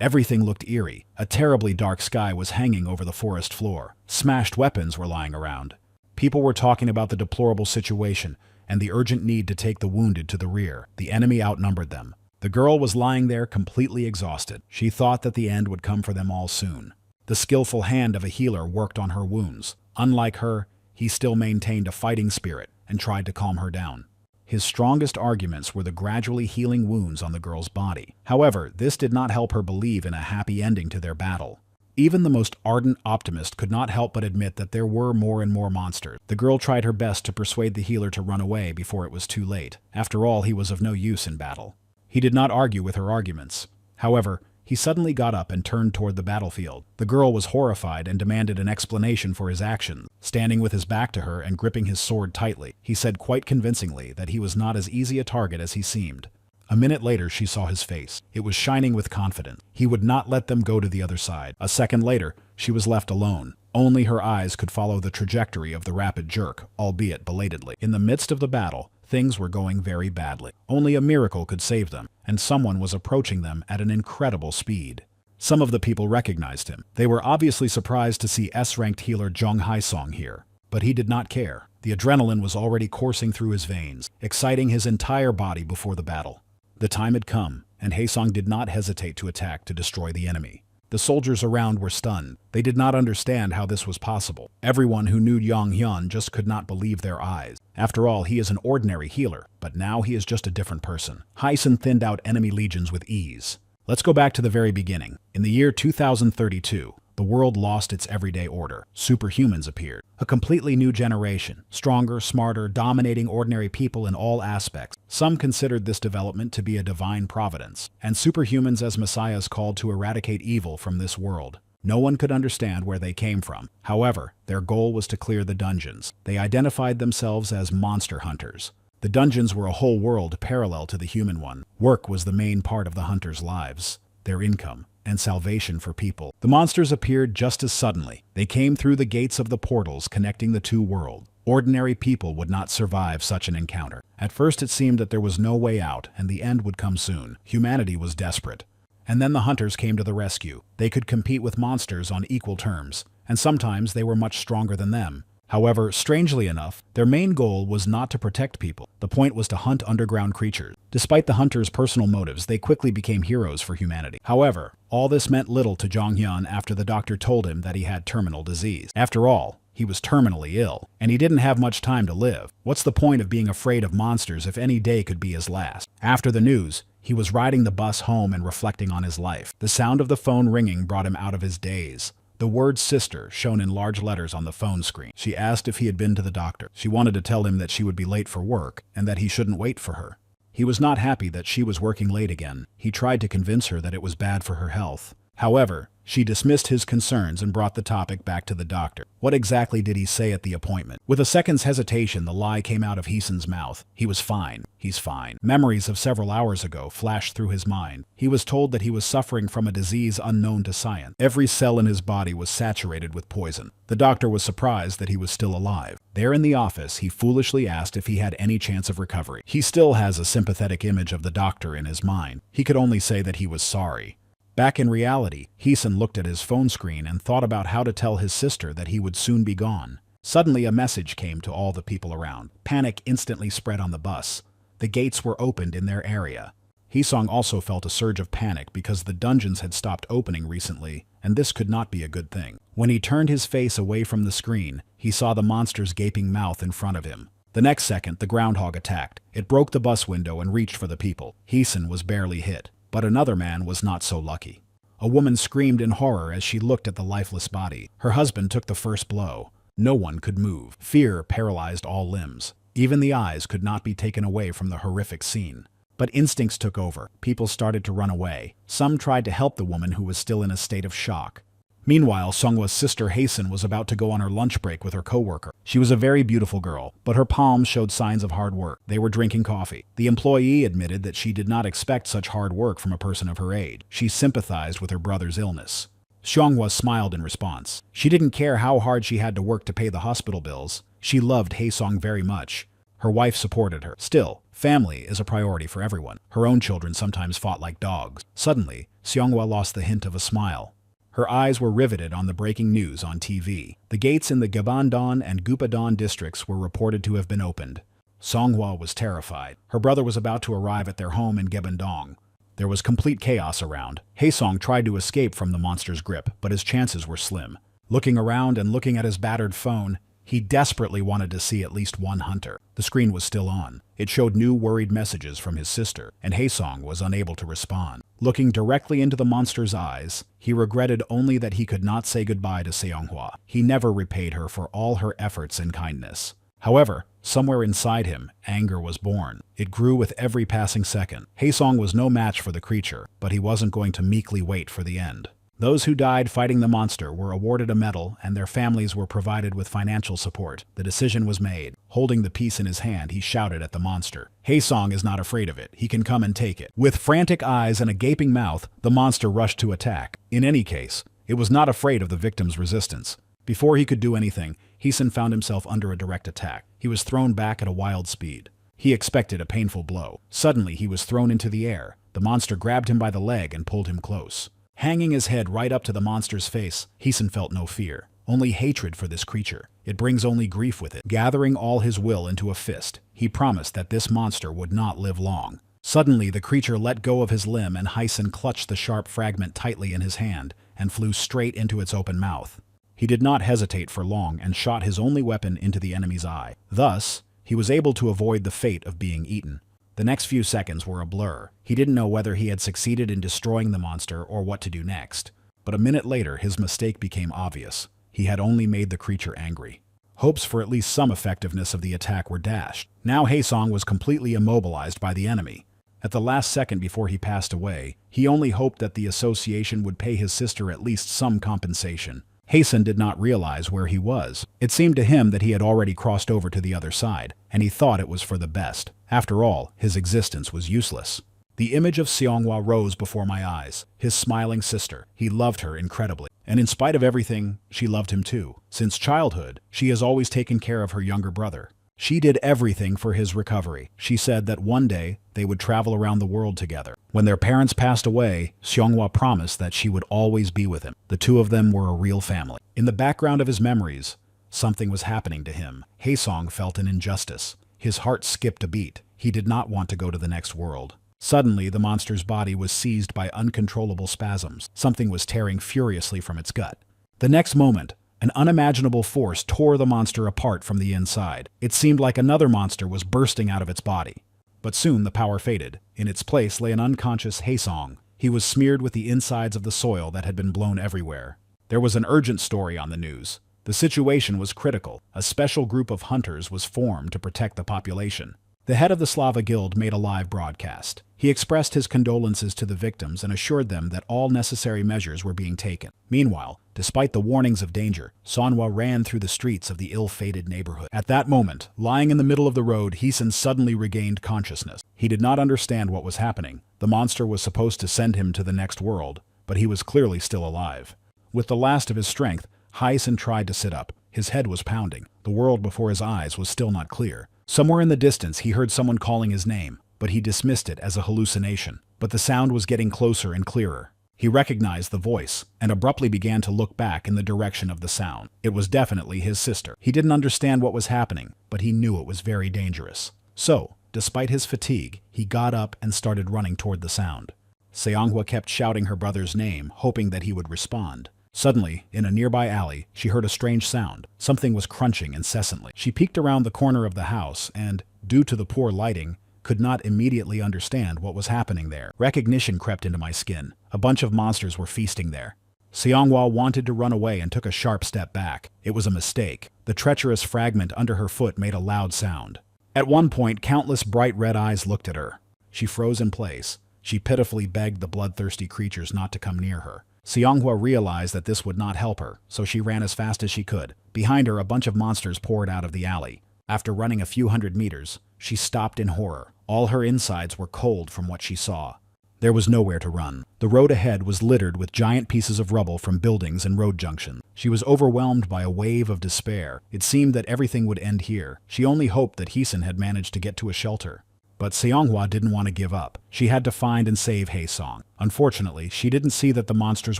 Everything looked eerie. A terribly dark sky was hanging over the forest floor. Smashed weapons were lying around. People were talking about the deplorable situation and the urgent need to take the wounded to the rear. The enemy outnumbered them. The girl was lying there completely exhausted. She thought that the end would come for them all soon. The skillful hand of a healer worked on her wounds. Unlike her, he still maintained a fighting spirit and tried to calm her down. His strongest arguments were the gradually healing wounds on the girl's body. However, this did not help her believe in a happy ending to their battle. Even the most ardent optimist could not help but admit that there were more and more monsters. The girl tried her best to persuade the healer to run away before it was too late. After all, he was of no use in battle. He did not argue with her arguments. However, he suddenly got up and turned toward the battlefield. The girl was horrified and demanded an explanation for his actions. Standing with his back to her and gripping his sword tightly, he said quite convincingly that he was not as easy a target as he seemed. A minute later, she saw his face. It was shining with confidence. He would not let them go to the other side. A second later, she was left alone. Only her eyes could follow the trajectory of the rapid jerk, albeit belatedly. In the midst of the battle, things were going very badly. Only a miracle could save them, and someone was approaching them at an incredible speed. Some of the people recognized him. They were obviously surprised to see S-ranked healer Jong Haesong here, but he did not care. The adrenaline was already coursing through his veins, exciting his entire body before the battle. The time had come, and Haesong did not hesitate to attack to destroy the enemy. The soldiers around were stunned. They did not understand how this was possible. Everyone who knew Yang Hyun just could not believe their eyes. After all, he is an ordinary healer, but now he is just a different person. Haesong thinned out enemy legions with ease. Let's go back to the very beginning. In the year 2032, the world lost its everyday order. Superhumans appeared. A completely new generation, stronger, smarter, dominating ordinary people in all aspects. Some considered this development to be a divine providence, and superhumans as messiahs called to eradicate evil from this world. No one could understand where they came from. However, their goal was to clear the dungeons. They identified themselves as monster hunters. The dungeons were a whole world parallel to the human one. Work was the main part of the hunters' lives, their income, and salvation for people. The monsters appeared just as suddenly. They came through the gates of the portals connecting the two worlds. Ordinary people would not survive such an encounter. At first it seemed that there was no way out and the end would come soon. Humanity was desperate. And then the hunters came to the rescue. They could compete with monsters on equal terms, and sometimes they were much stronger than them. However, strangely enough, their main goal was not to protect people. The point was to hunt underground creatures. Despite the hunters' personal motives, they quickly became heroes for humanity. However, all this meant little to Jong Hyun after the doctor told him that he had terminal disease. After all, he was terminally ill, and he didn't have much time to live. What's the point of being afraid of monsters if any day could be his last? After the news, he was riding the bus home and reflecting on his life. The sound of the phone ringing brought him out of his daze. The word sister shone in large letters on the phone screen. She asked if he had been to the doctor. She wanted to tell him that she would be late for work and that he shouldn't wait for her. He was not happy that she was working late again. He tried to convince her that it was bad for her health. However, she dismissed his concerns and brought the topic back to the doctor. What exactly did he say at the appointment? With a second's hesitation, the lie came out of Haesong's mouth. He was fine. He's fine. Memories of several hours ago flashed through his mind. He was told that he was suffering from a disease unknown to science. Every cell in his body was saturated with poison. The doctor was surprised that he was still alive. There in the office, he foolishly asked if he had any chance of recovery. He still has a sympathetic image of the doctor in his mind. He could only say that he was sorry. Back in reality, Haesong looked at his phone screen and thought about how to tell his sister that he would soon be gone. Suddenly, a message came to all the people around. Panic instantly spread on the bus. The gates were opened in their area. Haesong also felt a surge of panic because the dungeons had stopped opening recently, and this could not be a good thing. When he turned his face away from the screen, he saw the monster's gaping mouth in front of him. The next second, the groundhog attacked. It broke the bus window and reached for the people. Haesong was barely hit. But another man was not so lucky. A woman screamed in horror as she looked at the lifeless body. Her husband took the first blow. No one could move. Fear paralyzed all limbs. Even the eyes could not be taken away from the horrific scene. But instincts took over. People started to run away. Some tried to help the woman who was still in a state of shock. Meanwhile, Seonghwa's sister Haesong was about to go on her lunch break with her coworker. She was a very beautiful girl, but her palms showed signs of hard work. They were drinking coffee. The employee admitted that she did not expect such hard work from a person of her age. She sympathized with her brother's illness. Seonghwa smiled in response. She didn't care how hard she had to work to pay the hospital bills. She loved Haesong very much. Her wife supported her. Still, family is a priority for everyone. Her own children sometimes fought like dogs. Suddenly, Seonghwa lost the hint of a smile. Her eyes were riveted on the breaking news on TV. The gates in the Gabandon and Gupadon districts were reported to have been opened. Seonghwa was terrified. Her brother was about to arrive at their home in Gebandong. There was complete chaos around. Haesong tried to escape from the monster's grip, but his chances were slim. Looking around and looking at his battered phone, he desperately wanted to see at least one hunter. The screen was still on. It showed new worried messages from his sister, and Haesong was unable to respond. Looking directly into the monster's eyes, he regretted only that he could not say goodbye to Seonghwa. He never repaid her for all her efforts and kindness. However, somewhere inside him, anger was born. It grew with every passing second. Haesong was no match for the creature, but he wasn't going to meekly wait for the end. Those who died fighting the monster were awarded a medal, and their families were provided with financial support. The decision was made. Holding the piece in his hand, he shouted at the monster. Haesong is not afraid of it. He can come and take it. With frantic eyes and a gaping mouth, the monster rushed to attack. In any case, it was not afraid of the victim's resistance. Before he could do anything, Haesong found himself under a direct attack. He was thrown back at a wild speed. He expected a painful blow. Suddenly, he was thrown into the air. The monster grabbed him by the leg and pulled him close. Hanging his head right up to the monster's face, Haesong felt no fear, only hatred for this creature. It brings only grief with it. Gathering all his will into a fist, he promised that this monster would not live long. Suddenly, the creature let go of his limb and Haesong clutched the sharp fragment tightly in his hand and flew straight into its open mouth. He did not hesitate for long and shot his only weapon into the enemy's eye. Thus, he was able to avoid the fate of being eaten. The next few seconds were a blur. He didn't know whether he had succeeded in destroying the monster or what to do next. But a minute later, his mistake became obvious. He had only made the creature angry. Hopes for at least some effectiveness of the attack were dashed. Now Haesong was completely immobilized by the enemy. At the last second before he passed away, he only hoped that the association would pay his sister at least some compensation. Haesong did not realize where he was. It seemed to him that he had already crossed over to the other side, and he thought it was for the best. After all, his existence was useless. The image of Seonghwa rose before my eyes, his smiling sister. He loved her incredibly. And in spite of everything, she loved him too. Since childhood, she has always taken care of her younger brother. She did everything for his recovery. She said that one day they would travel around the world together. When their parents passed away, Seonghwa promised that she would always be with him. The two of them were a real family. In the background of his memories, something was happening to him. Haesong felt an injustice. His heart skipped a beat. He did not want to go to the next world. Suddenly, the monster's body was seized by uncontrollable spasms. Something was tearing furiously from its gut. The next moment, an unimaginable force tore the monster apart from the inside. It seemed like another monster was bursting out of its body. But soon the power faded. In its place lay an unconscious Haesong. He was smeared with the insides of the soil that had been blown everywhere. There was an urgent story on the news. The situation was critical. A special group of hunters was formed to protect the population. The head of the Slava Guild made a live broadcast. He expressed his condolences to the victims and assured them that all necessary measures were being taken. Meanwhile, despite the warnings of danger, Seonghwa ran through the streets of the ill-fated neighborhood. At that moment, lying in the middle of the road, Haesong suddenly regained consciousness. He did not understand what was happening. The monster was supposed to send him to the next world, but he was clearly still alive. With the last of his strength, Haesong tried to sit up. His head was pounding. The world before his eyes was still not clear. Somewhere in the distance, he heard someone calling his name, but he dismissed it as a hallucination. But the sound was getting closer and clearer. He recognized the voice and abruptly began to look back in the direction of the sound. It was definitely his sister. He didn't understand what was happening, but he knew it was very dangerous. So, despite his fatigue, he got up and started running toward the sound. Seonghwa kept shouting her brother's name, hoping that he would respond. Suddenly, in a nearby alley, she heard a strange sound. Something was crunching incessantly. She peeked around the corner of the house and, due to the poor lighting, could not immediately understand what was happening there. Recognition crept into my skin. A bunch of monsters were feasting there. Seonghwa wanted to run away and took a sharp step back. It was a mistake. The treacherous fragment under her foot made a loud sound. At one point, countless bright red eyes looked at her. She froze in place. She pitifully begged the bloodthirsty creatures not to come near her. Seonghwa realized that this would not help her, so she ran as fast as she could. Behind her, a bunch of monsters poured out of the alley. After running a few hundred meters, she stopped in horror. All her insides were cold from what she saw. There was nowhere to run. The road ahead was littered with giant pieces of rubble from buildings and road junctions. She was overwhelmed by a wave of despair. It seemed that everything would end here. She only hoped that Hae-sun had managed to get to a shelter. But Seonghwa didn't want to give up. She had to find and save Hae-sung. Unfortunately, she didn't see that the monsters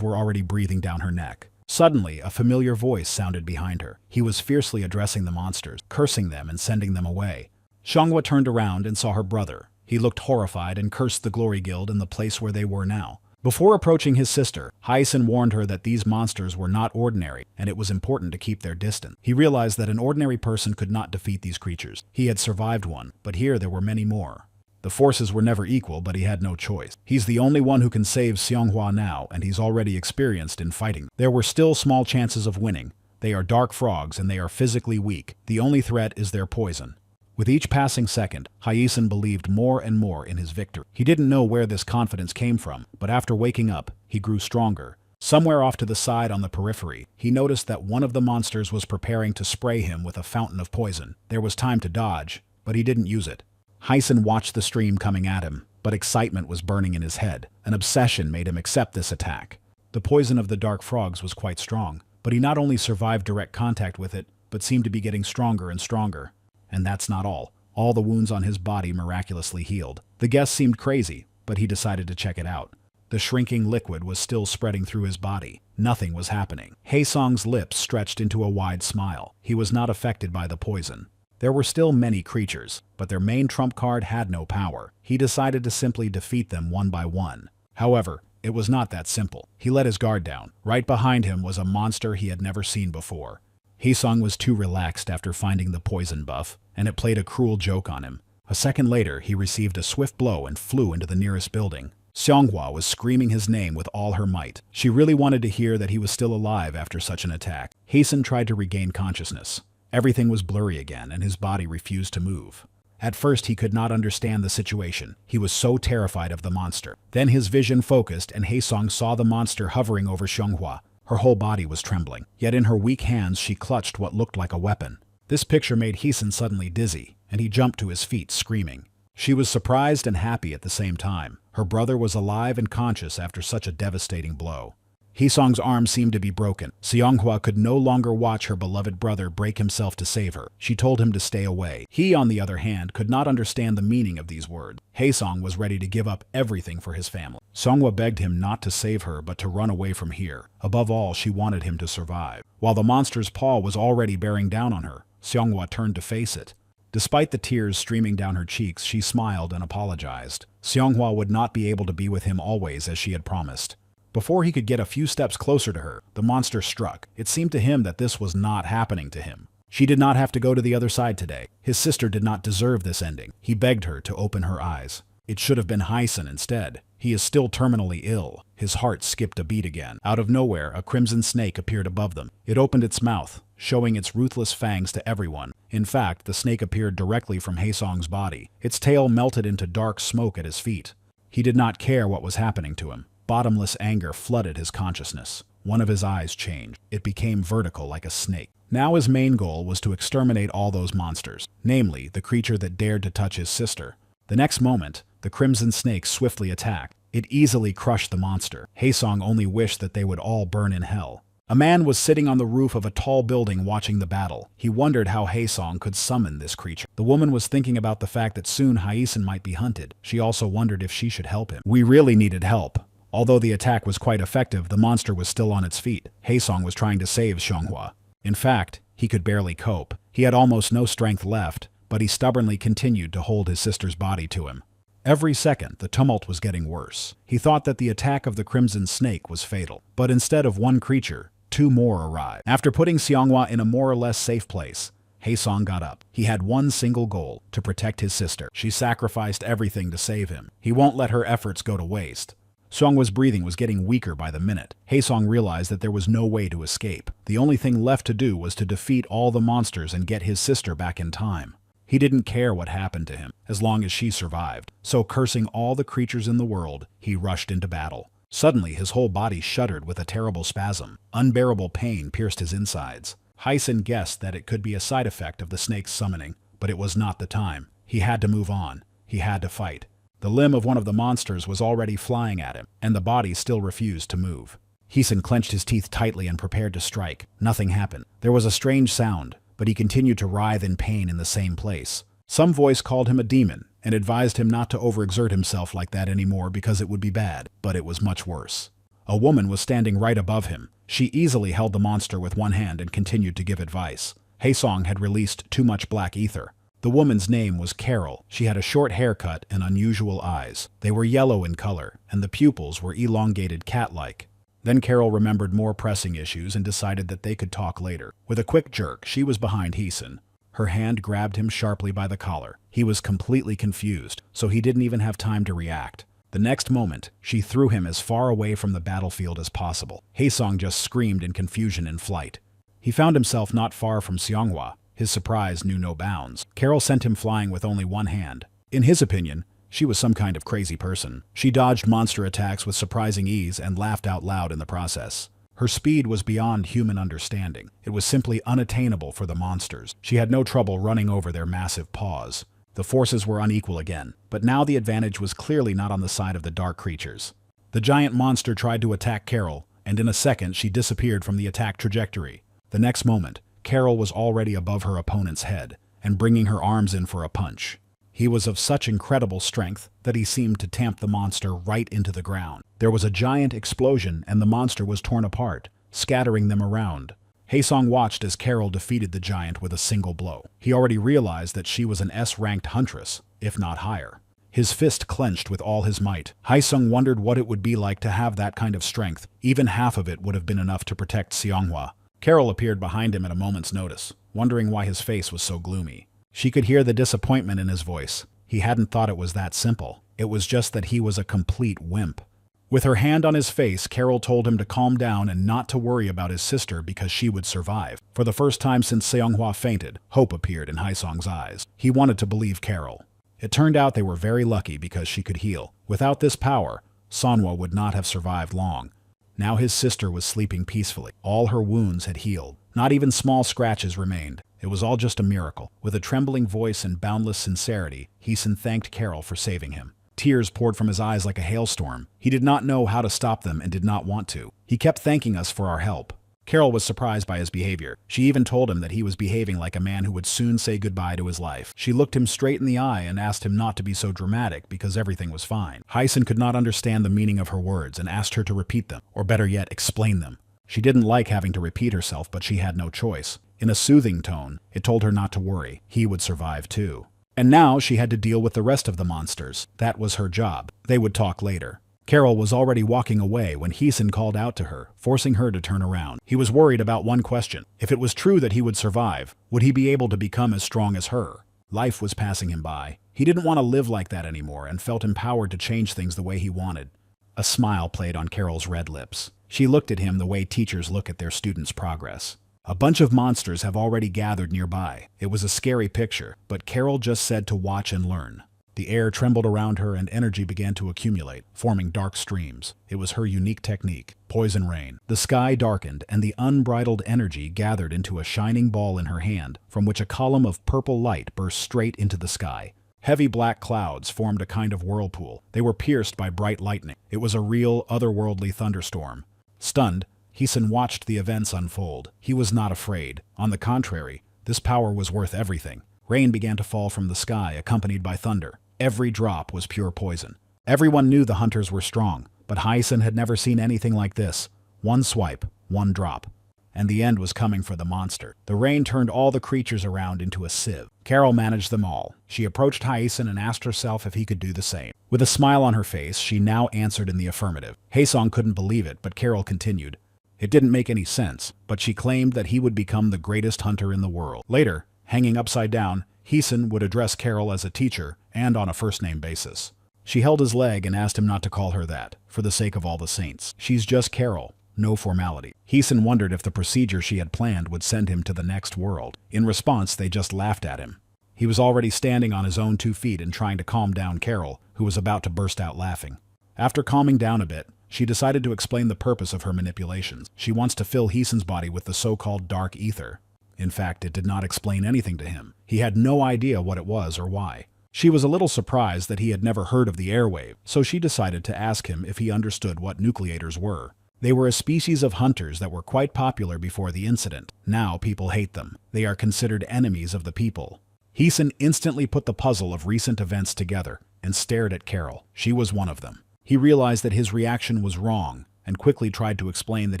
were already breathing down her neck. Suddenly, a familiar voice sounded behind her. He was fiercely addressing the monsters, cursing them and sending them away. Seonghwa turned around and saw her brother. He looked horrified and cursed the Glory Guild in the place where they were now. Before approaching his sister, Hae-sun warned her that these monsters were not ordinary, and it was important to keep their distance. He realized that an ordinary person could not defeat these creatures. He had survived one, but here there were many more. The forces were never equal, but he had no choice. He's the only one who can save Seonghwa now, and he's already experienced in fighting. There were still small chances of winning. They are dark frogs, and they are physically weak. The only threat is their poison. With each passing second, Hae-sun believed more and more in his victory. He didn't know where this confidence came from, but after waking up, he grew stronger. Somewhere off to the side on the periphery, he noticed that one of the monsters was preparing to spray him with a fountain of poison. There was time to dodge, but he didn't use it. Hae-sun watched the stream coming at him, but excitement was burning in his head. An obsession made him accept this attack. The poison of the dark frogs was quite strong, but he not only survived direct contact with it, but seemed to be getting stronger and stronger. And that's not all. All the wounds on his body miraculously healed. The guest seemed crazy, but he decided to check it out. The shrinking liquid was still spreading through his body. Nothing was happening. Hae-sung's lips stretched into a wide smile. He was not affected by the poison. There were still many creatures, but their main trump card had no power. He decided to simply defeat them one by one. However, it was not that simple. He let his guard down. Right behind him was a monster he had never seen before. Hae-sung was too relaxed after finding the poison buff, and it played a cruel joke on him. A second later, he received a swift blow and flew into the nearest building. Seonghwa was screaming his name with all her might. She really wanted to hear that he was still alive after such an attack. Hae-sun tried to regain consciousness. Everything was blurry again, and his body refused to move. At first, he could not understand the situation. He was so terrified of the monster. Then his vision focused, and Hae-sung saw the monster hovering over Seonghwa. Her whole body was trembling, yet in her weak hands she clutched what looked like a weapon. This picture made Hae-sun suddenly dizzy, and he jumped to his feet, screaming. She was surprised and happy at the same time. Her brother was alive and conscious after such a devastating blow. Hae-sung's arm seemed to be broken. Seonghwa could no longer watch her beloved brother break himself to save her. She told him to stay away. He, on the other hand, could not understand the meaning of these words. Hae-sung was ready to give up everything for his family. Seonghwa begged him not to save her, but to run away from here. Above all, she wanted him to survive. While the monster's paw was already bearing down on her, Seonghwa turned to face it. Despite the tears streaming down her cheeks, she smiled and apologized. Seonghwa would not be able to be with him always as she had promised. Before he could get a few steps closer to her, the monster struck. It seemed to him that this was not happening to him. She did not have to go to the other side today. His sister did not deserve this ending. He begged her to open her eyes. It should have been Hae-sun instead. He is still terminally ill. His heart skipped a beat again. Out of nowhere, a crimson snake appeared above them. It opened its mouth, showing its ruthless fangs to everyone. In fact, the snake appeared directly from Hae-sung's body. Its tail melted into dark smoke at his feet. He did not care what was happening to him. Bottomless anger flooded his consciousness. One of his eyes changed. It became vertical like a snake. Now his main goal was to exterminate all those monsters, namely, the creature that dared to touch his sister. The next moment, the crimson snake swiftly attacked. It easily crushed the monster. Hae-sung only wished that they would all burn in hell. A man was sitting on the roof of a tall building watching the battle. He wondered how Hae-sung could summon this creature. The woman was thinking about the fact that soon Hae-sun might be hunted. She also wondered if she should help him. We really needed help. Although the attack was quite effective, the monster was still on its feet. Hae-sung was trying to save Seonghwa. In fact, he could barely cope. He had almost no strength left, but he stubbornly continued to hold his sister's body to him. Every second, the tumult was getting worse. He thought that the attack of the crimson snake was fatal. But instead of one creature, two more arrived. After putting Seonghwa in a more or less safe place, Hae-sung got up. He had one single goal, to protect his sister. She sacrificed everything to save him. He won't let her efforts go to waste. Seonghwa's breathing was getting weaker by the minute. Hae-sung realized that there was no way to escape. The only thing left to do was to defeat all the monsters and get his sister back in time. He didn't care what happened to him, as long as she survived. So cursing all the creatures in the world, he rushed into battle. Suddenly, his whole body shuddered with a terrible spasm. Unbearable pain pierced his insides. Hae-sun guessed that it could be a side effect of the snake's summoning, but it was not the time. He had to move on. He had to fight. The limb of one of the monsters was already flying at him, and the body still refused to move. Heeson clenched his teeth tightly and prepared to strike. Nothing happened. There was a strange sound, but he continued to writhe in pain in the same place. Some voice called him a demon and advised him not to overexert himself like that anymore because it would be bad, but it was much worse. A woman was standing right above him. She easily held the monster with one hand and continued to give advice. Haesong had released too much black ether. The woman's name was Carol. She had a short haircut and unusual eyes. They were yellow in color, and the pupils were elongated cat-like. Then Carol remembered more pressing issues and decided that they could talk later. With a quick jerk, she was behind Heeson. Her hand grabbed him sharply by the collar. He was completely confused, so he didn't even have time to react. The next moment, she threw him as far away from the battlefield as possible. Haesong just screamed in confusion in flight. He found himself not far from Seonghwa. His surprise knew no bounds. Carol sent him flying with only one hand. In his opinion, she was some kind of crazy person. She dodged monster attacks with surprising ease and laughed out loud in the process. Her speed was beyond human understanding. It was simply unattainable for the monsters. She had no trouble running over their massive paws. The forces were unequal again, but now the advantage was clearly not on the side of the dark creatures. The giant monster tried to attack Carol, and in a second she disappeared from the attack trajectory. The next moment, Carol was already above her opponent's head, and bringing her arms in for a punch. He was of such incredible strength that he seemed to tamp the monster right into the ground. There was a giant explosion, and the monster was torn apart, scattering them around. Haesong watched as Carol defeated the giant with a single blow. He already realized that she was an S-ranked huntress, if not higher. His fist clenched with all his might. Haesong wondered what it would be like to have that kind of strength. Even half of it would have been enough to protect Seonghwa. Carol appeared behind him at a moment's notice, wondering why his face was so gloomy. She could hear the disappointment in his voice. He hadn't thought it was that simple. It was just that he was a complete wimp. With her hand on his face, Carol told him to calm down and not to worry about his sister because she would survive. For the first time since Seonghwa fainted, hope appeared in Haesong's eyes. He wanted to believe Carol. It turned out they were very lucky because she could heal. Without this power, Seonghwa would not have survived long. Now his sister was sleeping peacefully. All her wounds had healed. Not even small scratches remained. It was all just a miracle. With a trembling voice and boundless sincerity, Heeson thanked Carol for saving him. Tears poured from his eyes like a hailstorm. He did not know how to stop them and did not want to. He kept thanking us for our help. Carol was surprised by his behavior. She even told him that he was behaving like a man who would soon say goodbye to his life. She looked him straight in the eye and asked him not to be so dramatic because everything was fine. Heeson could not understand the meaning of her words and asked her to repeat them, or better yet, explain them. She didn't like having to repeat herself, but she had no choice. In a soothing tone, it told her not to worry. He would survive too. And now she had to deal with the rest of the monsters. That was her job. They would talk later. Carol was already walking away when Heeson called out to her, forcing her to turn around. He was worried about one question. If it was true that he would survive, would he be able to become as strong as her? Life was passing him by. He didn't want to live like that anymore and felt empowered to change things the way he wanted. A smile played on Carol's red lips. She looked at him the way teachers look at their students' progress. A bunch of monsters have already gathered nearby. It was a scary picture, but Carol just said to watch and learn. The air trembled around her and energy began to accumulate, forming dark streams. It was her unique technique, poison rain. The sky darkened and the unbridled energy gathered into a shining ball in her hand, from which a column of purple light burst straight into the sky. Heavy black clouds formed a kind of whirlpool. They were pierced by bright lightning. It was a real, otherworldly thunderstorm. Stunned, Heeson watched the events unfold. He was not afraid. On the contrary, this power was worth everything. Rain began to fall from the sky, accompanied by thunder. Every drop was pure poison. Everyone knew the hunters were strong, but Heeson had never seen anything like this. One swipe, one drop. And the end was coming for the monster. The rain turned all the creatures around into a sieve. Carol managed them all. She approached Heeson and asked herself if he could do the same. With a smile on her face, she now answered in the affirmative. Haesong couldn't believe it, but Carol continued. It didn't make any sense, but she claimed that he would become the greatest hunter in the world. Later, hanging upside down, Heeson would address Carol as a teacher and on a first-name basis. She held his leg and asked him not to call her that, for the sake of all the saints. She's just Carol, no formality. Heeson wondered if the procedure she had planned would send him to the next world. In response, they just laughed at him. He was already standing on his own 2 feet and trying to calm down Carol, who was about to burst out laughing. After calming down a bit, she decided to explain the purpose of her manipulations. She wants to fill Heeson's body with the so-called dark ether. In fact, it did not explain anything to him. He had no idea what it was or why. She was a little surprised that he had never heard of the airwave, so she decided to ask him if he understood what nucleators were. They were a species of hunters that were quite popular before the incident. Now people hate them. They are considered enemies of the people. Heeson instantly put the puzzle of recent events together and stared at Carol. She was one of them. He realized that his reaction was wrong and quickly tried to explain that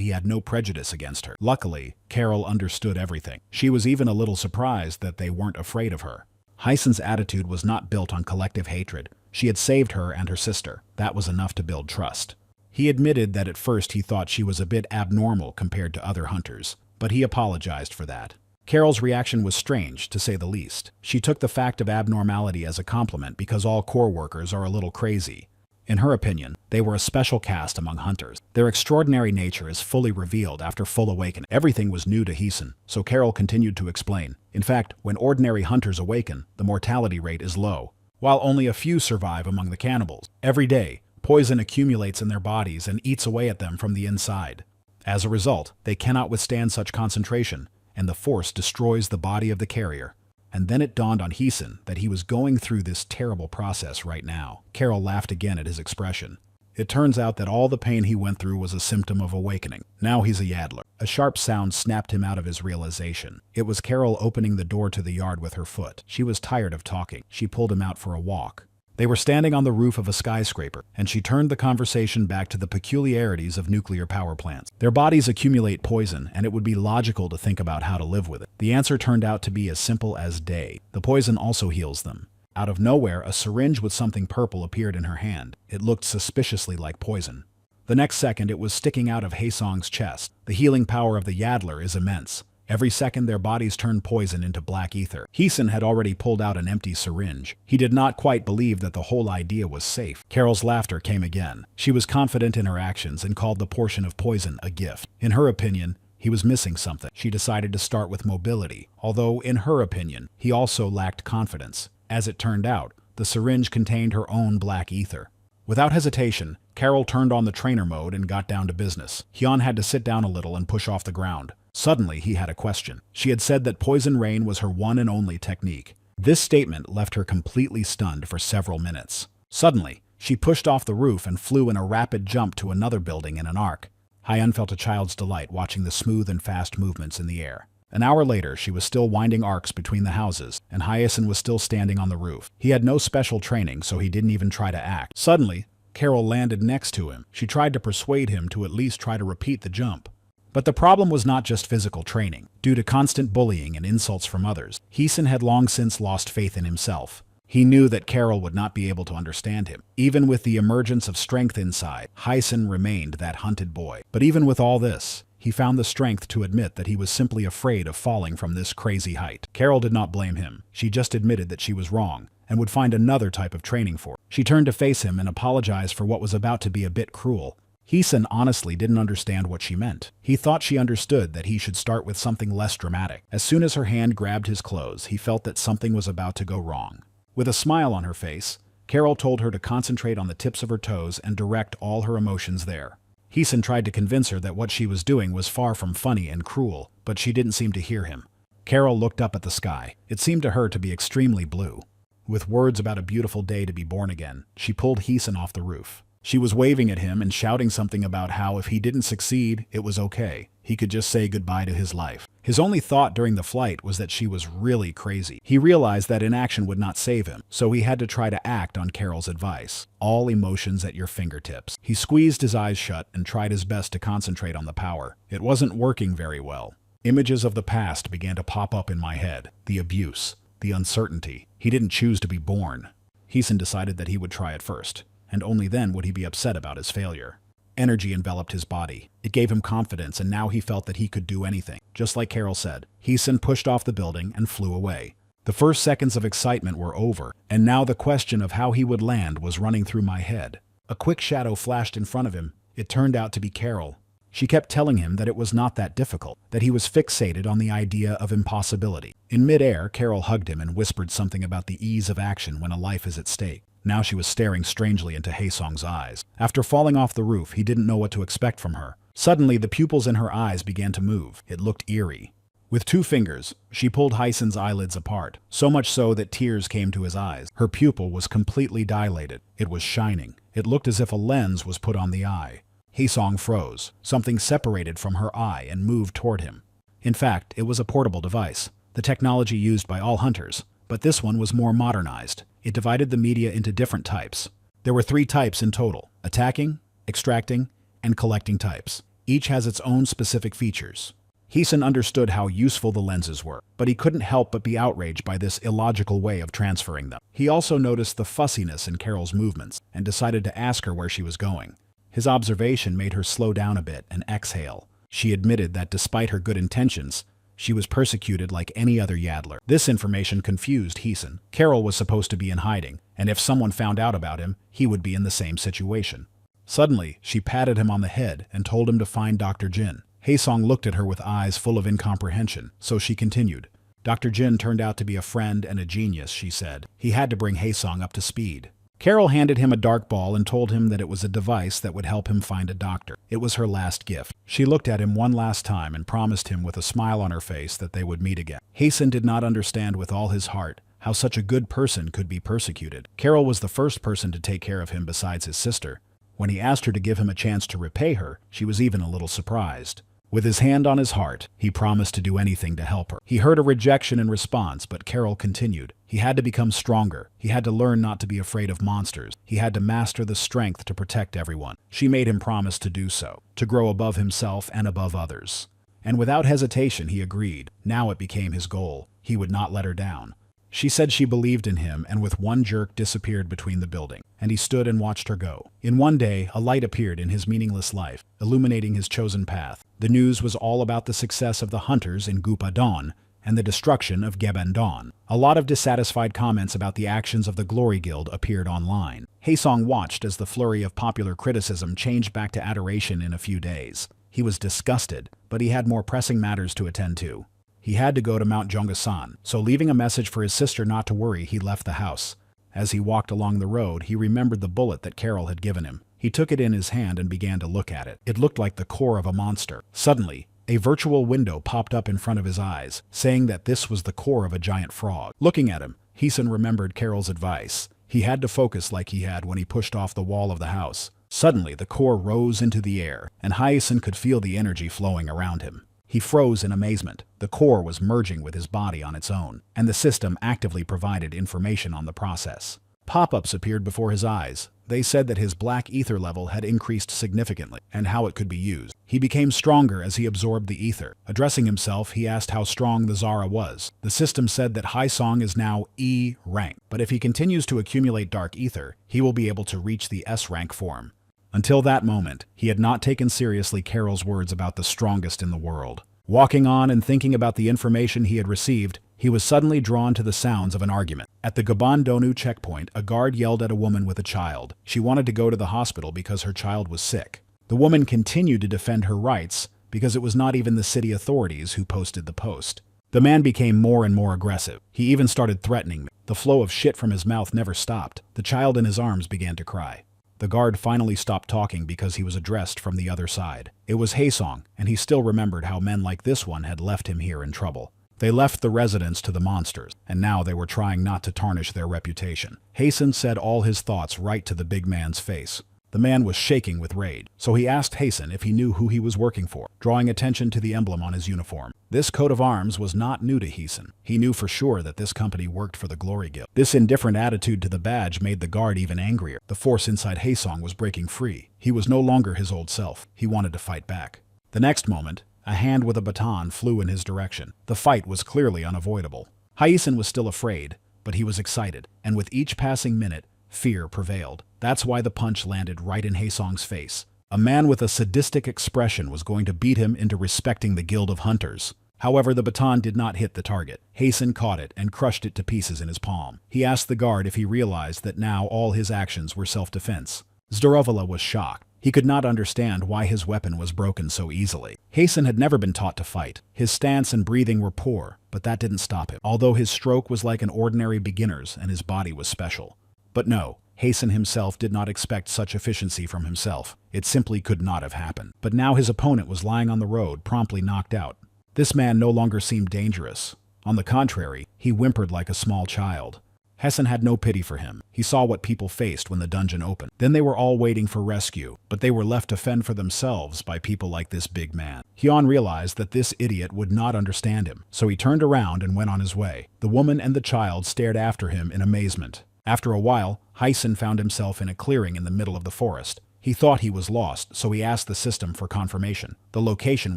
he had no prejudice against her. Luckily, Carol understood everything. She was even a little surprised that they weren't afraid of her. Heeson's attitude was not built on collective hatred. She had saved her and her sister. That was enough to build trust. He admitted that at first he thought she was a bit abnormal compared to other hunters, but he apologized for that. Carol's reaction was strange, to say the least. She took the fact of abnormality as a compliment because all core workers are a little crazy. In her opinion, they were a special caste among hunters. Their extraordinary nature is fully revealed after full awakening. Everything was new to Heeson, so Carol continued to explain. In fact, when ordinary hunters awaken, the mortality rate is low, while only a few survive among the cannibals. Every day, poison accumulates in their bodies and eats away at them from the inside. As a result, they cannot withstand such concentration, and the force destroys the body of the carrier. And then it dawned on Heeson that he was going through this terrible process right now. Carol laughed again at his expression. It turns out that all the pain he went through was a symptom of awakening. Now he's a Yaddler. A sharp sound snapped him out of his realization. It was Carol opening the door to the yard with her foot. She was tired of talking. She pulled him out for a walk. They were standing on the roof of a skyscraper, and she turned the conversation back to the peculiarities of nuclear power plants. Their bodies accumulate poison, and it would be logical to think about how to live with it. The answer turned out to be as simple as day. The poison also heals them. Out of nowhere, a syringe with something purple appeared in her hand. It looked suspiciously like poison. The next second, it was sticking out of Haesong's chest. The healing power of the Yaddler is immense. Every second, their bodies turned poison into black ether. Heeson had already pulled out an empty syringe. He did not quite believe that the whole idea was safe. Carol's laughter came again. She was confident in her actions and called the portion of poison a gift. In her opinion, he was missing something. She decided to start with mobility, although in her opinion, he also lacked confidence. As it turned out, the syringe contained her own black ether. Without hesitation, Carol turned on the trainer mode and got down to business. Hyun had to sit down a little and push off the ground. Suddenly, he had a question. She had said that poison rain was her one and only technique. This statement left her completely stunned for several minutes. Suddenly, she pushed off the roof and flew in a rapid jump to another building in an arc. Hyun felt a child's delight watching the smooth and fast movements in the air. An hour later, she was still winding arcs between the houses, and Hyacinth was still standing on the roof. He had no special training, so he didn't even try to act. Suddenly, Carol landed next to him. She tried to persuade him to at least try to repeat the jump. But the problem was not just physical training. Due to constant bullying and insults from others, Heeson had long since lost faith in himself. He knew that Carol would not be able to understand him. Even with the emergence of strength inside, Heeson remained that hunted boy. But even with all this, he found the strength to admit that he was simply afraid of falling from this crazy height. Carol did not blame him. She just admitted that she was wrong and would find another type of training for him. She turned to face him and apologized for what was about to be a bit cruel. Heeson honestly didn't understand what she meant. He thought she understood that he should start with something less dramatic. As soon as her hand grabbed his clothes, he felt that something was about to go wrong. With a smile on her face, Carol told her to concentrate on the tips of her toes and direct all her emotions there. Heeson tried to convince her that what she was doing was far from funny and cruel, but she didn't seem to hear him. Carol looked up at the sky. It seemed to her to be extremely blue. With words about a beautiful day to be born again, she pulled Heeson off the roof. She was waving at him and shouting something about how if he didn't succeed, it was okay. He could just say goodbye to his life. His only thought during the flight was that she was really crazy. He realized that inaction would not save him, so he had to try to act on Carol's advice. All emotions at your fingertips. He squeezed his eyes shut and tried his best to concentrate on the power. It wasn't working very well. Images of the past began to pop up in my head. The abuse, the uncertainty. He didn't choose to be born. Heeson decided that he would try it first, and only then would he be upset about his failure. Energy enveloped his body. It gave him confidence, and now he felt that he could do anything. Just like Carol said, Heeson pushed off the building and flew away. The first seconds of excitement were over, and now the question of how he would land was running through my head. A quick shadow flashed in front of him. It turned out to be Carol. She kept telling him that it was not that difficult, that he was fixated on the idea of impossibility. In midair, Carol hugged him and whispered something about the ease of action when a life is at stake. Now she was staring strangely into Haesong's eyes. After falling off the roof, he didn't know what to expect from her. Suddenly, the pupils in her eyes began to move. It looked eerie. With 2 fingers, she pulled Hyson's eyelids apart, so much so that tears came to his eyes. Her pupil was completely dilated. It was shining. It looked as if a lens was put on the eye. Haesong froze. Something separated from her eye and moved toward him. In fact, it was a portable device, the technology used by all hunters, but this one was more modernized. It divided the media into different types. There were 3 types in total: attacking, extracting, and collecting types. Each has its own specific features. Haeson understood how useful the lenses were, but he couldn't help but be outraged by this illogical way of transferring them. He also noticed the fussiness in Carol's movements and decided to ask her where she was going. His observation made her slow down a bit and exhale. She admitted that despite her good intentions, she was persecuted like any other Yaddler. This information confused Haeson. Carol was supposed to be in hiding, and if someone found out about him, he would be in the same situation. Suddenly, she patted him on the head and told him to find Dr. Jin. Haesong looked at her with eyes full of incomprehension, so she continued. Dr. Jin turned out to be a friend and a genius, she said. He had to bring Haesong up to speed. Carol handed him a dark ball and told him that it was a device that would help him find a doctor. It was her last gift. She looked at him one last time and promised him with a smile on her face that they would meet again. Haeson did not understand with all his heart how such a good person could be persecuted. Carol was the first person to take care of him besides his sister. When he asked her to give him a chance to repay her, she was even a little surprised. With his hand on his heart, he promised to do anything to help her. He heard a rejection in response, but Carol continued. He had to become stronger. He had to learn not to be afraid of monsters. He had to master the strength to protect everyone. She made him promise to do so, to grow above himself and above others. And without hesitation, he agreed. Now it became his goal. He would not let her down. She said she believed in him and with one jerk disappeared between the building, and he stood and watched her go. In one day, a light appeared in his meaningless life, illuminating his chosen path. The news was all about the success of the hunters in Gupa Dawn and the destruction of Geban Dawn. A lot of dissatisfied comments about the actions of the Glory Guild appeared online. Haesong watched as the flurry of popular criticism changed back to adoration in a few days. He was disgusted, but he had more pressing matters to attend to. He had to go to Mount Jongasan, so leaving a message for his sister not to worry, he left the house. As he walked along the road, he remembered the bullet that Carol had given him. He took it in his hand and began to look at it. It looked like the core of a monster. Suddenly, a virtual window popped up in front of his eyes, saying that this was the core of a giant frog. Looking at him, Haeson remembered Carol's advice. He had to focus like he had when he pushed off the wall of the house. Suddenly, the core rose into the air, and Haeson could feel the energy flowing around him. He froze in amazement. The core was merging with his body on its own, and the system actively provided information on the process. Pop-ups appeared before his eyes. They said that his black ether level had increased significantly, and how it could be used. He became stronger as he absorbed the ether. Addressing himself, he asked how strong the Zara was. The system said that Haesong is now E rank, but if he continues to accumulate dark ether, he will be able to reach the S rank form. Until that moment, he had not taken seriously Carol's words about the strongest in the world. Walking on and thinking about the information he had received, he was suddenly drawn to the sounds of an argument. At the Gaban Donu checkpoint, a guard yelled at a woman with a child. She wanted to go to the hospital because her child was sick. The woman continued to defend her rights because it was not even the city authorities who posted the post. The man became more and more aggressive. He even started threatening me. The flow of shit from his mouth never stopped. The child in his arms began to cry. The guard finally stopped talking because he was addressed from the other side. It was Haesong, and he still remembered how men like this one had left him here in trouble. They left the residence to the monsters, and now they were trying not to tarnish their reputation. Haeson said all his thoughts right to the big man's face. The man was shaking with rage, so he asked Haeson if he knew who he was working for, drawing attention to the emblem on his uniform. This coat of arms was not new to Haeson. He knew for sure that this company worked for the Glory Guild. This indifferent attitude to the badge made the guard even angrier. The force inside Haesong was breaking free. He was no longer his old self. He wanted to fight back. The next moment, a hand with a baton flew in his direction. The fight was clearly unavoidable. Haeson was still afraid, but he was excited, and with each passing minute, fear prevailed. That's why the punch landed right in Haesong's face. A man with a sadistic expression was going to beat him into respecting the Guild of Hunters. However, the baton did not hit the target. Haeson caught it and crushed it to pieces in his palm. He asked the guard if he realized that now all his actions were self-defense. Zdarovala was shocked. He could not understand why his weapon was broken so easily. Haeson had never been taught to fight. His stance and breathing were poor, but that didn't stop him, although his stroke was like an ordinary beginner's and his body was special. But no, Haeson himself did not expect such efficiency from himself. It simply could not have happened. But now his opponent was lying on the road, promptly knocked out. This man no longer seemed dangerous. On the contrary, he whimpered like a small child. Hessen had no pity for him. He saw what people faced when the dungeon opened. Then they were all waiting for rescue, but they were left to fend for themselves by people like this big man. Hyun realized that this idiot would not understand him, so he turned around and went on his way. The woman and the child stared after him in amazement. After a while, Heisen found himself in a clearing in the middle of the forest. He thought he was lost, so he asked the system for confirmation. The location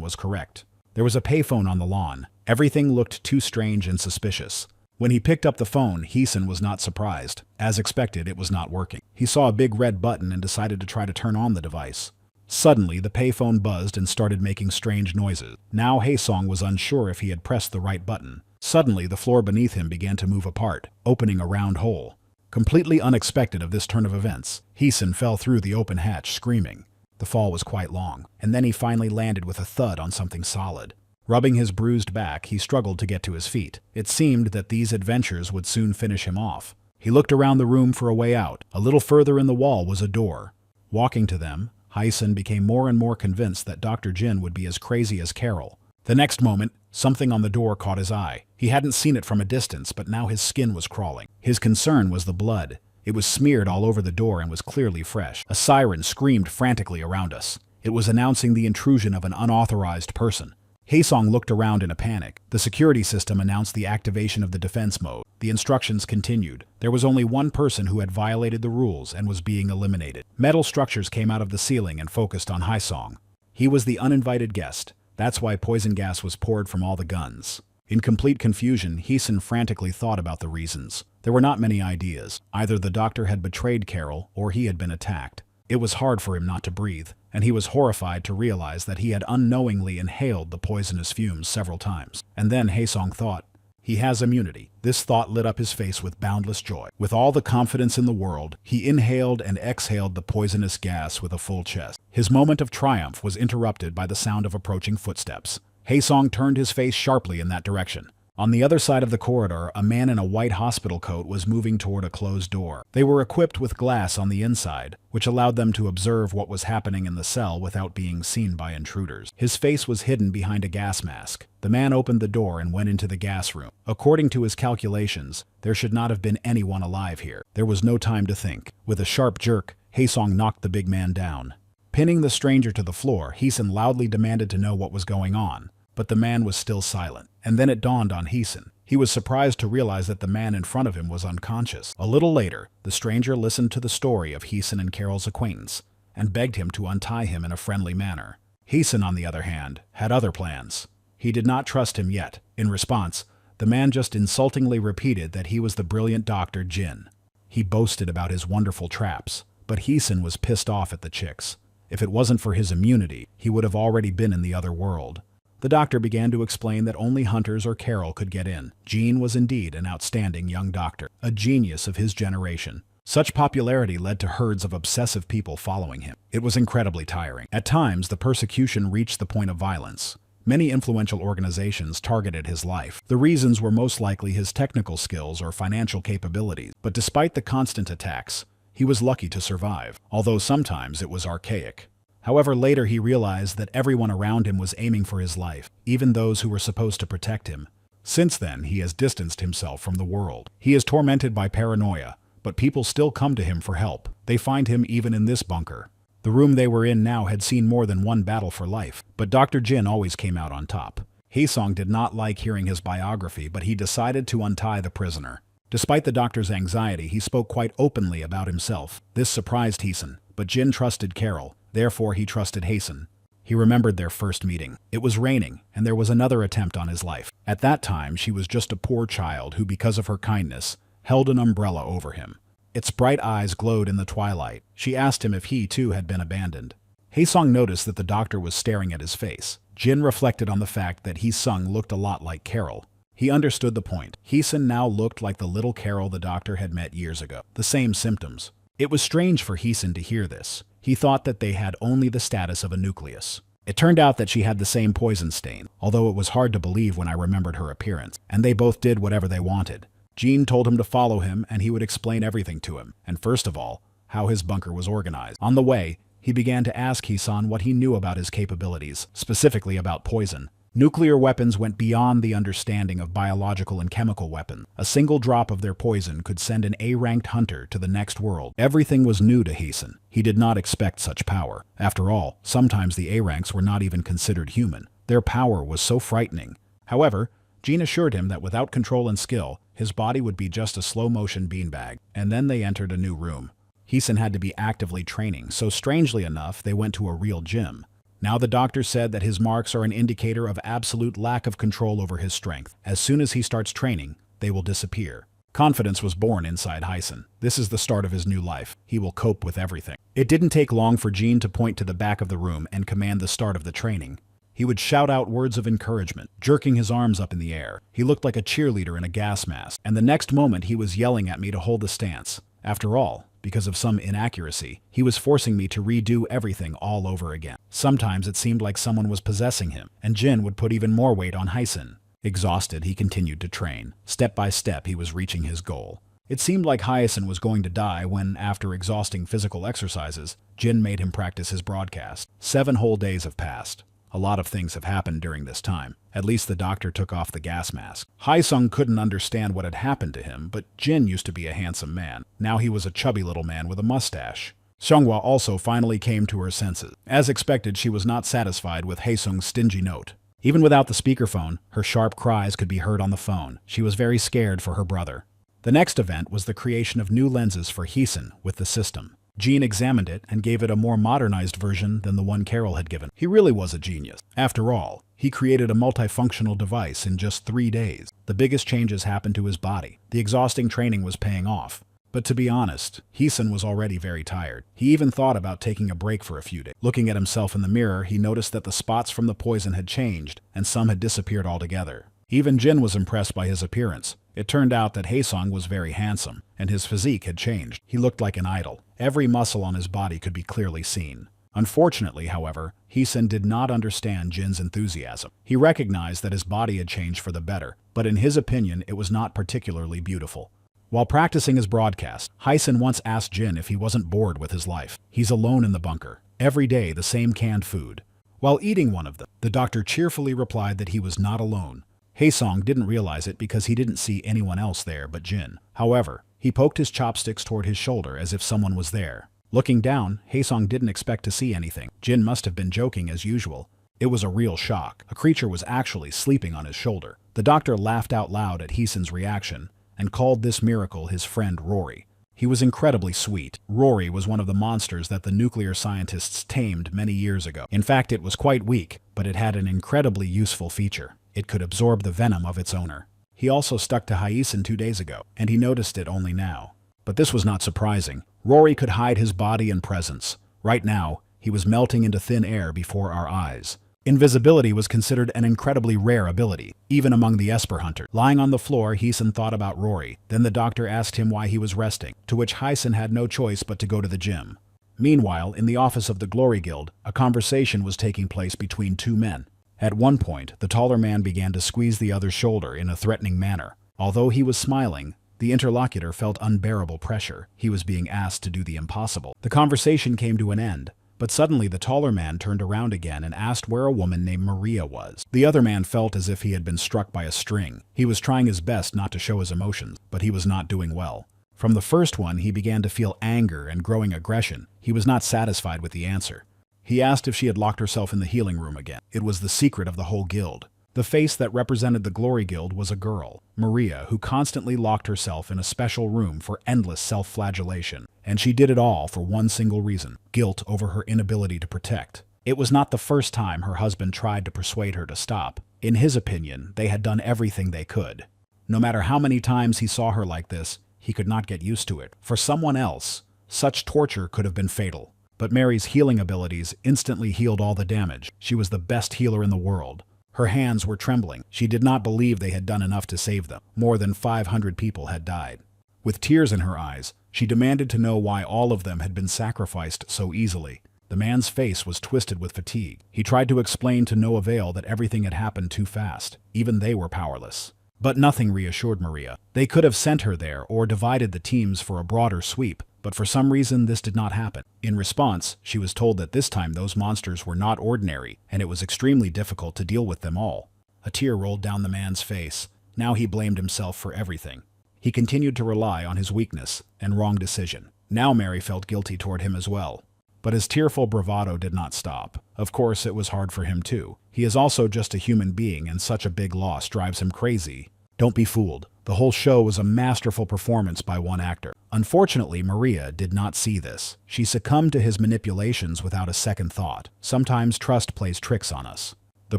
was correct. There was a payphone on the lawn. Everything looked too strange and suspicious. When he picked up the phone, Heisen was not surprised. As expected, it was not working. He saw a big red button and decided to try to turn on the device. Suddenly, the payphone buzzed and started making strange noises. Now Haesong was unsure if he had pressed the right button. Suddenly, the floor beneath him began to move apart, opening a round hole. Completely unexpected of this turn of events, Heisen fell through the open hatch, screaming. The fall was quite long, and then he finally landed with a thud on something solid. Rubbing his bruised back, he struggled to get to his feet. It seemed that these adventures would soon finish him off. He looked around the room for a way out. A little further in the wall was a door. Walking to them, Heisen became more and more convinced that Dr. Jin would be as crazy as Carol. The next moment, something on the door caught his eye. He hadn't seen it from a distance, but now his skin was crawling. His concern was the blood. It was smeared all over the door and was clearly fresh. A siren screamed frantically around us. It was announcing the intrusion of an unauthorized person. Haesong looked around in a panic. The security system announced the activation of the defense mode. The instructions continued. There was only one person who had violated the rules and was being eliminated. Metal structures came out of the ceiling and focused on Haesong. He was the uninvited guest. That's why poison gas was poured from all the guns. In complete confusion, Heisen frantically thought about the reasons. There were not many ideas. Either the doctor had betrayed Carol, or he had been attacked. It was hard for him not to breathe, and he was horrified to realize that he had unknowingly inhaled the poisonous fumes several times. And then Haesong thought, he has immunity. This thought lit up his face with boundless joy. With all the confidence in the world, he inhaled and exhaled the poisonous gas with a full chest. His moment of triumph was interrupted by the sound of approaching footsteps. Haesong turned his face sharply in that direction. On the other side of the corridor, a man in a white hospital coat was moving toward a closed door. They were equipped with glass on the inside, which allowed them to observe what was happening in the cell without being seen by intruders. His face was hidden behind a gas mask. The man opened the door and went into the gas room. According to his calculations, there should not have been anyone alive here. There was no time to think. With a sharp jerk, Haesong knocked the big man down. Pinning the stranger to the floor, Heisen loudly demanded to know what was going on. But the man was still silent. And then it dawned on Heisen. He was surprised to realize that the man in front of him was unconscious. A little later, the stranger listened to the story of Heisen and Carol's acquaintance, and begged him to untie him in a friendly manner. Heisen, on the other hand, had other plans. He did not trust him yet. In response, the man just insultingly repeated that he was the brilliant Dr. Jin. He boasted about his wonderful traps, but Heisen was pissed off at the chicks. If it wasn't for his immunity, he would have already been in the other world. The doctor began to explain that only hunters or Carol could get in. Jean was indeed an outstanding young doctor, a genius of his generation. Such popularity led to herds of obsessive people following him. It was incredibly tiring. At times, the persecution reached the point of violence. Many influential organizations targeted his life. The reasons were most likely his technical skills or financial capabilities. But despite the constant attacks, he was lucky to survive, although sometimes it was archaic. However, later he realized that everyone around him was aiming for his life, even those who were supposed to protect him. Since then, he has distanced himself from the world. He is tormented by paranoia, but people still come to him for help. They find him even in this bunker. The room they were in now had seen more than one battle for life, but Dr. Jin always came out on top. Haesong did not like hearing his biography, but he decided to untie the prisoner. Despite the doctor's anxiety, he spoke quite openly about himself. This surprised Heisen, but Jin trusted Carol. Therefore, he trusted Haesen. He remembered their first meeting. It was raining, and there was another attempt on his life. At that time, she was just a poor child who, because of her kindness, held an umbrella over him. Its bright eyes glowed in the twilight. She asked him if he, too, had been abandoned. Haesong noticed that the doctor was staring at his face. Jin reflected on the fact that Haesong looked a lot like Carol. He understood the point. Heesen now looked like the little Carol the doctor had met years ago. The same symptoms. It was strange for Heesen to hear this. He thought that they had only the status of a nucleus. It turned out that she had the same poison stain, although it was hard to believe when I remembered her appearance, and they both did whatever they wanted. Jean told him to follow him, and he would explain everything to him, and first of all, how his bunker was organized. On the way, he began to ask Heesan what he knew about his capabilities, specifically about poison. Nuclear weapons went beyond the understanding of biological and chemical weapons. A single drop of their poison could send an A-ranked hunter to the next world. Everything was new to Hasten. He did not expect such power. After all, sometimes the A-ranks were not even considered human. Their power was so frightening. However, Jean assured him that without control and skill, his body would be just a slow-motion beanbag. And then they entered a new room. Hasten had to be actively training, so strangely enough, they went to a real gym. Now the doctor said that his marks are an indicator of absolute lack of control over his strength. As soon as he starts training, they will disappear. Confidence was born inside Haisen. This is the start of his new life. He will cope with everything. It didn't take long for Jean to point to the back of the room and command the start of the training. He would shout out words of encouragement, jerking his arms up in the air. He looked like a cheerleader in a gas mask, and the next moment he was yelling at me to hold the stance. After all, because of some inaccuracy, he was forcing me to redo everything all over again. Sometimes it seemed like someone was possessing him, and Jin would put even more weight on Haisen. Exhausted, he continued to train. Step by step, he was reaching his goal. It seemed like Haisen was going to die when, after exhausting physical exercises, Jin made him practice his broadcast. 7 whole days have passed. A lot of things have happened during this time. At least the doctor took off the gas mask. Haesung couldn't understand what had happened to him, but Jin used to be a handsome man. Now he was a chubby little man with a mustache. Seonghwa also finally came to her senses. As expected, she was not satisfied with Haesung's stingy note. Even without the speakerphone, her sharp cries could be heard on the phone. She was very scared for her brother. The next event was the creation of new lenses for Haesen with the system. Jean examined it and gave it a more modernized version than the one Carol had given. He really was a genius. After all, he created a multifunctional device in just 3 days. The biggest changes happened to his body. The exhausting training was paying off. But to be honest, Haesen was already very tired. He even thought about taking a break for a few days. Looking at himself in the mirror, he noticed that the spots from the poison had changed, and some had disappeared altogether. Even Jin was impressed by his appearance. It turned out that Haesung was very handsome, and his physique had changed. He looked like an idol. Every muscle on his body could be clearly seen. Unfortunately, however, Haesen did not understand Jin's enthusiasm. He recognized that his body had changed for the better, but in his opinion, it was not particularly beautiful. While practicing his broadcast, Haesen once asked Jin if he wasn't bored with his life. He's alone in the bunker. Every day, the same canned food. While eating one of them, the doctor cheerfully replied that he was not alone. Haesung didn't realize it because he didn't see anyone else there but Jin. However, he poked his chopsticks toward his shoulder as if someone was there. Looking down, Haesung didn't expect to see anything. Jin must have been joking as usual. It was a real shock. A creature was actually sleeping on his shoulder. The doctor laughed out loud at Haesen's reaction and called this miracle his friend Rory. He was incredibly sweet. Rory was one of the monsters that the nuclear scientists tamed many years ago. In fact, it was quite weak, but it had an incredibly useful feature. It could absorb the venom of its owner. He also stuck to Haesen 2 days ago, and he noticed it only now. But this was not surprising. Rory could hide his body and presence. Right now, he was melting into thin air before our eyes. Invisibility was considered an incredibly rare ability, even among the Esper hunters. Lying on the floor, Haesen thought about Rory. Then the doctor asked him why he was resting, to which Haesen had no choice but to go to the gym. Meanwhile, in the office of the Glory Guild, a conversation was taking place between 2 men. At one point, the taller man began to squeeze the other's shoulder in a threatening manner. Although he was smiling, the interlocutor felt unbearable pressure. He was being asked to do the impossible. The conversation came to an end, but suddenly the taller man turned around again and asked where a woman named Maria was. The other man felt as if he had been struck by a string. He was trying his best not to show his emotions, but he was not doing well. From the first one, he began to feel anger and growing aggression. He was not satisfied with the answer. He asked if she had locked herself in the healing room again. It was the secret of the whole guild. The face that represented the Glory Guild was a girl, Maria, who constantly locked herself in a special room for endless self-flagellation. And she did it all for one single reason: guilt over her inability to protect. It was not the first time her husband tried to persuade her to stop. In his opinion, they had done everything they could. No matter how many times he saw her like this, he could not get used to it. For someone else, such torture could have been fatal. But Mary's healing abilities instantly healed all the damage. She was the best healer in the world. Her hands were trembling. She did not believe they had done enough to save them. More than 500 people had died. With tears in her eyes, she demanded to know why all of them had been sacrificed so easily. The man's face was twisted with fatigue. He tried to explain to no avail that everything had happened too fast. Even they were powerless. But nothing reassured Maria. They could have sent her there or divided the teams for a broader sweep, But for some reason, this did not happen. In response, she was told that this time those monsters were not ordinary, and it was extremely difficult to deal with them all. A tear rolled down the man's face. Now he blamed himself for everything. He continued to rely on his weakness and wrong decision. Now Mary felt guilty toward him as well. But his tearful bravado did not stop. Of course, it was hard for him too. He is also just a human being, and such a big loss drives him crazy. Don't be fooled. The whole show was a masterful performance by one actor. Unfortunately, Maria did not see this. She succumbed to his manipulations without a second thought. Sometimes trust plays tricks on us. The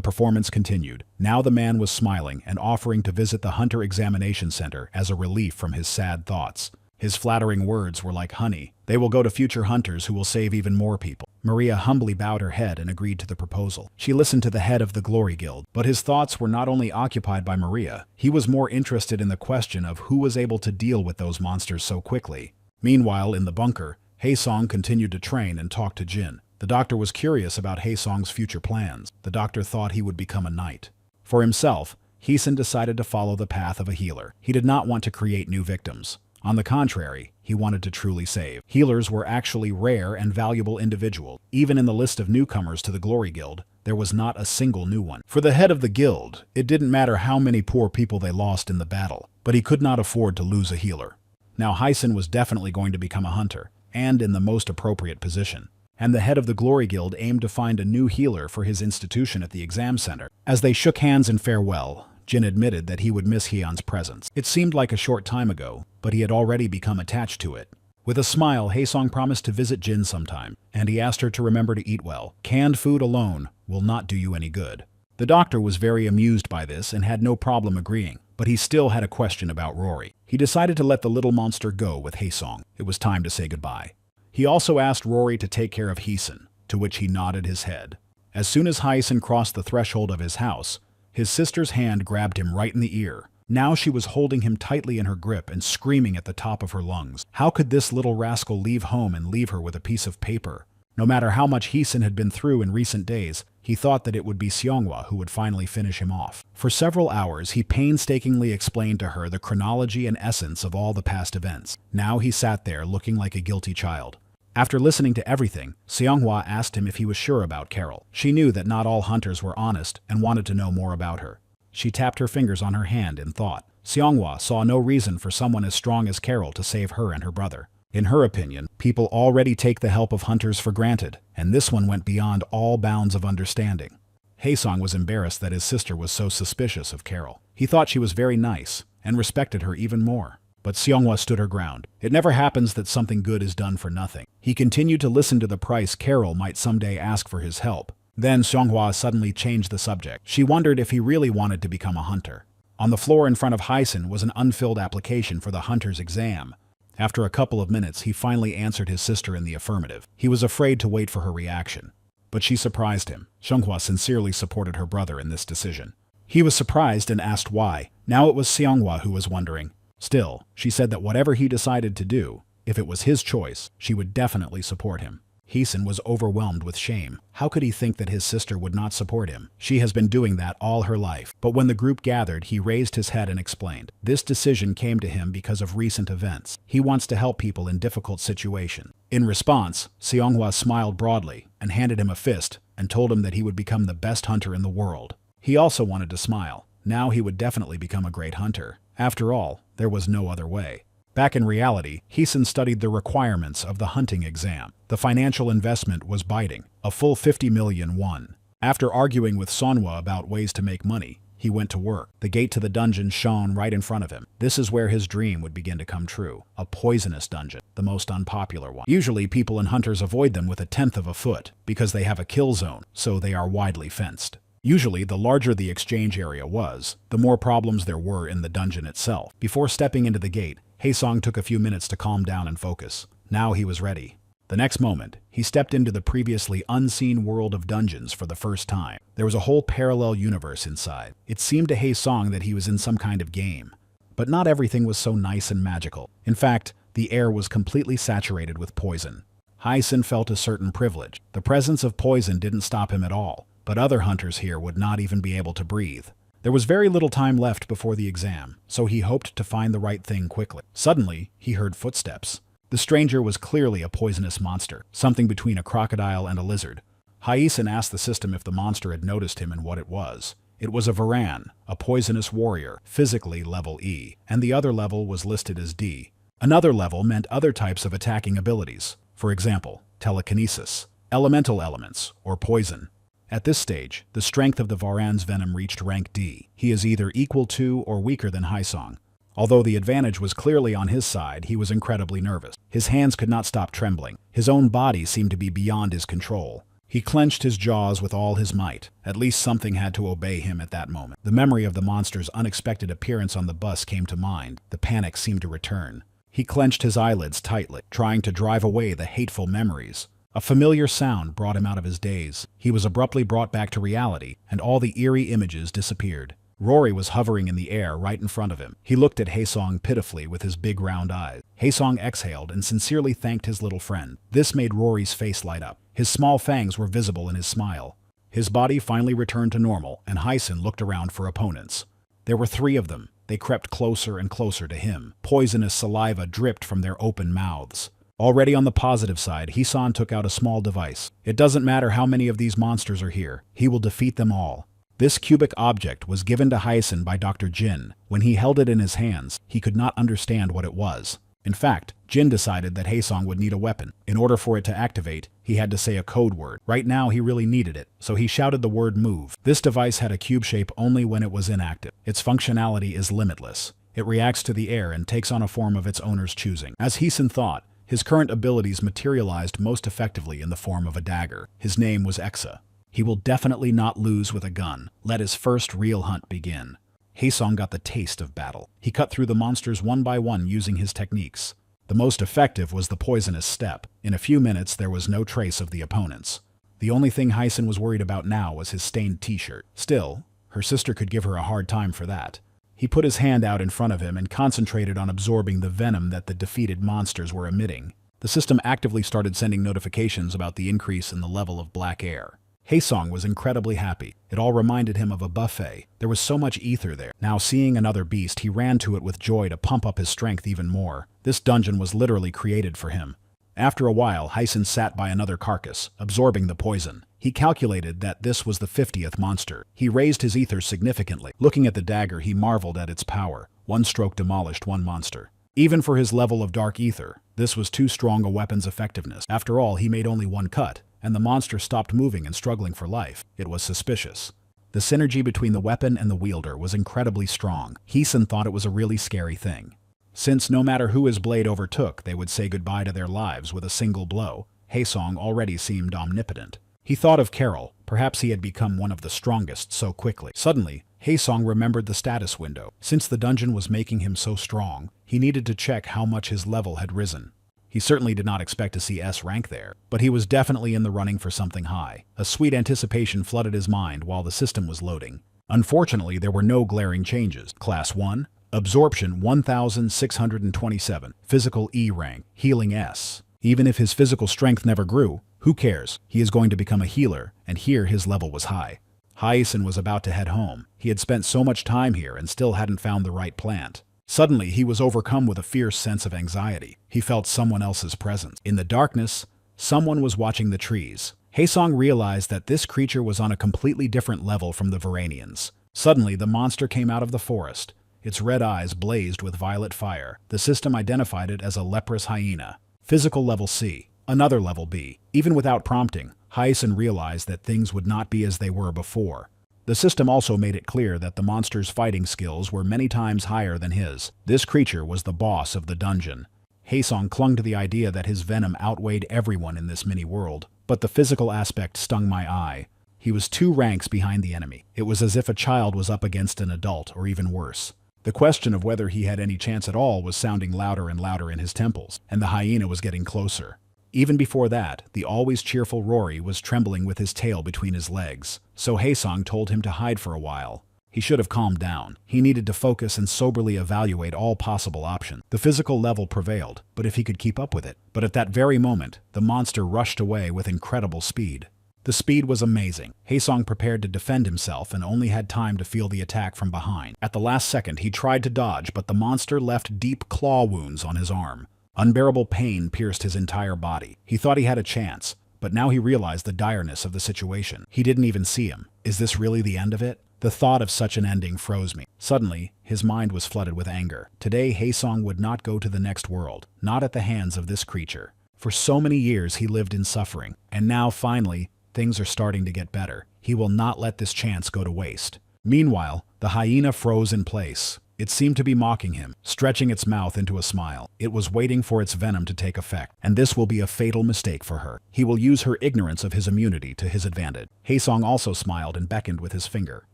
performance continued. Now the man was smiling and offering to visit the Hunter Examination Center as a relief from his sad thoughts. His flattering words were like honey. They will go to future hunters who will save even more people. Maria humbly bowed her head and agreed to the proposal. She listened to the head of the Glory Guild, but his thoughts were not only occupied by Maria. He was more interested in the question of who was able to deal with those monsters so quickly. Meanwhile, in the bunker, Haesong continued to train and talk to Jin. The doctor was curious about Haesong's future plans. The doctor thought he would become a knight. For himself, Haeson decided to follow the path of a healer. He did not want to create new victims. On the contrary, he wanted to truly save. Healers were actually rare and valuable individuals. Even in the list of newcomers to the Glory Guild, there was not a single new one. For the head of the guild, it didn't matter how many poor people they lost in the battle, but he could not afford to lose a healer. Now Haeson was definitely going to become a hunter, and in the most appropriate position. And the head of the Glory Guild aimed to find a new healer for his institution at the exam center. As they shook hands in farewell, Jin admitted that he would miss Hyun's presence. It seemed like a short time ago, but he had already become attached to it. With a smile, Haesong promised to visit Jin sometime, and he asked her to remember to eat well. Canned food alone will not do you any good. The doctor was very amused by this and had no problem agreeing, but he still had a question about Rory. He decided to let the little monster go with Haesong. It was time to say goodbye. He also asked Rory to take care of Haeson, to which he nodded his head. As soon as Haeson crossed the threshold of his house, his sister's hand grabbed him right in the ear. Now she was holding him tightly in her grip and screaming at the top of her lungs. How could this little rascal leave home and leave her with a piece of paper? No matter how much Haeson had been through in recent days, he thought that it would be Seonghwa who would finally finish him off. For several hours, he painstakingly explained to her the chronology and essence of all the past events. Now he sat there looking like a guilty child. After listening to everything, Seonghwa asked him if he was sure about Carol. She knew that not all hunters were honest and wanted to know more about her. She tapped her fingers on her hand in thought. Seonghwa saw no reason for someone as strong as Carol to save her and her brother. In her opinion, people already take the help of hunters for granted, and this one went beyond all bounds of understanding. Haesong was embarrassed that his sister was so suspicious of Carol. He thought she was very nice and respected her even more. But Seonghwa stood her ground. It never happens that something good is done for nothing. He continued to listen to the price Carol might someday ask for his help. Then Seonghwa suddenly changed the subject. She wondered if he really wanted to become a hunter. On the floor in front of Haeson was an unfilled application for the hunter's exam. After a couple of minutes, he finally answered his sister in the affirmative. He was afraid to wait for her reaction. But she surprised him. Seonghwa sincerely supported her brother in this decision. He was surprised and asked why. Now it was Seonghwa who was wondering. Still, she said that whatever he decided to do, if it was his choice, she would definitely support him. Haeson was overwhelmed with shame. How could he think that his sister would not support him? She has been doing that all her life. But when the group gathered, he raised his head and explained. This decision came to him because of recent events. He wants to help people in difficult situations. In response, Seonghwa smiled broadly and handed him a fist and told him that he would become the best hunter in the world. He also wanted to smile. Now he would definitely become a great hunter. After all, there was no other way. Back in reality, Haeson studied the requirements of the hunting exam. The financial investment was biting, a full 50 million won. After arguing with Seonghwa about ways to make money, he went to work. The gate to the dungeon shone right in front of him. This is where his dream would begin to come true. A poisonous dungeon, the most unpopular one. Usually people and hunters avoid them with a tenth of a foot, because they have a kill zone, so they are widely fenced. Usually, the larger the exchange area was, the more problems there were in the dungeon itself. Before stepping into the gate, Haesong took a few minutes to calm down and focus. Now he was ready. The next moment, he stepped into the previously unseen world of dungeons for the first time. There was a whole parallel universe inside. It seemed to Haesong that he was in some kind of game. But not everything was so nice and magical. In fact, the air was completely saturated with poison. Haeson felt a certain privilege. The presence of poison didn't stop him at all. But other hunters here would not even be able to breathe. There was very little time left before the exam, so he hoped to find the right thing quickly. Suddenly, he heard footsteps. The stranger was clearly a poisonous monster, something between a crocodile and a lizard. Haisen asked the system if the monster had noticed him and what it was. It was a Varan, a poisonous warrior, physically level E, and the other level was listed as D. Another level meant other types of attacking abilities, for example, telekinesis, elemental elements, or poison. At this stage, the strength of the Varan's venom reached rank D. He is either equal to or weaker than Haisong. Although the advantage was clearly on his side, he was incredibly nervous. His hands could not stop trembling. His own body seemed to be beyond his control. He clenched his jaws with all his might. At least something had to obey him at that moment. The memory of the monster's unexpected appearance on the bus came to mind. The panic seemed to return. He clenched his eyelids tightly, trying to drive away the hateful memories. A familiar sound brought him out of his daze. He was abruptly brought back to reality, and all the eerie images disappeared. Rory was hovering in the air right in front of him. He looked at Haesong pitifully with his big round eyes. Haesong exhaled and sincerely thanked his little friend. This made Rory's face light up. His small fangs were visible in his smile. His body finally returned to normal, and Haisen looked around for opponents. There were 3 of them. They crept closer and closer to him. Poisonous saliva dripped from their open mouths. Already on the positive side, Hisan took out a small device. It doesn't matter how many of these monsters are here. He will defeat them all. This cubic object was given to Haisen by Dr. Jin. When he held it in his hands, he could not understand what it was. In fact, Jin decided that Haesong would need a weapon. In order for it to activate, he had to say a code word. Right now, he really needed it, so he shouted the word move. This device had a cube shape only when it was inactive. Its functionality is limitless. It reacts to the air and takes on a form of its owner's choosing. As Haesen thought, his current abilities materialized most effectively in the form of a dagger. His name was Exa. He will definitely not lose with a gun. Let his first real hunt begin. Haesong got the taste of battle. He cut through the monsters one by one using his techniques. The most effective was the poisonous step. In a few minutes, there was no trace of the opponents. The only thing Haisen was worried about now was his stained t-shirt. Still, her sister could give her a hard time for that. He put his hand out in front of him and concentrated on absorbing the venom that the defeated monsters were emitting. The system actively started sending notifications about the increase in the level of black air. Haesong was incredibly happy. It all reminded him of a buffet. There was so much ether there. Now seeing another beast, he ran to it with joy to pump up his strength even more. This dungeon was literally created for him. After a while, Haisen sat by another carcass, absorbing the poison. He calculated that this was the 50th monster. He raised his ether significantly. Looking at the dagger, he marveled at its power. One stroke demolished one monster. Even for his level of dark ether, this was too strong a weapon's effectiveness. After all, he made only one cut, and the monster stopped moving and struggling for life. It was suspicious. The synergy between the weapon and the wielder was incredibly strong. Haesen thought it was a really scary thing. Since no matter who his blade overtook, they would say goodbye to their lives with a single blow, Haesong already seemed omnipotent. He thought of Carol. Perhaps he had become one of the strongest so quickly. Suddenly, Haesong remembered the status window. Since the dungeon was making him so strong, he needed to check how much his level had risen. He certainly did not expect to see S rank there, but he was definitely in the running for something high. A sweet anticipation flooded his mind while the system was loading. Unfortunately, there were no glaring changes. Class 1, Absorption 1627, Physical E rank, Healing S. Even if his physical strength never grew, who cares? He is going to become a healer, and here his level was high. Haesen was about to head home. He had spent so much time here and still hadn't found the right plant. Suddenly, he was overcome with a fierce sense of anxiety. He felt someone else's presence. In the darkness, someone was watching the trees. Haesong realized that this creature was on a completely different level from the Varanians. Suddenly, the monster came out of the forest. Its red eyes blazed with violet fire. The system identified it as a leprous hyena. Physical level C, another level B. Even without prompting, Haesen realized that things would not be as they were before. The system also made it clear that the monster's fighting skills were many times higher than his. This creature was the boss of the dungeon. Haesong clung to the idea that his venom outweighed everyone in this mini-world, but the physical aspect stung my eye. He was 2 ranks behind the enemy. It was as if a child was up against an adult, or even worse. The question of whether he had any chance at all was sounding louder and louder in his temples, and the hyena was getting closer. Even before that, the always cheerful Rory was trembling with his tail between his legs, so Haesong told him to hide for a while. He should have calmed down. He needed to focus and soberly evaluate all possible options. The physical level prevailed, but if he could keep up with it. But at that very moment, the monster rushed away with incredible speed. The speed was amazing. Haesong prepared to defend himself and only had time to feel the attack from behind. At the last second, he tried to dodge, but the monster left deep claw wounds on his arm. Unbearable pain pierced his entire body. He thought he had a chance, but now he realized the direness of the situation. He didn't even see him. Is this really the end of it? The thought of such an ending froze me. Suddenly, his mind was flooded with anger. Today, Haesong would not go to the next world, not at the hands of this creature. For so many years he lived in suffering, and now finally, things are starting to get better. He will not let this chance go to waste. Meanwhile, the hyena froze in place. It seemed to be mocking him, stretching its mouth into a smile. It was waiting for its venom to take effect, and this will be a fatal mistake for her. He will use her ignorance of his immunity to his advantage. Haesong also smiled and beckoned with his finger,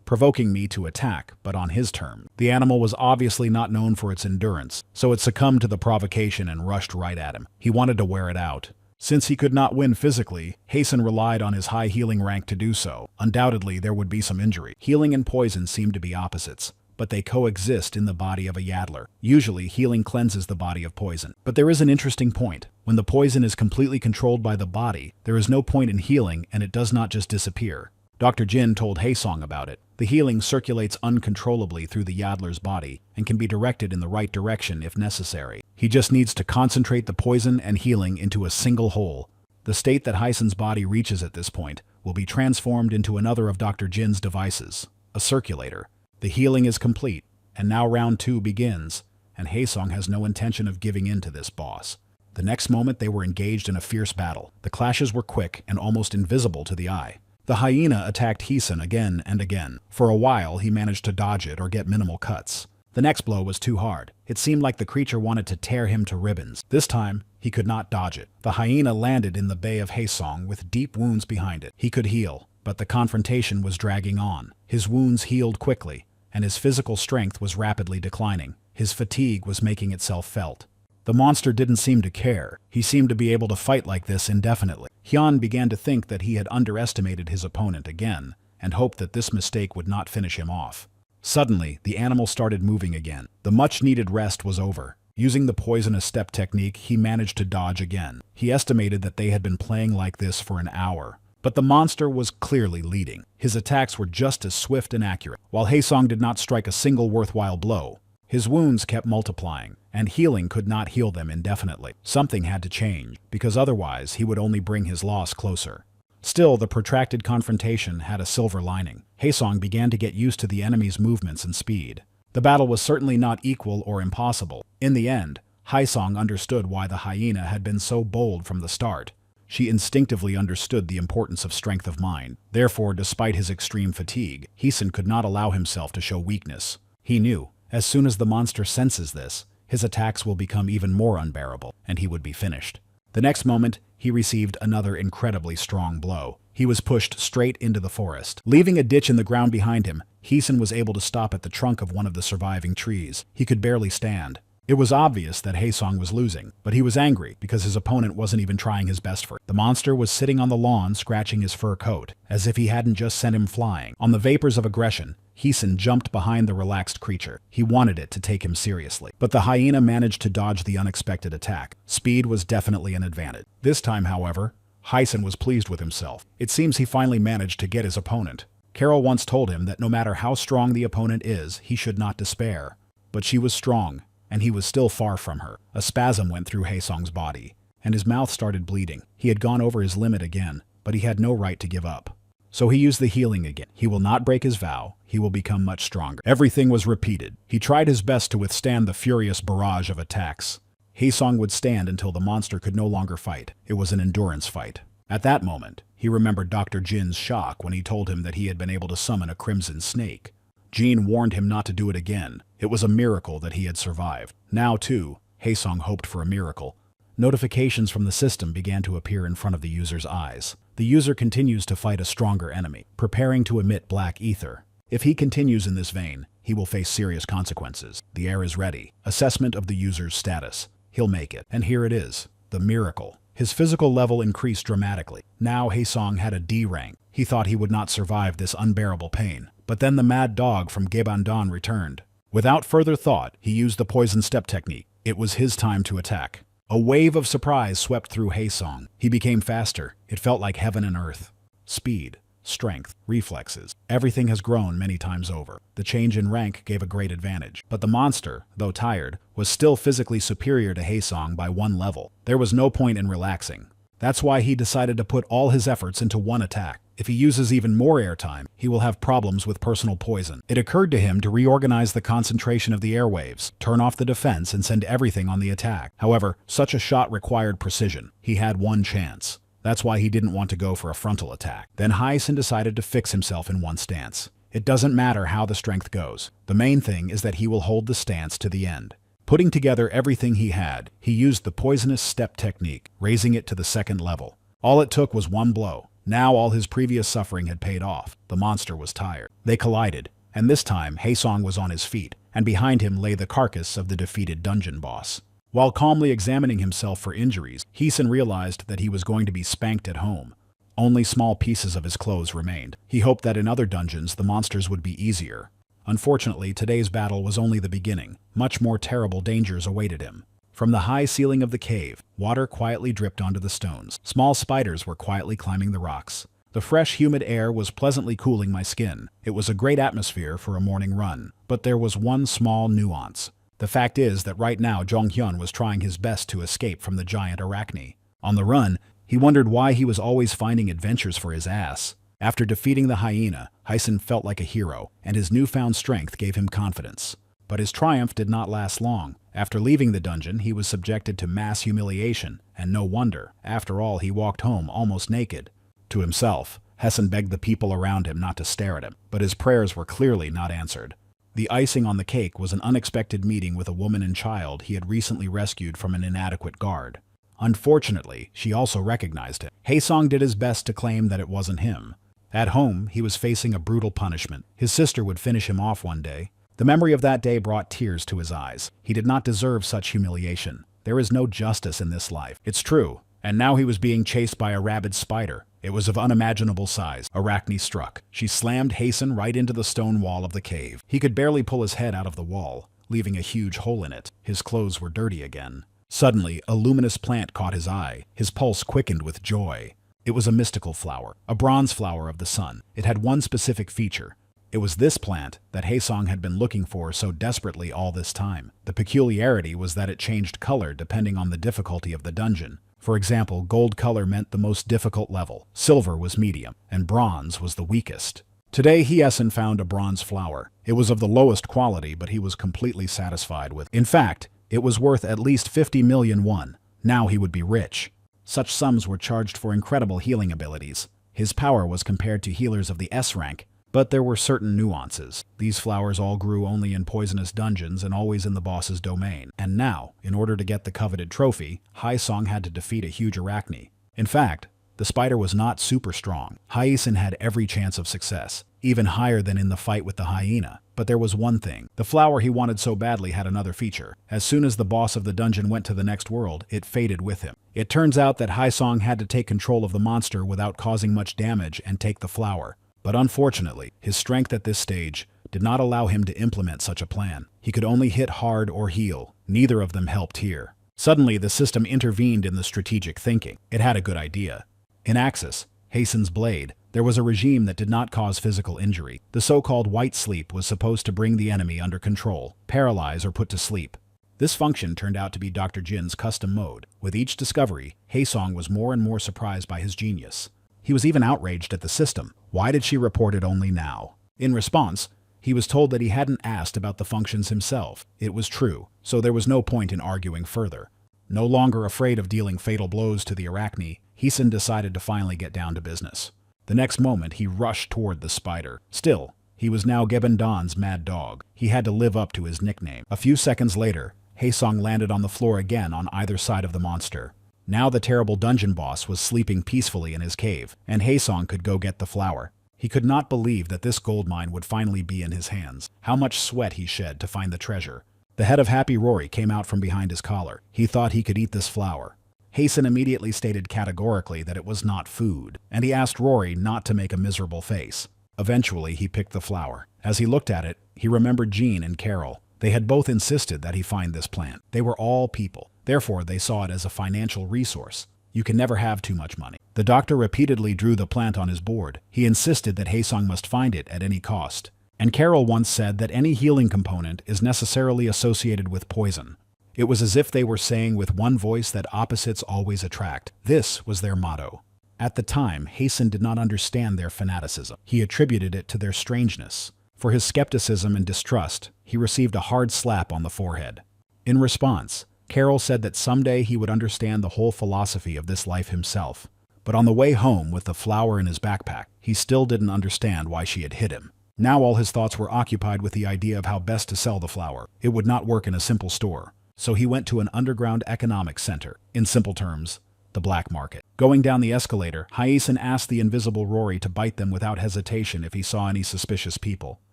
provoking me to attack, but on his terms. The animal was obviously not known for its endurance, so it succumbed to the provocation and rushed right at him. He wanted to wear it out. Since he could not win physically, Haesong relied on his high healing rank to do so. Undoubtedly, there would be some injury. Healing and poison seem to be opposites, but they coexist in the body of a Yaddler. Usually, healing cleanses the body of poison. But there is an interesting point. When the poison is completely controlled by the body, there is no point in healing and it does not just disappear. Dr. Jin told Haesong about it. The healing circulates uncontrollably through the Yaddler's body and can be directed in the right direction if necessary. He just needs to concentrate the poison and healing into a single whole. The state that Haesong's body reaches at this point will be transformed into another of Dr. Jin's devices, a circulator. The healing is complete, and now round 2 begins, and Haesong has no intention of giving in to this boss. The next moment they were engaged in a fierce battle. The clashes were quick and almost invisible to the eye. The hyena attacked Haesong again and again. For a while he managed to dodge it or get minimal cuts. The next blow was too hard. It seemed like the creature wanted to tear him to ribbons. This time, he could not dodge it. The hyena landed in the bay of Haesong with deep wounds behind it. He could heal, but the confrontation was dragging on. His wounds healed quickly, and his physical strength was rapidly declining. His fatigue was making itself felt. The monster didn't seem to care. He seemed to be able to fight like this indefinitely. Hyun began to think that he had underestimated his opponent again, and hoped that this mistake would not finish him off. Suddenly, the animal started moving again. The much-needed rest was over. Using the poisonous step technique, he managed to dodge again. He estimated that they had been playing like this for an hour. But the monster was clearly leading. His attacks were just as swift and accurate. While Haesong did not strike a single worthwhile blow, his wounds kept multiplying, and healing could not heal them indefinitely. Something had to change, because otherwise he would only bring his loss closer. Still, the protracted confrontation had a silver lining. Haesong began to get used to the enemy's movements and speed. The battle was certainly not equal or impossible. In the end, Haesong understood why the hyena had been so bold from the start. She instinctively understood the importance of strength of mind. Therefore, despite his extreme fatigue, Haesong could not allow himself to show weakness. He knew, as soon as the monster senses this, his attacks will become even more unbearable, and he would be finished. The next moment, he received another incredibly strong blow. He was pushed straight into the forest. Leaving a ditch in the ground behind him, Haesong was able to stop at the trunk of one of the surviving trees. He could barely stand. It was obvious that Haesong was losing, but he was angry because his opponent wasn't even trying his best for it. The monster was sitting on the lawn scratching his fur coat, as if he hadn't just sent him flying. On the vapors of aggression, Haesong jumped behind the relaxed creature. He wanted it to take him seriously. But the hyena managed to dodge the unexpected attack. Speed was definitely an advantage. This time, however, Haesong was pleased with himself. It seems he finally managed to get his opponent. Carol once told him that no matter how strong the opponent is, he should not despair. But she was strong, and he was still far from her. A spasm went through Haesong's body, and his mouth started bleeding. He had gone over his limit again, but he had no right to give up. So he used the healing again. He will not break his vow. He will become much stronger. Everything was repeated. He tried his best to withstand the furious barrage of attacks. Haesong would stand until the monster could no longer fight. It was an endurance fight. At that moment, he remembered Dr. Jin's shock when he told him that he had been able to summon a crimson snake. Jin warned him not to do it again. It was a miracle that he had survived. Now, too, Haesong hoped for a miracle. Notifications from the system began to appear in front of the user's eyes. The user continues to fight a stronger enemy, preparing to emit black ether. If he continues in this vein, he will face serious consequences. The air is ready. Assessment of the user's status. He'll make it. And here it is. The miracle. His physical level increased dramatically. Now Haesong had a D rank. He thought he would not survive this unbearable pain. But then the mad dog from Gebandan returned. Without further thought, he used the poison step technique. It was his time to attack. A wave of surprise swept through Haesong. He became faster. It felt like heaven and earth. Speed. strength, reflexes. Everything has grown many times over. The change in rank gave a great advantage. But the monster, though tired, was still physically superior to Haesong by 1 level. There was no point in relaxing. That's why he decided to put all his efforts into one attack. If he uses even more airtime, he will have problems with personal poison. It occurred to him to reorganize the concentration of the airwaves, turn off the defense, and send everything on the attack. However, such a shot required precision. He had one chance. That's why he didn't want to go for a frontal attack. Then Haesen decided to fix himself in one stance. It doesn't matter how the strength goes. The main thing is that he will hold the stance to the end. Putting together everything he had, he used the poisonous step technique, raising it to the 2nd level. All it took was one blow. Now all his previous suffering had paid off. The monster was tired. They collided, and this time Haesong was on his feet, and behind him lay the carcass of the defeated dungeon boss. While calmly examining himself for injuries, Haesen realized that he was going to be spanked at home. Only small pieces of his clothes remained. He hoped that in other dungeons the monsters would be easier. Unfortunately, today's battle was only the beginning. Much more terrible dangers awaited him. From the high ceiling of the cave, water quietly dripped onto the stones. Small spiders were quietly climbing the rocks. The fresh, humid air was pleasantly cooling my skin. It was a great atmosphere for a morning run. But there was one small nuance. The fact is that right now Jonghyun was trying his best to escape from the giant arachne. On the run, he wondered why he was always finding adventures for his ass. After defeating the hyena, Haesen felt like a hero, and his newfound strength gave him confidence. But his triumph did not last long. After leaving the dungeon, he was subjected to mass humiliation, and no wonder. After all, he walked home almost naked. To himself, Haesen begged the people around him not to stare at him, but his prayers were clearly not answered. The icing on the cake was an unexpected meeting with a woman and child he had recently rescued from an inadequate guard. Unfortunately, she also recognized him. Haesong did his best to claim that it wasn't him. At home, he was facing a brutal punishment. His sister would finish him off one day. The memory of that day brought tears to his eyes. He did not deserve such humiliation. There is no justice in this life. It's true. And now he was being chased by a rabid spider. It was of unimaginable size. Arachne struck. She slammed Haesen right into the stone wall of the cave. He could barely pull his head out of the wall, leaving a huge hole in it. His clothes were dirty again. Suddenly, a luminous plant caught his eye. His pulse quickened with joy. It was a mystical flower, a bronze flower of the sun. It had one specific feature. It was this plant that Haesong had been looking for so desperately all this time. The peculiarity was that it changed color depending on the difficulty of the dungeon. For example, gold color meant the most difficult level, silver was medium, and bronze was the weakest. Today, Haesen found a bronze flower. It was of the lowest quality, but he was completely satisfied with it. In fact, it was worth at least 50 million won. Now he would be rich. Such sums were charged for incredible healing abilities. His power was compared to healers of the S rank, but there were certain nuances. These flowers all grew only in poisonous dungeons and always in the boss's domain. And now, in order to get the coveted trophy, Haesong had to defeat a huge arachne. In fact, the spider was not super strong. Haesen had every chance of success, even higher than in the fight with the hyena. But there was one thing. The flower he wanted so badly had another feature. As soon as the boss of the dungeon went to the next world, it faded with him. It turns out that Haesong had to take control of the monster without causing much damage and take the flower. But unfortunately, his strength at this stage did not allow him to implement such a plan. He could only hit hard or heal. Neither of them helped here. Suddenly, the system intervened in the strategic thinking. It had a good idea. In Axis, Haesen's blade, there was a regime that did not cause physical injury. The so-called white sleep was supposed to bring the enemy under control, paralyze or put to sleep. This function turned out to be Dr. Jin's custom mode. With each discovery, Haesong was more and more surprised by his genius. He was even outraged at the system. Why did she report it only now? In response, he was told that he hadn't asked about the functions himself. It was true, so there was no point in arguing further. No longer afraid of dealing fatal blows to the arachne, Haesen decided to finally get down to business. The next moment, he rushed toward the spider. Still, he was now Gebendon's mad dog. He had to live up to his nickname. A few seconds later, Haesong landed on the floor again on either side of the monster. Now the terrible dungeon boss was sleeping peacefully in his cave, and Haesong could go get the flower. He could not believe that this gold mine would finally be in his hands. How much sweat he shed to find the treasure. The head of Happy Rory came out from behind his collar. He thought he could eat this flower. Haesen immediately stated categorically that it was not food, and he asked Rory not to make a miserable face. Eventually, he picked the flower. As he looked at it, he remembered Jean and Carol. They had both insisted that he find this plant. They were all people. Therefore, they saw it as a financial resource. You can never have too much money. The doctor repeatedly drew the plant on his board. He insisted that Haesung must find it at any cost. And Carol once said that any healing component is necessarily associated with poison. It was as if they were saying with one voice that opposites always attract. This was their motto. At the time, Haesung did not understand their fanaticism. He attributed it to their strangeness. For his skepticism and distrust, he received a hard slap on the forehead. In response, Carol said that someday he would understand the whole philosophy of this life himself. But on the way home with the flower in his backpack, he still didn't understand why she had hit him. Now all his thoughts were occupied with the idea of how best to sell the flower. It would not work in a simple store. So he went to an underground economic center. In simple terms, the black market. Going down the escalator, Haesung asked the invisible Rory to bite them without hesitation if he saw any suspicious people.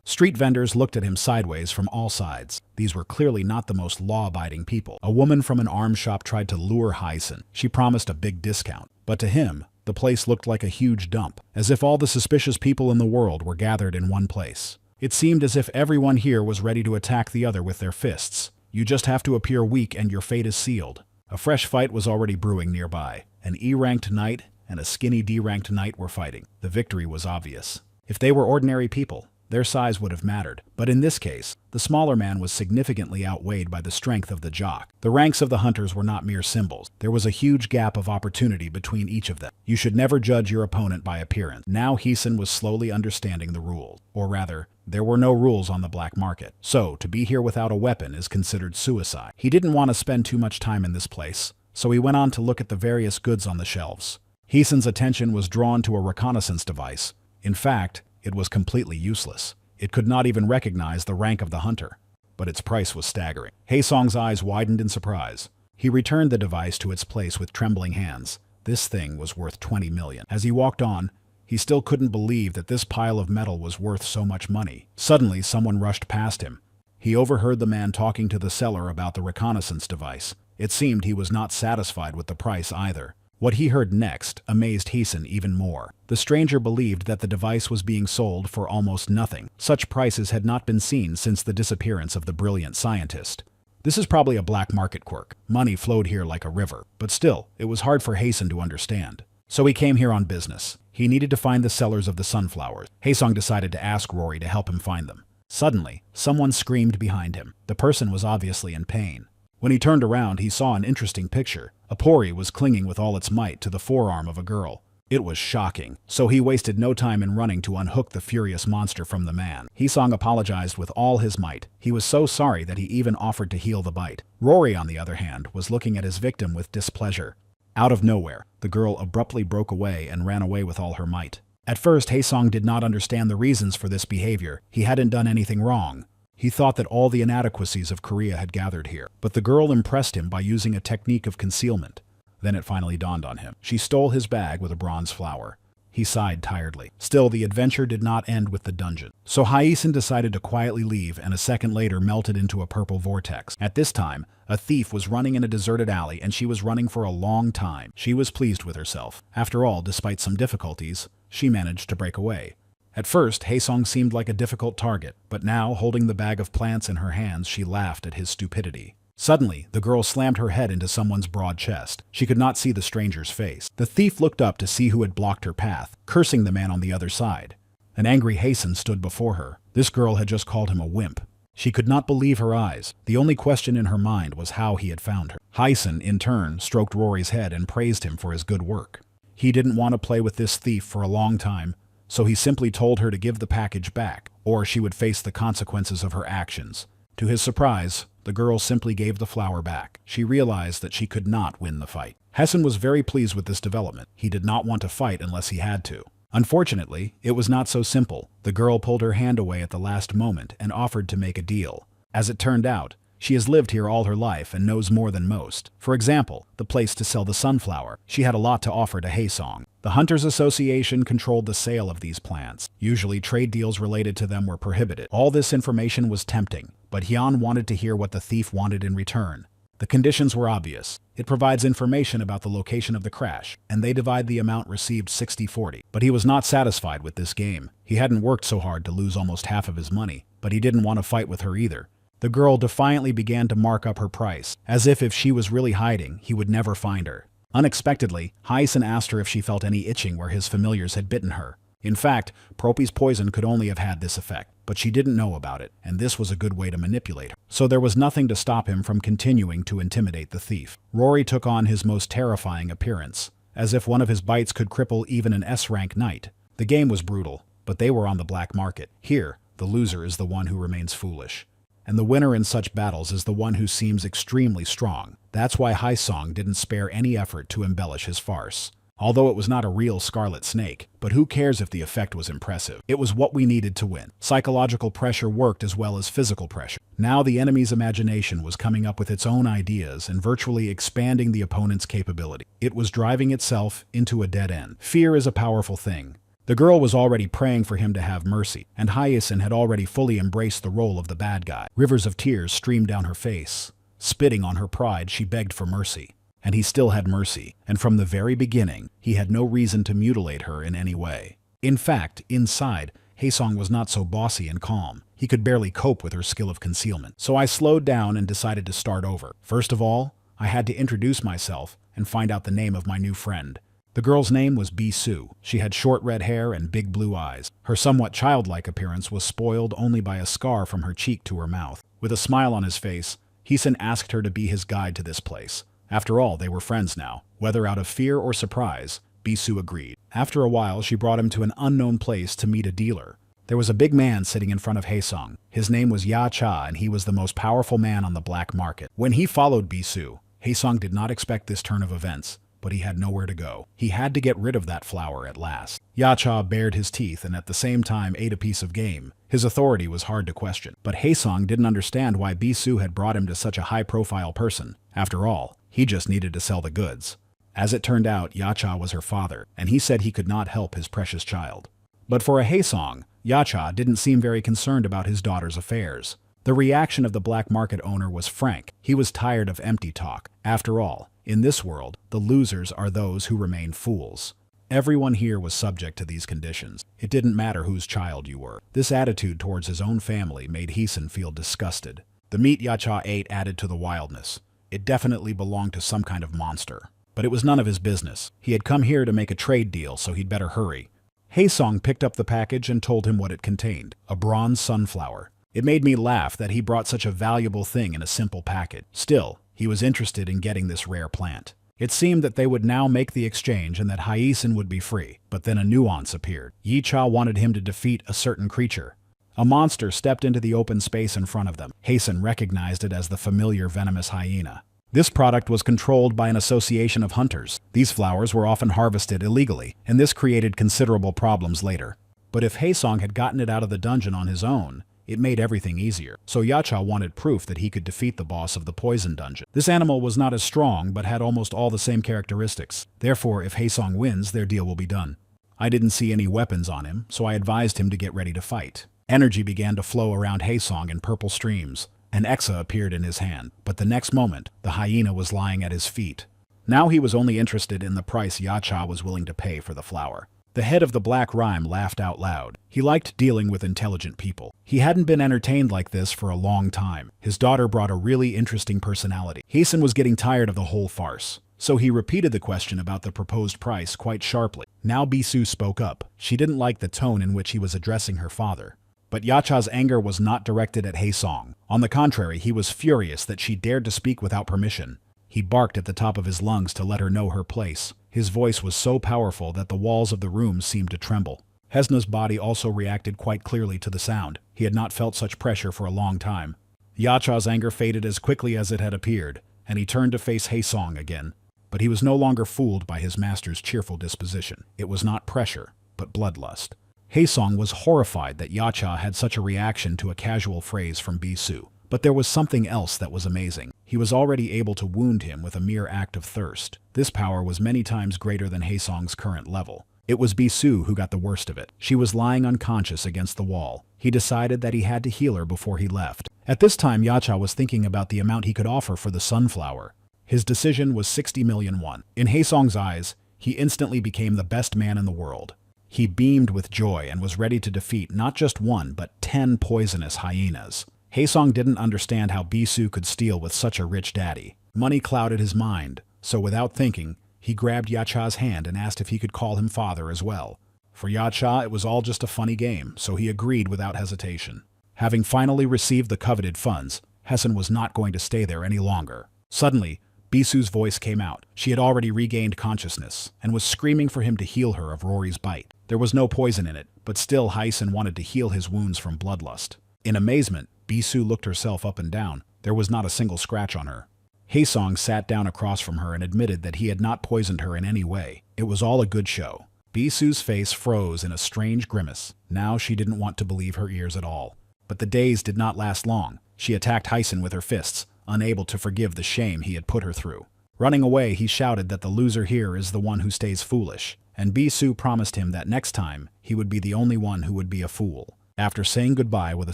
Street vendors looked at him sideways from all sides. These were clearly not the most law-abiding people. A woman from an arms shop tried to lure Haesung. She promised a big discount. But to him, the place looked like a huge dump, as if all the suspicious people in the world were gathered in one place. It seemed as if everyone here was ready to attack the other with their fists. You just have to appear weak and your fate is sealed. A fresh fight was already brewing nearby. An E-ranked knight and a skinny D-ranked knight were fighting. The victory was obvious. If they were ordinary people, their size would have mattered. But in this case, the smaller man was significantly outweighed by the strength of the jock. The ranks of the hunters were not mere symbols. There was a huge gap of opportunity between each of them. You should never judge your opponent by appearance. Now Haesung was slowly understanding the rules. Or rather, there were no rules on the black market. So, to be here without a weapon is considered suicide. He didn't want to spend too much time in this place, so he went on to look at the various goods on the shelves. Haesung's attention was drawn to a reconnaissance device. In fact, it was completely useless. It could not even recognize the rank of the hunter. But its price was staggering. Haesung's eyes widened in surprise. He returned the device to its place with trembling hands. This thing was worth 20 million. As he walked on, he still couldn't believe that this pile of metal was worth so much money. Suddenly, someone rushed past him. He overheard the man talking to the seller about the reconnaissance device. It seemed he was not satisfied with the price either. What he heard next amazed Haesung even more. The stranger believed that the device was being sold for almost nothing. Such prices had not been seen since the disappearance of the brilliant scientist. This is probably a black market quirk. Money flowed here like a river. But still, it was hard for Haesung to understand. So he came here on business. He needed to find the sellers of the sunflowers. Haesung decided to ask Rory to help him find them. Suddenly, someone screamed behind him. The person was obviously in pain. When he turned around, he saw an interesting picture. A pori was clinging with all its might to the forearm of a girl. It was shocking, so he wasted no time in running to unhook the furious monster from the man. Haesung apologized with all his might. He was so sorry that he even offered to heal the bite. Rory, on the other hand, was looking at his victim with displeasure. Out of nowhere, the girl abruptly broke away and ran away with all her might. At first, Haesung did not understand the reasons for this behavior. He hadn't done anything wrong. He thought that all the inadequacies of Korea had gathered here. But the girl impressed him by using a technique of concealment. Then it finally dawned on him. She stole his bag with a bronze flower. He sighed tiredly. Still, the adventure did not end with the dungeon. So Haesung decided to quietly leave, and a second later melted into a purple vortex. At this time, a thief was running in a deserted alley, and she was running for a long time. She was pleased with herself. After all, despite some difficulties, she managed to break away. At first, Haesung seemed like a difficult target, but now, holding the bag of plants in her hands, she laughed at his stupidity. Suddenly, the girl slammed her head into someone's broad chest. She could not see the stranger's face. The thief looked up to see who had blocked her path, cursing the man on the other side. An angry Haesung stood before her. This girl had just called him a wimp. She could not believe her eyes. The only question in her mind was how he had found her. Haesung, in turn, stroked Rory's head and praised him for his good work. He didn't want to play with this thief for a long time, so he simply told her to give the package back, or she would face the consequences of her actions. To his surprise, the girl simply gave the flower back. She realized that she could not win the fight. Haesung was very pleased with this development. He did not want to fight unless he had to. Unfortunately, it was not so simple. The girl pulled her hand away at the last moment and offered to make a deal. As it turned out, she has lived here all her life and knows more than most. For example, the place to sell the sunflower. She had a lot to offer to Haesung. The Hunters Association controlled the sale of these plants. Usually, trade deals related to them were prohibited. All this information was tempting, but Hyun wanted to hear what the thief wanted in return. The conditions were obvious. It provides information about the location of the crash, and they divide the amount received 60-40. But he was not satisfied with this game. He hadn't worked so hard to lose almost half of his money, but he didn't want to fight with her either. The girl defiantly began to mark up her price, as if she was really hiding, he would never find her. Unexpectedly, Hyacinth asked her if she felt any itching where his familiars had bitten her. In fact, Propi's poison could only have had this effect, but she didn't know about it, and this was a good way to manipulate her. So there was nothing to stop him from continuing to intimidate the thief. Rory took on his most terrifying appearance, as if one of his bites could cripple even an S-rank knight. The game was brutal, but they were on the black market. Here, the loser is the one who remains foolish. And the winner in such battles is the one who seems extremely strong. That's why Hyacinth didn't spare any effort to embellish his farce. Although it was not a real scarlet snake, but who cares if the effect was impressive? It was what we needed to win. Psychological pressure worked as well as physical pressure. Now the enemy's imagination was coming up with its own ideas and virtually expanding the opponent's capability. It was driving itself into a dead end. Fear is a powerful thing. The girl was already praying for him to have mercy, and Hyacinth had already fully embraced the role of the bad guy. Rivers of tears streamed down her face. Spitting on her pride, she begged for mercy. And he still had mercy, and from the very beginning, he had no reason to mutilate her in any way. In fact, inside, Hyacinth was not so bossy and calm. He could barely cope with her skill of concealment. So I slowed down and decided to start over. First of all, I had to introduce myself and find out the name of my new friend. The girl's name was Bisou. She had short red hair and big blue eyes. Her somewhat childlike appearance was spoiled only by a scar from her cheek to her mouth. With a smile on his face, Hyacinth asked her to be his guide to this place. After all, they were friends now. Whether out of fear or surprise, Bisou agreed. After a while, she brought him to an unknown place to meet a dealer. There was a big man sitting in front of Hyacinth. His name was Ya-Cha, and he was the most powerful man on the black market. When he followed Bisou, Hyacinth did not expect this turn of events, but he had nowhere to go. He had to get rid of that flower at last. Ya-Cha bared his teeth and at the same time ate a piece of game. His authority was hard to question. But Hyacinth didn't understand why Bisou had brought him to such a high-profile person. After all, he just needed to sell the goods. As it turned out, Ya-Cha was her father, and he said he could not help his precious child. But for a Hyacinth, Ya-Cha didn't seem very concerned about his daughter's affairs. The reaction of the black market owner was frank. He was tired of empty talk. After all, in this world, the losers are those who remain fools. Everyone here was subject to these conditions. It didn't matter whose child you were. This attitude towards his own family made Hyacinth feel disgusted. The meat Ya-Cha ate added to the wildness. It definitely belonged to some kind of monster. But it was none of his business. He had come here to make a trade deal, so he'd better hurry. Hyacinth picked up the package and told him what it contained. A bronze sunflower. It made me laugh that he brought such a valuable thing in a simple packet. Still, he was interested in getting this rare plant. It seemed that they would now make the exchange and that Hyacinth would be free. But then a nuance appeared. Yi-Cha wanted him to defeat a certain creature. A monster stepped into the open space in front of them. Hyacinth recognized it as the familiar venomous hyena. This product was controlled by an association of hunters. These flowers were often harvested illegally, and this created considerable problems later. But if Hyacinth had gotten it out of the dungeon on his own, it made everything easier. So Ya-Cha wanted proof that he could defeat the boss of the poison dungeon. This animal was not as strong, but had almost all the same characteristics. Therefore, if Hyacinth wins, their deal will be done. I didn't see any weapons on him, so I advised him to get ready to fight. Energy began to flow around Hyacinth in purple streams. An exa appeared in his hand, but the next moment, the hyena was lying at his feet. Now he was only interested in the price Ya-Cha was willing to pay for the flower. The head of the Black Rhyme laughed out loud. He liked dealing with intelligent people. He hadn't been entertained like this for a long time. His daughter brought a really interesting personality. Hyacinth was getting tired of the whole farce, so he repeated the question about the proposed price quite sharply. Now Bisou spoke up. She didn't like the tone in which he was addressing her father. But Ya-Cha's anger was not directed at Hyacinth. On the contrary, he was furious that she dared to speak without permission. He barked at the top of his lungs to let her know her place. His voice was so powerful that the walls of the room seemed to tremble. Hesna's body also reacted quite clearly to the sound. He had not felt such pressure for a long time. Ya-Cha's anger faded as quickly as it had appeared, and he turned to face Hyacinth again. But he was no longer fooled by his master's cheerful disposition. It was not pressure, but bloodlust. Hyacinth was horrified that Ya-Cha had such a reaction to a casual phrase from Bisou. But there was something else that was amazing. He was already able to wound him with a mere act of thirst. This power was many times greater than Hyacinth's current level. It was Bisou who got the worst of it. She was lying unconscious against the wall. He decided that he had to heal her before he left. At this time, Ya-Cha was thinking about the amount he could offer for the sunflower. His decision was 60 million won. In Hyacinth's eyes, he instantly became the best man in the world. He beamed with joy and was ready to defeat not just one, but 10 poisonous hyenas. Hyacinth didn't understand how Bisou could steal with such a rich daddy. Money clouded his mind, so without thinking, He grabbed Yacha's hand and asked if he could call him father as well. For Yacha, it was all just a funny game, so he agreed without hesitation. Having finally received the coveted funds, Hessen was not going to stay there any longer. Suddenly, Bisu's voice came out. She had already regained consciousness and was screaming for him to heal her of Rory's bite. There was no poison in it, but still Heisen wanted to heal his wounds from bloodlust. In amazement, Bisu looked herself up and down. There was not a single scratch on her. Haesong sat down across from her and admitted that he had not poisoned her in any way. It was all a good show. Bisu's face froze in a strange grimace. Now she didn't want to believe her ears at all. But the days did not last long. She attacked Heisen with her fists, unable to forgive the shame he had put her through. Running away, he shouted that the loser here is the one who stays foolish, and Bisu promised him that next time he would be the only one who would be a fool. After saying goodbye with a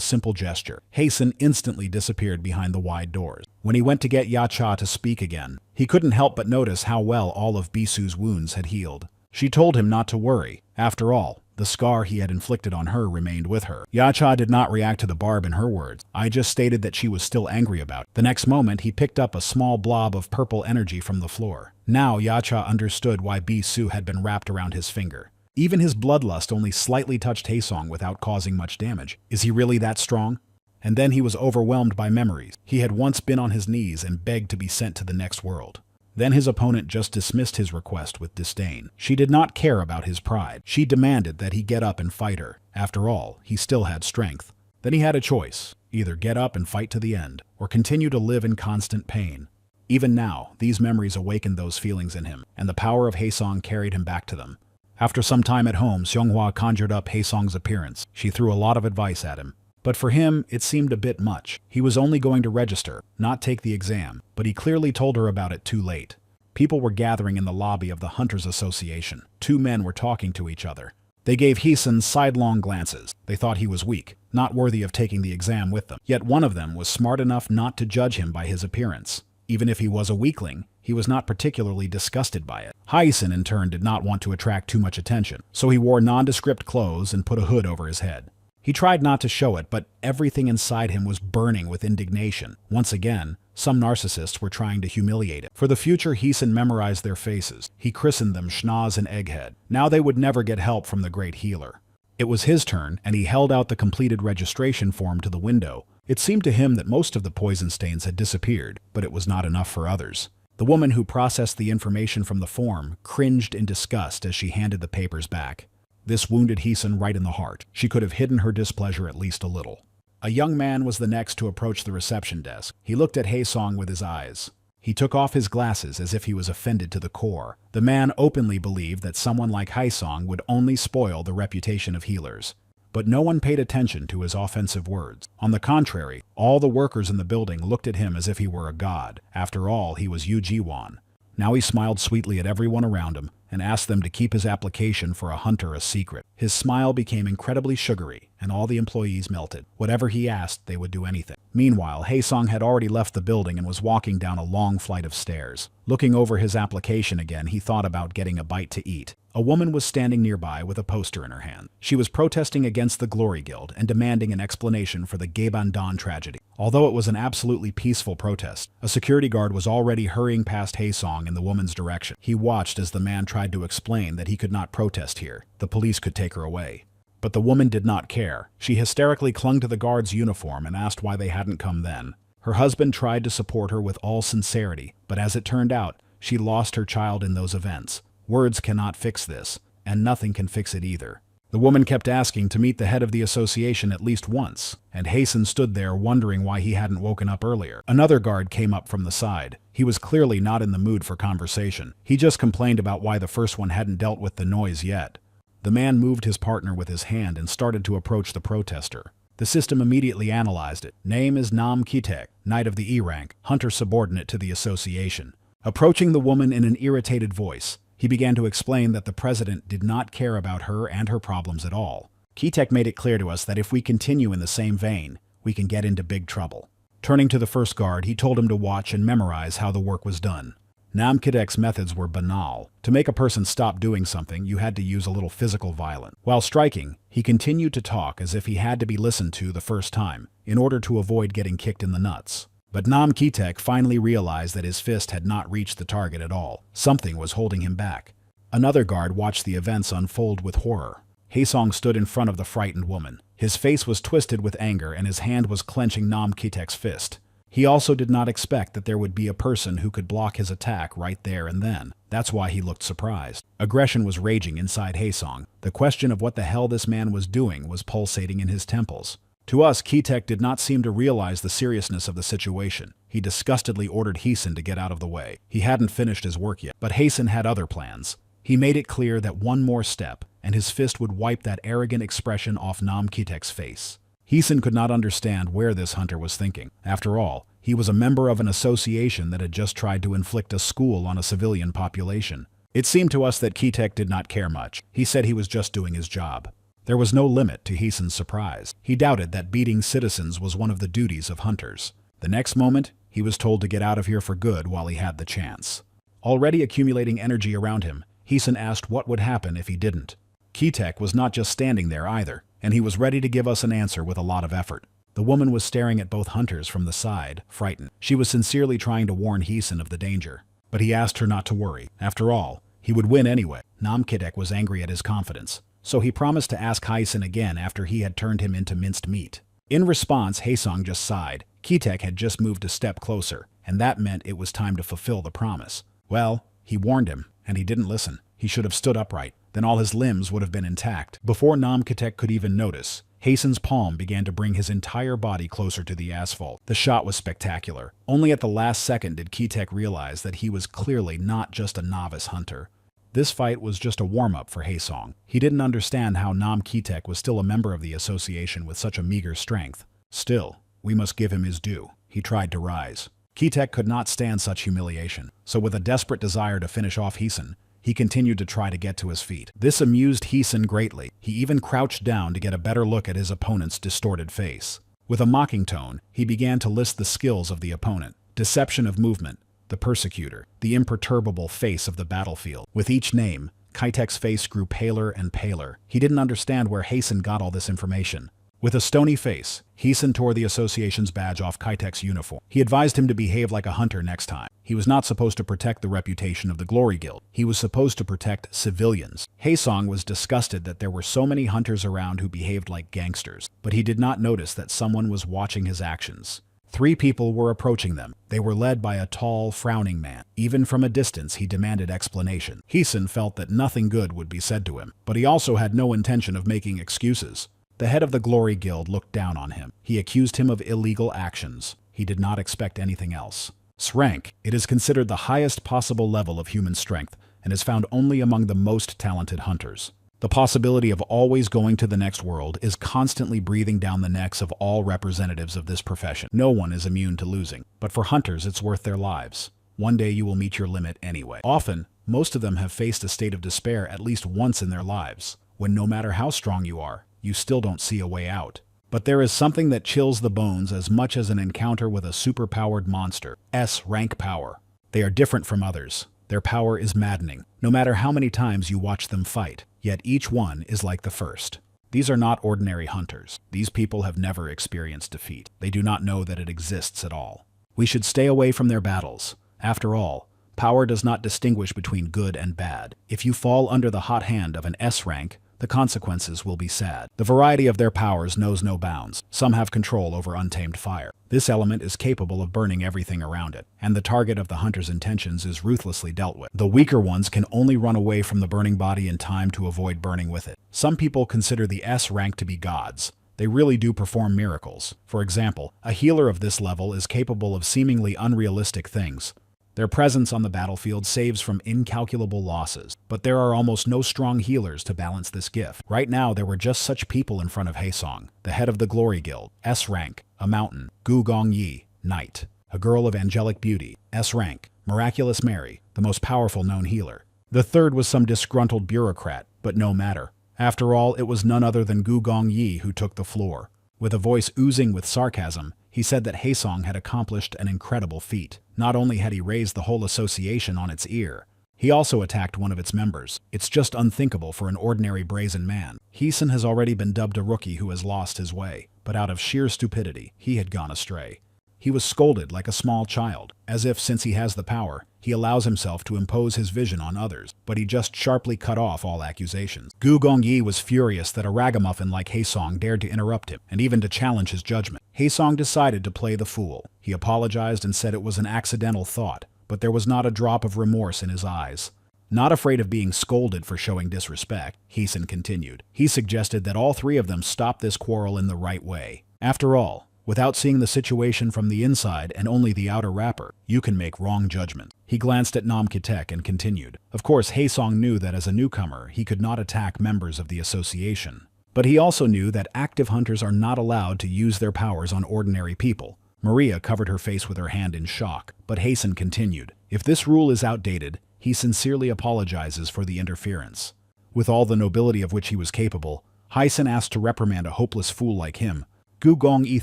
simple gesture, Hasten instantly disappeared behind the wide doors. When he went to get Yacha to speak again, he couldn't help but notice how well all of Bisu's wounds had healed. She told him not to worry. After all, the scar he had inflicted on her remained with her. Yacha did not react to the barb in her words. I just stated that she was still angry about it. The next moment, he picked up a small blob of purple energy from the floor. Now Yacha understood why Bisu had been wrapped around his finger. Even his bloodlust only slightly touched Haesong without causing much damage. Is he really that strong? And then he was overwhelmed by memories. He had once been on his knees and begged to be sent to the next world. Then his opponent just dismissed his request with disdain. She did not care about his pride. She demanded that he get up and fight her. After all, he still had strength. Then he had a choice. Either get up and fight to the end, or continue to live in constant pain. Even now, these memories awakened those feelings in him, and the power of Haesong carried him back to them. After some time at home, Seonghwa conjured up Haesong's appearance. She threw a lot of advice at him. But for him, it seemed a bit much. He was only going to register, not take the exam, but he clearly told her about it too late. People were gathering in the lobby of the Hunters Association. Two men were talking to each other. They gave Heeson sidelong glances. They thought he was weak, not worthy of taking the exam with them. Yet one of them was smart enough not to judge him by his appearance. Even if he was a weakling, he was not particularly disgusted by it. Heisen, in turn, did not want to attract too much attention, so he wore nondescript clothes and put a hood over his head. He tried not to show it, but everything inside him was burning with indignation. Once again, some narcissists were trying to humiliate him. For the future, Heeson memorized their faces. He christened them Schnoz and Egghead. Now they would never get help from the great healer. It was his turn, and he held out the completed registration form to the window. It seemed to him that most of the poison stains had disappeared, but it was not enough for others. The woman who processed the information from the form cringed in disgust as she handed the papers back. This wounded Heeson right in the heart. She could have hidden her displeasure at least a little. A young man was the next to approach the reception desk. He looked at Haesong with his eyes. He took off his glasses as if he was offended to the core. The man openly believed that someone like Haesong would only spoil the reputation of healers. But no one paid attention to his offensive words. On the contrary, all the workers in the building looked at him as if he were a god. After all, he was Yu Ji-won. Now he smiled sweetly at everyone around him and asked them to keep his application for a hunter a secret. His smile became incredibly sugary, and all the employees melted. Whatever he asked, they would do anything. Meanwhile, Haesong had already left the building and was walking down a long flight of stairs. Looking over his application again, he thought about getting a bite to eat. A woman was standing nearby with a poster in her hand. She was protesting against the Glory Guild and demanding an explanation for the Gaeban-dan tragedy. Although it was an absolutely peaceful protest, a security guard was already hurrying past Haesong in the woman's direction. He watched as the man tried to explain that he could not protest here. The police could take her away. But the woman did not care. She hysterically clung to the guard's uniform and asked why they hadn't come then. Her husband tried to support her with all sincerity, but as it turned out, she lost her child in those events. Words cannot fix this, and nothing can fix it either. The woman kept asking to meet the head of the association at least once, and Hasten stood there wondering why he hadn't woken up earlier. Another guard came up from the side. He was clearly not in the mood for conversation. He just complained about why the first one hadn't dealt with the noise yet. The man moved his partner with his hand and started to approach the protester. The system immediately analyzed it. Name is Nam Kitek, Knight of the E-rank, hunter subordinate to the association. Approaching the woman in an irritated voice, he began to explain that the president did not care about her and her problems at all. Kitek made it clear to us that if we continue in the same vein, we can get into big trouble. Turning to the first guard, he told him to watch and memorize how the work was done. Nam Kitek's methods were banal. To make a person stop doing something, you had to use a little physical violence. While striking, he continued to talk as if he had to be listened to the first time, in order to avoid getting kicked in the nuts. But Nam Kitek finally realized that his fist had not reached the target at all. Something was holding him back. Another guard watched the events unfold with horror. Haesong stood in front of the frightened woman. His face was twisted with anger and his hand was clenching Nam Kitek's fist. He also did not expect that there would be a person who could block his attack right there and then. That's why he looked surprised. Aggression was raging inside Haesong. The question of what the hell this man was doing was pulsating in his temples. To us, Kitek did not seem to realize the seriousness of the situation. He disgustedly ordered Haesen to get out of the way. He hadn't finished his work yet, but Haesen had other plans. He made it clear that one more step, and his fist would wipe that arrogant expression off Nam Kitek's face. Haesen could not understand where this hunter was thinking. After all, he was a member of an association that had just tried to inflict a school on a civilian population. It seemed to us that Kitek did not care much. He said he was just doing his job. There was no limit to Haesen's surprise. He doubted that beating citizens was one of the duties of hunters. The next moment, he was told to get out of here for good while he had the chance. Already accumulating energy around him, Haesen asked what would happen if he didn't. Kitek was not just standing there either, and he was ready to give us an answer with a lot of effort. The woman was staring at both hunters from the side, frightened. She was sincerely trying to warn Haesen of the danger, but he asked her not to worry. After all, he would win anyway. Nam Kitek was angry at his confidence, so he promised to ask Haesen again after he had turned him into minced meat. In response, Haesong just sighed. Kitek had just moved a step closer, and that meant it was time to fulfill the promise. Well, he warned him, and he didn't listen. He should have stood upright. Then all his limbs would have been intact. Before Nam Kitek could even notice, Haesen's palm began to bring his entire body closer to the asphalt. The shot was spectacular. Only at the last second did Kitek realize that he was clearly not just a novice hunter. This fight was just a warm-up for Haesong. He didn't understand how Nam Kitek was still a member of the association with such a meager strength. Still, we must give him his due. He tried to rise. Kitek could not stand such humiliation, so with a desperate desire to finish off Haesen, he continued to try to get to his feet. This amused Haesen greatly. He even crouched down to get a better look at his opponent's distorted face. With a mocking tone, he began to list the skills of the opponent. Deception of movement, the persecutor, the imperturbable face of the battlefield. With each name, Kitek's face grew paler and paler. He didn't understand where Haesen got all this information. With a stony face, Haesen tore the association's badge off Kitek's uniform. He advised him to behave like a hunter next time. He was not supposed to protect the reputation of the Glory Guild. He was supposed to protect civilians. Haesong was disgusted that there were so many hunters around who behaved like gangsters, but he did not notice that someone was watching his actions. 3 people were approaching them. They were led by a tall, frowning man. Even from a distance, he demanded explanation. Haesen felt that nothing good would be said to him, but he also had no intention of making excuses. The head of the Glory Guild looked down on him. He accused him of illegal actions. He did not expect anything else. Rank, it is considered the highest possible level of human strength and is found only among the most talented hunters. The possibility of always going to the next world is constantly breathing down the necks of all representatives of this profession. No one is immune to losing, but for hunters it's worth their lives. One day you will meet your limit anyway. Often, most of them have faced a state of despair at least once in their lives, when no matter how strong you are, you still don't see a way out. But there is something that chills the bones as much as an encounter with a superpowered monster. S-rank power. They are different from others. Their power is maddening, no matter how many times you watch them fight. Yet each one is like the first. These are not ordinary hunters. These people have never experienced defeat. They do not know that it exists at all. We should stay away from their battles. After all, power does not distinguish between good and bad. If you fall under the hot hand of an S rank, the consequences will be sad. The variety of their powers knows no bounds. Some have control over untamed fire. This element is capable of burning everything around it, and the target of the hunter's intentions is ruthlessly dealt with. The weaker ones can only run away from the burning body in time to avoid burning with it. Some people consider the S rank to be gods. They really do perform miracles. For example, a healer of this level is capable of seemingly unrealistic things. Their presence on the battlefield saves from incalculable losses, but there are almost no strong healers to balance this gift. Right now, there were just such people in front of Haesong, the head of the Glory Guild, S rank, a mountain, Gu Gong Yi, knight, a girl of angelic beauty, S rank, Miraculous Mary, the most powerful known healer. The third was some disgruntled bureaucrat, but no matter. After all, it was none other than Gu Gong Yi who took the floor. With a voice oozing with sarcasm, he said that Haesong had accomplished an incredible feat. Not only had he raised the whole association on its ear, he also attacked one of its members. It's just unthinkable for an ordinary brazen man. Haesen has already been dubbed a rookie who has lost his way, but out of sheer stupidity, he had gone astray. He was scolded like a small child, as if, since he has the power, he allows himself to impose his vision on others, but he just sharply cut off all accusations. Gu Gongyi was furious that a ragamuffin like Haesong dared to interrupt him, and even to challenge his judgment. Haesong decided to play the fool. He apologized and said it was an accidental thought, but there was not a drop of remorse in his eyes. Not afraid of being scolded for showing disrespect, Haeson continued. He suggested that all three of them stop this quarrel in the right way. After all, without seeing the situation from the inside and only the outer wrapper, you can make wrong judgments. He glanced at Nam Kitek and continued. Of course, Haesong knew that as a newcomer, he could not attack members of the association. But he also knew that active hunters are not allowed to use their powers on ordinary people. Maria covered her face with her hand in shock, but Haeson continued. If this rule is outdated, he sincerely apologizes for the interference. With all the nobility of which he was capable, Haeson asked to reprimand a hopeless fool like him. Gu Gongyi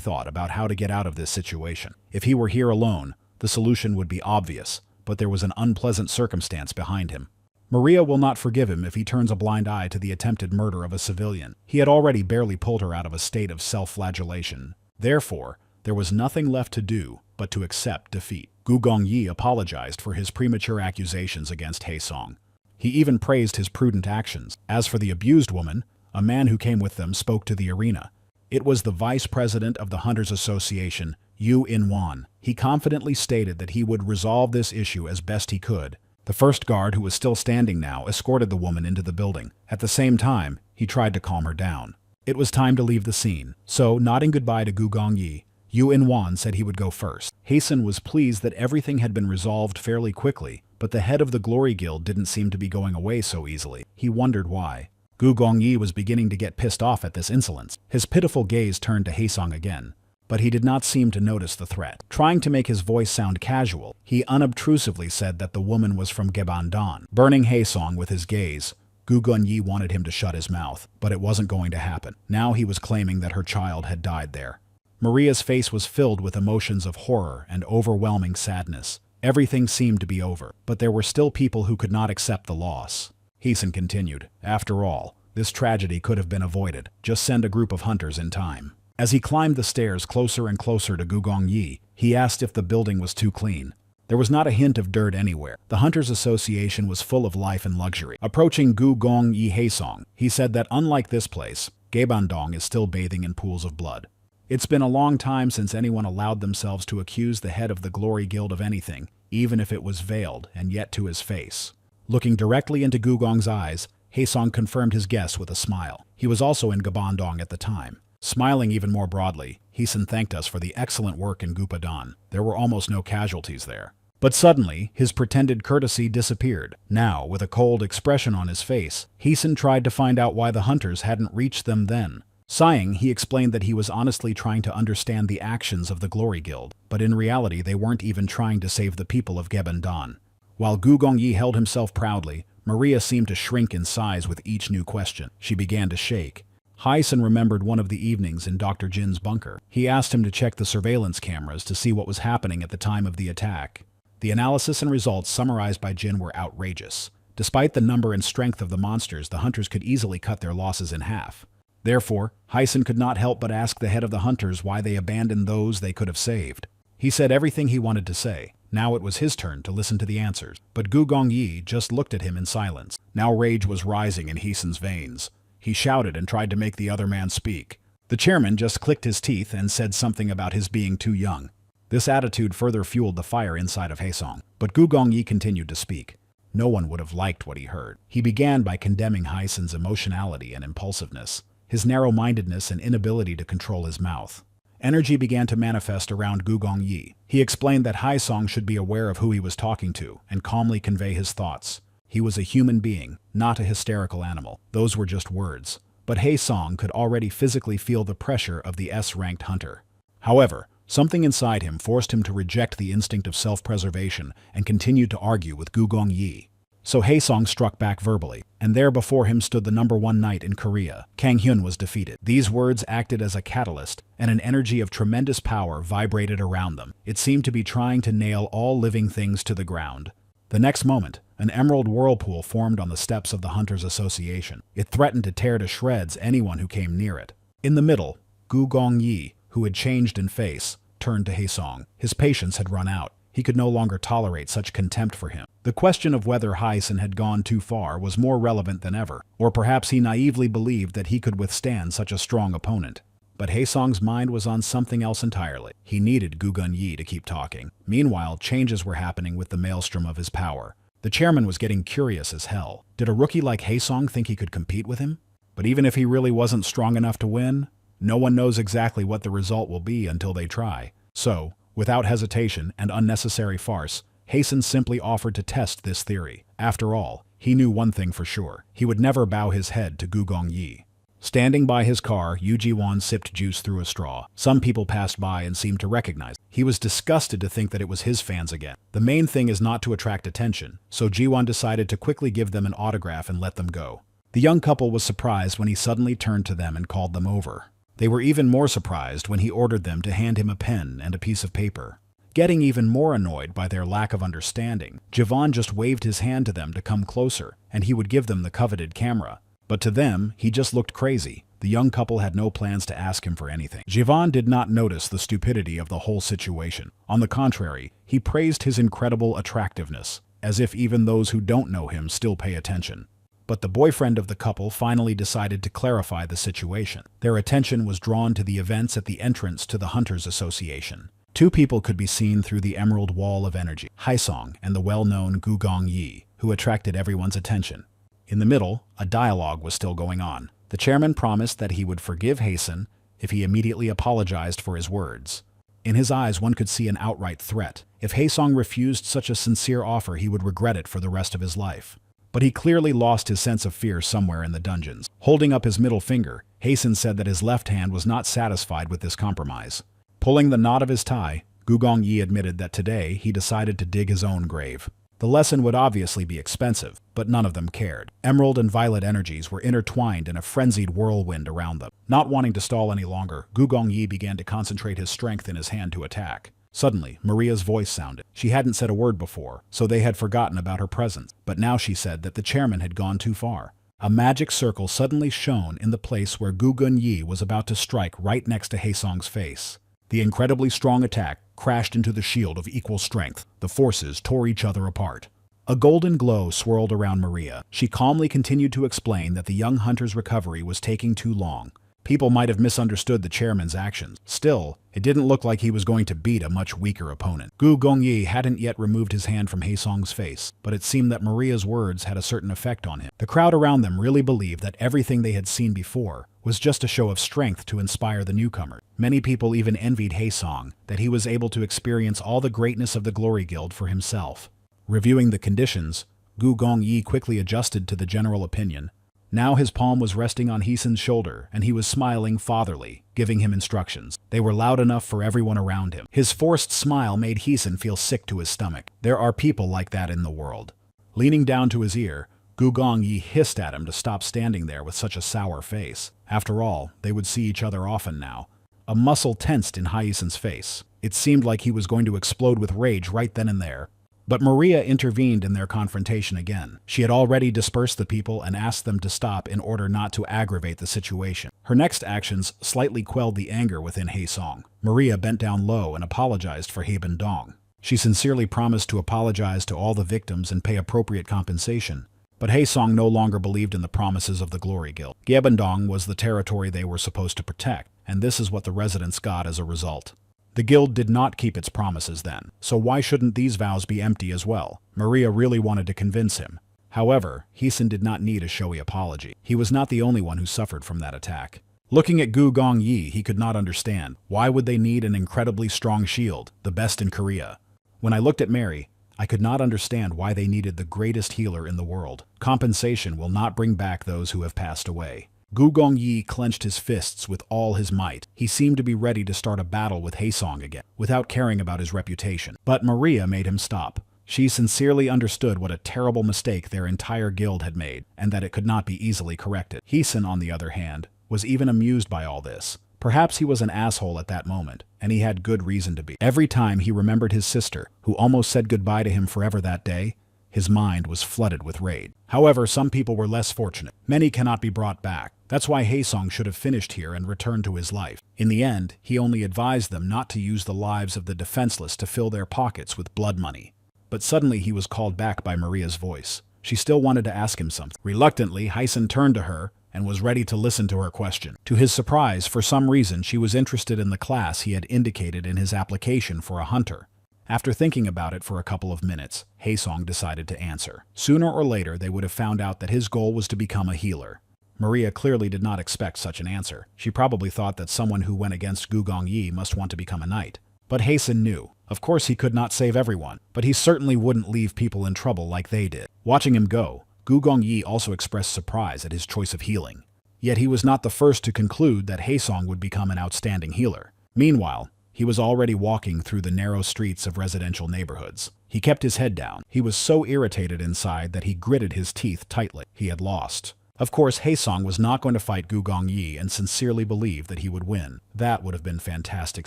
thought about how to get out of this situation. If he were here alone, the solution would be obvious, but there was an unpleasant circumstance behind him. Maria will not forgive him if he turns a blind eye to the attempted murder of a civilian. He had already barely pulled her out of a state of self-flagellation. Therefore, there was nothing left to do but to accept defeat. Gu Gongyi apologized for his premature accusations against Haesong. He even praised his prudent actions. As for the abused woman, a man who came with them spoke to the arena. It was the vice president of the Hunters Association, Yu In-wan. He confidently stated that he would resolve this issue as best he could. The first guard, who was still standing now, escorted the woman into the building. At the same time, he tried to calm her down. It was time to leave the scene, so, nodding goodbye to Gu Gongyi, Yu In-wan said he would go first. Haeson was pleased that everything had been resolved fairly quickly, but the head of the Glory Guild didn't seem to be going away so easily. He wondered why. Gu Gongyi was beginning to get pissed off at this insolence. His pitiful gaze turned to Haesong again, but he did not seem to notice the threat. Trying to make his voice sound casual, he unobtrusively said that the woman was from Gebandon. Burning Haesong with his gaze, Gu Gongyi wanted him to shut his mouth, but it wasn't going to happen. Now he was claiming that her child had died there. Maria's face was filled with emotions of horror and overwhelming sadness. Everything seemed to be over, but there were still people who could not accept the loss. Haeson continued. After all, this tragedy could have been avoided. Just send a group of hunters in time. As he climbed the stairs closer and closer to Gu Gongyi, he asked if the building was too clean. There was not a hint of dirt anywhere. The Hunters Association was full of life and luxury. Approaching Gu Gongyi Haesong, he said that unlike this place, Gebandong is still bathing in pools of blood. It's been a long time since anyone allowed themselves to accuse the head of the Glory Guild of anything, even if it was veiled and yet to his face. Looking directly into Gu Gong's eyes, Haesong confirmed his guess with a smile. He was also in Gebandong at the time. Smiling even more broadly, Haeson thanked us for the excellent work in Gupadon. There were almost no casualties there. But suddenly, his pretended courtesy disappeared. Now, with a cold expression on his face, Haeson tried to find out why the hunters hadn't reached them then. Sighing, he explained that he was honestly trying to understand the actions of the Glory Guild, but in reality they weren't even trying to save the people of Gebandon. While Gu Gongyi held himself proudly, Maria seemed to shrink in size with each new question. She began to shake. Haeson remembered one of the evenings in Dr. Jin's bunker. He asked him to check the surveillance cameras to see what was happening at the time of the attack. The analysis and results summarized by Jin were outrageous. Despite the number and strength of the monsters, the hunters could easily cut their losses in half. Therefore, Haeson could not help but ask the head of the hunters why they abandoned those they could have saved. He said everything he wanted to say. Now it was his turn to listen to the answers, but Gu Gongyi just looked at him in silence. Now rage was rising in Haeson's veins. He shouted and tried to make the other man speak. The chairman just clicked his teeth and said something about his being too young. This attitude further fueled the fire inside of Haesong, but Gu Gongyi continued to speak. No one would have liked what he heard. He began by condemning Haeson's emotionality and impulsiveness, his narrow-mindedness and inability to control his mouth. Energy began to manifest around Gu Gongyi. He explained that Haesong should be aware of who he was talking to and calmly convey his thoughts. He was a human being, not a hysterical animal. Those were just words. But Haesong could already physically feel the pressure of the S-ranked hunter. However, something inside him forced him to reject the instinct of self-preservation and continued to argue with Gu Gongyi. So Haesong struck back verbally, and there before him stood the #1 knight in Korea. Kang Hyun was defeated. These words acted as a catalyst, and an energy of tremendous power vibrated around them. It seemed to be trying to nail all living things to the ground. The next moment, an emerald whirlpool formed on the steps of the Hunters Association. It threatened to tear to shreds anyone who came near it. In the middle, Gu Gongyi, who had changed in face, turned to Haesong. His patience had run out. He could no longer tolerate such contempt for him. The question of whether Haesen had gone too far was more relevant than ever, or perhaps he naively believed that he could withstand such a strong opponent. But Haesong's mind was on something else entirely. He needed Gu Gun-yi to keep talking. Meanwhile, changes were happening with the maelstrom of his power. The chairman was getting curious as hell. Did a rookie like Haesong think he could compete with him? But even if he really wasn't strong enough to win, no one knows exactly what the result will be until they try. So, without hesitation and unnecessary farce, Haesen simply offered to test this theory. After all, he knew one thing for sure. He would never bow his head to Gu Gong-yi. Standing by his car, Yu Ji-won sipped juice through a straw. Some people passed by and seemed to recognize him. He was disgusted to think that it was his fans again. The main thing is not to attract attention, so Ji-won decided to quickly give them an autograph and let them go. The young couple was surprised when he suddenly turned to them and called them over. They were even more surprised when he ordered them to hand him a pen and a piece of paper. Getting even more annoyed by their lack of understanding, Ji-won just waved his hand to them to come closer, and he would give them the coveted camera. But to them, he just looked crazy. The young couple had no plans to ask him for anything. Ji-won did not notice the stupidity of the whole situation. On the contrary, he praised his incredible attractiveness, as if even those who don't know him still pay attention. But the boyfriend of the couple finally decided to clarify the situation. Their attention was drawn to the events at the entrance to the Hunters Association. Two people could be seen through the emerald wall of energy, Haesong and the well-known Gu Gong-yi, who attracted everyone's attention. In the middle, a dialogue was still going on. The chairman promised that he would forgive Haesen if he immediately apologized for his words. In his eyes, one could see an outright threat. If Haesong refused such a sincere offer, he would regret it for the rest of his life. But he clearly lost his sense of fear somewhere in the dungeons. Holding up his middle finger, Haesen said that his left hand was not satisfied with this compromise. Pulling the knot of his tie, Gu Gong-yi admitted that today he decided to dig his own grave. The lesson would obviously be expensive, but none of them cared. Emerald and violet energies were intertwined in a frenzied whirlwind around them. Not wanting to stall any longer, Gu Gong-yi began to concentrate his strength in his hand to attack. Suddenly, Maria's voice sounded. She hadn't said a word before, so they had forgotten about her presence. But now she said that the chairman had gone too far. A magic circle suddenly shone in the place where Gu Gun-yi was about to strike right next to Haesong's face. The incredibly strong attack crashed into the shield of equal strength. The forces tore each other apart. A golden glow swirled around Maria. She calmly continued to explain that the young hunter's recovery was taking too long. People might have misunderstood the chairman's actions. Still, it didn't look like he was going to beat a much weaker opponent. Gu Gong-yi hadn't yet removed his hand from Haesong's face, but it seemed that Maria's words had a certain effect on him. The crowd around them really believed that everything they had seen before was just a show of strength to inspire the newcomer. Many people even envied Haesong that he was able to experience all the greatness of the Glory Guild for himself. Reviewing the conditions, Gu Gong-yi quickly adjusted to the general opinion. Now his palm was resting on Haesen's shoulder, and he was smiling fatherly, giving him instructions. They were loud enough for everyone around him. His forced smile made Haesen feel sick to his stomach. There are people like that in the world. Leaning down to his ear, Gu Gong-yi hissed at him to stop standing there with such a sour face. After all, they would see each other often now. A muscle tensed in Haesen's face. It seemed like he was going to explode with rage right then and there. But Maria intervened in their confrontation again. She had already dispersed the people and asked them to stop in order not to aggravate the situation. Her next actions slightly quelled the anger within Haesong. Maria bent down low and apologized for Haebin-dong. She sincerely promised to apologize to all the victims and pay appropriate compensation. But Haesong no longer believed in the promises of the Glory Guild. Haebin-dong was the territory they were supposed to protect, and this is what the residents got as a result. The guild did not keep its promises then, so why shouldn't these vows be empty as well? Maria really wanted to convince him. However, Haesen did not need a showy apology. He was not the only one who suffered from that attack. Looking at Gu Gong-yi, he could not understand. Why would they need an incredibly strong shield, the best in Korea? When I looked at Mary, I could not understand why they needed the greatest healer in the world. Compensation will not bring back those who have passed away. Gu Gong-yi clenched his fists with all his might. He seemed to be ready to start a battle with Haesong again, without caring about his reputation. But Maria made him stop. She sincerely understood what a terrible mistake their entire guild had made, and that it could not be easily corrected. Haesen, on the other hand, was even amused by all this. Perhaps he was an asshole at that moment, and he had good reason to be. Every time he remembered his sister, who almost said goodbye to him forever that day, His mind was flooded with rage. However, some people were less fortunate. Many cannot be brought back. That's why Haesong should have finished here and returned to his life. In the end, he only advised them not to use the lives of the defenseless to fill their pockets with blood money. But suddenly he was called back by Maria's voice. She still wanted to ask him something. Reluctantly, Haesong turned to her and was ready to listen to her question. To his surprise, for some reason, she was interested in the class he had indicated in his application for a hunter. After thinking about it for a couple of minutes, Haesong decided to answer. Sooner or later, they would have found out that his goal was to become a healer. Maria clearly did not expect such an answer. She probably thought that someone who went against Gu Gongyi must want to become a knight. But Haesong knew. Of course he could not save everyone, but he certainly wouldn't leave people in trouble like they did. Watching him go, Gu Gongyi also expressed surprise at his choice of healing. Yet he was not the first to conclude that Haesong would become an outstanding healer. Meanwhile, he was already walking through the narrow streets of residential neighborhoods. He kept his head down. He was so irritated inside that he gritted his teeth tightly. He had lost. Of course, Haesong was not going to fight Gu Gongyi and sincerely believed that he would win. That would have been fantastic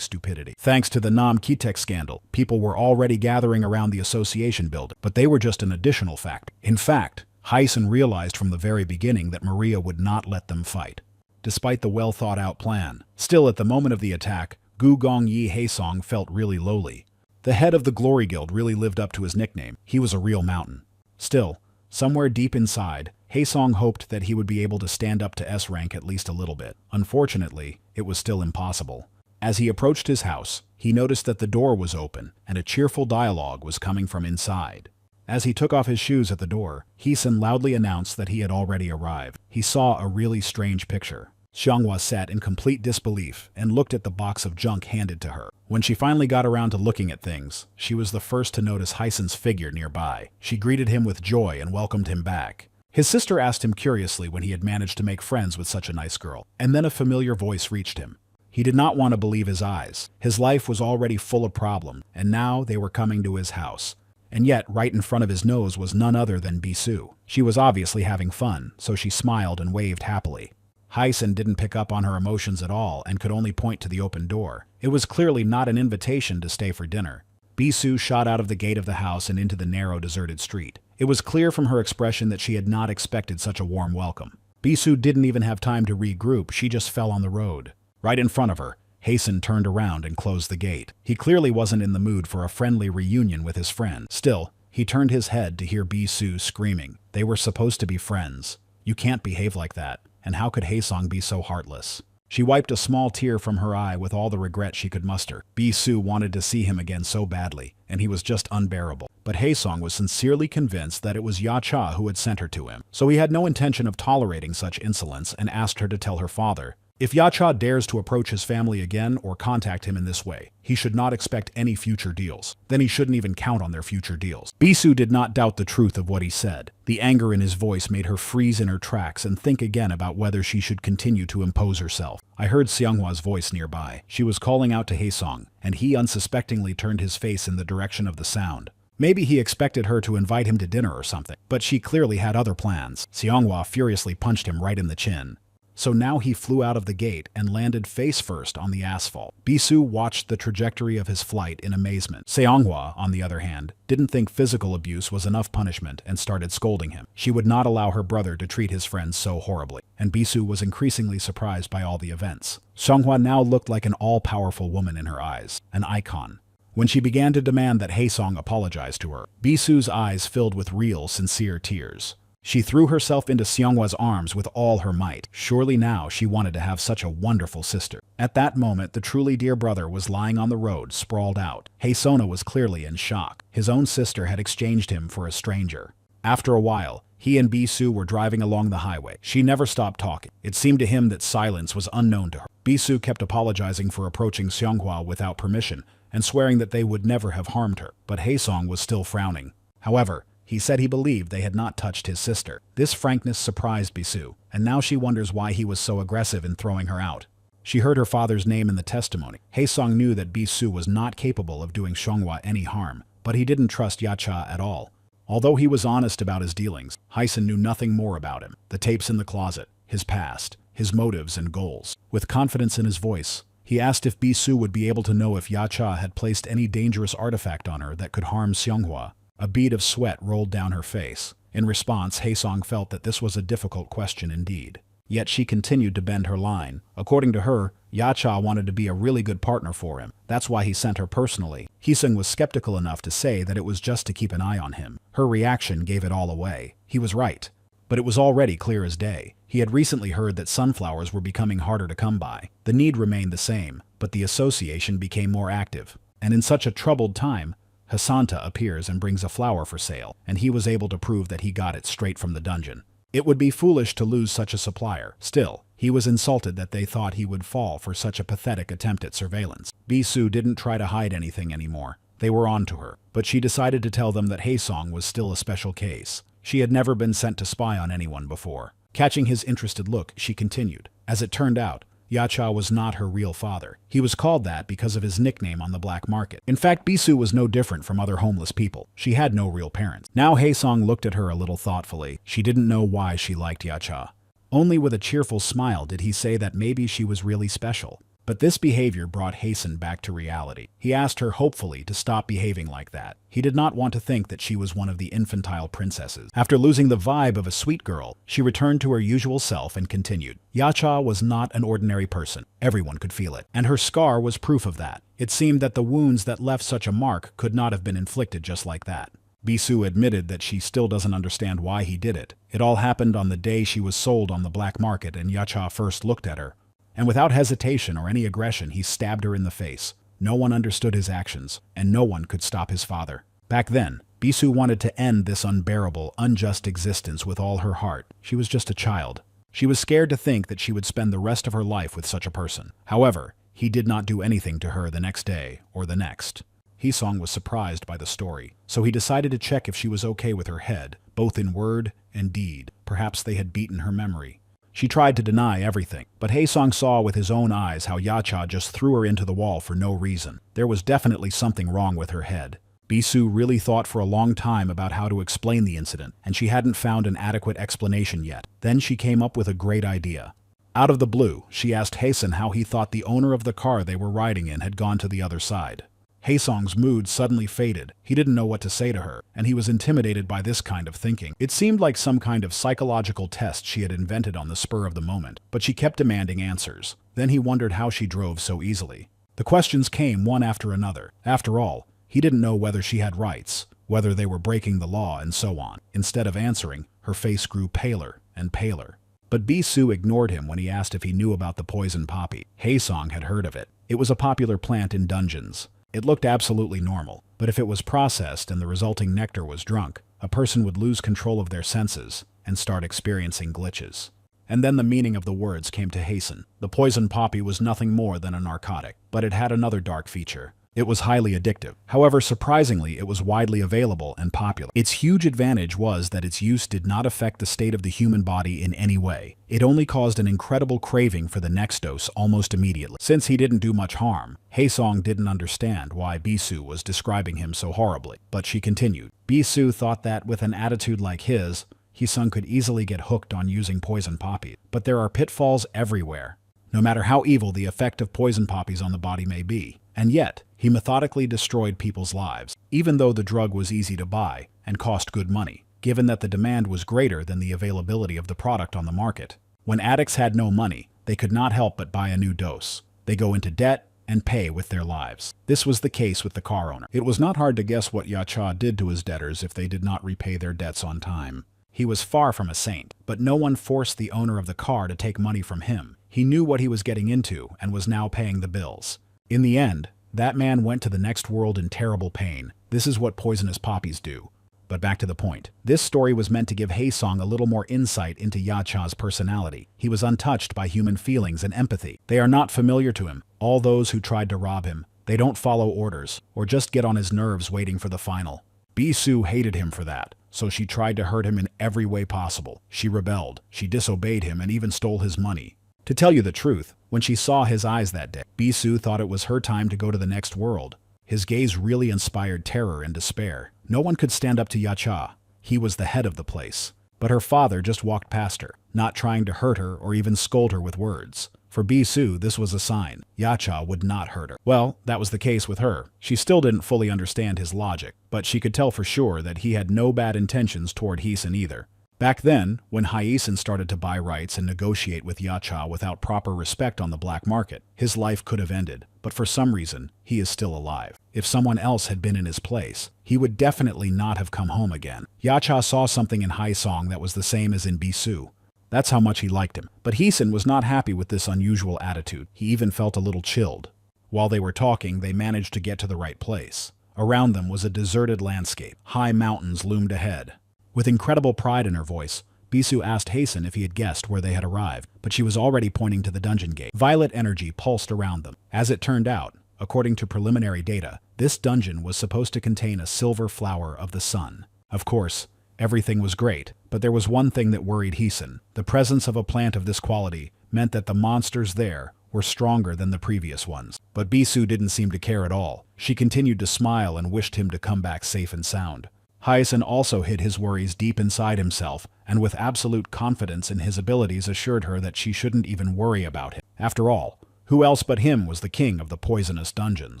stupidity. Thanks to the Nam Kitek scandal, people were already gathering around the association building, but they were just an additional factor. In fact, Haesong realized from the very beginning that Maria would not let them fight, despite the well-thought-out plan. Still, at the moment of the attack, Gu Gongyi Haesong felt really lowly. The head of the Glory Guild really lived up to his nickname. He was a real mountain. Still, somewhere deep inside, Haesong hoped that he would be able to stand up to S rank at least a little bit. Unfortunately, it was still impossible. As he approached his house, he noticed that the door was open and a cheerful dialogue was coming from inside. As he took off his shoes at the door, Haesong loudly announced that he had already arrived. He saw a really strange picture. Xianghua sat in complete disbelief and looked at the box of junk handed to her. When she finally got around to looking at things, she was the first to notice Haesong's figure nearby. She greeted him with joy and welcomed him back. His sister asked him curiously when he had managed to make friends with such a nice girl, and then a familiar voice reached him. He did not want to believe his eyes. His life was already full of problems, and now they were coming to his house. And yet, right in front of his nose was none other than Bisu. She was obviously having fun, so she smiled and waved happily. Haesong didn't pick up on her emotions at all and could only point to the open door. It was clearly not an invitation to stay for dinner. Bisu shot out of the gate of the house and into the narrow, deserted street. It was clear from her expression that she had not expected such a warm welcome. Bisu didn't even have time to regroup, she just fell on the road. Right in front of her, Haesong turned around and closed the gate. He clearly wasn't in the mood for a friendly reunion with his friend. Still, he turned his head to hear Bisu screaming. They were supposed to be friends. You can't behave like that. And how could Haesong be so heartless? She wiped a small tear from her eye with all the regret she could muster. Bisu wanted to see him again so badly, and he was just unbearable. But Haesong was sincerely convinced that it was Yacha who had sent her to him, so he had no intention of tolerating such insolence and asked her to tell her father. If Yacha dares to approach his family again or contact him in this way, he should not expect any future deals. Then he shouldn't even count on their future deals. Bisu did not doubt the truth of what he said. The anger in his voice made her freeze in her tracks and think again about whether she should continue to impose herself. I heard Xianghua's voice nearby. She was calling out to Haesong, and he unsuspectingly turned his face in the direction of the sound. Maybe he expected her to invite him to dinner or something, but she clearly had other plans. Xianghua furiously punched him right in the chin. So now he flew out of the gate and landed face first on the asphalt. Bisu watched the trajectory of his flight in amazement. Xianghua, on the other hand, didn't think physical abuse was enough punishment and started scolding him. She would not allow her brother to treat his friends so horribly, and Bisu was increasingly surprised by all the events. Xianghua now looked like an all-powerful woman in her eyes, an icon. When she began to demand that Haesong apologize to her, Bisu's eyes filled with real, sincere tears. She threw herself into Xianghua's arms with all her might. Surely now she wanted to have such a wonderful sister. At that moment, the truly dear brother was lying on the road, sprawled out. Haesona was clearly in shock. His own sister had exchanged him for a stranger. After a while, he and Bisu were driving along the highway. She never stopped talking. It seemed to him that silence was unknown to her. Bisu kept apologizing for approaching Xianghua without permission and swearing that they would never have harmed her, but Haesong was still frowning. However, he said he believed they had not touched his sister. This frankness surprised Bisu, and now she wonders why he was so aggressive in throwing her out. She heard her father's name in the testimony. Haesong knew that Bisu was not capable of doing Xianghua any harm, but he didn't trust Yacha at all. Although he was honest about his dealings, Haesong knew nothing more about him. The tapes in the closet, his past, his motives and goals. With confidence in his voice, he asked if Bisu would be able to know if Yacha had placed any dangerous artifact on her that could harm Xianghua. A bead of sweat rolled down her face. In response, Haesong felt that this was a difficult question indeed. Yet she continued to bend her line. According to her, Yacha wanted to be a really good partner for him. That's why he sent her personally. Haesong was skeptical enough to say that it was just to keep an eye on him. Her reaction gave it all away. He was right. But it was already clear as day. He had recently heard that sunflowers were becoming harder to come by. The need remained the same, but the association became more active. And in such a troubled time, Hasanta appears and brings a flower for sale, and he was able to prove that he got it straight from the dungeon. It would be foolish to lose such a supplier. Still, he was insulted that they thought he would fall for such a pathetic attempt at surveillance. Bisu didn't try to hide anything anymore. They were on to her, but she decided to tell them that Haesong was still a special case. She had never been sent to spy on anyone before. Catching his interested look, she continued. As it turned out, Yacha was not her real father. He was called that because of his nickname on the black market. In fact, Bisu was no different from other homeless people. She had no real parents. Now Haesong looked at her a little thoughtfully. She didn't know why she liked Yacha. Only with a cheerful smile did he say that maybe she was really special. But this behavior brought Haesong back to reality. He asked her hopefully to stop behaving like that. He did not want to think that she was one of the infantile princesses. After losing the vibe of a sweet girl, she returned to her usual self and continued. Yacha was not an ordinary person. Everyone could feel it. And her scar was proof of that. It seemed that the wounds that left such a mark could not have been inflicted just like that. Bisu admitted that she still doesn't understand why he did it. It all happened on the day she was sold on the black market and Yacha first looked at her. And without hesitation or any aggression, he stabbed her in the face. No one understood his actions, and no one could stop his father. Back then, Bisu wanted to end this unbearable, unjust existence with all her heart. She was just a child. She was scared to think that she would spend the rest of her life with such a person. However, he did not do anything to her the next day or the next. Haesong was surprised by the story, so he decided to check if she was okay with her head, both in word and deed. Perhaps they had beaten her memory. She tried to deny everything, but Haesong saw with his own eyes how Yacha just threw her into the wall for no reason. There was definitely something wrong with her head. Bisu really thought for a long time about how to explain the incident, and she hadn't found an adequate explanation yet. Then she came up with a great idea. Out of the blue, she asked Haesong how he thought the owner of the car they were riding in had gone to the other side. Haesong's mood suddenly faded. He didn't know what to say to her, and he was intimidated by this kind of thinking. It seemed like some kind of psychological test she had invented on the spur of the moment, but she kept demanding answers. Then he wondered how she drove so easily. The questions came one after another. After all, he didn't know whether she had rights, whether they were breaking the law, and so on. Instead of answering, her face grew paler and paler. But Bisu ignored him when he asked if he knew about the poison poppy. Haesong had heard of it. It was a popular plant in dungeons. It looked absolutely normal, but if it was processed and the resulting nectar was drunk, a person would lose control of their senses and start experiencing glitches. And then the meaning of the words came to Haesong. The poison poppy was nothing more than a narcotic, but it had another dark feature. It was highly addictive. However, surprisingly, it was widely available and popular. Its huge advantage was that its use did not affect the state of the human body in any way. It only caused an incredible craving for the next dose almost immediately. Since he didn't do much harm, Haesong didn't understand why Bisu was describing him so horribly. But she continued. Bisu thought that with an attitude like his, Haesong could easily get hooked on using poison poppies. But there are pitfalls everywhere, no matter how evil the effect of poison poppies on the body may be. And yet, he methodically destroyed people's lives, even though the drug was easy to buy and cost good money, given that the demand was greater than the availability of the product on the market. When addicts had no money, they could not help but buy a new dose. They go into debt and pay with their lives. This was the case with the car owner. It was not hard to guess what Yacha did to his debtors if they did not repay their debts on time. He was far from a saint, but no one forced the owner of the car to take money from him. He knew what he was getting into and was now paying the bills. In the end, that man went to the next world in terrible pain. This is what poisonous poppies do. But back to the point. This story was meant to give Haesong a little more insight into Yacha's personality. He was untouched by human feelings and empathy. They are not familiar to him. All those who tried to rob him, they don't follow orders, or just get on his nerves waiting for the final. Bisu hated him for that, so she tried to hurt him in every way possible. She rebelled, she disobeyed him, and even stole his money. To tell you the truth, when she saw his eyes that day, Bisu thought it was her time to go to the next world. His gaze really inspired terror and despair. No one could stand up to Yacha. He was the head of the place. But her father just walked past her, not trying to hurt her or even scold her with words. For Bisu, this was a sign. Yacha would not hurt her. Well, that was the case with her. She still didn't fully understand his logic, but she could tell for sure that he had no bad intentions toward Hisan either. Back then, when Hisan started to buy rights and negotiate with Yacha without proper respect on the black market, his life could have ended, but for some reason, he is still alive. If someone else had been in his place, he would definitely not have come home again. Yacha saw something in Haesong that was the same as in Bisu. That's how much he liked him. But Hisan was not happy with this unusual attitude. He even felt a little chilled. While they were talking, they managed to get to the right place. Around them was a deserted landscape. High mountains loomed ahead. With incredible pride in her voice, Bisu asked Hisan if he had guessed where they had arrived, but she was already pointing to the dungeon gate. Violet energy pulsed around them. As it turned out, according to preliminary data, this dungeon was supposed to contain a silver flower of the sun. Of course, everything was great, but there was one thing that worried Hisan. The presence of a plant of this quality meant that the monsters there were stronger than the previous ones. But Bisu didn't seem to care at all. She continued to smile and wished him to come back safe and sound. Hisan also hid his worries deep inside himself, and with absolute confidence in his abilities assured her that she shouldn't even worry about him. After all, who else but him was the king of the poisonous dungeons,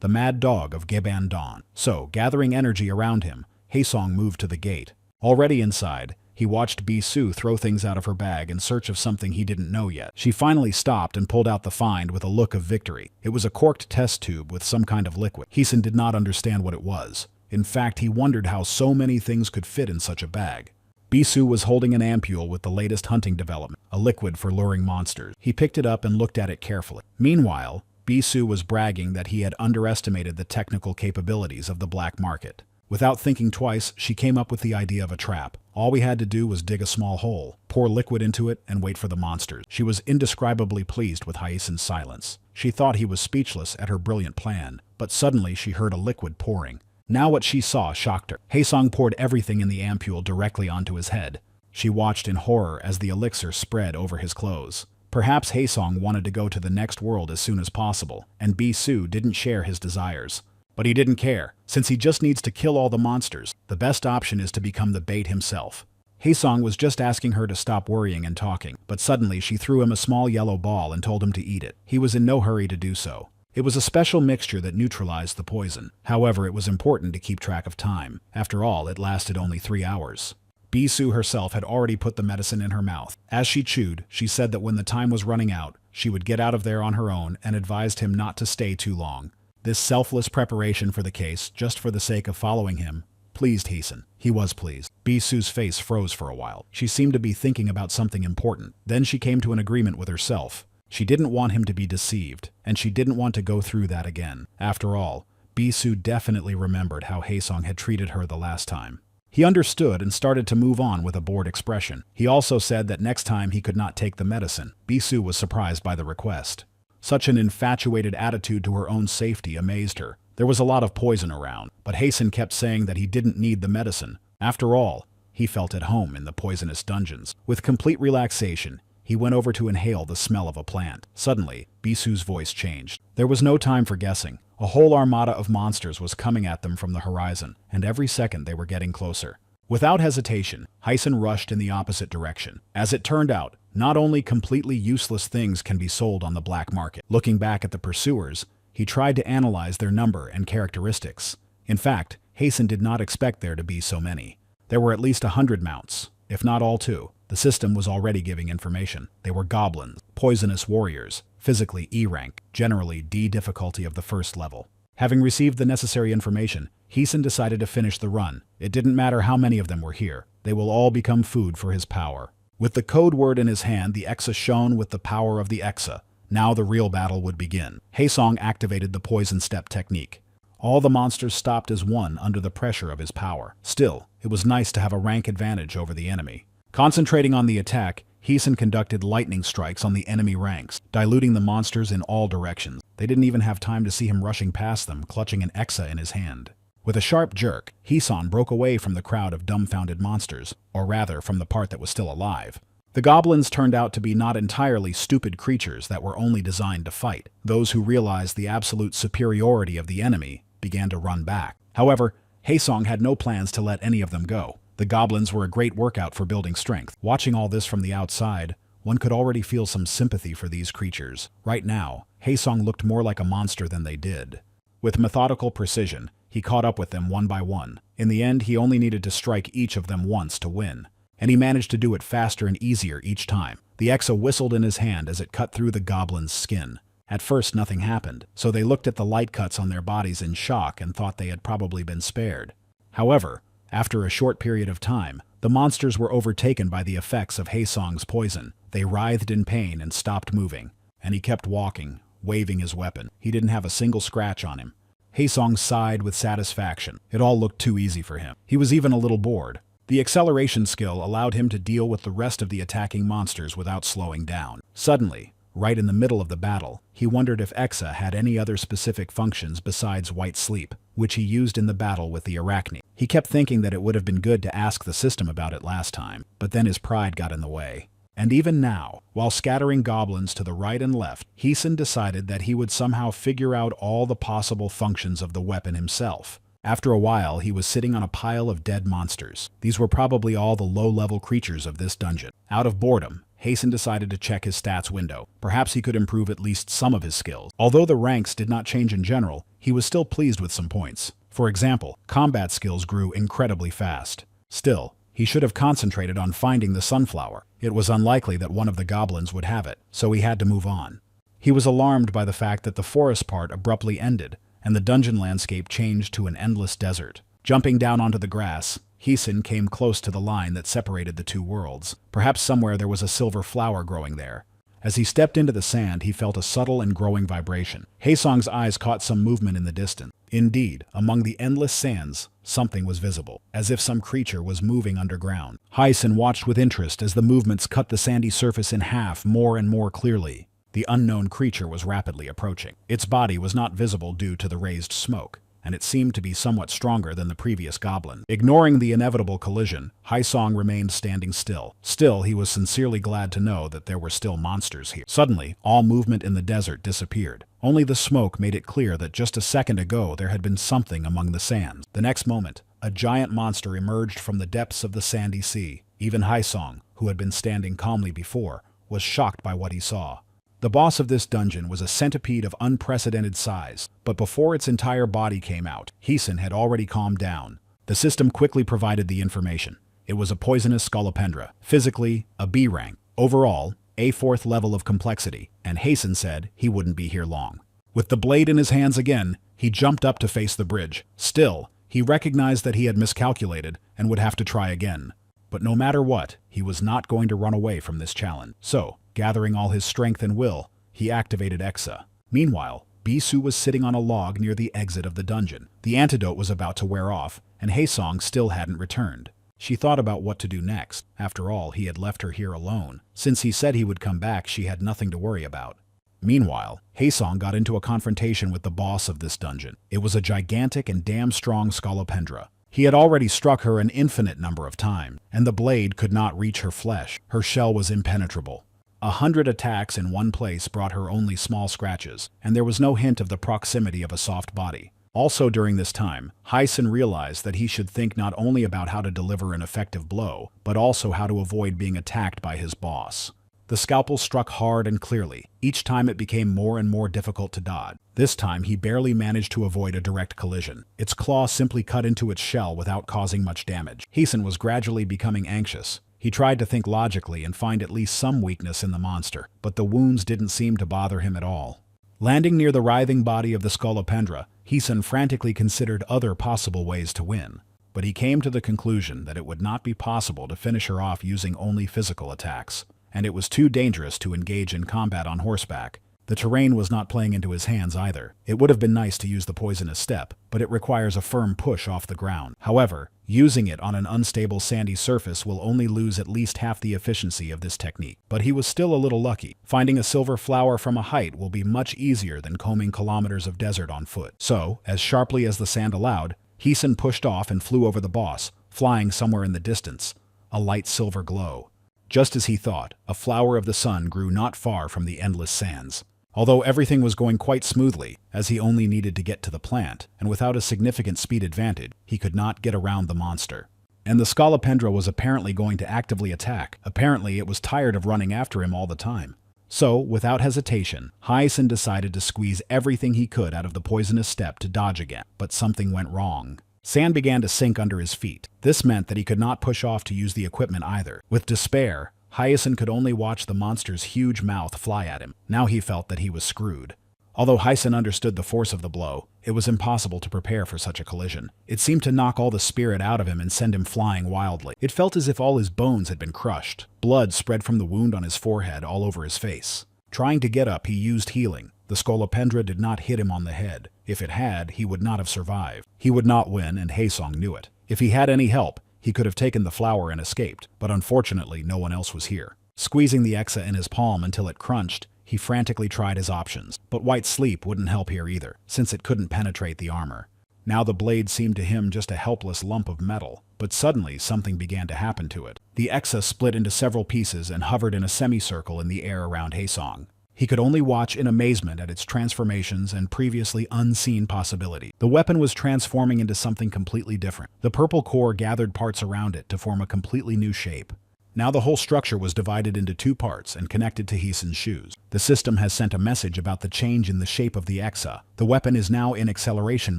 the mad dog of Geban Dawn? So, gathering energy around him, Haesong moved to the gate. Already inside, he watched Bisu throw things out of her bag in search of something he didn't know yet. She finally stopped and pulled out the find with a look of victory. It was a corked test tube with some kind of liquid. Hisan did not understand what it was. In fact, he wondered how so many things could fit in such a bag. Bisu was holding an ampule with the latest hunting development, a liquid for luring monsters. He picked it up and looked at it carefully. Meanwhile, Bisu was bragging that he had underestimated the technical capabilities of the black market. Without thinking twice, she came up with the idea of a trap. All we had to do was dig a small hole, pour liquid into it, and wait for the monsters. She was indescribably pleased with Hisan's silence. She thought he was speechless at her brilliant plan, but suddenly she heard a liquid pouring. Now what she saw shocked her. Haesong poured everything in the ampule directly onto his head. She watched in horror as the elixir spread over his clothes. Perhaps Haesong wanted to go to the next world as soon as possible, and Bisu didn't share his desires. But he didn't care. Since he just needs to kill all the monsters, the best option is to become the bait himself. Haesong was just asking her to stop worrying and talking, but suddenly she threw him a small yellow ball and told him to eat it. He was in no hurry to do so. It was a special mixture that neutralized the poison. However, it was important to keep track of time. After all, it lasted only 3 hours. Bisu herself had already put the medicine in her mouth. As she chewed, she said that when the time was running out, she would get out of there on her own and advised him not to stay too long. This selfless preparation for the case, just for the sake of following him, pleased Hisan. He was pleased. Bisu's face froze for a while. She seemed to be thinking about something important. Then she came to an agreement with herself. She didn't want him to be deceived, and she didn't want to go through that again. After all, Bisu definitely remembered how Haesong had treated her the last time. He understood and started to move on with a bored expression. He also said that next time he could not take the medicine. Bisu was surprised by the request. Such an infatuated attitude to her own safety amazed her. There was a lot of poison around, but Haesong kept saying that he didn't need the medicine. After all, he felt at home in the poisonous dungeons. With complete relaxation, he went over to inhale the smell of a plant. Suddenly, Bisu's voice changed. There was no time for guessing. A whole armada of monsters was coming at them from the horizon, and every second they were getting closer. Without hesitation, Hisan rushed in the opposite direction. As it turned out, not only completely useless things can be sold on the black market. Looking back at the pursuers, he tried to analyze their number and characteristics. In fact, Hasan did not expect there to be so many. There were at least 100 mounts, if not all too. The system was already giving information. They were goblins, poisonous warriors, physically E rank, generally D difficulty of the first level. Having received the necessary information, Hisan decided to finish the run. It didn't matter how many of them were here. They will all become food for his power. With the code word in his hand, the Exa shone with the power of the Exa. Now the real battle would begin. Haesong activated the poison step technique. All the monsters stopped as one under the pressure of his power. Still, it was nice to have a rank advantage over the enemy. Concentrating on the attack, Hisan conducted lightning strikes on the enemy ranks, diluting the monsters in all directions. They didn't even have time to see him rushing past them, clutching an Exa in his hand. With a sharp jerk, Hisan broke away from the crowd of dumbfounded monsters, or rather, from the part that was still alive. The goblins turned out to be not entirely stupid creatures that were only designed to fight. Those who realized the absolute superiority of the enemy began to run back. However, Haesong had no plans to let any of them go. The goblins were a great workout for building strength. Watching all this from the outside, One could already feel some sympathy for these creatures. Right now, Haesong looked more like a monster than they did. With methodical precision, he caught up with them one by one. In the end, he only needed to strike each of them once to win. And he managed to do it faster and easier each time. The Exa whistled in his hand as it cut through the goblin's skin. At first, nothing happened, so they looked at the light cuts on their bodies in shock and thought they had probably been spared. However, after a short period of time, the monsters were overtaken by the effects of Haesong's poison. They writhed in pain and stopped moving, and he kept walking, waving his weapon. He didn't have a single scratch on him. Haesong sighed with satisfaction. It all looked too easy for him. He was even a little bored. The acceleration skill allowed him to deal with the rest of the attacking monsters without slowing down. Suddenly, right in the middle of the battle, he wondered if Exa had any other specific functions besides white sleep, which he used in the battle with the arachne. He kept thinking that it would have been good to ask the system about it last time, but then his pride got in the way. And even now, while scattering goblins to the right and left, Haeson decided that he would somehow figure out all the possible functions of the weapon himself. After a while, he was sitting on a pile of dead monsters. These were probably all the low-level creatures of this dungeon. Out of boredom, Haeson decided to check his stats window. Perhaps he could improve at least some of his skills. Although the ranks did not change in general, he was still pleased with some points. For example, combat skills grew incredibly fast. Still, he should have concentrated on finding the sunflower. It was unlikely that one of the goblins would have it, so he had to move on. He was alarmed by the fact that the forest part abruptly ended, and the dungeon landscape changed to an endless desert. Jumping down onto the grass, Haeson came close to the line that separated the two worlds. Perhaps somewhere there was a silver flower growing there. As he stepped into the sand, he felt a subtle and growing vibration. Haesong's eyes caught some movement in the distance. Indeed, among the endless sands, something was visible, as if some creature was moving underground. Haeson watched with interest as the movements cut the sandy surface in half more and more clearly. The unknown creature was rapidly approaching. Its body was not visible due to the raised smoke, and it seemed to be somewhat stronger than the previous goblin. Ignoring the inevitable collision, Haesong remained standing still. Still, he was sincerely glad to know that there were still monsters here. Suddenly, all movement in the desert disappeared. Only the smoke made it clear that just a second ago there had been something among the sands. The next moment, a giant monster emerged from the depths of the sandy sea. Even Haesong, who had been standing calmly before, was shocked by what he saw. The boss of this dungeon was a centipede of unprecedented size, but before its entire body came out, Haeson had already calmed down. The system quickly provided the information. It was a poisonous scolopendra, physically a B rank, overall a 4th level of complexity, and Haeson said he wouldn't be here long. With the blade in his hands again, he jumped up to face the bridge. Still, he recognized that he had miscalculated and would have to try again. But no matter what, he was not going to run away from this challenge. So, gathering all his strength and will, he activated Exa. Meanwhile, Bisu was sitting on a log near the exit of the dungeon. The antidote was about to wear off, and Haesong still hadn't returned. She thought about what to do next. After all, he had left her here alone. Since he said he would come back, she had nothing to worry about. Meanwhile, Haesong got into a confrontation with the boss of this dungeon. It was a gigantic and damn strong scolopendra. He had already struck her an infinite number of times, and the blade could not reach her flesh. Her shell was impenetrable. 100 attacks in one place brought her only small scratches, and there was no hint of the proximity of a soft body. Also during this time, Haeson realized that he should think not only about how to deliver an effective blow, but also how to avoid being attacked by his boss. The scalpel struck hard and clearly. Each time it became more and more difficult to dodge. This time he barely managed to avoid a direct collision. Its claw simply cut into its shell without causing much damage. Haeson was gradually becoming anxious. He tried to think logically and find at least some weakness in the monster, but the wounds didn't seem to bother him at all. Landing near the writhing body of the scolopendra, Haeson frantically considered other possible ways to win, but he came to the conclusion that it would not be possible to finish her off using only physical attacks, and it was too dangerous to engage in combat on horseback. The terrain was not playing into his hands either. It would have been nice to use the poisonous step, but it requires a firm push off the ground. However, using it on an unstable sandy surface will only lose at least half the efficiency of this technique. But he was still a little lucky. Finding a silver flower from a height will be much easier than combing kilometers of desert on foot. So, as sharply as the sand allowed, Haeson pushed off and flew over the boss, flying somewhere in the distance, a light silver glow. Just as he thought, a flower of the sun grew not far from the endless sands. Although everything was going quite smoothly, as he only needed to get to the plant, and without a significant speed advantage, he could not get around the monster. and the Scolopendra was apparently going to actively attack. Apparently, it was tired of running after him all the time. So, without hesitation, Hyacinth decided to squeeze everything he could out of the poisonous step to dodge again. But something went wrong. Sand began to sink under his feet. This meant that he could not push off to use the equipment either. With despair, Hyacinth could only watch the monster's huge mouth fly at him. Now he felt that he was screwed. Although Hyacinth understood the force of the blow, it was impossible to prepare for such a collision. It seemed to knock all the spirit out of him and send him flying wildly. It felt as if all his bones had been crushed. Blood spread from the wound on his forehead all over his face. Trying to get up, he used healing. The Scolopendra did not hit him on the head. If it had, he would not have survived. He would not win, and Haesong knew it. If he had any help, he could have taken the flower and escaped, but unfortunately no one else was here. Squeezing the Exa in his palm until it crunched, he frantically tried his options, but white sleep wouldn't help here either, since it couldn't penetrate the armor. Now the blade seemed to him just a helpless lump of metal, but suddenly something began to happen to it. The Exa split into several pieces and hovered in a semicircle in the air around Haesong. He could only watch in amazement at its transformations and previously unseen possibility. The weapon was transforming into something completely different. The purple core gathered parts around it to form a completely new shape. Now the whole structure was divided into two parts and connected to Hyacinth's shoes. The system has sent a message about the change in the shape of the Exa. The weapon is now in acceleration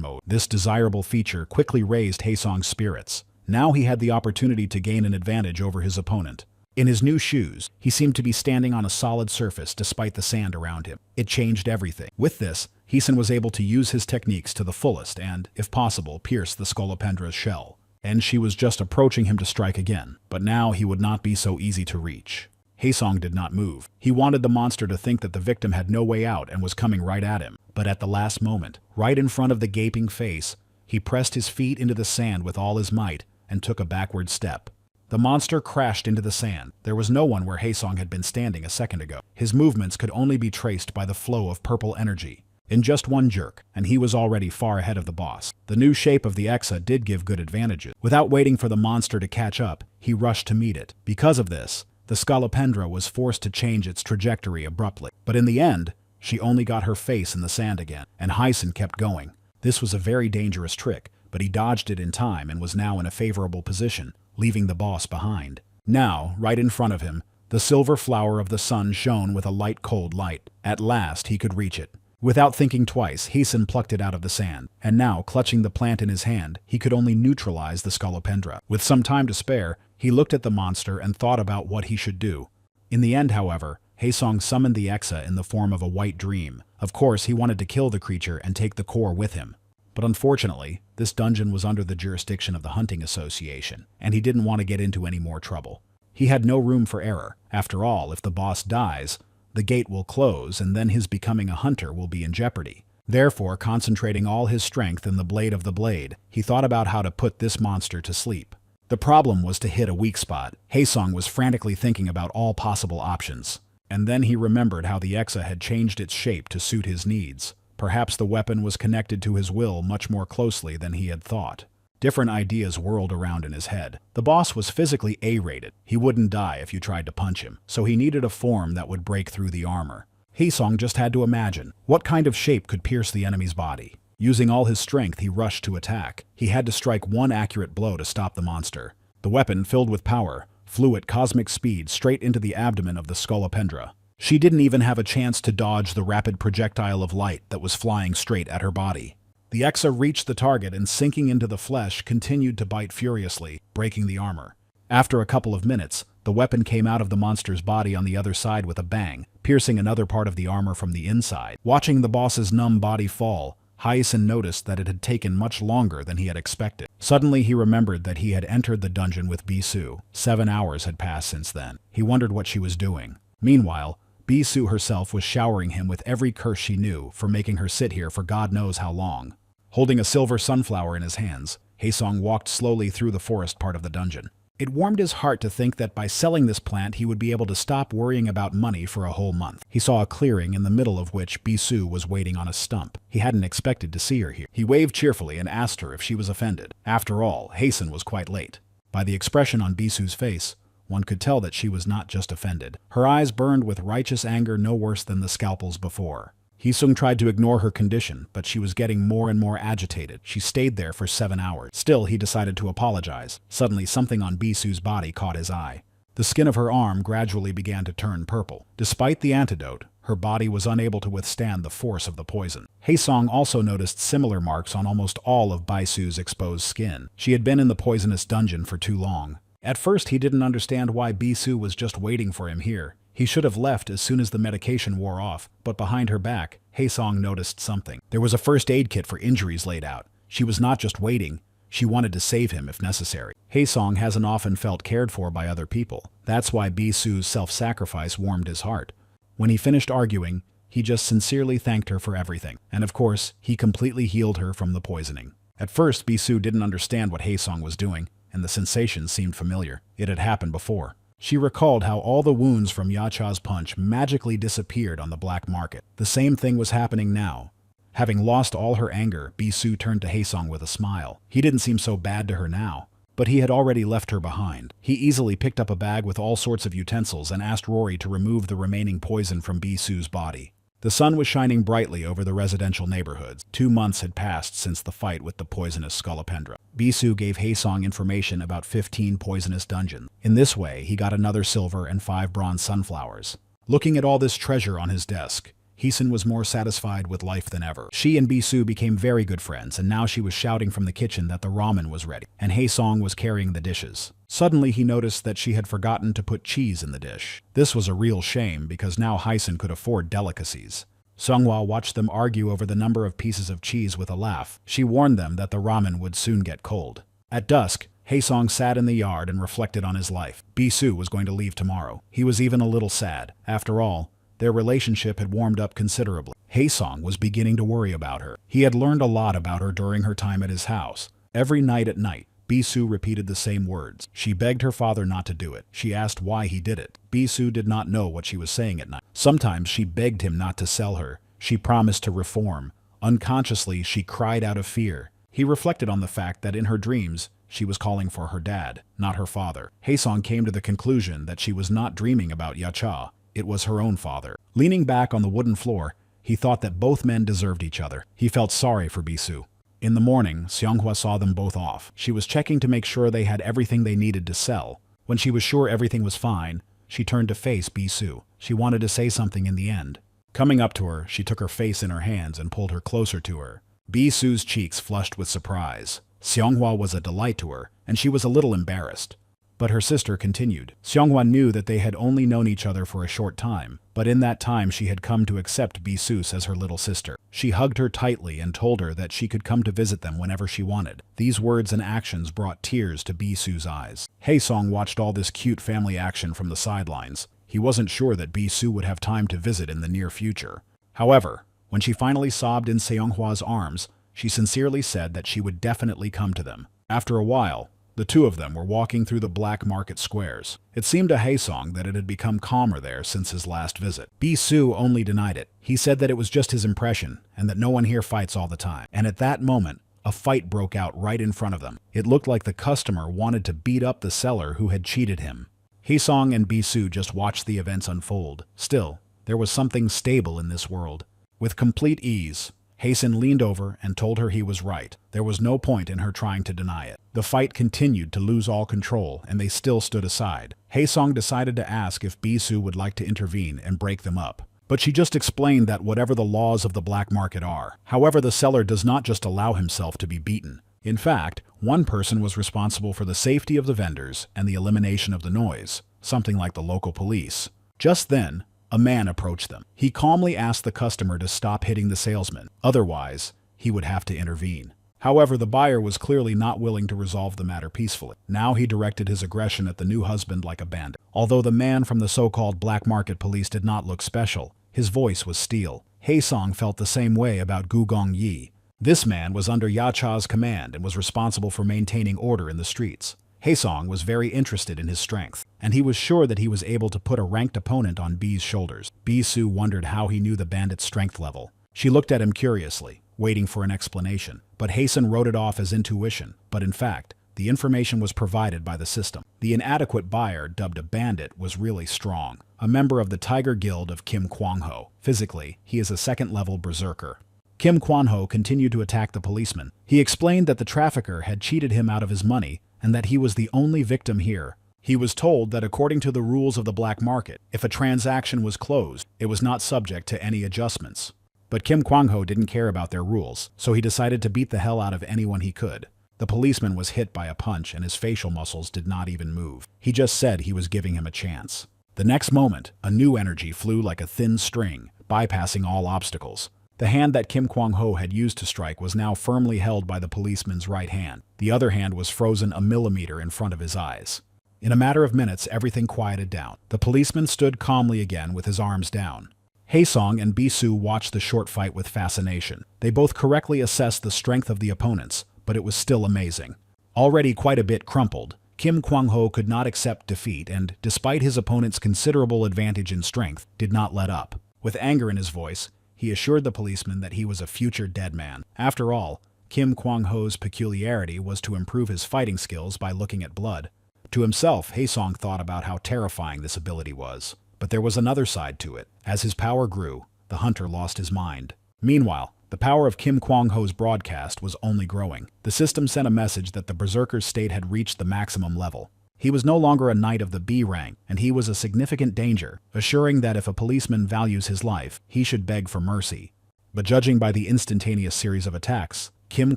mode. This desirable feature quickly raised Haesong's spirits. Now he had the opportunity to gain an advantage over his opponent. In his new shoes, he seemed to be standing on a solid surface despite the sand around him. It changed everything. With this, Hyacinth was able to use his techniques to the fullest and, if possible, pierce the Scolopendra's shell. And she was just approaching him to strike again, but now he would not be so easy to reach. Haesong did not move. He wanted the monster to think that the victim had no way out and was coming right at him. But at the last moment, right in front of the gaping face, he pressed his feet into the sand with all his might and took a backward step. The monster crashed into the sand. There was no one where Haesong had been standing a second ago. His movements could only be traced by the flow of purple energy. In just one jerk, and he was already far ahead of the boss. The new shape of the Exa did give good advantages. Without waiting for the monster to catch up, he rushed to meet it. Because of this, the Scolopendra was forced to change its trajectory abruptly. But in the end, she only got her face in the sand again, and Hyacinth kept going. This was a very dangerous trick, but he dodged it in time and was now in a favorable position, leaving the boss behind. Now, right in front of him, the silver flower of the sun shone with a light cold light. At last he could reach it. Without thinking twice, Hyacinth plucked it out of the sand, and now, clutching the plant in his hand, he could only neutralize the Scolopendra. With some time to spare, he looked at the monster and thought about what he should do. In the end, however, Haesong summoned the Exa in the form of a white dream. Of course, he wanted to kill the creature and take the core with him. But unfortunately, this dungeon was under the jurisdiction of the Hunting Association, and he didn't want to get into any more trouble. He had no room for error. After all, if the boss dies, the gate will close, and then his becoming a hunter will be in jeopardy. Therefore, concentrating all his strength in the blade of the blade, he thought about how to put this monster to sleep. The problem was to hit a weak spot. Haesong was frantically thinking about all possible options. And then he remembered how the Exa had changed its shape to suit his needs. Perhaps the weapon was connected to his will much more closely than he had thought. Different ideas whirled around in his head. The boss was physically A-rated. He wouldn't die if you tried to punch him, so he needed a form that would break through the armor. Haesong just had to imagine what kind of shape could pierce the enemy's body. Using all his strength, he rushed to attack. He had to strike one accurate blow to stop the monster. The weapon, filled with power, flew at cosmic speed straight into the abdomen of the Scolopendra. She didn't even have a chance to dodge the rapid projectile of light that was flying straight at her body. The Exa reached the target and, sinking into the flesh, continued to bite furiously, breaking the armor. After a couple of minutes, the weapon came out of the monster's body on the other side with a bang, piercing another part of the armor from the inside. Watching the boss's numb body fall, Hyacinth noticed that it had taken much longer than he had expected. Suddenly he remembered that he had entered the dungeon with Bisou. 7 hours had passed since then. He wondered what she was doing. Meanwhile, Bisou herself was showering him with every curse she knew for making her sit here for God knows how long. Holding a silver sunflower in his hands, Haesong walked slowly through the forest part of the dungeon. It warmed his heart to think that by selling this plant he would be able to stop worrying about money for a whole month. He saw a clearing in the middle of which Bisou was waiting on a stump. He hadn't expected to see her here. He waved cheerfully and asked her if she was offended. After all, Haesong was quite late. By the expression on Bisou's face, one could tell that she was not just offended. Her eyes burned with righteous anger no worse than the scalpels before. Hee-sung tried to ignore her condition, but she was getting more and more agitated. She stayed there for 7 hours. Still, he decided to apologize. Suddenly, something on Bisu's body caught his eye. The skin of her arm gradually began to turn purple. Despite the antidote, her body was unable to withstand the force of the poison. Haesong also noticed similar marks on almost all of Bisu's exposed skin. She had been in the poisonous dungeon for too long. At first, he didn't understand why Bisu was just waiting for him here. He should have left as soon as the medication wore off, but behind her back, Haesong noticed something. There was a first aid kit for injuries laid out. She was not just waiting, she wanted to save him if necessary. Haesong hasn't often felt cared for by other people. That's why Bisu's self-sacrifice warmed his heart. When he finished arguing, he just sincerely thanked her for everything. And of course, he completely healed her from the poisoning. At first, Bisu didn't understand what Haesong was doing, and the sensation seemed familiar. It had happened before. She recalled how all the wounds from Yacha's punch magically disappeared on the black market. The same thing was happening now. Having lost all her anger, Bisu turned to Haesong with a smile. He didn't seem so bad to her now, but he had already left her behind. He easily picked up a bag with all sorts of utensils and asked Rory to remove the remaining poison from Bisu's body. The sun was shining brightly over the residential neighborhoods. 2 months had passed since the fight with the poisonous Scolopendra. Bisu gave Haesong information about 15 poisonous dungeons. In this way, he got another silver and 5 bronze sunflowers. Looking at all this treasure on his desk, Heesun was more satisfied with life than ever. She and Bisu became very good friends, and now she was shouting from the kitchen that the ramen was ready, and Haesong was carrying the dishes. Suddenly he noticed that she had forgotten to put cheese in the dish. This was a real shame because now Heesun could afford delicacies. Seonghwa watched them argue over the number of pieces of cheese with a laugh. She warned them that the ramen would soon get cold. At dusk, Haesong sat in the yard and reflected on his life. Bisu was going to leave tomorrow. He was even a little sad. After all, their relationship had warmed up considerably. Haesong was beginning to worry about her. He had learned a lot about her during her time at his house. Every night at night, Bisu repeated the same words. She begged her father not to do it. She asked why he did it. Bisu did not know what she was saying at night. Sometimes she begged him not to sell her. She promised to reform. Unconsciously, she cried out of fear. He reflected on the fact that in her dreams, she was calling for her dad, not her father. Haesong came to the conclusion that she was not dreaming about Yacha. It was her own father. Leaning back on the wooden floor, he thought that both men deserved each other. He felt sorry for Bisu. In the morning, Seonghwa saw them both off. She was checking to make sure they had everything they needed to sell. When she was sure everything was fine, she turned to face Bisu. She wanted to say something in the end. Coming up to her, she took her face in her hands and pulled her closer to her. Bisu's cheeks flushed with surprise. Seonghwa was a delight to her, and she was a little embarrassed. But her sister continued. Seonghwa knew that they had only known each other for a short time, but in that time she had come to accept Bisu as her little sister. She hugged her tightly and told her that she could come to visit them whenever she wanted. These words and actions brought tears to Bisu's eyes. Haesong watched all this cute family action from the sidelines. He wasn't sure that Bisu would have time to visit in the near future. However, when she finally sobbed in Seonghwa's arms, she sincerely said that she would definitely come to them. After a while, the two of them were walking through the black market squares. It seemed to Haesong that it had become calmer there since his last visit. Bisu only denied it. He said that it was just his impression, and that no one here fights all the time. And at that moment, a fight broke out right in front of them. It looked like the customer wanted to beat up the seller who had cheated him. Haesong and Bisu just watched the events unfold. Still, there was something stable in this world. With complete ease, Haesong leaned over and told her he was right. There was no point in her trying to deny it. The fight continued to lose all control, and they still stood aside. Haesong decided to ask if Bisu would like to intervene and break them up. But she just explained that whatever the laws of the black market are. However, the seller does not just allow himself to be beaten. In fact, one person was responsible for the safety of the vendors and the elimination of the noise, something like the local police. Just then, a man approached them. He calmly asked the customer to stop hitting the salesman. Otherwise, he would have to intervene. However, the buyer was clearly not willing to resolve the matter peacefully. Now he directed his aggression at the new husband like a bandit. Although the man from the so-called black market police did not look special, his voice was steel. Haesong felt the same way about Gu Gongyi. This man was under Yacha's command and was responsible for maintaining order in the streets. Haesong was very interested in his strength, and he was sure that he was able to put a ranked opponent on B's shoulders. Bisu wondered how he knew the bandit's strength level. She looked at him curiously, waiting for an explanation, but Haesong wrote it off as intuition. But in fact, the information was provided by the system. The inadequate buyer, dubbed a bandit, was really strong. a member of the Tiger Guild of Kim Kwang-ho. Physically, he is a second-level berserker. Kim Kwang-ho continued to attack the policeman. He explained that the trafficker had cheated him out of his money and that he was the only victim here. He was told that according to the rules of the black market, if a transaction was closed, it was not subject to any adjustments. But Kim Kwang-ho didn't care about their rules, so he decided to beat the hell out of anyone he could. The policeman was hit by a punch and his facial muscles did not even move. He just said he was giving him a chance. The next moment, a new energy flew like a thin string, bypassing all obstacles. The hand that Kim Kwang-ho had used to strike was now firmly held by the policeman's right hand. The other hand was frozen a millimeter in front of his eyes. In a matter of minutes, everything quieted down. The policeman stood calmly again with his arms down. Haesong and Bisu watched the short fight with fascination. They both correctly assessed the strength of the opponents, but it was still amazing. Already quite a bit crumpled, Kim Kwang-ho could not accept defeat and, despite his opponent's considerable advantage in strength, did not let up. With anger in his voice, he assured the policeman that he was a future dead man. After all, Kim Kwang-ho's peculiarity was to improve his fighting skills by looking at blood. To himself, Haesong thought about how terrifying this ability was. But there was another side to it. As his power grew, the hunter lost his mind. Meanwhile, the power of Kim Kwang-ho's broadcast was only growing. The system sent a message that the berserker's state had reached the maximum level. He was no longer a knight of the B rank, and he was a significant danger, assuring that if a policeman values his life, he should beg for mercy. But judging by the instantaneous series of attacks, Kim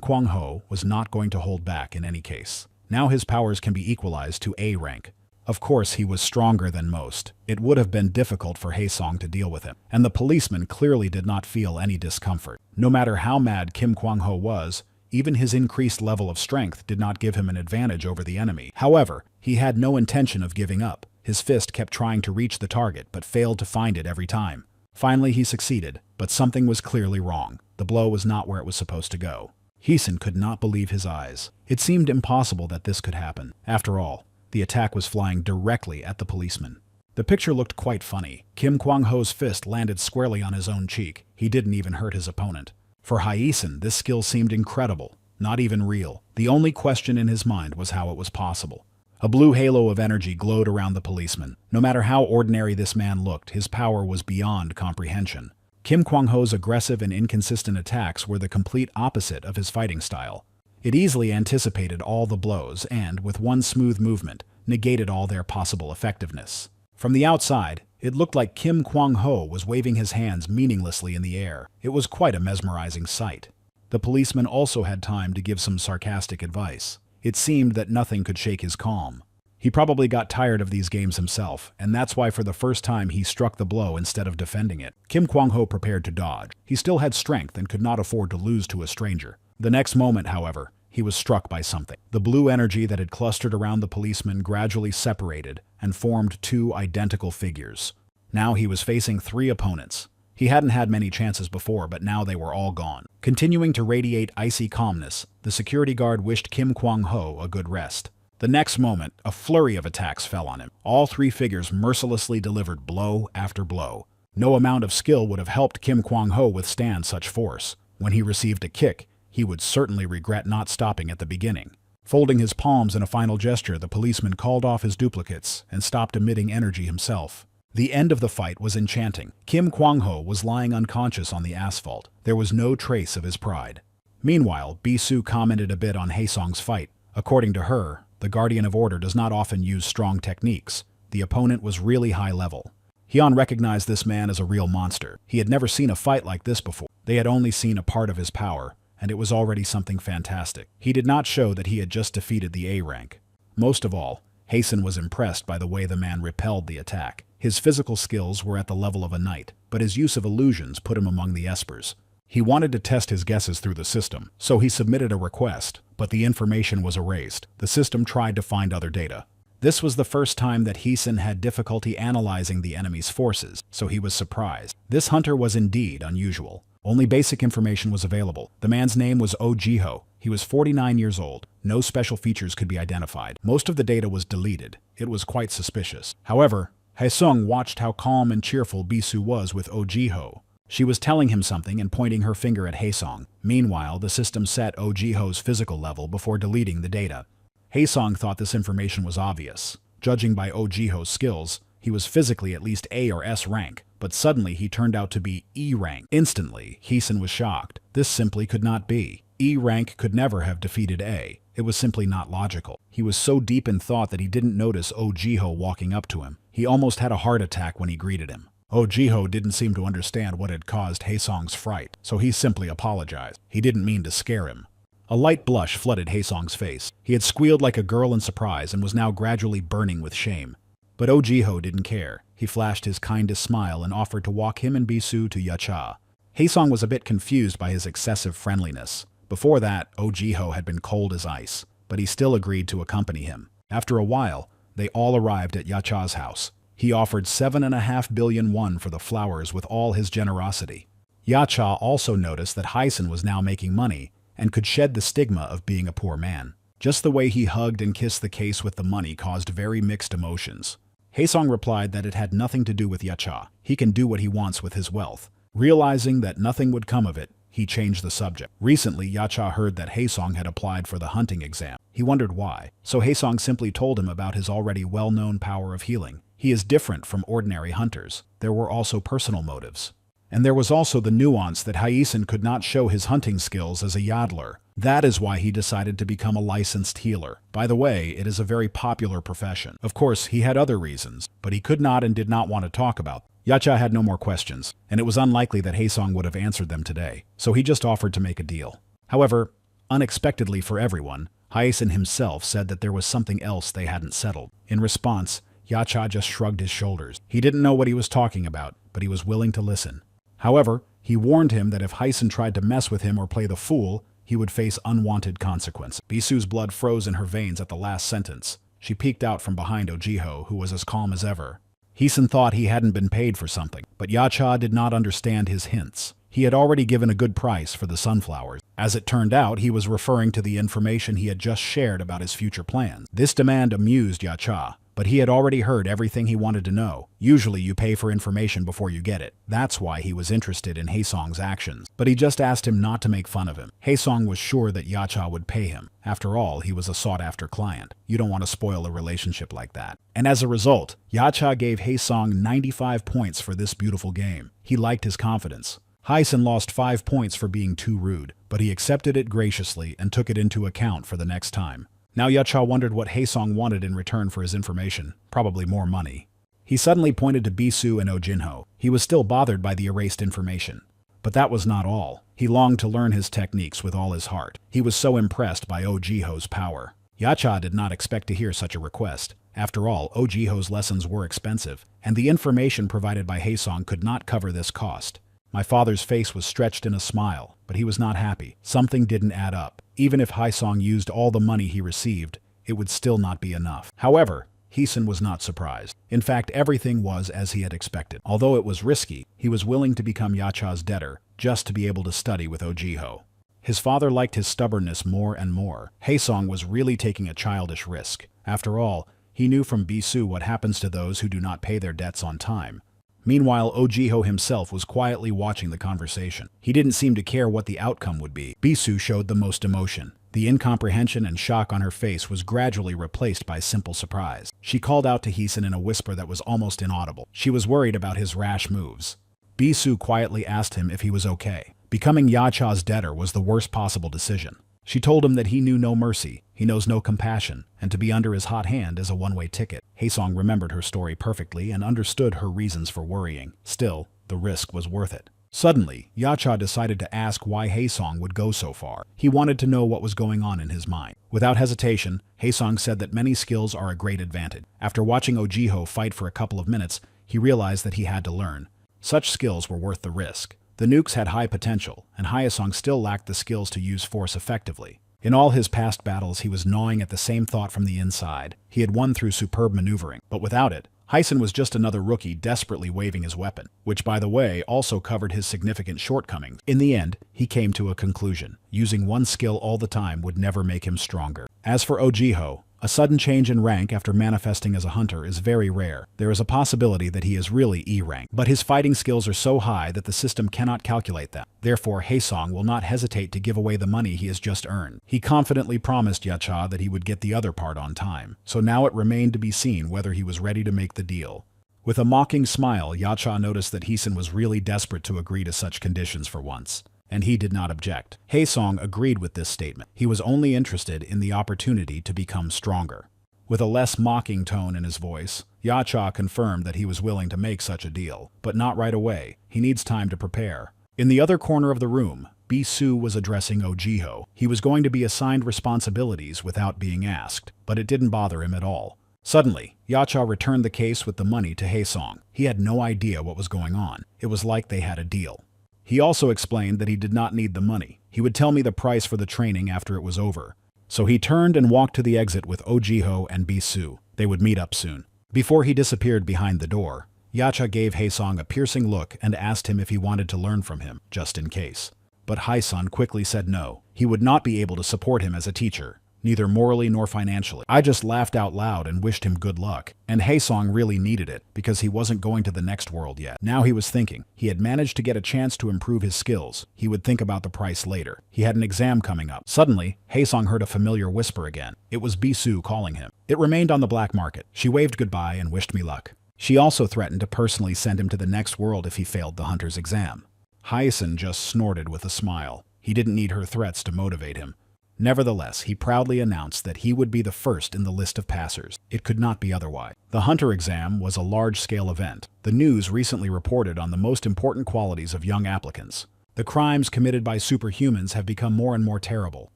Kwang-ho was not going to hold back in any case. Now his powers can be equalized to A rank. Of course, he was stronger than most. It would have been difficult for Haesong to deal with him, and the policeman clearly did not feel any discomfort. No matter how mad Kim Kwang-ho was, even his increased level of strength did not give him an advantage over the enemy. However, he had no intention of giving up. His fist kept trying to reach the target, but failed to find it every time. Finally, he succeeded, but something was clearly wrong. The blow was not where it was supposed to go. Haesong could not believe his eyes. It seemed impossible that this could happen. After all, the attack was flying directly at the policeman. The picture looked quite funny. Kim Kwang-ho's fist landed squarely on his own cheek. He didn't even hurt his opponent. For Haesong, this skill seemed incredible, not even real. The only question in his mind was how it was possible. A blue halo of energy glowed around the policeman. No matter how ordinary this man looked, his power was beyond comprehension. Kim Kwang-ho's aggressive and inconsistent attacks were the complete opposite of his fighting style. It easily anticipated all the blows and, with one smooth movement, negated all their possible effectiveness. From the outside, it looked like Kim Kwang-ho was waving his hands meaninglessly in the air. It was quite a mesmerizing sight. The policeman also had time to give some sarcastic advice. It seemed that nothing could shake his calm. He probably got tired of these games himself, and that's why for the first time he struck the blow instead of defending it. Kim Kwang-ho prepared to dodge. He still had strength and could not afford to lose to a stranger. The next moment, however, he was struck by something. The blue energy that had clustered around the policeman gradually separated and formed two identical figures. Now he was facing three opponents. He hadn't had many chances before, but now they were all gone. Continuing to radiate icy calmness, the security guard wished Kim Kwang-ho a good rest. The next moment, a flurry of attacks fell on him. All three figures mercilessly delivered blow after blow. No amount of skill would have helped Kim Kwang-ho withstand such force. When he received a kick, he would certainly regret not stopping at the beginning. Folding his palms in a final gesture, the policeman called off his duplicates and stopped emitting energy himself. The end of the fight was enchanting. Kim Kwang-ho was lying unconscious on the asphalt. There was no trace of his pride. Meanwhile, Bisu commented a bit on Haesong's fight. According to her, the Guardian of Order does not often use strong techniques. The opponent was really high level. Hyun recognized this man as a real monster. He had never seen a fight like this before. They had only seen a part of his power, and it was already something fantastic. He did not show that he had just defeated the A rank. Most of all, Haesong was impressed by the way the man repelled the attack. His physical skills were at the level of a knight, but his use of illusions put him among the espers. He wanted to test his guesses through the system, so he submitted a request, but the information was erased. The system tried to find other data. This was the first time that Haesong had difficulty analyzing the enemy's forces, so he was surprised. This hunter was indeed unusual. Only basic information was available. The man's name was Oh Ji-ho. He was 49 years old. No special features could be identified. Most of the data was deleted. It was quite suspicious. However, Haesong watched how calm and cheerful Bisu was with Oh Ji-ho. She was telling him something and pointing her finger at Haesong. Meanwhile, the system set Oh Ji-ho's physical level before deleting the data. Haesong thought this information was obvious. Judging by Oh Ji-ho's skills, He was physically at least A or S rank, but suddenly he turned out to be E rank. Instantly, Heesun was shocked. This simply could not be. E rank could never have defeated A. It was simply not logical. He was so deep in thought that he didn't notice Ojiho walking up to him. He almost had a heart attack when he greeted him. Ojiho didn't seem to understand what had caused Haesong's fright, so he simply apologized. He didn't mean to scare him. A light blush flooded Haesong's face. He had squealed like a girl in surprise and was now gradually burning with shame. But Ojiho didn't care. He flashed his kindest smile and offered to walk him and Bisu to Yacha. Haesong was a bit confused by his excessive friendliness. Before that, Ojiho had been cold as ice, but he still agreed to accompany him. After a while, they all arrived at Yacha's house. He offered 7.5 billion won for the flowers with all his generosity. Yacha also noticed that Heisen was now making money and could shed the stigma of being a poor man. Just the way he hugged and kissed the case with the money caused very mixed emotions. Haesong replied that it had nothing to do with Yacha. He can do what he wants with his wealth. Realizing that nothing would come of it, he changed the subject. Recently, Yacha heard that Haesong had applied for the hunting exam. He wondered why, so Haesong simply told him about his already well-known power of healing. He is different from ordinary hunters. There were also personal motives. And there was also the nuance that Haesen could not show his hunting skills as a Yodler. That is why he decided to become a licensed healer. By the way, it is a very popular profession. Of course, he had other reasons, but he could not and did not want to talk about them. Yacha had no more questions, and it was unlikely that Haesong would have answered them today, so he just offered to make a deal. However, unexpectedly for everyone, Haesen himself said that there was something else they hadn't settled. In response, Yacha just shrugged his shoulders. He didn't know what he was talking about, but he was willing to listen. However, he warned him that if Haesen tried to mess with him or play the fool, he would face unwanted consequences. Bisu's blood froze in her veins at the last sentence. She peeked out from behind Ojiho, who was as calm as ever. Heesen thought he hadn't been paid for something, but Yacha did not understand his hints. He had already given a good price for the sunflowers. As it turned out, he was referring to the information he had just shared about his future plans. This demand amused Yacha, but he had already heard everything he wanted to know. Usually you pay for information before you get it. That's why he was interested in Haesong's actions. But he just asked him not to make fun of him. Haesong was sure that Yacha would pay him. After all, he was a sought-after client. You don't want to spoil a relationship like that. And as a result, Yacha gave Haesong 95 points for this beautiful game. He liked his confidence. Haesen lost 5 points for being too rude, but he accepted it graciously and took it into account for the next time. Now Yacha wondered what Haesong wanted in return for his information, probably more money. He suddenly pointed to Bisu and Ojinho. He was still bothered by the erased information. But that was not all. He longed to learn his techniques with all his heart. He was so impressed by Ojiho's power. Yacha did not expect to hear such a request. After all, Ojiho's lessons were expensive, and the information provided by Haesong could not cover this cost. My father's face was stretched in a smile, but he was not happy. Something didn't add up. Even if Haesong used all the money he received, it would still not be enough. However, Heesun was not surprised. In fact, everything was as he had expected. Although it was risky, he was willing to become Yacha's debtor, just to be able to study with Ojiho. His father liked his stubbornness more and more. Haesong was really taking a childish risk. After all, he knew from Bisu what happens to those who do not pay their debts on time. Meanwhile, Ojiho himself was quietly watching the conversation. He didn't seem to care what the outcome would be. Bisu showed the most emotion. The incomprehension and shock on her face was gradually replaced by simple surprise. She called out to Heesun in a whisper that was almost inaudible. She was worried about his rash moves. Bisu quietly asked him if he was okay. Becoming Yacha's debtor was the worst possible decision. She told him that he knew no mercy, he knows no compassion, and to be under his hot hand is a one-way ticket. Haesong remembered her story perfectly and understood her reasons for worrying. Still, the risk was worth it. Suddenly, Yacha decided to ask why Haesong would go so far. He wanted to know what was going on in his mind. Without hesitation, Haesong said that many skills are a great advantage. After watching Ojiho fight for a couple of minutes, he realized that he had to learn. Such skills were worth the risk. The nukes had high potential, and Haesong still lacked the skills to use force effectively. In all his past battles, he was gnawing at the same thought from the inside. He had won through superb maneuvering, but without it, Heisen was just another rookie desperately waving his weapon, which, by the way, also covered his significant shortcomings. In the end, he came to a conclusion. Using one skill all the time would never make him stronger. As for Ojiho, a sudden change in rank after manifesting as a hunter is very rare. There is a possibility that he is really E rank, but his fighting skills are so high that the system cannot calculate them. Therefore, Haesong will not hesitate to give away the money he has just earned. He confidently promised Yacha that he would get the other part on time, so now it remained to be seen whether he was ready to make the deal. With a mocking smile, Yacha noticed that Heesun was really desperate to agree to such conditions for once, and he did not object. Haesong agreed with this statement. He was only interested in the opportunity to become stronger. With a less mocking tone in his voice, Yacha confirmed that he was willing to make such a deal, but not right away. He needs time to prepare. In the other corner of the room, Bisu was addressing Ojiho. He was going to be assigned responsibilities without being asked, but it didn't bother him at all. Suddenly, Yacha returned the case with the money to Haesong. He had no idea what was going on. It was like they had a deal. He also explained that he did not need the money. He would tell me the price for the training after it was over. So he turned and walked to the exit with Ojiho and Bisu. They would meet up soon. Before he disappeared behind the door, Yacha gave Haesong a piercing look and asked him if he wanted to learn from him, just in case. But Haesong quickly said no. He would not be able to support him as a teacher, neither morally nor financially. I just laughed out loud and wished him good luck. And Haesong really needed it, because he wasn't going to the next world yet. Now he was thinking. He had managed to get a chance to improve his skills. He would think about the price later. He had an exam coming up. Suddenly, Haesong heard a familiar whisper again. It was Bisu calling him. It remained on the black market. She waved goodbye and wished me luck. She also threatened to personally send him to the next world if he failed the hunter's exam. Haesong just snorted with a smile. He didn't need her threats to motivate him. Nevertheless, he proudly announced that he would be the first in the list of passers. It could not be otherwise. The hunter exam was a large-scale event. The news recently reported on the most important qualities of young applicants. The crimes committed by superhumans have become more and more terrible.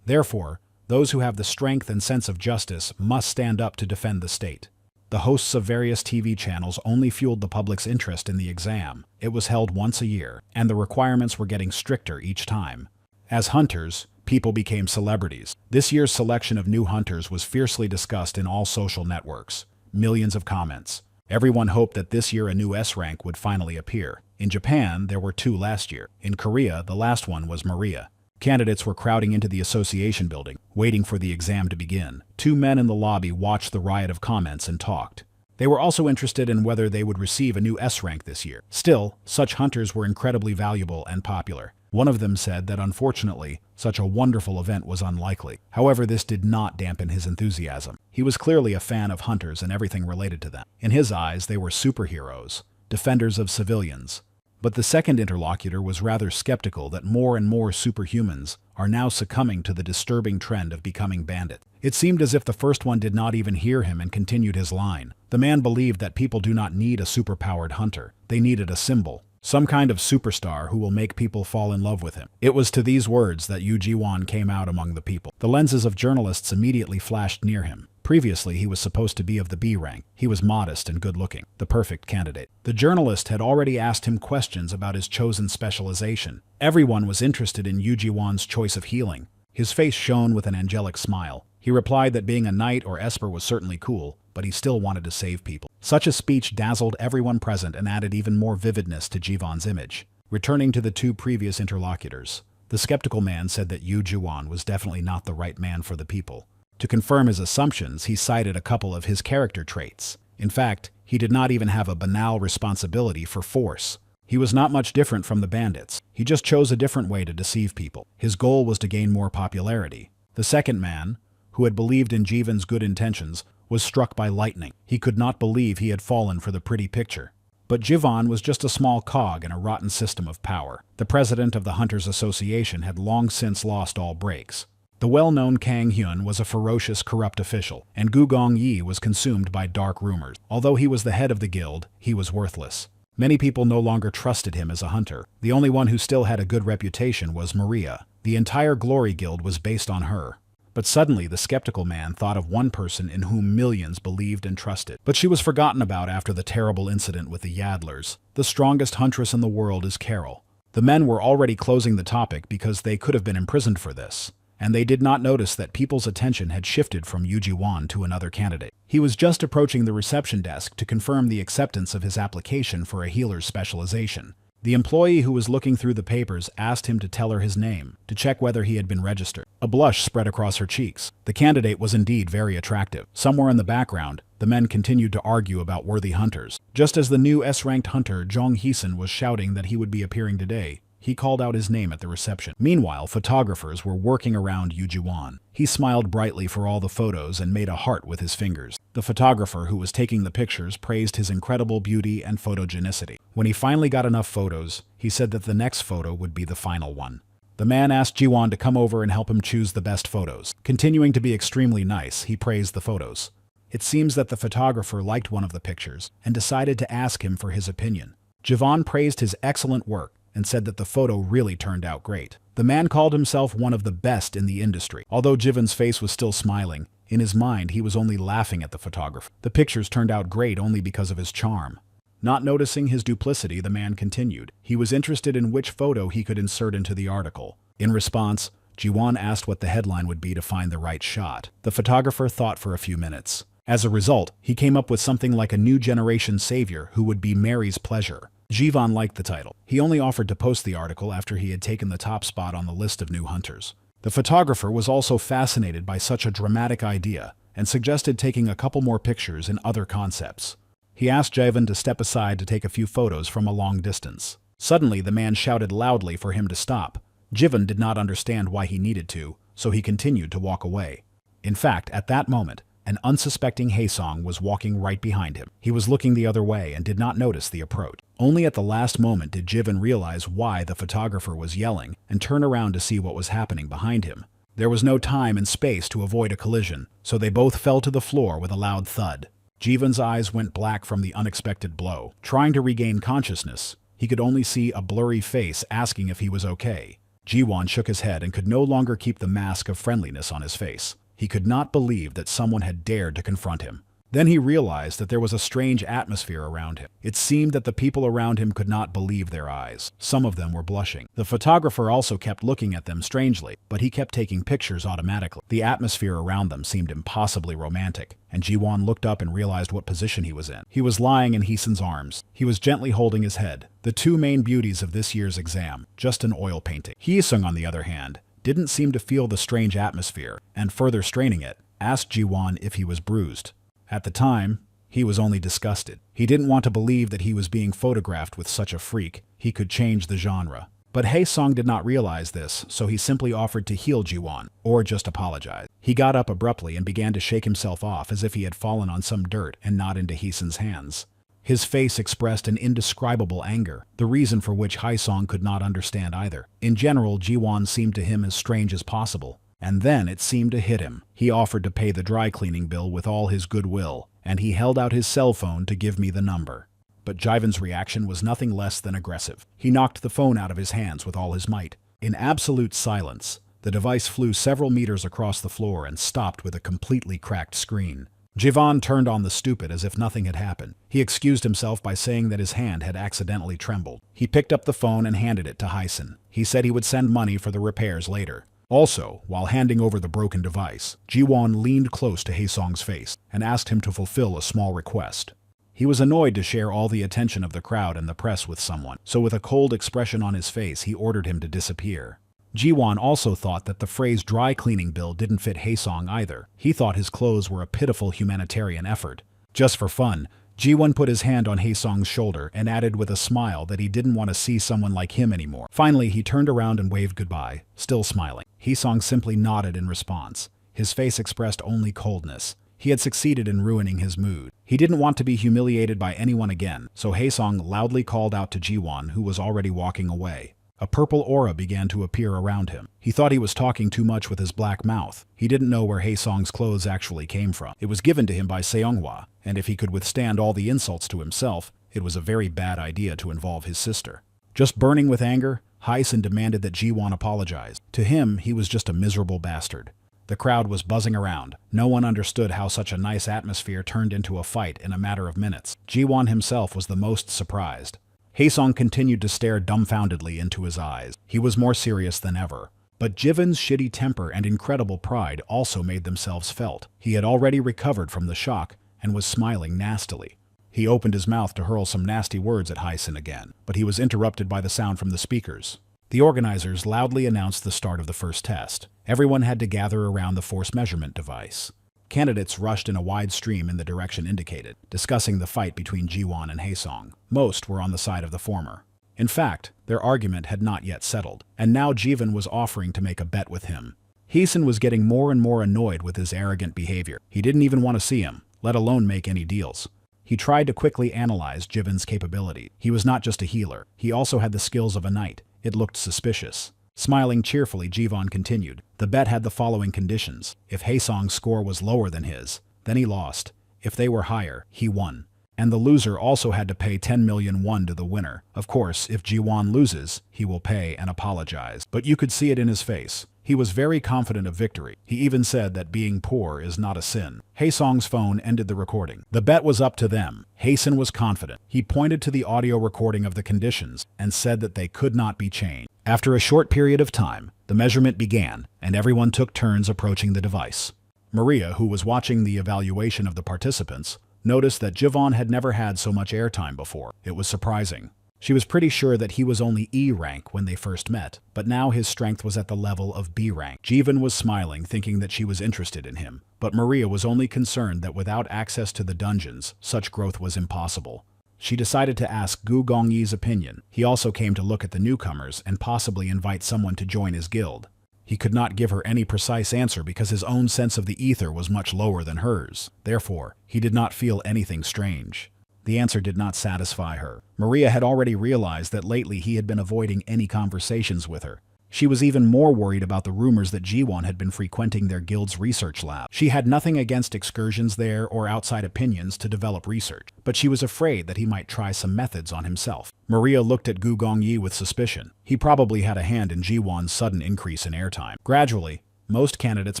Therefore, those who have the strength and sense of justice must stand up to defend the state. The hosts of various TV channels only fueled the public's interest in the exam. It was held once a year, and the requirements were getting stricter each time. As hunters, people became celebrities. This year's selection of new hunters was fiercely discussed in all social networks. Millions of comments. Everyone hoped that this year a new S rank would finally appear. In Japan, there were 2 last year. In Korea, the last one was Maria. Candidates were crowding into the association building, waiting for the exam to begin. 2 men in the lobby watched the riot of comments and talked. They were also interested in whether they would receive a new S rank this year. Still, such hunters were incredibly valuable and popular. One of them said that unfortunately, such a wonderful event was unlikely. However, this did not dampen his enthusiasm. He was clearly a fan of hunters and everything related to them. In his eyes, they were superheroes, defenders of civilians. But the second interlocutor was rather skeptical that more and more superhumans are now succumbing to the disturbing trend of becoming bandits. It seemed as if the first one did not even hear him and continued his line. The man believed that people do not need a superpowered hunter. They needed a symbol. Some kind of superstar who will make people fall in love with him. It was to these words that Yu Jiwan came out among the people. The lenses of journalists immediately flashed near him. Previously, he was supposed to be of the B rank. He was modest and good-looking, the perfect candidate. The journalist had already asked him questions about his chosen specialization. Everyone was interested in Yu Jiwan's choice of healing. His face shone with an angelic smile. He replied that being a knight or esper was certainly cool, but he still wanted to save people. Such a speech dazzled everyone present and added even more vividness to Jiwan's image. Returning to the 2 previous interlocutors, the skeptical man said that Yu Jiwan was definitely not the right man for the people. To confirm his assumptions, he cited a couple of his character traits. In fact, he did not even have a banal responsibility for force. He was not much different from the bandits. He just chose a different way to deceive people. His goal was to gain more popularity. The second man, who had believed in Jivan's good intentions, was struck by lightning. He could not believe he had fallen for the pretty picture. But Jivan was just a small cog in a rotten system of power. The president of the Hunters Association had long since lost all brakes. The well-known Kang Hyun was a ferocious, corrupt official, and Gu Gongyi was consumed by dark rumors. Although he was the head of the guild, he was worthless. Many people no longer trusted him as a hunter. The only one who still had a good reputation was Maria. The entire Glory Guild was based on her. But suddenly, the skeptical man thought of one person in whom millions believed and trusted. But she was forgotten about after the terrible incident with the Yadlers. The strongest huntress in the world is Carol. The men were already closing the topic because they could have been imprisoned for this. And they did not notice that people's attention had shifted from Yu Jiwan to another candidate. He was just approaching the reception desk to confirm the acceptance of his application for a healer's specialization. The employee who was looking through the papers asked him to tell her his name, to check whether he had been registered. A blush spread across her cheeks. The candidate was indeed very attractive. Somewhere in the background, the men continued to argue about worthy hunters. Just as the new S-ranked hunter, Jong Heesun, was shouting that he would be appearing today, He called out his name at the reception. Meanwhile, photographers were working around Yu Jiwan. He smiled brightly for all the photos and made a heart with his fingers. The photographer who was taking the pictures praised his incredible beauty and photogenicity. When he finally got enough photos, he said that the next photo would be the final one. The man asked Jiwan to come over and help him choose the best photos. Continuing to be extremely nice, he praised the photos. It seems that the photographer liked one of the pictures and decided to ask him for his opinion. Jiwan praised his excellent work and said that the photo really turned out great. The man called himself one of the best in the industry. Although Jivan's face was still smiling, in his mind he was only laughing at the photographer. The pictures turned out great only because of his charm. Not noticing his duplicity, the man continued. He was interested in which photo he could insert into the article. In response, Jiwan asked what the headline would be to find the right shot. The photographer thought for a few minutes. As a result, he came up with something like a new generation savior who would be Mary's pleasure. Jivan liked the title. He only offered to post the article after he had taken the top spot on the list of new hunters. The photographer was also fascinated by such a dramatic idea and suggested taking a couple more pictures and other concepts. He asked Jivan to step aside to take a few photos from a long distance. Suddenly, the man shouted loudly for him to stop. Jivan did not understand why he needed to, so he continued to walk away. In fact, at that moment, an unsuspecting Haesong was walking right behind him. He was looking the other way and did not notice the approach. Only at the last moment did Jivan realize why the photographer was yelling and turn around to see what was happening behind him. There was no time and space to avoid a collision, so they both fell to the floor with a loud thud. Jivan's eyes went black from the unexpected blow. Trying to regain consciousness, he could only see a blurry face asking if he was okay. Jiwan shook his head and could no longer keep the mask of friendliness on his face. He could not believe that someone had dared to confront him. Then he realized that there was a strange atmosphere around him. It seemed that the people around him could not believe their eyes. Some of them were blushing. The photographer also kept looking at them strangely, but he kept taking pictures automatically. The atmosphere around them seemed impossibly romantic, and Jiwan looked up and realized what position he was in. He was lying in Heeson's arms. He was gently holding his head. The two main beauties of this year's exam, just an oil painting. Heesung, on the other hand, didn't seem to feel the strange atmosphere, and further straining it, asked Jiwan if he was bruised. At the time, he was only disgusted. He didn't want to believe that he was being photographed with such a freak. He could change the genre. But Haesong did not realize this, so he simply offered to heal Jiwan, or just apologize. He got up abruptly and began to shake himself off as if he had fallen on some dirt and not into Heeson's hands. His face expressed an indescribable anger, the reason for which Haesong could not understand either. In general, Jiwan seemed to him as strange as possible. And then it seemed to hit him. He offered to pay the dry cleaning bill with all his goodwill, and he held out his cell phone to give me the number. But Jivan's reaction was nothing less than aggressive. He knocked the phone out of his hands with all his might. In absolute silence, the device flew several meters across the floor and stopped with a completely cracked screen. Jivan turned on the stupid as if nothing had happened. He excused himself by saying that his hand had accidentally trembled. He picked up the phone and handed it to Heisen. He said he would send money for the repairs later. Also, while handing over the broken device, Jiwan leaned close to Haesong's face and asked him to fulfill a small request. He was annoyed to share all the attention of the crowd and the press with someone, so with a cold expression on his face, he ordered him to disappear. Jiwan also thought that the phrase dry cleaning bill didn't fit Haesong either. He thought his clothes were a pitiful humanitarian effort. Just for fun, Jiwan put his hand on Haesong's shoulder and added with a smile that he didn't want to see someone like him anymore. Finally, he turned around and waved goodbye, still smiling. Haesong simply nodded in response. His face expressed only coldness. He had succeeded in ruining his mood. He didn't want to be humiliated by anyone again, so Haesong loudly called out to Jiwan, who was already walking away. A purple aura began to appear around him. He thought he was talking too much with his black mouth. He didn't know where Haesong's clothes actually came from. It was given to him by Seonghwa, and if he could withstand all the insults to himself, it was a very bad idea to involve his sister. Just burning with anger, Haisen demanded that Jiwan apologize. To him, he was just a miserable bastard. The crowd was buzzing around. No one understood how such a nice atmosphere turned into a fight in a matter of minutes. Jiwan himself was the most surprised. Haesong continued to stare dumbfoundedly into his eyes. He was more serious than ever. But Jivan's shitty temper and incredible pride also made themselves felt. He had already recovered from the shock and was smiling nastily. He opened his mouth to hurl some nasty words at Haisen again, but he was interrupted by the sound from the speakers. The organizers loudly announced the start of the first test. Everyone had to gather around the force measurement device. Candidates rushed in a wide stream in the direction indicated, discussing the fight between Jiwan and Haesong. Most were on the side of the former. In fact, their argument had not yet settled, and now Jivan was offering to make a bet with him. Heeson was getting more and more annoyed with his arrogant behavior. He didn't even want to see him, let alone make any deals. He tried to quickly analyze Jivan's capability. He was not just a healer, he also had the skills of a knight. It looked suspicious. Smiling cheerfully, Jivan continued. The bet had the following conditions. If Haesong's score was lower than his, then he lost. If they were higher, he won. And the loser also had to pay 10 million won to the winner. Of course, if Jiwan loses, he will pay and apologize. But you could see it in his face. He was very confident of victory. He even said that being poor is not a sin. Haesong's phone ended the recording. The bet was up to them. Haeson was confident. He pointed to the audio recording of the conditions and said that they could not be changed. After a short period of time, the measurement began, and everyone took turns approaching the device. Maria, who was watching the evaluation of the participants, noticed that Jivan had never had so much airtime before. It was surprising. She was pretty sure that he was only E rank when they first met, but now his strength was at the level of B rank. Jivan was smiling, thinking that she was interested in him, but Maria was only concerned that without access to the dungeons, such growth was impossible. She decided to ask Gu Gongyi's opinion. He also came to look at the newcomers and possibly invite someone to join his guild. He could not give her any precise answer because his own sense of the ether was much lower than hers. Therefore, he did not feel anything strange. The answer did not satisfy her. Maria had already realized that lately he had been avoiding any conversations with her. She was even more worried about the rumors that Jiwan had been frequenting their guild's research lab. She had nothing against excursions there or outside opinions to develop research, but she was afraid that he might try some methods on himself. Maria looked at Gu Gongyi with suspicion. He probably had a hand in Jiwan's sudden increase in airtime. Gradually, most candidates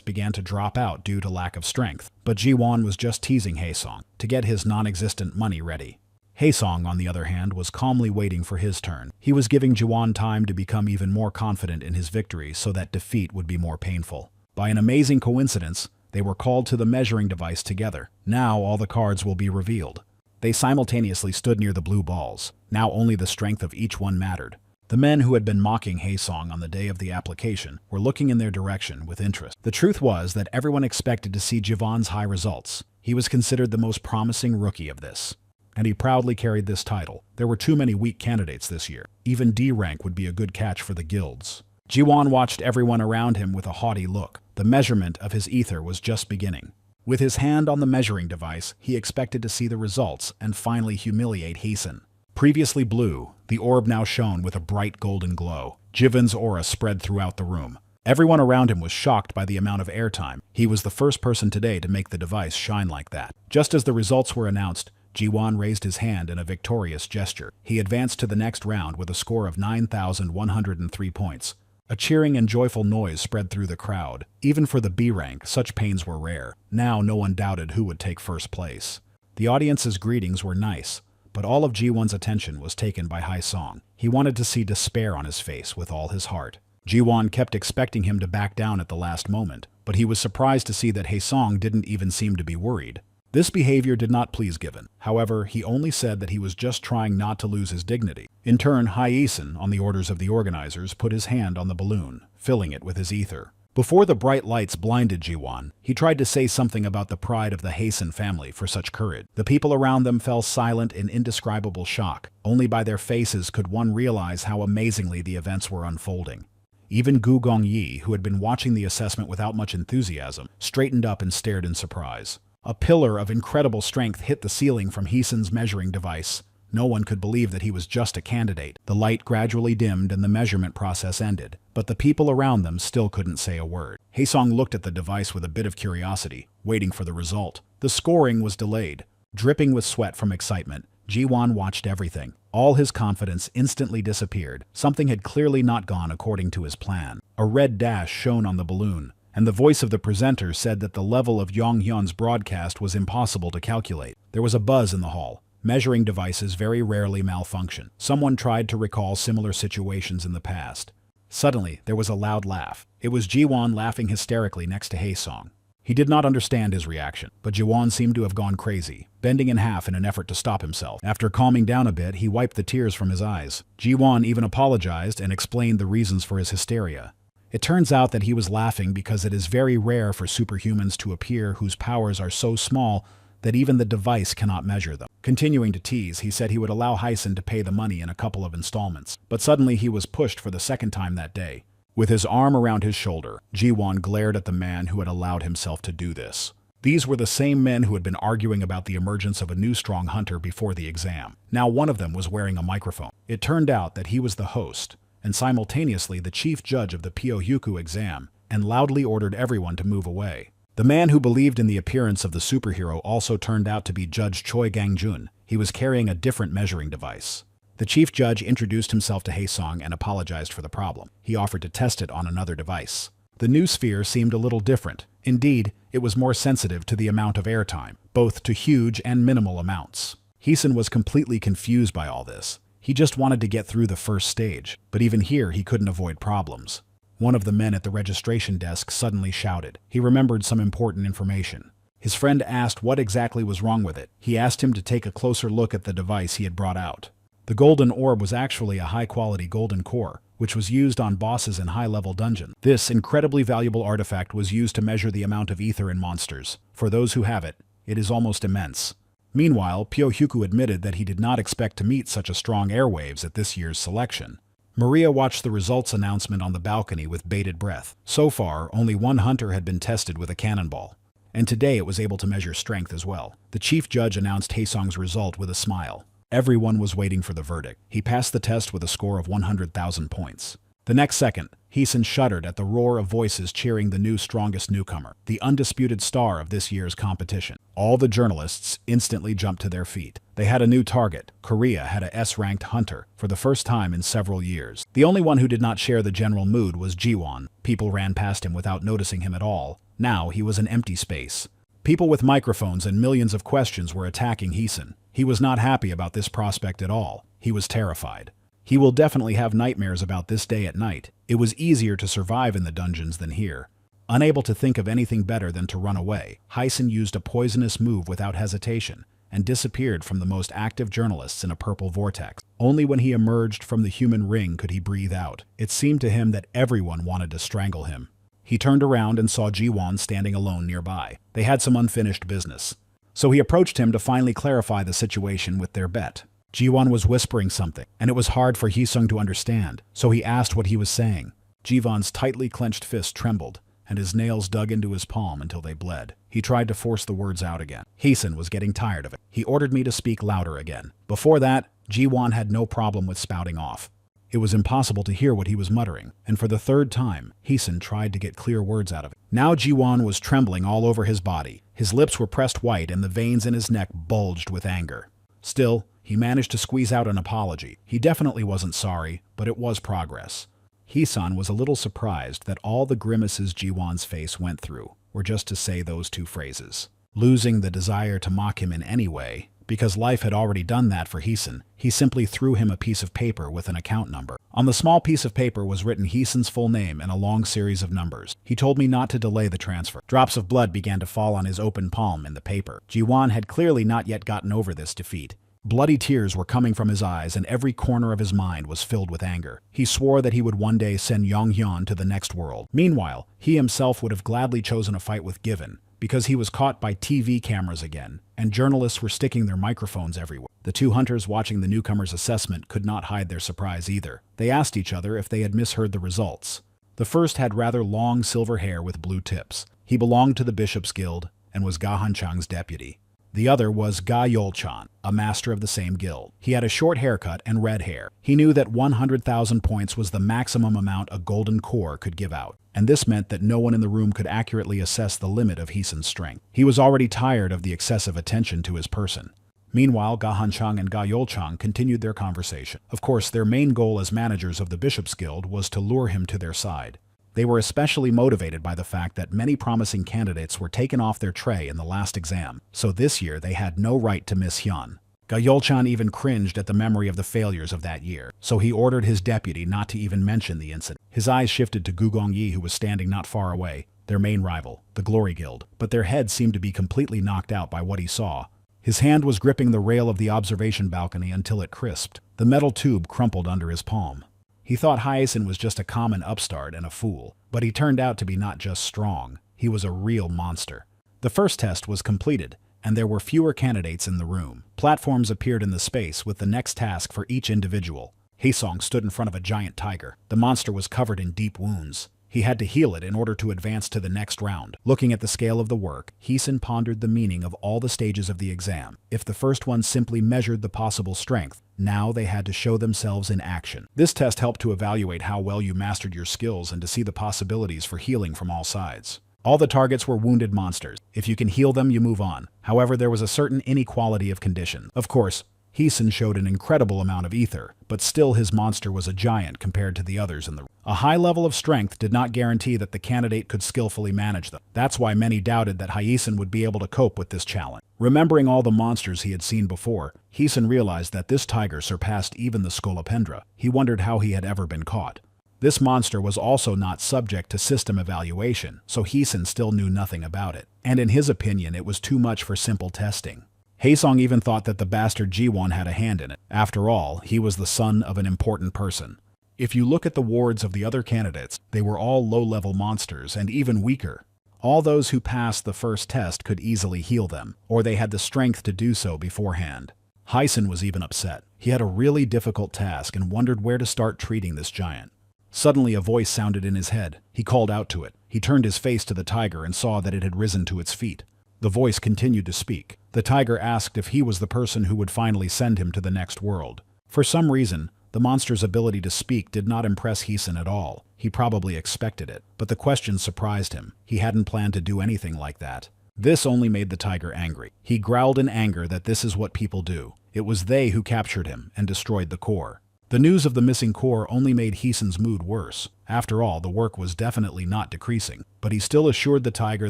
began to drop out due to lack of strength, but Jiwan was just teasing Haesong to get his non-existent money ready. Haesong, on the other hand, was calmly waiting for his turn. He was giving Jiwan time to become even more confident in his victory so that defeat would be more painful. By an amazing coincidence, they were called to the measuring device together. Now all the cards will be revealed. They simultaneously stood near the blue balls. Now only the strength of each one mattered. The men who had been mocking Haesong on the day of the application were looking in their direction with interest. The truth was that everyone expected to see Jivan's high results. He was considered the most promising rookie of this, and he proudly carried this title. There were too many weak candidates this year. Even D rank would be a good catch for the guilds. Jiwan watched everyone around him with a haughty look. The measurement of his ether was just beginning. With his hand on the measuring device, he expected to see the results and finally humiliate Haeson. Previously blue, the orb now shone with a bright golden glow. Jivan's aura spread throughout the room. Everyone around him was shocked by the amount of airtime. He was the first person today to make the device shine like that. Just as the results were announced, Jiwan raised his hand in a victorious gesture. He advanced to the next round with a score of 9,103 points. A cheering and joyful noise spread through the crowd. Even for the B rank, such pains were rare. Now no one doubted who would take first place. The audience's greetings were nice, but all of Jiwan's attention was taken by Haesong. He wanted to see despair on his face with all his heart. Jiwan kept expecting him to back down at the last moment, but he was surprised to see that Haesong didn't even seem to be worried. This behavior did not please Given. However, he only said that he was just trying not to lose his dignity. In turn, Haeson, on the orders of the organizers, put his hand on the balloon, filling it with his ether. Before the bright lights blinded Jiwan, he tried to say something about the pride of the Haeson family for such courage. The people around them fell silent in indescribable shock. Only by their faces could one realize how amazingly the events were unfolding. Even Gu Gongyi, who had been watching the assessment without much enthusiasm, straightened up and stared in surprise. A pillar of incredible strength hit the ceiling from Haeson's measuring device. No one could believe that he was just a candidate. The light gradually dimmed and the measurement process ended, but the people around them still couldn't say a word. Haesong looked at the device with a bit of curiosity, waiting for the result. The scoring was delayed. Dripping with sweat from excitement, Jiwan watched everything. All his confidence instantly disappeared. Something had clearly not gone according to his plan. A red dash shone on the balloon, and the voice of the presenter said that the level of Yonghyun's broadcast was impossible to calculate. There was a buzz in the hall. Measuring devices very rarely malfunction. Someone tried to recall similar situations in the past. Suddenly, there was a loud laugh. It was Jiwan laughing hysterically next to Haesong. He did not understand his reaction, but Jiwan seemed to have gone crazy, bending in half in an effort to stop himself. After calming down a bit, he wiped the tears from his eyes. Jiwan even apologized and explained the reasons for his hysteria. It turns out that he was laughing because it is very rare for superhumans to appear whose powers are so small that even the device cannot measure them. Continuing to tease, he said he would allow Hyson to pay the money in a couple of installments. But suddenly he was pushed for the second time that day. With his arm around his shoulder, Ji-won glared at the man who had allowed himself to do this. These were the same men who had been arguing about the emergence of a new strong hunter before the exam. Now one of them was wearing a microphone. It turned out that he was the host, and simultaneously the chief judge of the Pyohyuku exam, and loudly ordered everyone to move away. The man who believed in the appearance of the superhero also turned out to be Judge Choi Gang-jun. He was carrying a different measuring device. The chief judge introduced himself to Haesung and apologized for the problem. He offered to test it on another device. The new sphere seemed a little different. Indeed, it was more sensitive to the amount of airtime, both to huge and minimal amounts. Hyson was completely confused by all this. He just wanted to get through the first stage, but even here he couldn't avoid problems. One of the men at the registration desk suddenly shouted. He remembered some important information. His friend asked what exactly was wrong with it. He asked him to take a closer look at the device he had brought out. The golden orb was actually a high-quality golden core, which was used on bosses in high-level dungeons. This incredibly valuable artifact was used to measure the amount of ether in monsters. For those who have it, it is almost immense. Meanwhile, Pyohyuku admitted that he did not expect to meet such a strong airwaves at this year's selection. Maria watched the results announcement on the balcony with bated breath. So far, only one hunter had been tested with a cannonball, and today it was able to measure strength as well. The chief judge announced Haesung's result with a smile. Everyone was waiting for the verdict. He passed the test with a score of 100,000 points. The next second, Hyson shuddered at the roar of voices cheering the new strongest newcomer, the undisputed star of this year's competition. All the journalists instantly jumped to their feet. They had a new target. Korea had a S-ranked hunter for the first time in several years. The only one who did not share the general mood was Ji-won. People ran past him without noticing him at all. Now he was an empty space. People with microphones and millions of questions were attacking Hyson. He was not happy about this prospect at all. He was terrified. He will definitely have nightmares about this day at night. It was easier to survive in the dungeons than here. Unable to think of anything better than to run away, Hyson used a poisonous move without hesitation and disappeared from the most active journalists in a purple vortex. Only when he emerged from the human ring could he breathe out. It seemed to him that everyone wanted to strangle him. He turned around and saw Ji-won standing alone nearby. They had some unfinished business. So he approached him to finally clarify the situation with their bet. Ji-won was whispering something, and it was hard for Hyesung to understand, so he asked what he was saying. Ji-won's tightly clenched fist trembled, and his nails dug into his palm until they bled. He tried to force the words out again. Hyson was getting tired of it. He ordered me to speak louder again. Before that, Ji-won had no problem with spouting off. It was impossible to hear what he was muttering, and for the third time, Hyson tried to get clear words out of it. Now Ji-won was trembling all over his body. His lips were pressed white and the veins in his neck bulged with anger. Still, he managed to squeeze out an apology. He definitely wasn't sorry, but it was progress. Hyson was a little surprised that all the grimaces Ji-won's face went through were just to say those two phrases. Losing the desire to mock him in any way, because life had already done that for Hyson, he simply threw him a piece of paper with an account number. On the small piece of paper was written Hyson's full name and a long series of numbers. He told me not to delay the transfer. Drops of blood began to fall on his open palm in the paper. Ji-won had clearly not yet gotten over this defeat. Bloody tears were coming from his eyes and every corner of his mind was filled with anger. He swore that he would one day send Yonghyun to the next world. Meanwhile, he himself would have gladly chosen a fight with Given, because he was caught by TV cameras again, and journalists were sticking their microphones everywhere. The two hunters watching the newcomer's assessment could not hide their surprise either. They asked each other if they had misheard the results. The first had rather long silver hair with blue tips. He belonged to the Bishop's Guild and was Ga Han-chang's deputy. The other was Ga Yol-chan, a master of the same guild. He had a short haircut and red hair. He knew that 100,000 points was the maximum amount a golden core could give out, and this meant that no one in the room could accurately assess the limit of Hyson's strength. He was already tired of the excessive attention to his person. Meanwhile, Ga Han-chang and Ga Yol-chan continued their conversation. Of course, their main goal as managers of the Bishop's Guild was to lure him to their side. They were especially motivated by the fact that many promising candidates were taken off their tray in the last exam, so this year they had no right to miss Hyun. Ga Yol-chan even cringed at the memory of the failures of that year, so he ordered his deputy not to even mention the incident. His eyes shifted to Gu Gongyi, who was standing not far away, their main rival, the Glory Guild, but their heads seemed to be completely knocked out by what he saw. His hand was gripping the rail of the observation balcony until it crisped. The metal tube crumpled under his palm. He thought Hyson was just a common upstart and a fool, but he turned out to be not just strong, he was a real monster. The first test was completed, and there were fewer candidates in the room. Platforms appeared in the space with the next task for each individual. Haesong stood in front of a giant tiger. The monster was covered in deep wounds. He had to heal it in order to advance to the next round. Looking at the scale of the work, Haeson pondered the meaning of all the stages of the exam. If the first one simply measured the possible strength, now they had to show themselves in action. This test helped to evaluate how well you mastered your skills and to see the possibilities for healing from all sides. All the targets were wounded monsters. If you can heal them, you move on. However, there was a certain inequality of conditions. Of course, Haeson showed an incredible amount of ether, but still his monster was a giant compared to the others in the room. A high level of strength did not guarantee that the candidate could skillfully manage them. That's why many doubted that Haeson would be able to cope with this challenge. Remembering all the monsters he had seen before, Haeson realized that this tiger surpassed even the Scolopendra. He wondered how he had ever been caught. This monster was also not subject to system evaluation, so Haeson still knew nothing about it. And in his opinion, it was too much for simple testing. Haesong even thought that the bastard Jiwon had a hand in it. After all, he was the son of an important person. If you look at the wards of the other candidates, they were all low-level monsters and even weaker. All those who passed the first test could easily heal them, or they had the strength to do so beforehand. Haeson was even upset. He had a really difficult task and wondered where to start treating this giant. Suddenly a voice sounded in his head. He called out to it. He turned his face to the tiger and saw that it had risen to its feet. The voice continued to speak. The tiger asked if he was the person who would finally send him to the next world. For some reason, the monster's ability to speak did not impress Haeson at all. He probably expected it, but the question surprised him. He hadn't planned to do anything like that. This only made the tiger angry. He growled in anger that this is what people do. It was they who captured him and destroyed the core. The news of the missing core only made Haeson's mood worse. After all, the work was definitely not decreasing, but he still assured the tiger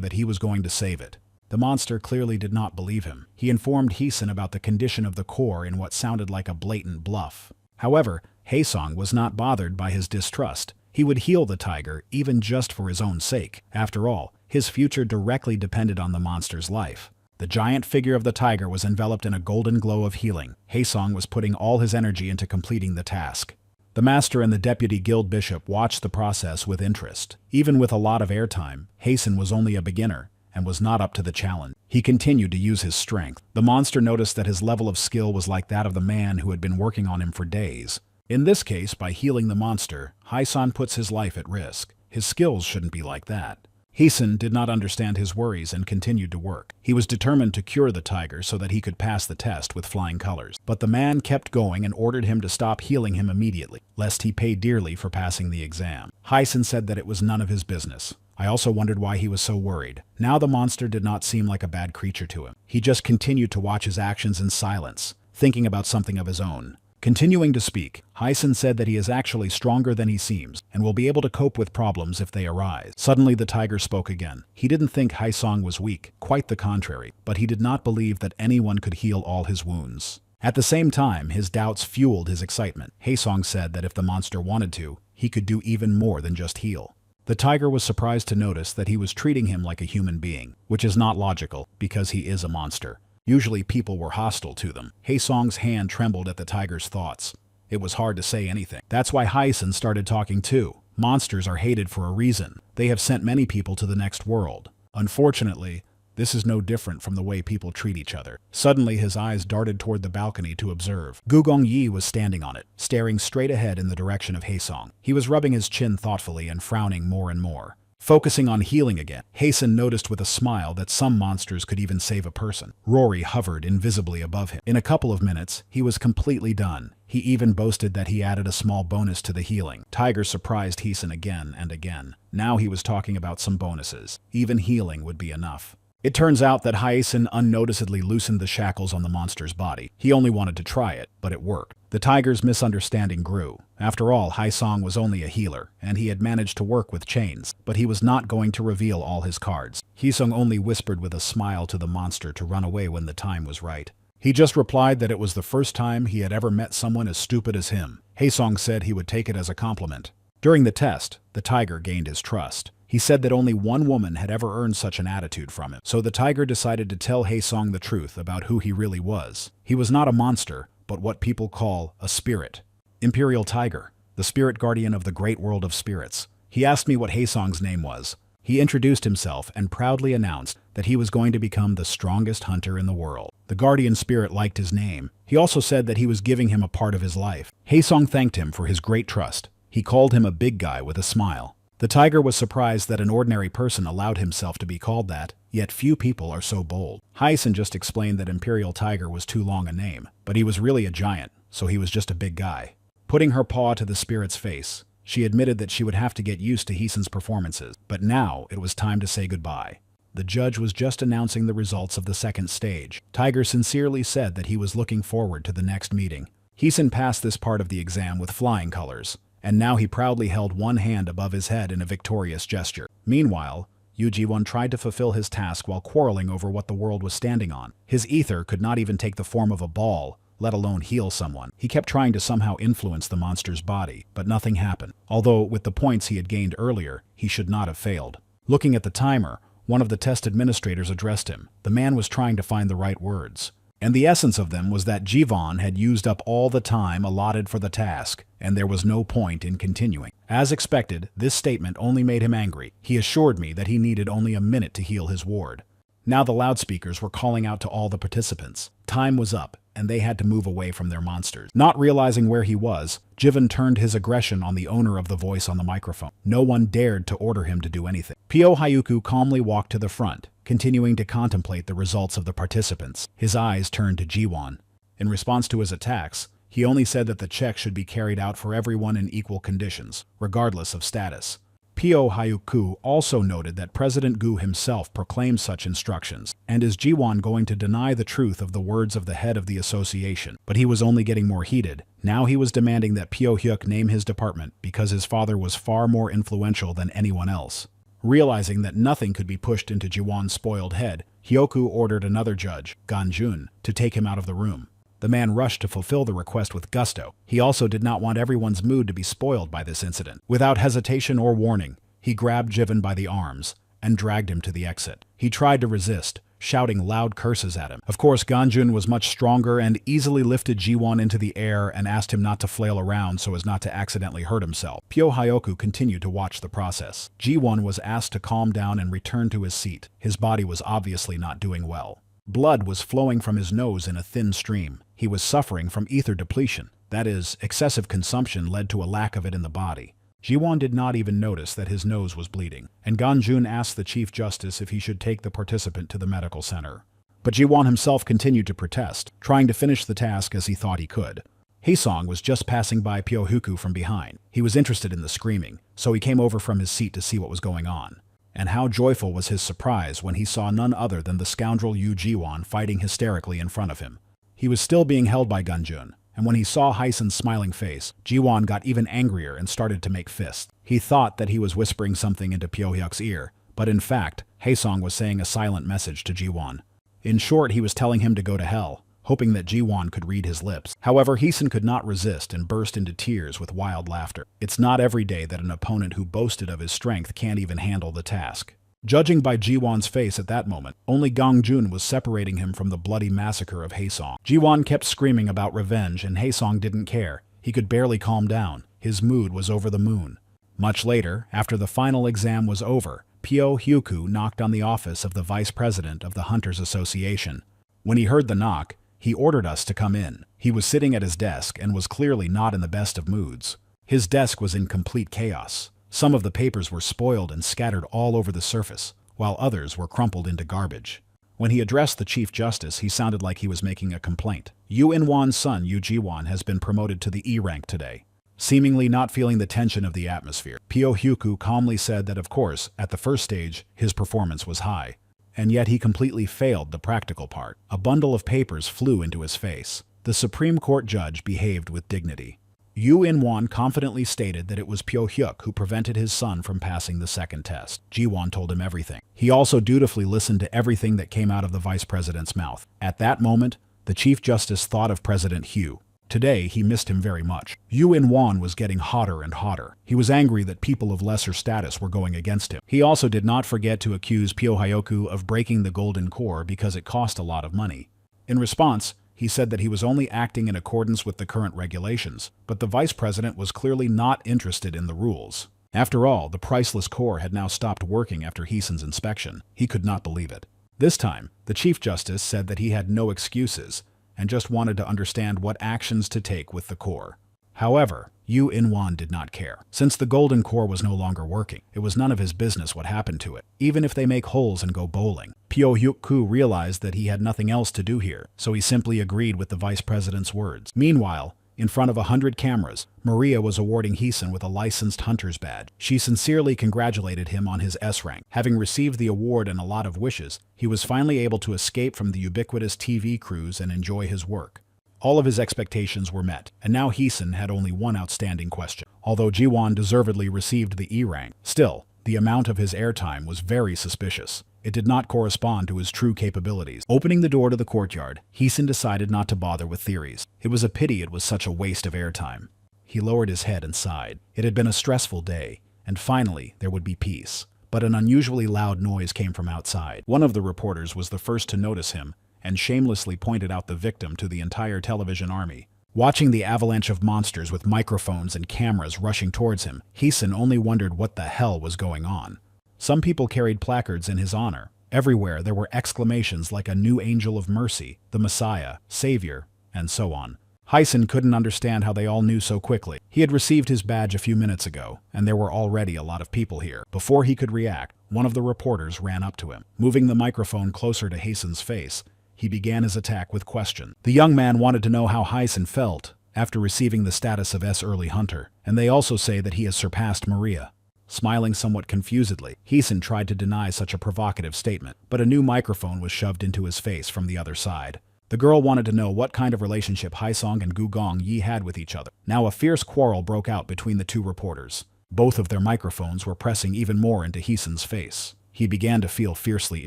that he was going to save it. The monster clearly did not believe him. He informed Haeson about the condition of the core in what sounded like a blatant bluff. However, Haesong was not bothered by his distrust. He would heal the tiger, even just for his own sake. After all, his future directly depended on the monster's life. The giant figure of the tiger was enveloped in a golden glow of healing. Haesong was putting all his energy into completing the task. The master and the deputy guild bishop watched the process with interest. Even with a lot of airtime, Haeson was only a beginner and was not up to the challenge. He continued to use his strength. The monster noticed that his level of skill was like that of the man who had been working on him for days. In this case, by healing the monster, Haeson puts his life at risk. His skills shouldn't be like that. Haeson did not understand his worries and continued to work. He was determined to cure the tiger so that he could pass the test with flying colors. But the man kept going and ordered him to stop healing him immediately, lest he pay dearly for passing the exam. Haeson said that it was none of his business. I also wondered why he was so worried. Now the monster did not seem like a bad creature to him. He just continued to watch his actions in silence, thinking about something of his own. Continuing to speak, Haeson said that he is actually stronger than he seems, and will be able to cope with problems if they arise. Suddenly the tiger spoke again. He didn't think Haesong was weak, quite the contrary, but he did not believe that anyone could heal all his wounds. At the same time, his doubts fueled his excitement. Haesong said that if the monster wanted to, he could do even more than just heal. The tiger was surprised to notice that he was treating him like a human being, which is not logical, because he is a monster. Usually people were hostile to them. Haesong's hand trembled at the tiger's thoughts. It was hard to say anything. That's why Haeson started talking too. Monsters are hated for a reason. They have sent many people to the next world. Unfortunately, this is no different from the way people treat each other. Suddenly his eyes darted toward the balcony to observe. Gugong Yi was standing on it, staring straight ahead in the direction of Haesong. He was rubbing his chin thoughtfully and frowning more and more. Focusing on healing again, Haeson noticed with a smile that some monsters could even save a person. Rory hovered invisibly above him. In a couple of minutes, he was completely done. He even boasted that he added a small bonus to the healing. Tiger surprised Haeson again and again. Now he was talking about some bonuses. Even healing would be enough. It turns out that Haeson unnoticeably loosened the shackles on the monster's body. He only wanted to try it, but it worked. The tiger's misunderstanding grew. After all, Haesong was only a healer, and he had managed to work with chains, but he was not going to reveal all his cards. Haesong only whispered with a smile to the monster to run away when the time was right. He just replied that it was the first time he had ever met someone as stupid as him. Haesong said he would take it as a compliment. During the test, the tiger gained his trust. He said that only one woman had ever earned such an attitude from him. So the tiger decided to tell Haesong the truth about who he really was. He was not a monster, but what people call a spirit. Imperial Tiger, the spirit guardian of the great world of spirits. He asked me what Haesong's name was. He introduced himself and proudly announced that he was going to become the strongest hunter in the world. The guardian spirit liked his name. He also said that he was giving him a part of his life. Haesong thanked him for his great trust. He called him a big guy with a smile. The tiger was surprised that an ordinary person allowed himself to be called that, yet few people are so bold. Haesong just explained that Imperial Tiger was too long a name, but he was really a giant, so he was just a big guy. Putting her paw to the spirit's face, she admitted that she would have to get used to Haesong's performances, but now it was time to say goodbye. The judge was just announcing the results of the second stage. Tiger sincerely said that he was looking forward to the next meeting. Haesong passed this part of the exam with flying colors, and now he proudly held one hand above his head in a victorious gesture. Meanwhile, Yu Ji-won tried to fulfill his task while quarreling over what the world was standing on. His ether could not even take the form of a ball, let alone heal someone. He kept trying to somehow influence the monster's body, but nothing happened. Although, with the points he had gained earlier, he should not have failed. Looking at the timer, one of the test administrators addressed him. The man was trying to find the right words. And the essence of them was that Ji-won had used up all the time allotted for the task, and there was no point in continuing. As expected, this statement only made him angry. He assured me that he needed only a minute to heal his ward. Now the loudspeakers were calling out to all the participants. Time was up, and they had to move away from their monsters. Not realizing where he was, Jivan turned his aggression on the owner of the voice on the microphone. No one dared to order him to do anything. Pyo Hyuku calmly walked to the front, continuing to contemplate the results of the participants. His eyes turned to Ji-won. In response to his attacks, he only said that the check should be carried out for everyone in equal conditions, regardless of status. Pyo Hyuku also noted that President Gu himself proclaimed such instructions, and is Ji-won going to deny the truth of the words of the head of the association? But he was only getting more heated. Now he was demanding that Pyo Hyuk name his department because his father was far more influential than anyone else. Realizing that nothing could be pushed into Ji-won's spoiled head, Hyoku ordered another judge, Ganjun, to take him out of the room. The man rushed to fulfill the request with gusto. He also did not want everyone's mood to be spoiled by this incident. Without hesitation or warning, he grabbed Jivan by the arms and dragged him to the exit. He tried to resist, shouting loud curses at him. Of course, Ganjun was much stronger and easily lifted Ji-won into the air and asked him not to flail around so as not to accidentally hurt himself. Pyo Hyoku continued to watch the process. Ji-won was asked to calm down and return to his seat. His body was obviously not doing well. Blood was flowing from his nose in a thin stream. He was suffering from ether depletion. That is, excessive consumption led to a lack of it in the body. Ji-won did not even notice that his nose was bleeding, and Ganjun asked the Chief Justice if he should take the participant to the medical center. But Ji-won himself continued to protest, trying to finish the task as he thought he could. Haesong was just passing by Pyo Hyuku from behind. He was interested in the screaming, so he came over from his seat to see what was going on. And how joyful was his surprise when he saw none other than the scoundrel Yu Ji-won fighting hysterically in front of him. He was still being held by Ganjun, and when he saw Haesong's smiling face, Ji-won got even angrier and started to make fists. He thought that he was whispering something into Pyo Hyuk's ear, but in fact, Haesong was saying a silent message to Ji-won. In short, he was telling him to go to hell, hoping that Ji-won could read his lips. However, Haesong could not resist and burst into tears with wild laughter. It's not every day that an opponent who boasted of his strength can't even handle the task. Judging by Ji-won's face at that moment, only Gangjun was separating him from the bloody massacre of Haesong. Ji-won kept screaming about revenge and Haesong didn't care. He could barely calm down. His mood was over the moon. Much later, after the final exam was over, Pyo Hyuku knocked on the office of the vice president of the Hunters Association. When he heard the knock, he ordered us to come in. He was sitting at his desk and was clearly not in the best of moods. His desk was in complete chaos. Some of the papers were spoiled and scattered all over the surface, while others were crumpled into garbage. When he addressed the Chief Justice, he sounded like he was making a complaint. Yu In-won's son, Yu Ji-won, has been promoted to the E rank today. Seemingly not feeling the tension of the atmosphere, Pyo Hyuku calmly said that of course, at the first stage, his performance was high. And yet he completely failed the practical part. A bundle of papers flew into his face. The Supreme Court judge behaved with dignity. Yu In-won confidently stated that it was Pyo Hyuk who prevented his son from passing the second test. Ji-won told him everything. He also dutifully listened to everything that came out of the vice president's mouth. At that moment, the Chief Justice thought of President Hugh. Today, he missed him very much. Yu In-won was getting hotter and hotter. He was angry that people of lesser status were going against him. He also did not forget to accuse Pyo Hyoku of breaking the golden core because it cost a lot of money. In response, he said that he was only acting in accordance with the current regulations, but the vice president was clearly not interested in the rules. After all, the priceless core had now stopped working after Haesong's inspection. He could not believe it. This time, the Chief Justice said that he had no excuses and just wanted to understand what actions to take with the core. However, Yu Inwan did not care. Since the golden core was no longer working, it was none of his business what happened to it, even if they make holes and go bowling. Pyo Hyuk-ku realized that he had nothing else to do here, so he simply agreed with the vice president's words. Meanwhile, in front of 100 cameras, Maria was awarding Heesun with a licensed hunter's badge. She sincerely congratulated him on his S rank. Having received the award and a lot of wishes, he was finally able to escape from the ubiquitous TV crews and enjoy his work. All of his expectations were met, and now Heesun had only one outstanding question. Although Jiwon deservedly received the E rank, still, the amount of his airtime was very suspicious. It did not correspond to his true capabilities. Opening the door to the courtyard, Heesun decided not to bother with theories. It was a pity it was such a waste of airtime. He lowered his head and sighed. It had been a stressful day, and finally there would be peace. But an unusually loud noise came from outside. One of the reporters was the first to notice him, and shamelessly pointed out the victim to the entire television army. Watching the avalanche of monsters with microphones and cameras rushing towards him, Heesun only wondered what the hell was going on. Some people carried placards in his honor. Everywhere there were exclamations like a new angel of mercy, the Messiah, Savior, and so on. Heesun couldn't understand how they all knew so quickly. He had received his badge a few minutes ago, and there were already a lot of people here. Before he could react, one of the reporters ran up to him. Moving the microphone closer to Heesun's face, he began his attack with questions. The young man wanted to know how Heesun felt after receiving the status of S early hunter, and they also say that he has surpassed Maria. Smiling somewhat confusedly, Heesun tried to deny such a provocative statement, but a new microphone was shoved into his face from the other side. The girl wanted to know what kind of relationship Haesong and Gu Gongyi had with each other. Now a fierce quarrel broke out between the two reporters. Both of their microphones were pressing even more into Heesun's face. He began to feel fiercely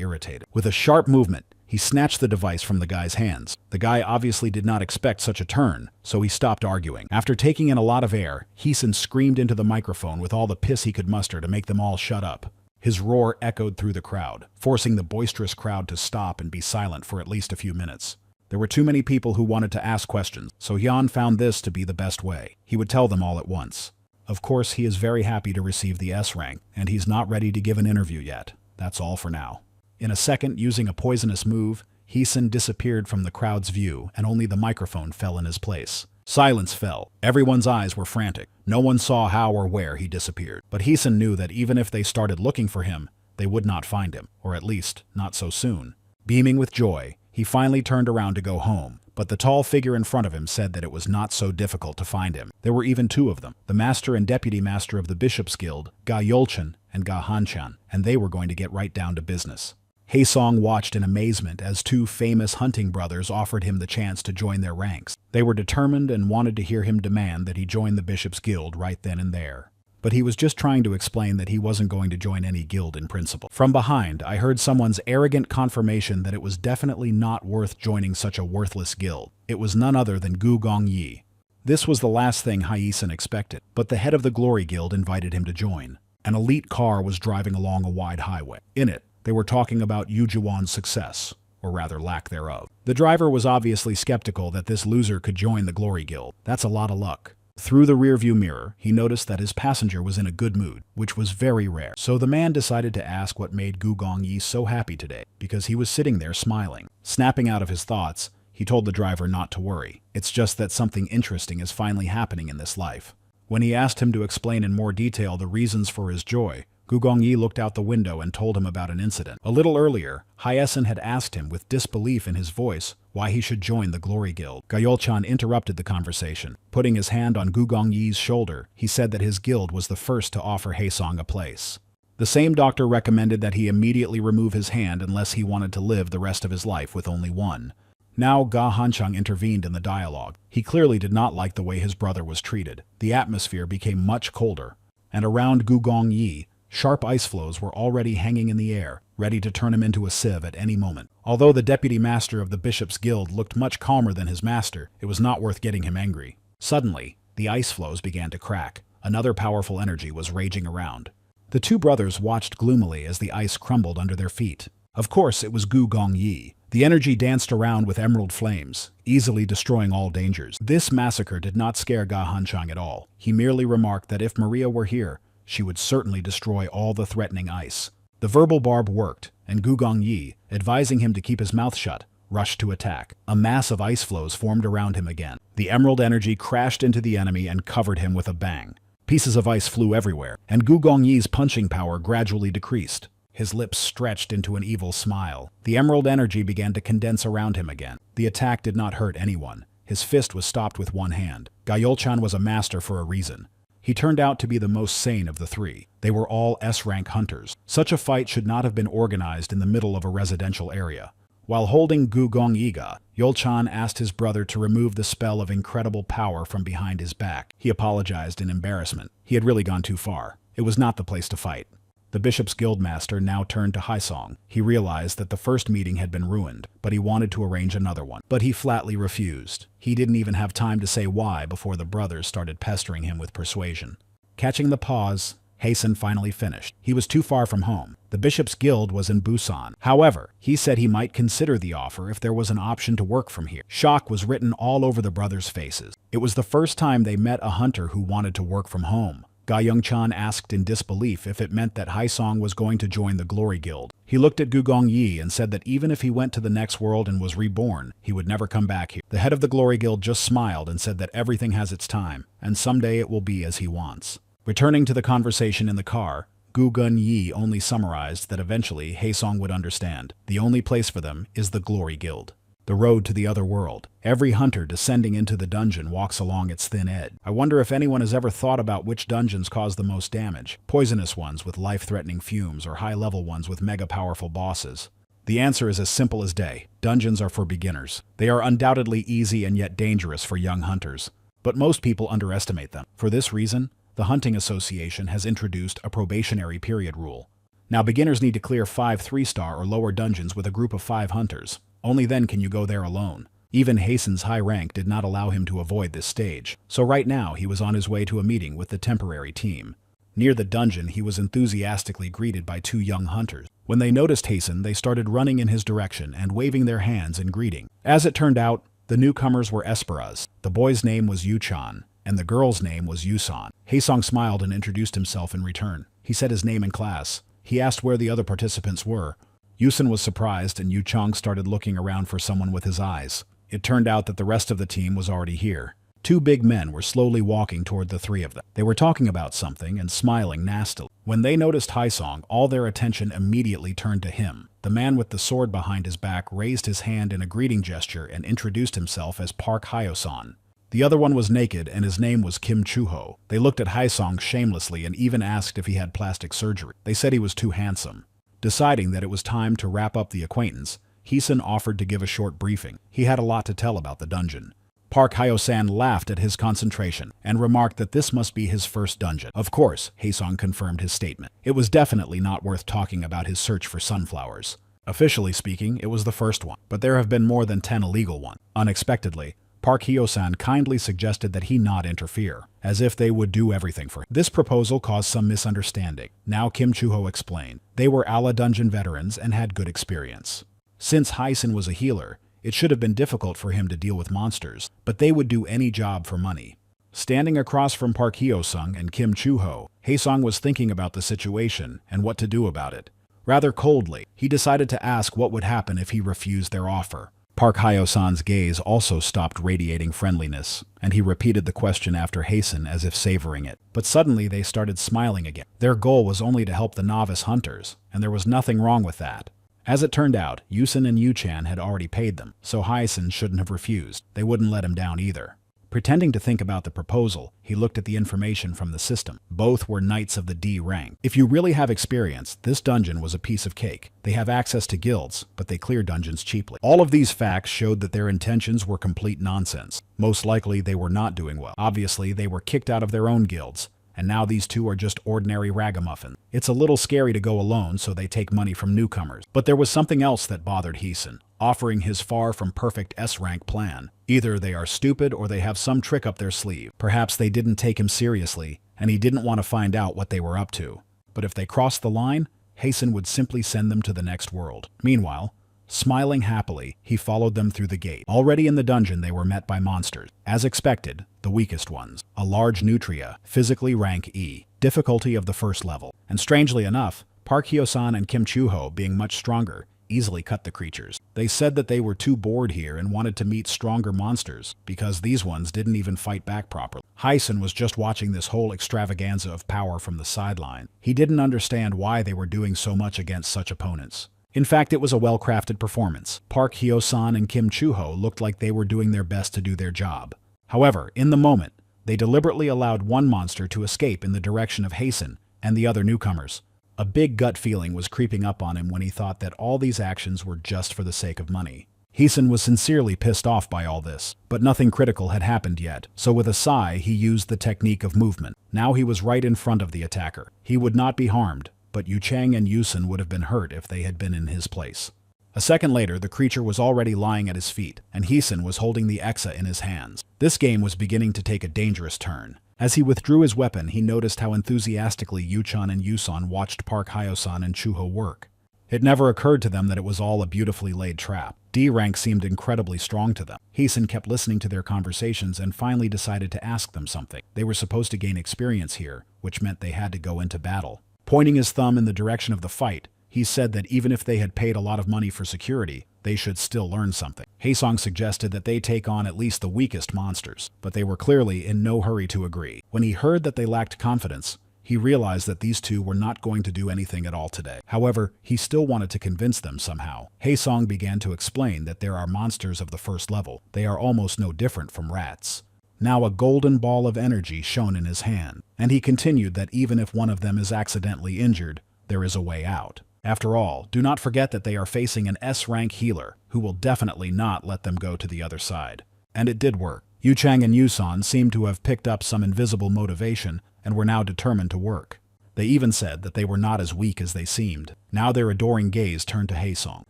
irritated. With a sharp movement, he snatched the device from the guy's hands. The guy obviously did not expect such a turn, so he stopped arguing. After taking in a lot of air, Heesun screamed into the microphone with all the piss he could muster to make them all shut up. His roar echoed through the crowd, forcing the boisterous crowd to stop and be silent for at least a few minutes. There were too many people who wanted to ask questions, so Hyun found this to be the best way. He would tell them all at once. Of course, he is very happy to receive the S rank, and he's not ready to give an interview yet. That's all for now. In a second, using a poisonous move, Heesun disappeared from the crowd's view, and only the microphone fell in his place. Silence fell. Everyone's eyes were frantic. No one saw how or where he disappeared. But Heesun knew that even if they started looking for him, they would not find him, or at least, not so soon. Beaming with joy, he finally turned around to go home, but the tall figure in front of him said that it was not so difficult to find him. There were even two of them, the master and deputy master of the Bishop's Guild, Ga Yolchan and Ga Hanchan, and they were going to get right down to business. Haesong watched in amazement as two famous hunting brothers offered him the chance to join their ranks. They were determined and wanted to hear him demand that he join the Bishop's Guild right then and there. But he was just trying to explain that he wasn't going to join any guild in principle. From behind, I heard someone's arrogant confirmation that it was definitely not worth joining such a worthless guild. It was none other than Gu Gongyi. This was the last thing Heesun expected, but the head of the Glory Guild invited him to join. An elite car was driving along a wide highway. In it, they were talking about Yu Jiwon's success, or rather lack thereof. The driver was obviously skeptical that this loser could join the Glory Guild. That's a lot of luck. Through the rearview mirror, he noticed that his passenger was in a good mood, which was very rare. So the man decided to ask what made Gu Gongyi so happy today, because he was sitting there smiling. Snapping out of his thoughts, he told the driver not to worry. It's just that something interesting is finally happening in this life. When he asked him to explain in more detail the reasons for his joy, Gu Gongyi looked out the window and told him about an incident. A little earlier, Haesong had asked him with disbelief in his voice why he should join the Glory Guild. Gayol-chan interrupted the conversation. Putting his hand on Gu Gongyi's shoulder, he said that his guild was the first to offer Haesong a place. The same doctor recommended that he immediately remove his hand unless he wanted to live the rest of his life with only one. Now Ga Hanchang intervened in the dialogue. He clearly did not like the way his brother was treated. The atmosphere became much colder, and around Gu Gongyi, sharp ice floes were already hanging in the air, ready to turn him into a sieve at any moment. Although the deputy master of the Bishop's Guild looked much calmer than his master, it was not worth getting him angry. Suddenly, the ice floes began to crack. Another powerful energy was raging around. The two brothers watched gloomily as the ice crumbled under their feet. Of course, it was Gu Gongyi. The energy danced around with emerald flames, easily destroying all dangers. This massacre did not scare Ga Hanchang at all. He merely remarked that if Maria were here, she would certainly destroy all the threatening ice. The verbal barb worked, and Gugong Yi, advising him to keep his mouth shut, rushed to attack. A mass of ice flows formed around him again. The emerald energy crashed into the enemy and covered him with a bang. Pieces of ice flew everywhere, and Gugong Yi's punching power gradually decreased. His lips stretched into an evil smile. The emerald energy began to condense around him again. The attack did not hurt anyone. His fist was stopped with one hand. Gayol-chan was a master for a reason. He turned out to be the most sane of the three. They were all S-rank hunters. Such a fight should not have been organized in the middle of a residential area. While holding Gugong Yiga, Yol-chan asked his brother to remove the spell of incredible power from behind his back. He apologized in embarrassment. He had really gone too far. It was not the place to fight. The bishop's guildmaster now turned to Haisong. He realized that the first meeting had been ruined, but he wanted to arrange another one. But he flatly refused. He didn't even have time to say why before the brothers started pestering him with persuasion. Catching the pause, Hasten finally finished. He was too far from home. The bishop's guild was in Busan. However, he said he might consider the offer if there was an option to work from here. Shock was written all over the brothers' faces. It was the first time they met a hunter who wanted to work from home. Ga Young-chan asked in disbelief if it meant that Haisong was going to join the Glory Guild. He looked at Gugong Yi and said that even if he went to the next world and was reborn, he would never come back here. The head of the Glory Guild just smiled and said that everything has its time, and someday it will be as he wants. Returning to the conversation in the car, Gugong Yi only summarized that eventually Haisong would understand. The only place for them is the Glory Guild. The road to the other world. Every hunter descending into the dungeon walks along its thin edge. I wonder if anyone has ever thought about which dungeons cause the most damage. Poisonous ones with life-threatening fumes or high-level ones with mega-powerful bosses. The answer is as simple as day. Dungeons are for beginners. They are undoubtedly easy and yet dangerous for young hunters. But most people underestimate them. For this reason, the Hunting Association has introduced a probationary period rule. Now beginners need to clear 5 3-star or lower dungeons with a group of 5 hunters. Only then can you go there alone. Even Hasten's high rank did not allow him to avoid this stage, so right now he was on his way to a meeting with the temporary team. Near the dungeon, he was enthusiastically greeted by 2 young hunters. When they noticed Hasten, they started running in his direction and waving their hands in greeting. As it turned out, the newcomers were Esperas. The boy's name was Yu-chan, and the girl's name was Yusan. Haesong smiled and introduced himself in return. He said his name in class. He asked where the other participants were. Yusan was surprised, and Yu Chong started looking around for someone with his eyes. It turned out that the rest of the team was already here. 2 big men were slowly walking toward the 3 of them. They were talking about something and smiling nastily. When they noticed Haisong, all their attention immediately turned to him. The man with the sword behind his back raised his hand in a greeting gesture and introduced himself as Park Hyo-san. The other one was naked, and his name was Kim Chu-ho. They looked at Haisong shamelessly and even asked if he had plastic surgery. They said he was too handsome. Deciding that it was time to wrap up the acquaintance, Haesen offered to give a short briefing. He had a lot to tell about the dungeon. Park Hyo-san laughed at his concentration and remarked that this must be his first dungeon. Of course, Haesong confirmed his statement. It was definitely not worth talking about his search for sunflowers. Officially speaking, it was the first one, but there have been more than 10 illegal ones. Unexpectedly, Park Hyo-san kindly suggested that he not interfere, as if they would do everything for him. This proposal caused some misunderstanding. Now Kim Chu-ho explained. They were Ala dungeon veterans and had good experience. Since Haisen was a healer, it should have been difficult for him to deal with monsters, but they would do any job for money. Standing across from Park Hyo-sung and Kim Chu-ho, Haesong was thinking about the situation and what to do about it. Rather coldly, he decided to ask what would happen if he refused their offer. Park Hyo-san's gaze also stopped radiating friendliness, and he repeated the question after Hasten as if savoring it. But suddenly they started smiling again. Their goal was only to help the novice hunters, and there was nothing wrong with that. As it turned out, Yusen and Yu-chan had already paid them, so Haisen shouldn't have refused. They wouldn't let him down either. Pretending to think about the proposal, he looked at the information from the system. Both were knights of the D rank. If you really have experience, this dungeon was a piece of cake. They have access to guilds, but they clear dungeons cheaply. All of these facts showed that their intentions were complete nonsense. Most likely they were not doing well. Obviously, they were kicked out of their own guilds, and now these 2 are just ordinary ragamuffins. It's a little scary to go alone, so they take money from newcomers. But there was something else that bothered Haesen, offering his far from perfect S-rank plan. Either they are stupid or they have some trick up their sleeve. Perhaps they didn't take him seriously, and he didn't want to find out what they were up to. But if they crossed the line, Haesen would simply send them to the next world. Meanwhile, smiling happily, he followed them through the gate. Already in the dungeon, they were met by monsters. As expected, the weakest ones. A large nutria, physically rank E, difficulty of the 1st level. And strangely enough, Park Hyo-san and Kim Chu-ho, being much stronger, easily cut the creatures. They said that they were too bored here and wanted to meet stronger monsters, because these ones didn't even fight back properly. Hyson was just watching this whole extravaganza of power from the sideline. He didn't understand why they were doing so much against such opponents. In fact, it was a well-crafted performance. Park Hyo-san and Kim Chu-ho looked like they were doing their best to do their job. However, in the moment, they deliberately allowed one monster to escape in the direction of Hyson and the other newcomers. A big gut feeling was creeping up on him when he thought that all these actions were just for the sake of money. Hyson was sincerely pissed off by all this, but nothing critical had happened yet, so with a sigh he used the technique of movement. Now he was right in front of the attacker. He would not be harmed, but Yu Chang and Yusun would have been hurt if they had been in his place. A second later, the creature was already lying at his feet, and Hyson was holding the Exa in his hands. This game was beginning to take a dangerous turn. As he withdrew his weapon, he noticed how enthusiastically Yu-chan and Yusun watched Park Hyo-san and Chu-ho work. It never occurred to them that it was all a beautifully laid trap. D-rank seemed incredibly strong to them. Hyson kept listening to their conversations and finally decided to ask them something. They were supposed to gain experience here, which meant they had to go into battle. Pointing his thumb in the direction of the fight, he said that even if they had paid a lot of money for security, they should still learn something. Haesong suggested that they take on at least the weakest monsters, but they were clearly in no hurry to agree. When he heard that they lacked confidence, he realized that these two were not going to do anything at all today. However, he still wanted to convince them somehow. Haesong began to explain that there are monsters of the first level. They are almost no different from rats. Now a golden ball of energy shone in his hand, and he continued that even if one of them is accidentally injured, there is a way out. After all, do not forget that they are facing an S-rank healer who will definitely not let them go to the other side. And it did work. Yu Chang and Yusun seemed to have picked up some invisible motivation and were now determined to work. They even said that they were not as weak as they seemed. Now their adoring gaze turned to Haesong.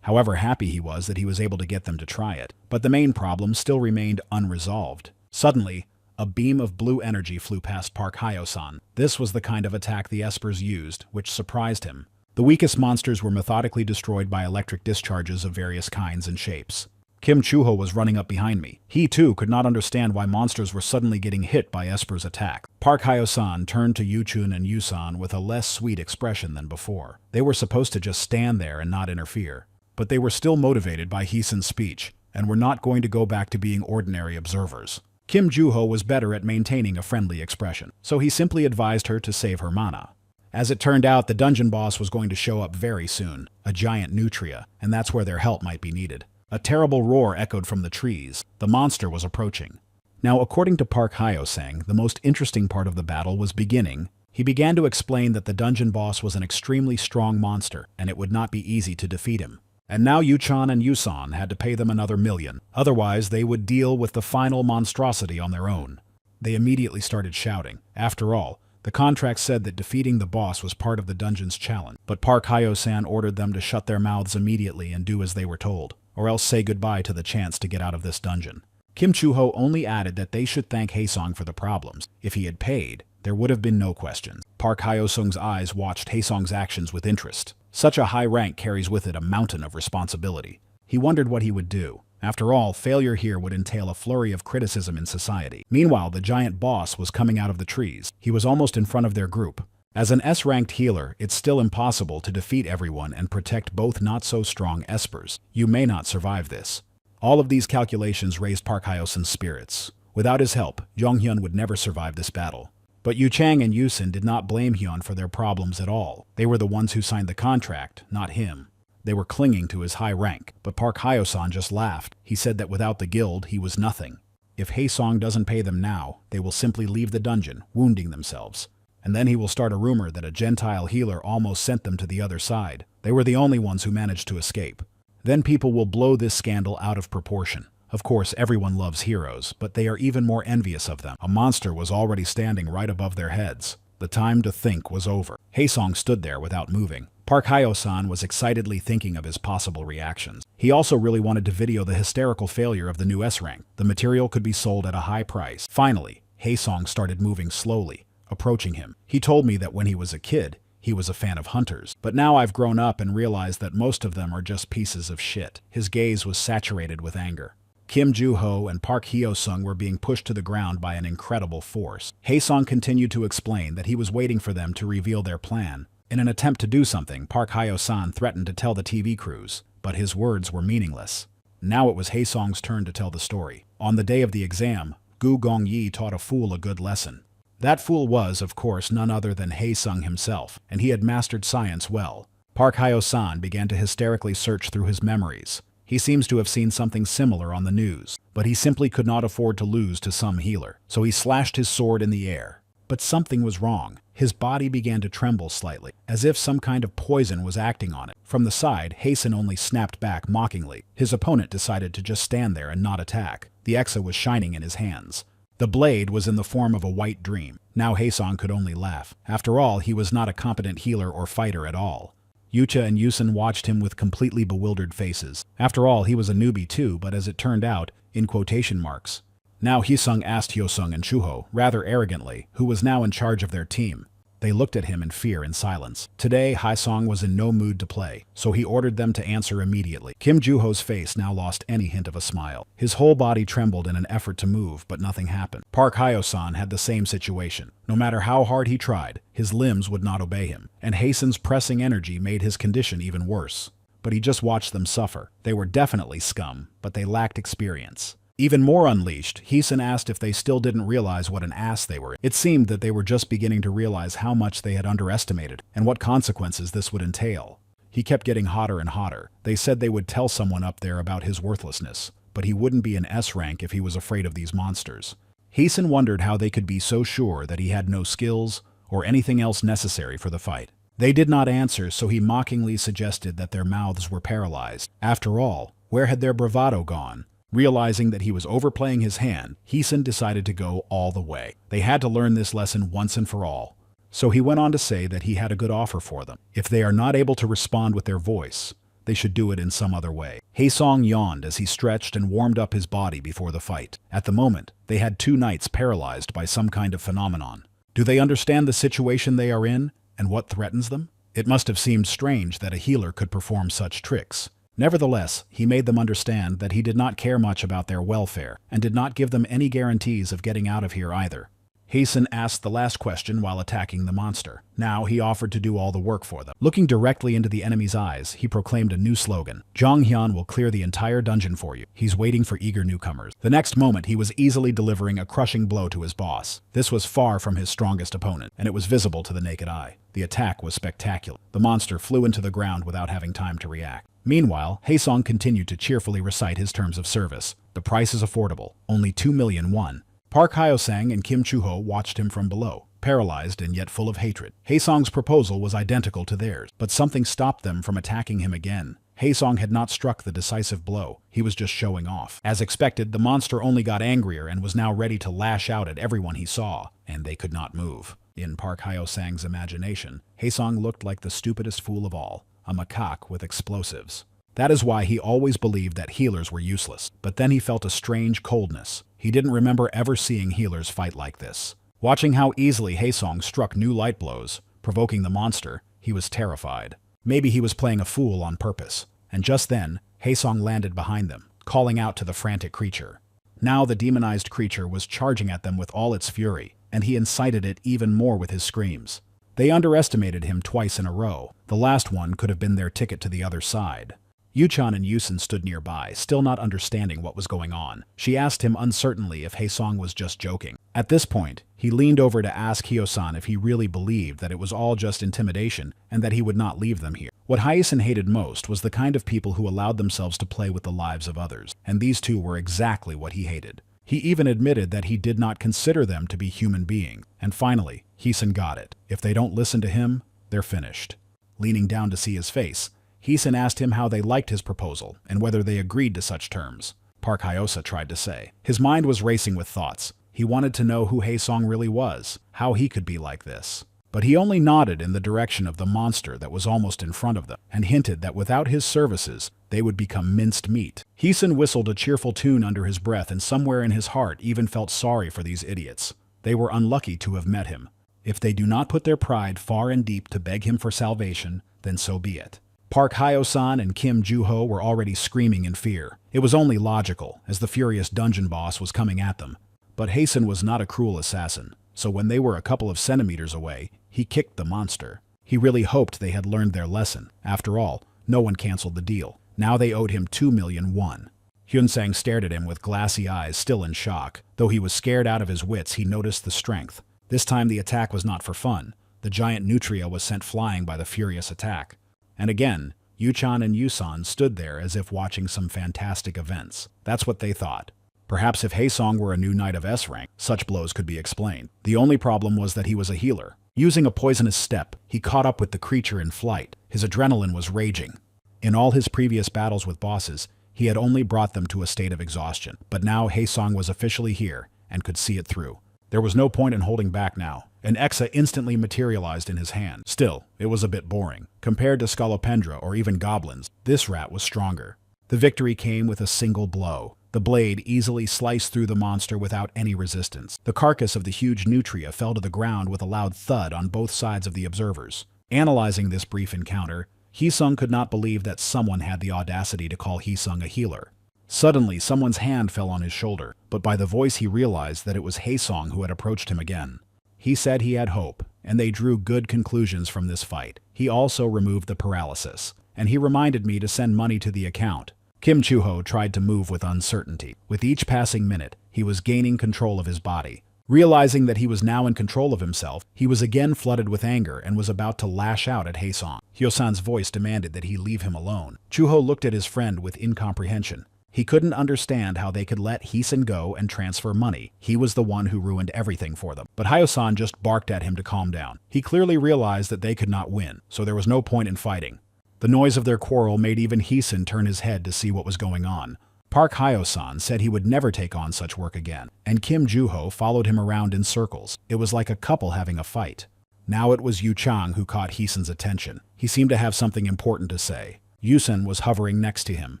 However happy he was that he was able to get them to try it. But the main problem still remained unresolved. Suddenly, a beam of blue energy flew past Park Hyo-san. This was the kind of attack the Espers used, which surprised him. The weakest monsters were methodically destroyed by electric discharges of various kinds and shapes. Kim Chu-ho was running up behind me. He too could not understand why monsters were suddenly getting hit by Esper's attack. Park Hyo-san turned to Yu-chun and Yusun with a less sweet expression than before. They were supposed to just stand there and not interfere. But they were still motivated by Hysun's speech, and were not going to go back to being ordinary observers. Kim Ju-ho was better at maintaining a friendly expression, so he simply advised her to save her mana. As it turned out, the dungeon boss was going to show up very soon, a giant nutria, and that's where their help might be needed. A terrible roar echoed from the trees. The monster was approaching. Now, according to Park Hyo-sang, the most interesting part of the battle was beginning. He began to explain that the dungeon boss was an extremely strong monster, and it would not be easy to defeat him. And now Yu-chan and Yusun had to pay them another 1,000,000. Otherwise, they would deal with the final monstrosity on their own. They immediately started shouting. After all, the contract said that defeating the boss was part of the dungeon's challenge, but Park Hyo-san ordered them to shut their mouths immediately and do as they were told, or else say goodbye to the chance to get out of this dungeon. Kim Chu-ho only added that they should thank Haesong for the problems. If he had paid, there would have been no questions. Park Hyo-sung's eyes watched Haesong's actions with interest. Such a high rank carries with it a mountain of responsibility. He wondered what he would do. After all, failure here would entail a flurry of criticism in society. Meanwhile, the giant boss was coming out of the trees. He was almost in front of their group. As an S-ranked healer, it's still impossible to defeat everyone and protect both not-so-strong espers. You may not survive this. All of these calculations raised Park Hyo-sun's spirits. Without his help, Jonghyun would never survive this battle. But Yu Chang and Yusun did not blame Hyun for their problems at all. They were the ones who signed the contract, not him. They were clinging to his high rank, but Park Hyo-san just laughed. He said that without the guild, he was nothing. If Haesong doesn't pay them now, they will simply leave the dungeon, wounding themselves. And then he will start a rumor that a Gentile healer almost sent them to the other side. They were the only ones who managed to escape. Then people will blow this scandal out of proportion. Of course, everyone loves heroes, but they are even more envious of them. A monster was already standing right above their heads. The time to think was over. Haesong stood there without moving. Park Hyo-san was excitedly thinking of his possible reactions. He also really wanted to video the hysterical failure of the new S-rank. The material could be sold at a high price. Finally, Haesong started moving slowly, approaching him. He told me that when he was a kid, he was a fan of hunters. But now I've grown up and realized that most of them are just pieces of shit. His gaze was saturated with anger. Kim Ju-ho and Park Hyo-sung were being pushed to the ground by an incredible force. Haesong continued to explain that he was waiting for them to reveal their plan, In an attempt to do something, Park Hyo-san threatened to tell the TV crews, but his words were meaningless. Now it was Haesong's turn to tell the story. On the day of the exam, Gu Gongyi taught a fool a good lesson. That fool was, of course, none other than Haesung himself, and he had mastered science well. Park Hyo-san began to hysterically search through his memories. He seems to have seen something similar on the news, but he simply could not afford to lose to some healer, so he slashed his sword in the air. But something was wrong. His body began to tremble slightly, as if some kind of poison was acting on it. From the side, Haesen only snapped back mockingly. His opponent decided to just stand there and not attack. The exa was shining in his hands. The blade was in the form of a white dream. Now Haesong could only laugh. After all, he was not a competent healer or fighter at all. Yucha and Yusen watched him with completely bewildered faces. After all, he was a newbie too, but as it turned out, in quotation marks. Now Haesung asked Hyosung and Chuho, rather arrogantly, who was now in charge of their team. They looked at him in fear and silence. Today, Haesong was in no mood to play, so he ordered them to answer immediately. Kim Juho's face now lost any hint of a smile. His whole body trembled in an effort to move, but nothing happened. Park Hyo-san had the same situation. No matter how hard he tried, his limbs would not obey him, and Haesen's pressing energy made his condition even worse. But he just watched them suffer. They were definitely scum, but they lacked experience. Even more unleashed, Haesen asked if they still didn't realize what an ass they were in. It seemed that they were just beginning to realize how much they had underestimated and what consequences this would entail. He kept getting hotter and hotter. They said they would tell someone up there about his worthlessness, but he wouldn't be an S rank if he was afraid of these monsters. Haesen wondered how they could be so sure that he had no skills or anything else necessary for the fight. They did not answer, so he mockingly suggested that their mouths were paralyzed. After all, where had their bravado gone? Realizing that he was overplaying his hand, Haesen decided to go all the way. They had to learn this lesson once and for all. So he went on to say that he had a good offer for them. If they are not able to respond with their voice, they should do it in some other way. Haesong yawned as he stretched and warmed up his body before the fight. At the moment, they had 2 knights paralyzed by some kind of phenomenon. Do they understand the situation they are in and what threatens them? It must have seemed strange that a healer could perform such tricks. Nevertheless, he made them understand that he did not care much about their welfare and did not give them any guarantees of getting out of here either. Haesen asked the last question while attacking the monster. Now he offered to do all the work for them. Looking directly into the enemy's eyes, he proclaimed a new slogan. Jonghyun will clear the entire dungeon for you. He's waiting for eager newcomers. The next moment, he was easily delivering a crushing blow to his boss. This was far from his strongest opponent, and it was visible to the naked eye. The attack was spectacular. The monster flew into the ground without having time to react. Meanwhile, Haesong continued to cheerfully recite his terms of service. The price is affordable, only 2 million won. Park Hyo-sang and Kim Chuho watched him from below, paralyzed and yet full of hatred. Haesong's proposal was identical to theirs, but something stopped them from attacking him again. Haesong had not struck the decisive blow. He was just showing off. As expected, the monster only got angrier and was now ready to lash out at everyone he saw, and they could not move. In Park Hyo-sang's imagination, Haesong looked like the stupidest fool of all, a macaque with explosives. That is why he always believed that healers were useless. But then he felt a strange coldness. He didn't remember ever seeing healers fight like this. Watching how easily Haesong struck new light blows, provoking the monster, he was terrified. Maybe he was playing a fool on purpose. And just then, Haesong landed behind them, calling out to the frantic creature. Now the demonized creature was charging at them with all its fury, and he incited it even more with his screams. They underestimated him twice in a row. The last one could have been their ticket to the other side. Yuchan and Yusen stood nearby, still not understanding what was going on. She asked him uncertainly if Haesong was just joking. At this point, he leaned over to ask Hyo-san if he really believed that it was all just intimidation and that he would not leave them here. What Haesen hated most was the kind of people who allowed themselves to play with the lives of others, and these two were exactly what he hated. He even admitted that he did not consider them to be human beings. And finally, Haesen got it. If they don't listen to him, they're finished. Leaning down to see his face, Haesen asked him how they liked his proposal and whether they agreed to such terms. Park Hyo-sa tried to say. His mind was racing with thoughts. He wanted to know who Haesong really was, how he could be like this. But he only nodded in the direction of the monster that was almost in front of them, and hinted that without his services, they would become minced meat. Haesen whistled a cheerful tune under his breath, and somewhere in his heart even felt sorry for these idiots. They were unlucky to have met him. If they do not put their pride far and deep to beg him for salvation, then so be it. Park Hyo-san and Kim Juho were already screaming in fear. It was only logical, as the furious dungeon boss was coming at them. But Haesen was not a cruel assassin, so when they were a couple of centimeters away, he kicked the monster. He really hoped they had learned their lesson. After all, no one canceled the deal. Now they owed him 2,000,000 won. Hyunsang stared at him with glassy eyes, still in shock. Though he was scared out of his wits, he noticed the strength. This time the attack was not for fun. The giant nutria was sent flying by the furious attack. And again, Yuchan and Yusan stood there as if watching some fantastic events. That's what they thought. Perhaps if Haesong were a new knight of S rank, such blows could be explained. The only problem was that he was a healer. Using a poisonous step, he caught up with the creature in flight. His adrenaline was raging. In all his previous battles with bosses, he had only brought them to a state of exhaustion. But now Haesong was officially here and could see it through. There was no point in holding back now. An Exa instantly materialized in his hand. Still, it was a bit boring. Compared to Scolopendra or even goblins, this rat was stronger. The victory came with a single blow. The blade easily sliced through the monster without any resistance. The carcass of the huge nutria fell to the ground with a loud thud on both sides of the observers. Analyzing this brief encounter, Haesong could not believe that someone had the audacity to call Haesong a healer. Suddenly, someone's hand fell on his shoulder, but by the voice he realized that it was Haesong who had approached him again. He said he had hope, and they drew good conclusions from this fight. He also removed the paralysis, and he reminded me to send money to the account. Kim Chuho tried to move with uncertainty. With each passing minute, he was gaining control of his body. Realizing that he was now in control of himself, he was again flooded with anger and was about to lash out at Haesong. Hyosan's voice demanded that he leave him alone. Chuho looked at his friend with incomprehension. He couldn't understand how they could let Haesan go and transfer money. He was the one who ruined everything for them. But Hyosan just barked at him to calm down. He clearly realized that they could not win, so there was no point in fighting. The noise of their quarrel made even Haesan turn his head to see what was going on. Park Hyosan said he would never take on such work again, and Kim Juho followed him around in circles. It was like a couple having a fight. Now it was Yu Chang who caught Haesan's attention. He seemed to have something important to say. Yusen was hovering next to him.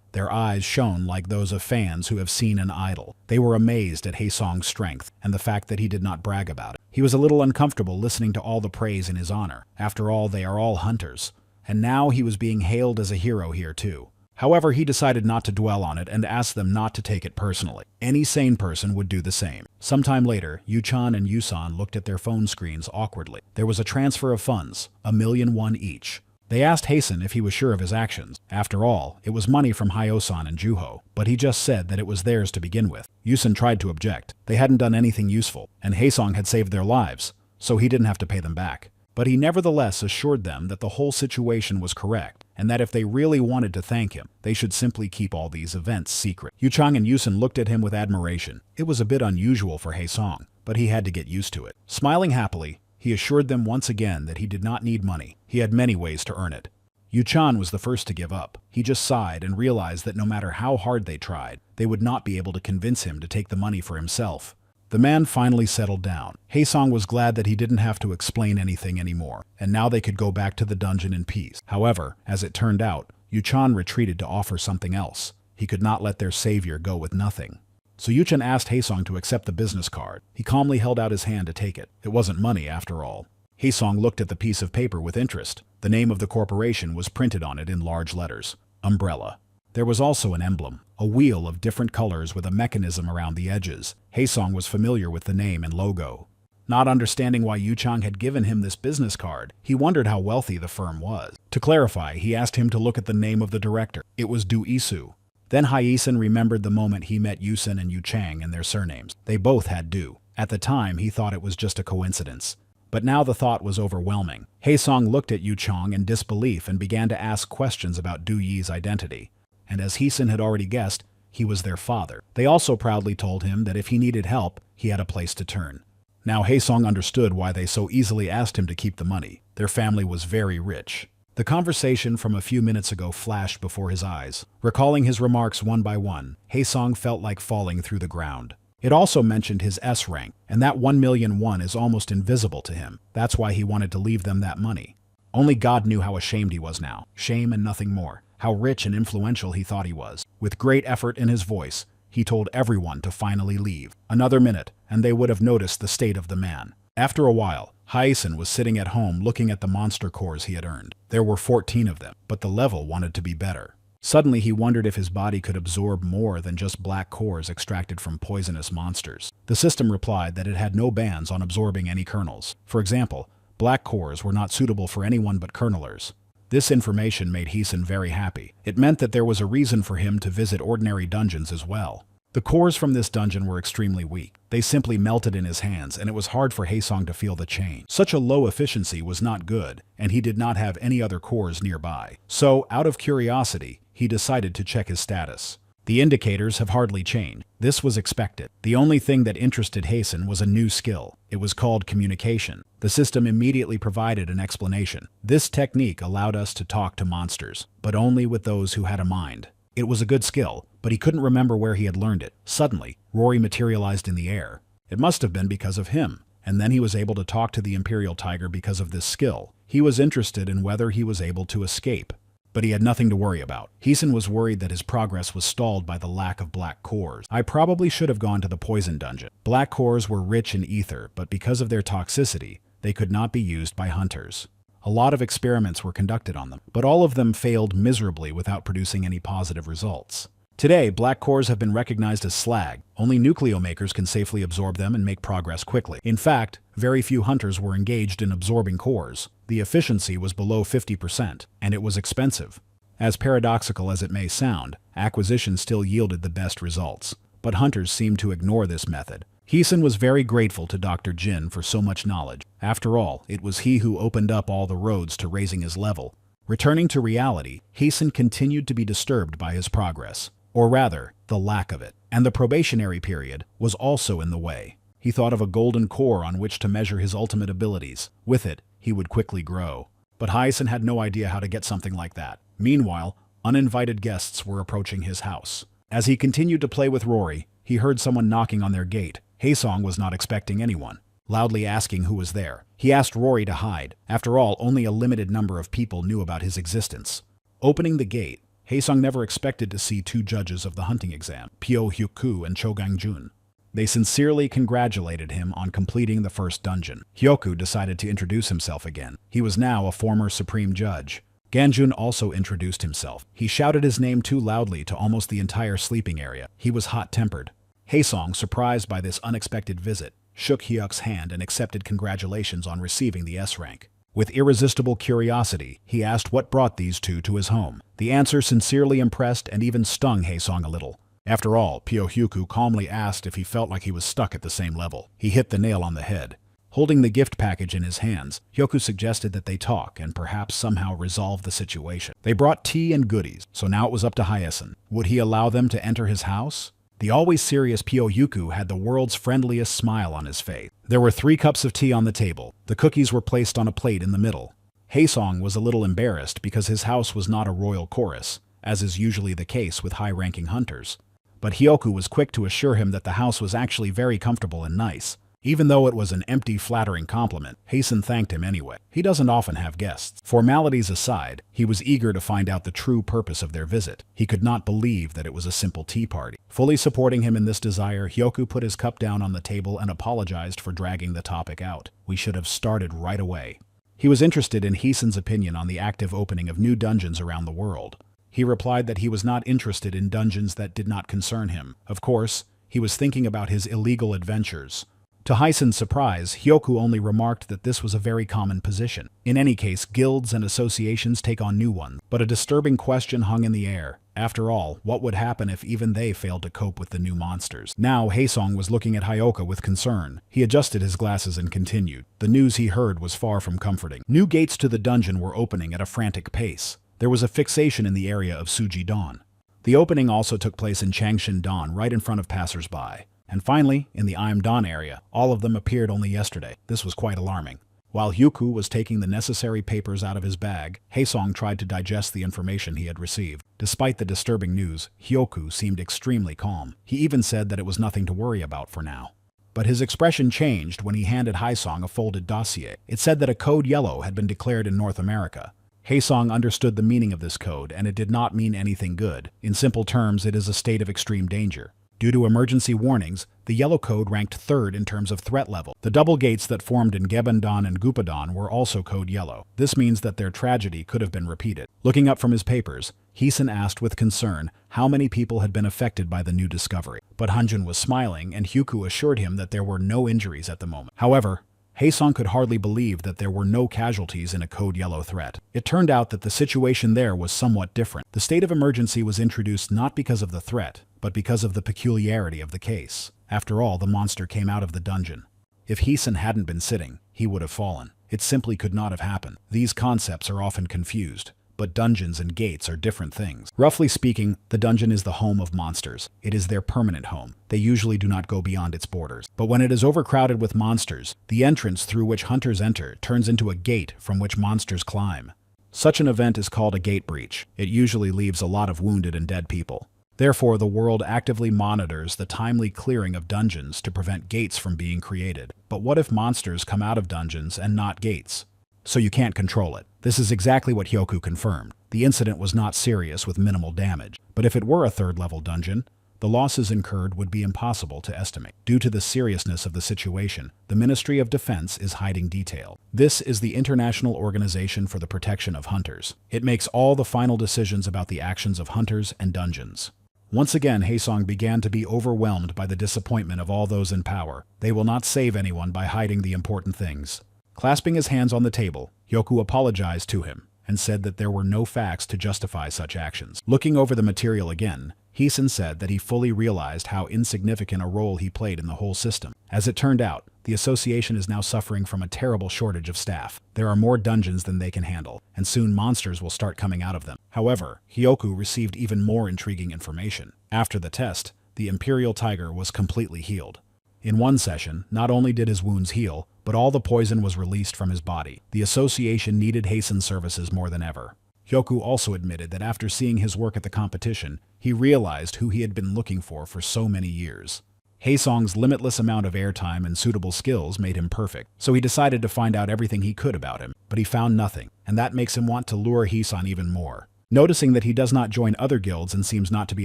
Their eyes shone like those of fans who have seen an idol. They were amazed at Haesong's strength and the fact that he did not brag about it. He was a little uncomfortable listening to all the praise in his honor. After all, they are all hunters. And now he was being hailed as a hero here too. However, he decided not to dwell on it and asked them not to take it personally. Any sane person would do the same. Sometime later, Yuchan and Yusan looked at their phone screens awkwardly. There was a transfer of funds, 1,000,000 won each. They asked Haesan if he was sure of his actions. After all, it was money from Hyosan and Juho, but he just said that it was theirs to begin with. Yusan tried to object. They hadn't done anything useful, and Haesong had saved their lives, so he didn't have to pay them back. But he nevertheless assured them that the whole situation was correct, and that if they really wanted to thank him, they should simply keep all these events secret. Yuchang and Yusan looked at him with admiration. It was a bit unusual for Haesong, but he had to get used to it. Smiling happily, he assured them once again that he did not need money. He had many ways to earn it. Yuchan was the first to give up. He just sighed and realized that no matter how hard they tried, they would not be able to convince him to take the money for himself. The man finally settled down. Haesong was glad that he didn't have to explain anything anymore, and now they could go back to the dungeon in peace. However, as it turned out, Yuchan retreated to offer something else. He could not let their savior go with nothing. So Yuchan asked Haesong to accept the business card. He calmly held out his hand to take it. It wasn't money after all. Haesong looked at the piece of paper with interest. The name of the corporation was printed on it in large letters. Umbrella. There was also an emblem, a wheel of different colors with a mechanism around the edges. Haesong was familiar with the name and logo. Not understanding why Yuchang had given him this business card, he wondered how wealthy the firm was. To clarify, he asked him to look at the name of the director. It was Du Isu. Then Hyesan remembered the moment he met Yusen and Yuchang and their surnames. They both had Du. At the time, he thought it was just a coincidence. But now the thought was overwhelming. Haesong looked at Yuchang in disbelief and began to ask questions about Du Yi's identity. And as Haesan had already guessed, he was their father. They also proudly told him that if he needed help, he had a place to turn. Now Haesong understood why they so easily asked him to keep the money. Their family was very rich. The conversation from a few minutes ago flashed before his eyes. Recalling his remarks one by one, Haesong felt like falling through the ground. It also mentioned his S rank, and that 1,000,000 won is almost invisible to him. That's why he wanted to leave them that money. Only God knew how ashamed he was now. Shame and nothing more. How rich and influential he thought he was. With great effort in his voice, he told everyone to finally leave. Another minute, and they would have noticed the state of the man. After a while, Hyesan was sitting at home looking at the monster cores he had earned. There were 14 of them, but the level wanted to be better. Suddenly he wondered if his body could absorb more than just black cores extracted from poisonous monsters. The system replied that it had no bans on absorbing any kernels. For example, Black cores were not suitable for anyone but kernelers. This information made Heeson very happy. It meant that there was a reason for him to visit ordinary dungeons as well. The cores from this dungeon were extremely weak. They simply melted in his hands, and it was hard for Haesong to feel the change. Such a low efficiency was not good, and he did not have any other cores nearby. So, out of curiosity, he decided to check his status. The indicators have hardly changed. This was expected. The only thing that interested Haeson was a new skill. It was called communication. The system immediately provided an explanation. This technique allowed us to talk to monsters, but only with those who had a mind. It was a good skill, but he couldn't remember where he had learned it. Suddenly, Rory materialized in the air. It must have been because of him. And then he was able to talk to the Imperial Tiger because of this skill. He was interested in whether he was able to escape. But he had nothing to worry about. Heeson was worried that his progress was stalled by the lack of black cores. I probably should have gone to the poison dungeon. Black cores were rich in ether, but because of their toxicity, they could not be used by hunters. A lot of experiments were conducted on them, but all of them failed miserably without producing any positive results. Today, black cores have been recognized as slag. Only nucleomakers can safely absorb them and make progress quickly. In fact, very few hunters were engaged in absorbing cores. The efficiency was below 50%, and it was expensive. As paradoxical as it may sound, acquisition still yielded the best results. But hunters seemed to ignore this method. Heeson was very grateful to Dr. Jin for so much knowledge. After all, it was he who opened up all the roads to raising his level. Returning to reality, Heeson continued to be disturbed by his progress. Or rather, the lack of it. And the probationary period was also in the way. He thought of a golden core on which to measure his ultimate abilities. With it, he would quickly grow. But Heeson had no idea how to get something like that. Meanwhile, uninvited guests were approaching his house. As he continued to play with Rory, he heard someone knocking on their gate. Haesong was not expecting anyone, loudly asking who was there. He asked Rory to hide. After all, only a limited number of people knew about his existence. Opening the gate, Haesong never expected to see two judges of the hunting exam, Pyo Hyoku and Cho Gangjun. They sincerely congratulated him on completing the first dungeon. Hyoku decided to introduce himself again. He was now a former supreme judge. Ganjun also introduced himself. He shouted his name too loudly to almost the entire sleeping area. He was hot-tempered. Haesong, surprised by this unexpected visit, shook Hyuk's hand and accepted congratulations on receiving the S rank. With irresistible curiosity, he asked what brought these two to his home. The answer sincerely impressed and even stung Haesong a little. After all, Pyo Hyoku calmly asked if he felt like he was stuck at the same level. He hit the nail on the head. Holding the gift package in his hands, Hyoku suggested that they talk and perhaps somehow resolve the situation. They brought tea and goodies, so now it was up to Haeson. Would he allow them to enter his house? The always serious Pyo Hyoku had the world's friendliest smile on his face. There were 3 cups of tea on the table. The cookies were placed on a plate in the middle. Haesong was a little embarrassed because his house was not a royal chorus, as is usually the case with high-ranking hunters. But Hyoku was quick to assure him that the house was actually very comfortable and nice. Even though it was an empty, flattering compliment, Haeson thanked him anyway. He doesn't often have guests. Formalities aside, he was eager to find out the true purpose of their visit. He could not believe that it was a simple tea party. Fully supporting him in this desire, Hyoku put his cup down on the table and apologized for dragging the topic out. We should have started right away. He was interested in Haeson's opinion on the active opening of new dungeons around the world. He replied that he was not interested in dungeons that did not concern him. Of course, he was thinking about his illegal adventures. To Haeson's surprise, Hyoku only remarked that this was a very common position. In any case, guilds and associations take on new ones. But a disturbing question hung in the air. After all, what would happen if even they failed to cope with the new monsters? Now, Haesong was looking at Hyoka with concern. He adjusted his glasses and continued. The news he heard was far from comforting. New gates to the dungeon were opening at a frantic pace. There was a fixation in the area of Suji-don. The opening also took place in Changshin-don, right in front of passers-by. And finally, in the Aim-don area, all of them appeared only yesterday. This was quite alarming. While Hyoku was taking the necessary papers out of his bag, Haesong tried to digest the information he had received. Despite the disturbing news, Hyoku seemed extremely calm. He even said that it was nothing to worry about for now. But his expression changed when he handed Haesong a folded dossier. It said that a code yellow had been declared in North America. Haesong understood the meaning of this code, and it did not mean anything good. In simple terms, it is a state of extreme danger. Due to emergency warnings, the yellow code ranked 3rd in terms of threat level. The double gates that formed in Gebendon and Gupadon were also code yellow. This means that their tragedy could have been repeated. Looking up from his papers, Haeson asked with concern how many people had been affected by the new discovery. But Hanjun was smiling, and Hyoku assured him that there were no injuries at the moment. However, Haesong could hardly believe that there were no casualties in a Code Yellow threat. It turned out that the situation there was somewhat different. The state of emergency was introduced not because of the threat, but because of the peculiarity of the case. After all, the monster came out of the dungeon. If Haesong hadn't been sitting, he would have fallen. It simply could not have happened. These concepts are often confused, but dungeons and gates are different things. Roughly speaking, the dungeon is the home of monsters. It is their permanent home. They usually do not go beyond its borders. But when it is overcrowded with monsters, the entrance through which hunters enter turns into a gate from which monsters climb. Such an event is called a gate breach. It usually leaves a lot of wounded and dead people. Therefore, the world actively monitors the timely clearing of dungeons to prevent gates from being created. But what if monsters come out of dungeons and not gates? So you can't control it. This is exactly what Hyoku confirmed. The incident was not serious with minimal damage. But if it were a third-level dungeon, the losses incurred would be impossible to estimate. Due to the seriousness of the situation, the Ministry of Defense is hiding detail. This is the International Organization for the Protection of Hunters. It makes all the final decisions about the actions of hunters and dungeons. Once again, Haesong began to be overwhelmed by the disappointment of all those in power. They will not save anyone by hiding the important things. Clasping his hands on the table, Hyoku apologized to him and said that there were no facts to justify such actions. Looking over the material again, Haesong said that he fully realized how insignificant a role he played in the whole system. As it turned out, the association is now suffering from a terrible shortage of staff. There are more dungeons than they can handle, and soon monsters will start coming out of them. However, Hyoku received even more intriguing information. After the test, the Imperial Tiger was completely healed. In one session, not only did his wounds heal, but all the poison was released from his body. The association needed Haesong's services more than ever. Hyoku also admitted that after seeing his work at the competition, he realized who he had been looking for so many years. Haesong's limitless amount of airtime and suitable skills made him perfect, so he decided to find out everything he could about him, but he found nothing, and that makes him want to lure Haesong even more. Noticing that he does not join other guilds and seems not to be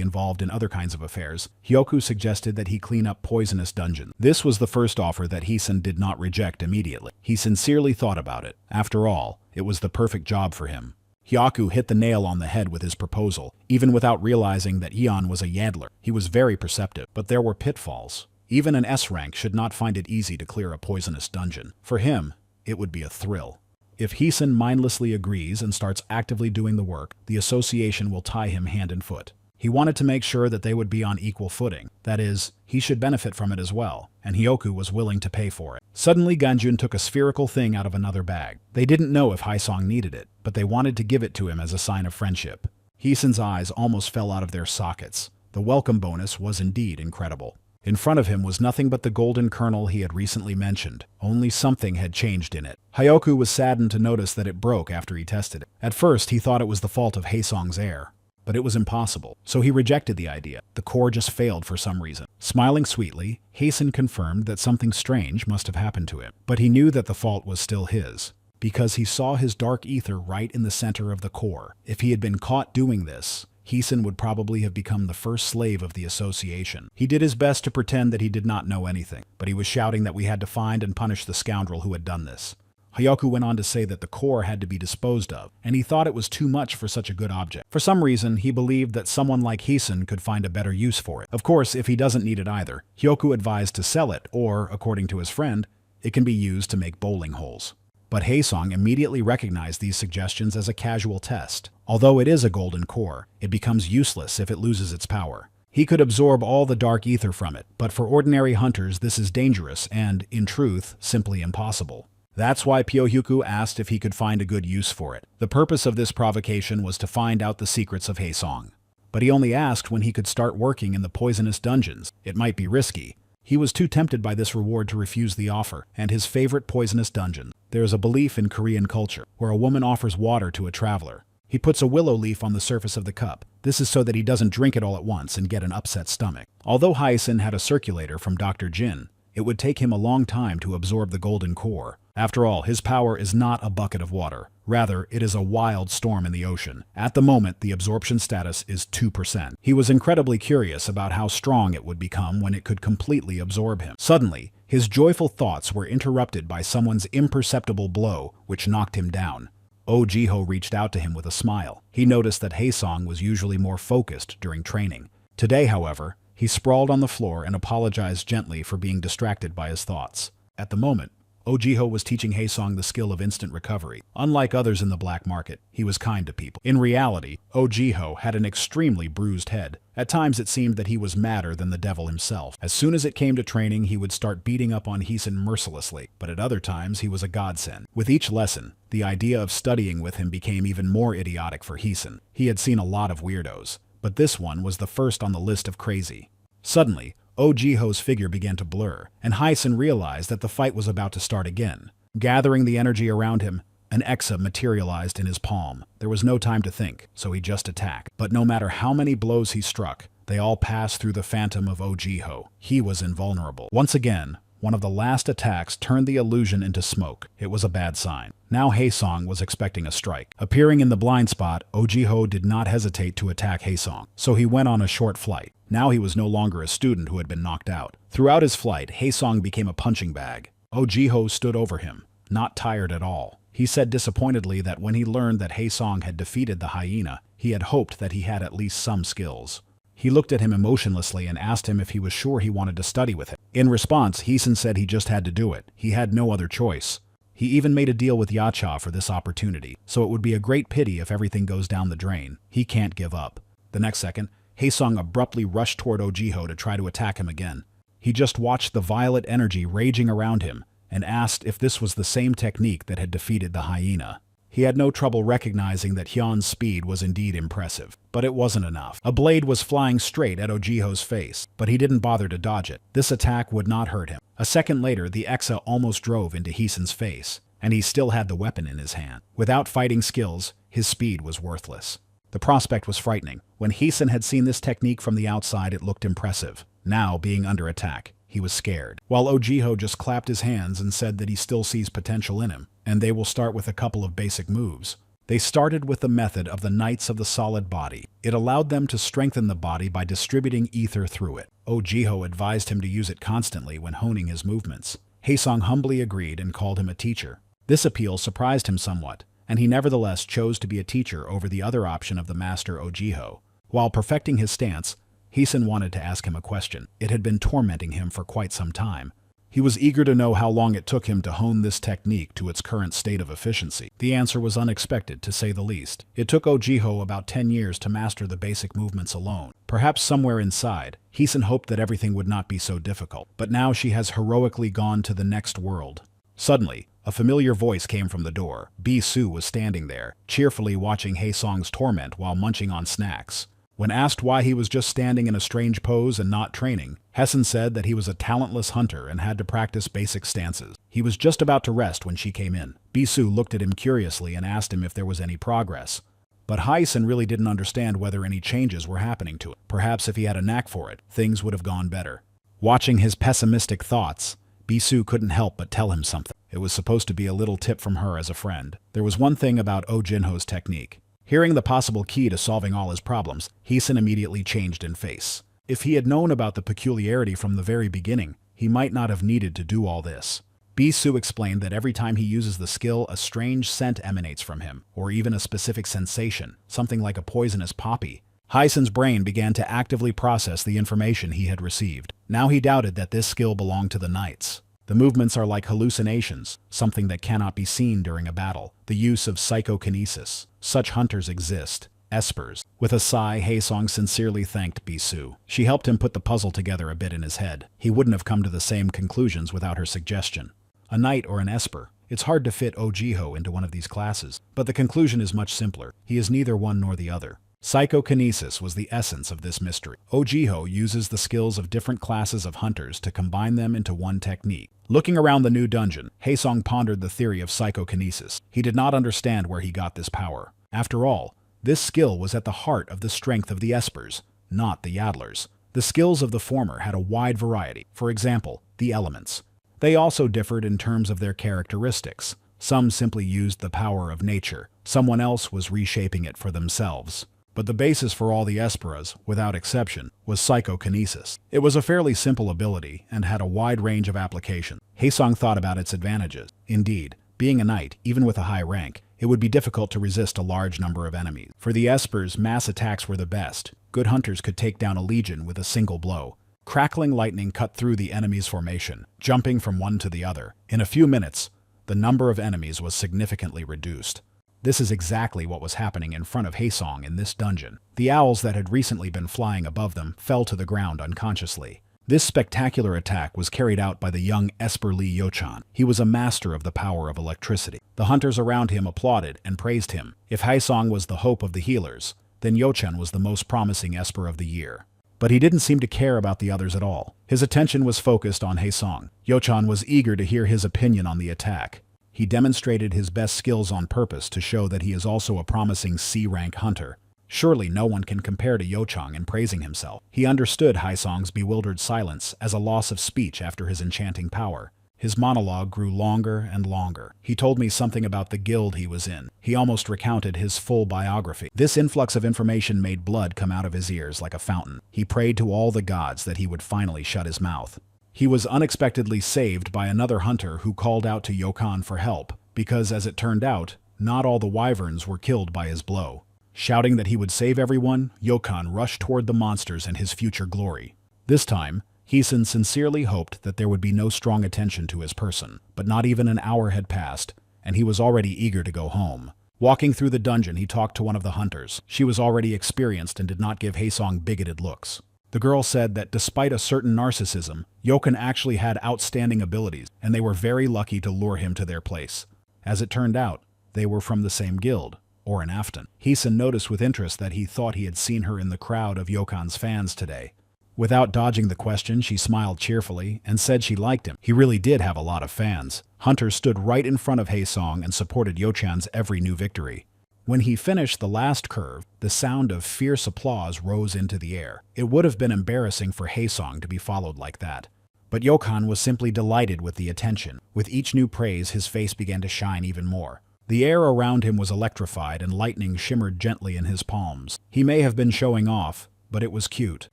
involved in other kinds of affairs, Hyoku suggested that he clean up poisonous dungeons. This was the first offer that Haesong did not reject immediately. He sincerely thought about it. After all, it was the perfect job for him. Hyoku hit the nail on the head with his proposal, even without realizing that Eon was a Yadler. He was very perceptive, but there were pitfalls. Even an S rank should not find it easy to clear a poisonous dungeon. For him, it would be a thrill. If Haesong mindlessly agrees and starts actively doing the work, the association will tie him hand and foot. He wanted to make sure that they would be on equal footing. That is, he should benefit from it as well, and Hyoku was willing to pay for it. Suddenly, Ganjun took a spherical thing out of another bag. They didn't know if Haesong needed it, but they wanted to give it to him as a sign of friendship. Haesong's eyes almost fell out of their sockets. The welcome bonus was indeed incredible. In front of him was nothing but the golden kernel he had recently mentioned. Only something had changed in it. Hyoku was saddened to notice that it broke after he tested it. At first, he thought it was the fault of Haesong's air. But it was impossible, so he rejected the idea. The core just failed for some reason. Smiling sweetly, Haesong confirmed that something strange must have happened to him. But he knew that the fault was still his, because he saw his dark ether right in the center of the core. If he had been caught doing this, Haesong would probably have become the first slave of the association. He did his best to pretend that he did not know anything, but he was shouting that we had to find and punish the scoundrel who had done this. Hyoku went on to say that the core had to be disposed of, and he thought it was too much for such a good object. For some reason, he believed that someone like Haesong could find a better use for it. Of course, if he doesn't need it either, Hyoku advised to sell it, or, according to his friend, it can be used to make bowling holes. But Haesong immediately recognized these suggestions as a casual test. Although it is a golden core, it becomes useless if it loses its power. He could absorb all the dark ether from it, but for ordinary hunters this is dangerous and, in truth, simply impossible. That's why Pyohyuku asked if he could find a good use for it. The purpose of this provocation was to find out the secrets of Haesong. But he only asked when he could start working in the poisonous dungeons. It might be risky. He was too tempted by this reward to refuse the offer, and his favorite poisonous dungeon. There is a belief in Korean culture where a woman offers water to a traveler. He puts a willow leaf on the surface of the cup. This is so that he doesn't drink it all at once and get an upset stomach. Although Haesong had a circulator from Dr. Jin, it would take him a long time to absorb the golden core. After all, his power is not a bucket of water. Rather, it is a wild storm in the ocean. At the moment, the absorption status is 2%. He was incredibly curious about how strong it would become when it could completely absorb him. Suddenly, his joyful thoughts were interrupted by someone's imperceptible blow, which knocked him down. Jiho reached out to him with a smile. He noticed that Haesong was usually more focused during training. Today, however, he sprawled on the floor and apologized gently for being distracted by his thoughts. At the moment, Ojiho was teaching Haesong the skill of instant recovery. Unlike others in the black market, he was kind to people. In reality, Ojiho had an extremely bruised head. At times it seemed that he was madder than the devil himself. As soon as it came to training, he would start beating up on Haeson mercilessly, but at other times he was a godsend. With each lesson, the idea of studying with him became even more idiotic for Haeson. He had seen a lot of weirdos, but this one was the first on the list of crazy. Suddenly, Ojiho's figure began to blur, and Haeson realized that the fight was about to start again. Gathering the energy around him, an exa materialized in his palm. There was no time to think, so he just attacked. But no matter how many blows he struck, they all passed through the phantom of Ojiho. He was invulnerable. Once again, one of the last attacks turned the illusion into smoke. It was a bad sign. Now Haesong was expecting a strike. Appearing in the blind spot, Ojiho did not hesitate to attack Haesong, so he went on a short flight. Now he was no longer a student who had been knocked out. Throughout his flight, Haesong became a punching bag. Ojiho stood over him, not tired at all. He said disappointedly that when he learned that Haesong had defeated the hyena, he had hoped that he had at least some skills. He looked at him emotionlessly and asked him if he was sure he wanted to study with him. In response, Haeson said he just had to do it. He had no other choice. He even made a deal with Yacha for this opportunity, so it would be a great pity if everything goes down the drain. He can't give up. The next second, Haesong abruptly rushed toward Ojiho to try to attack him again. He just watched the violet energy raging around him and asked if this was the same technique that had defeated the hyena. He had no trouble recognizing that Hyun's speed was indeed impressive, but it wasn't enough. A blade was flying straight at Ojiho's face, but he didn't bother to dodge it. This attack would not hurt him. A second later, the exa almost drove into Haeson's face, and he still had the weapon in his hand. Without fighting skills, his speed was worthless. The prospect was frightening. When Haeson had seen this technique from the outside, it looked impressive. Now, being under attack, he was scared. While Ojiho just clapped his hands and said that he still sees potential in him, and they will start with a couple of basic moves. They started with the method of the Knights of the Solid Body. It allowed them to strengthen the body by distributing ether through it. Ojiho advised him to use it constantly when honing his movements. Haesong humbly agreed and called him a teacher. This appeal surprised him somewhat, and he nevertheless chose to be a teacher over the other option of the master Ojiho. While perfecting his stance, Haeson wanted to ask him a question. It had been tormenting him for quite some time. He was eager to know how long it took him to hone this technique to its current state of efficiency. The answer was unexpected, to say the least. It took Ojiho about 10 years to master the basic movements alone. Perhaps somewhere inside, Haeson hoped that everything would not be so difficult. But now she has heroically gone to the next world. Suddenly, a familiar voice came from the door. Bi-Su was standing there, cheerfully watching Haesong's torment while munching on snacks. When asked why he was just standing in a strange pose and not training, Haeson said that he was a talentless hunter and had to practice basic stances. He was just about to rest when she came in. Bi-Su looked at him curiously and asked him if there was any progress. But Haeson really didn't understand whether any changes were happening to him. Perhaps if he had a knack for it, things would have gone better. Watching his pessimistic thoughts, Bi-Su couldn't help but tell him something. It was supposed to be a little tip from her as a friend. There was one thing about Ojinho's technique. Hearing the possible key to solving all his problems, Haeson immediately changed in face. If he had known about the peculiarity from the very beginning, he might not have needed to do all this. Bi-Su explained that every time he uses the skill, a strange scent emanates from him, or even a specific sensation, something like a poisonous poppy. Haeson's brain began to actively process the information he had received. Now he doubted that this skill belonged to the knights. The movements are like hallucinations, something that cannot be seen during a battle. The use of psychokinesis. Such hunters exist. Espers. With a sigh, Haesong sincerely thanked Bi-Su. She helped him put the puzzle together a bit in his head. He wouldn't have come to the same conclusions without her suggestion. A knight or an esper. It's hard to fit Ojiho into one of these classes, but the conclusion is much simpler. He is neither one nor the other. Psychokinesis was the essence of this mystery. Ojiho uses the skills of different classes of hunters to combine them into one technique. Looking around the new dungeon, Haesong pondered the theory of psychokinesis. He did not understand where he got this power. After all, this skill was at the heart of the strength of the espers, not the yadlers. The skills of the former had a wide variety. For example, the elements. They also differed in terms of their characteristics. Some simply used the power of nature. Someone else was reshaping it for themselves. But the basis for all the Esperas, without exception, was psychokinesis. It was a fairly simple ability and had a wide range of application. Haesong thought about its advantages. Indeed, being a knight, even with a high rank, it would be difficult to resist a large number of enemies. For the Espers, mass attacks were the best. Good hunters could take down a legion with a single blow. Crackling lightning cut through the enemy's formation, jumping from one to the other. In a few minutes, the number of enemies was significantly reduced. This is exactly what was happening in front of Haesong in this dungeon. The owls that had recently been flying above them fell to the ground unconsciously. This spectacular attack was carried out by the young Esper Lee Yochan. He was a master of the power of electricity. The hunters around him applauded and praised him. If Haesong was the hope of the healers, then Yochan was the most promising Esper of the year. But he didn't seem to care about the others at all. His attention was focused on Haesong. Yochan was eager to hear his opinion on the attack. He demonstrated his best skills on purpose to show that he is also a promising C-rank hunter. Surely no one can compare to Yochang in praising himself. He understood Haesong's bewildered silence as a loss of speech after his enchanting power. His monologue grew longer and longer. He told me something about the guild he was in. He almost recounted his full biography. This influx of information made blood come out of his ears like a fountain. He prayed to all the gods that he would finally shut his mouth. He was unexpectedly saved by another hunter who called out to Yochan for help, because as it turned out, not all the wyverns were killed by his blow. Shouting that he would save everyone, Yochan rushed toward the monsters and his future glory. This time, Heeson sincerely hoped that there would be no strong attention to his person, but not even an hour had passed, and he was already eager to go home. Walking through the dungeon, he talked to one of the hunters. She was already experienced and did not give Haesong bigoted looks. The girl said that despite a certain narcissism, Yochan actually had outstanding abilities, and they were very lucky to lure him to their place. As it turned out, they were from the same guild, or an Afton. Heeson noticed with interest that he thought he had seen her in the crowd of Yochan's fans today. Without dodging the question, she smiled cheerfully and said she liked him. He really did have a lot of fans. Hunters stood right in front of Haesong and supported Yochan's every new victory. When he finished the last curve, the sound of fierce applause rose into the air. It would have been embarrassing for Haesong to be followed like that. But Yochan was simply delighted with the attention. With each new praise, his face began to shine even more. The air around him was electrified and lightning shimmered gently in his palms. He may have been showing off, but it was cute.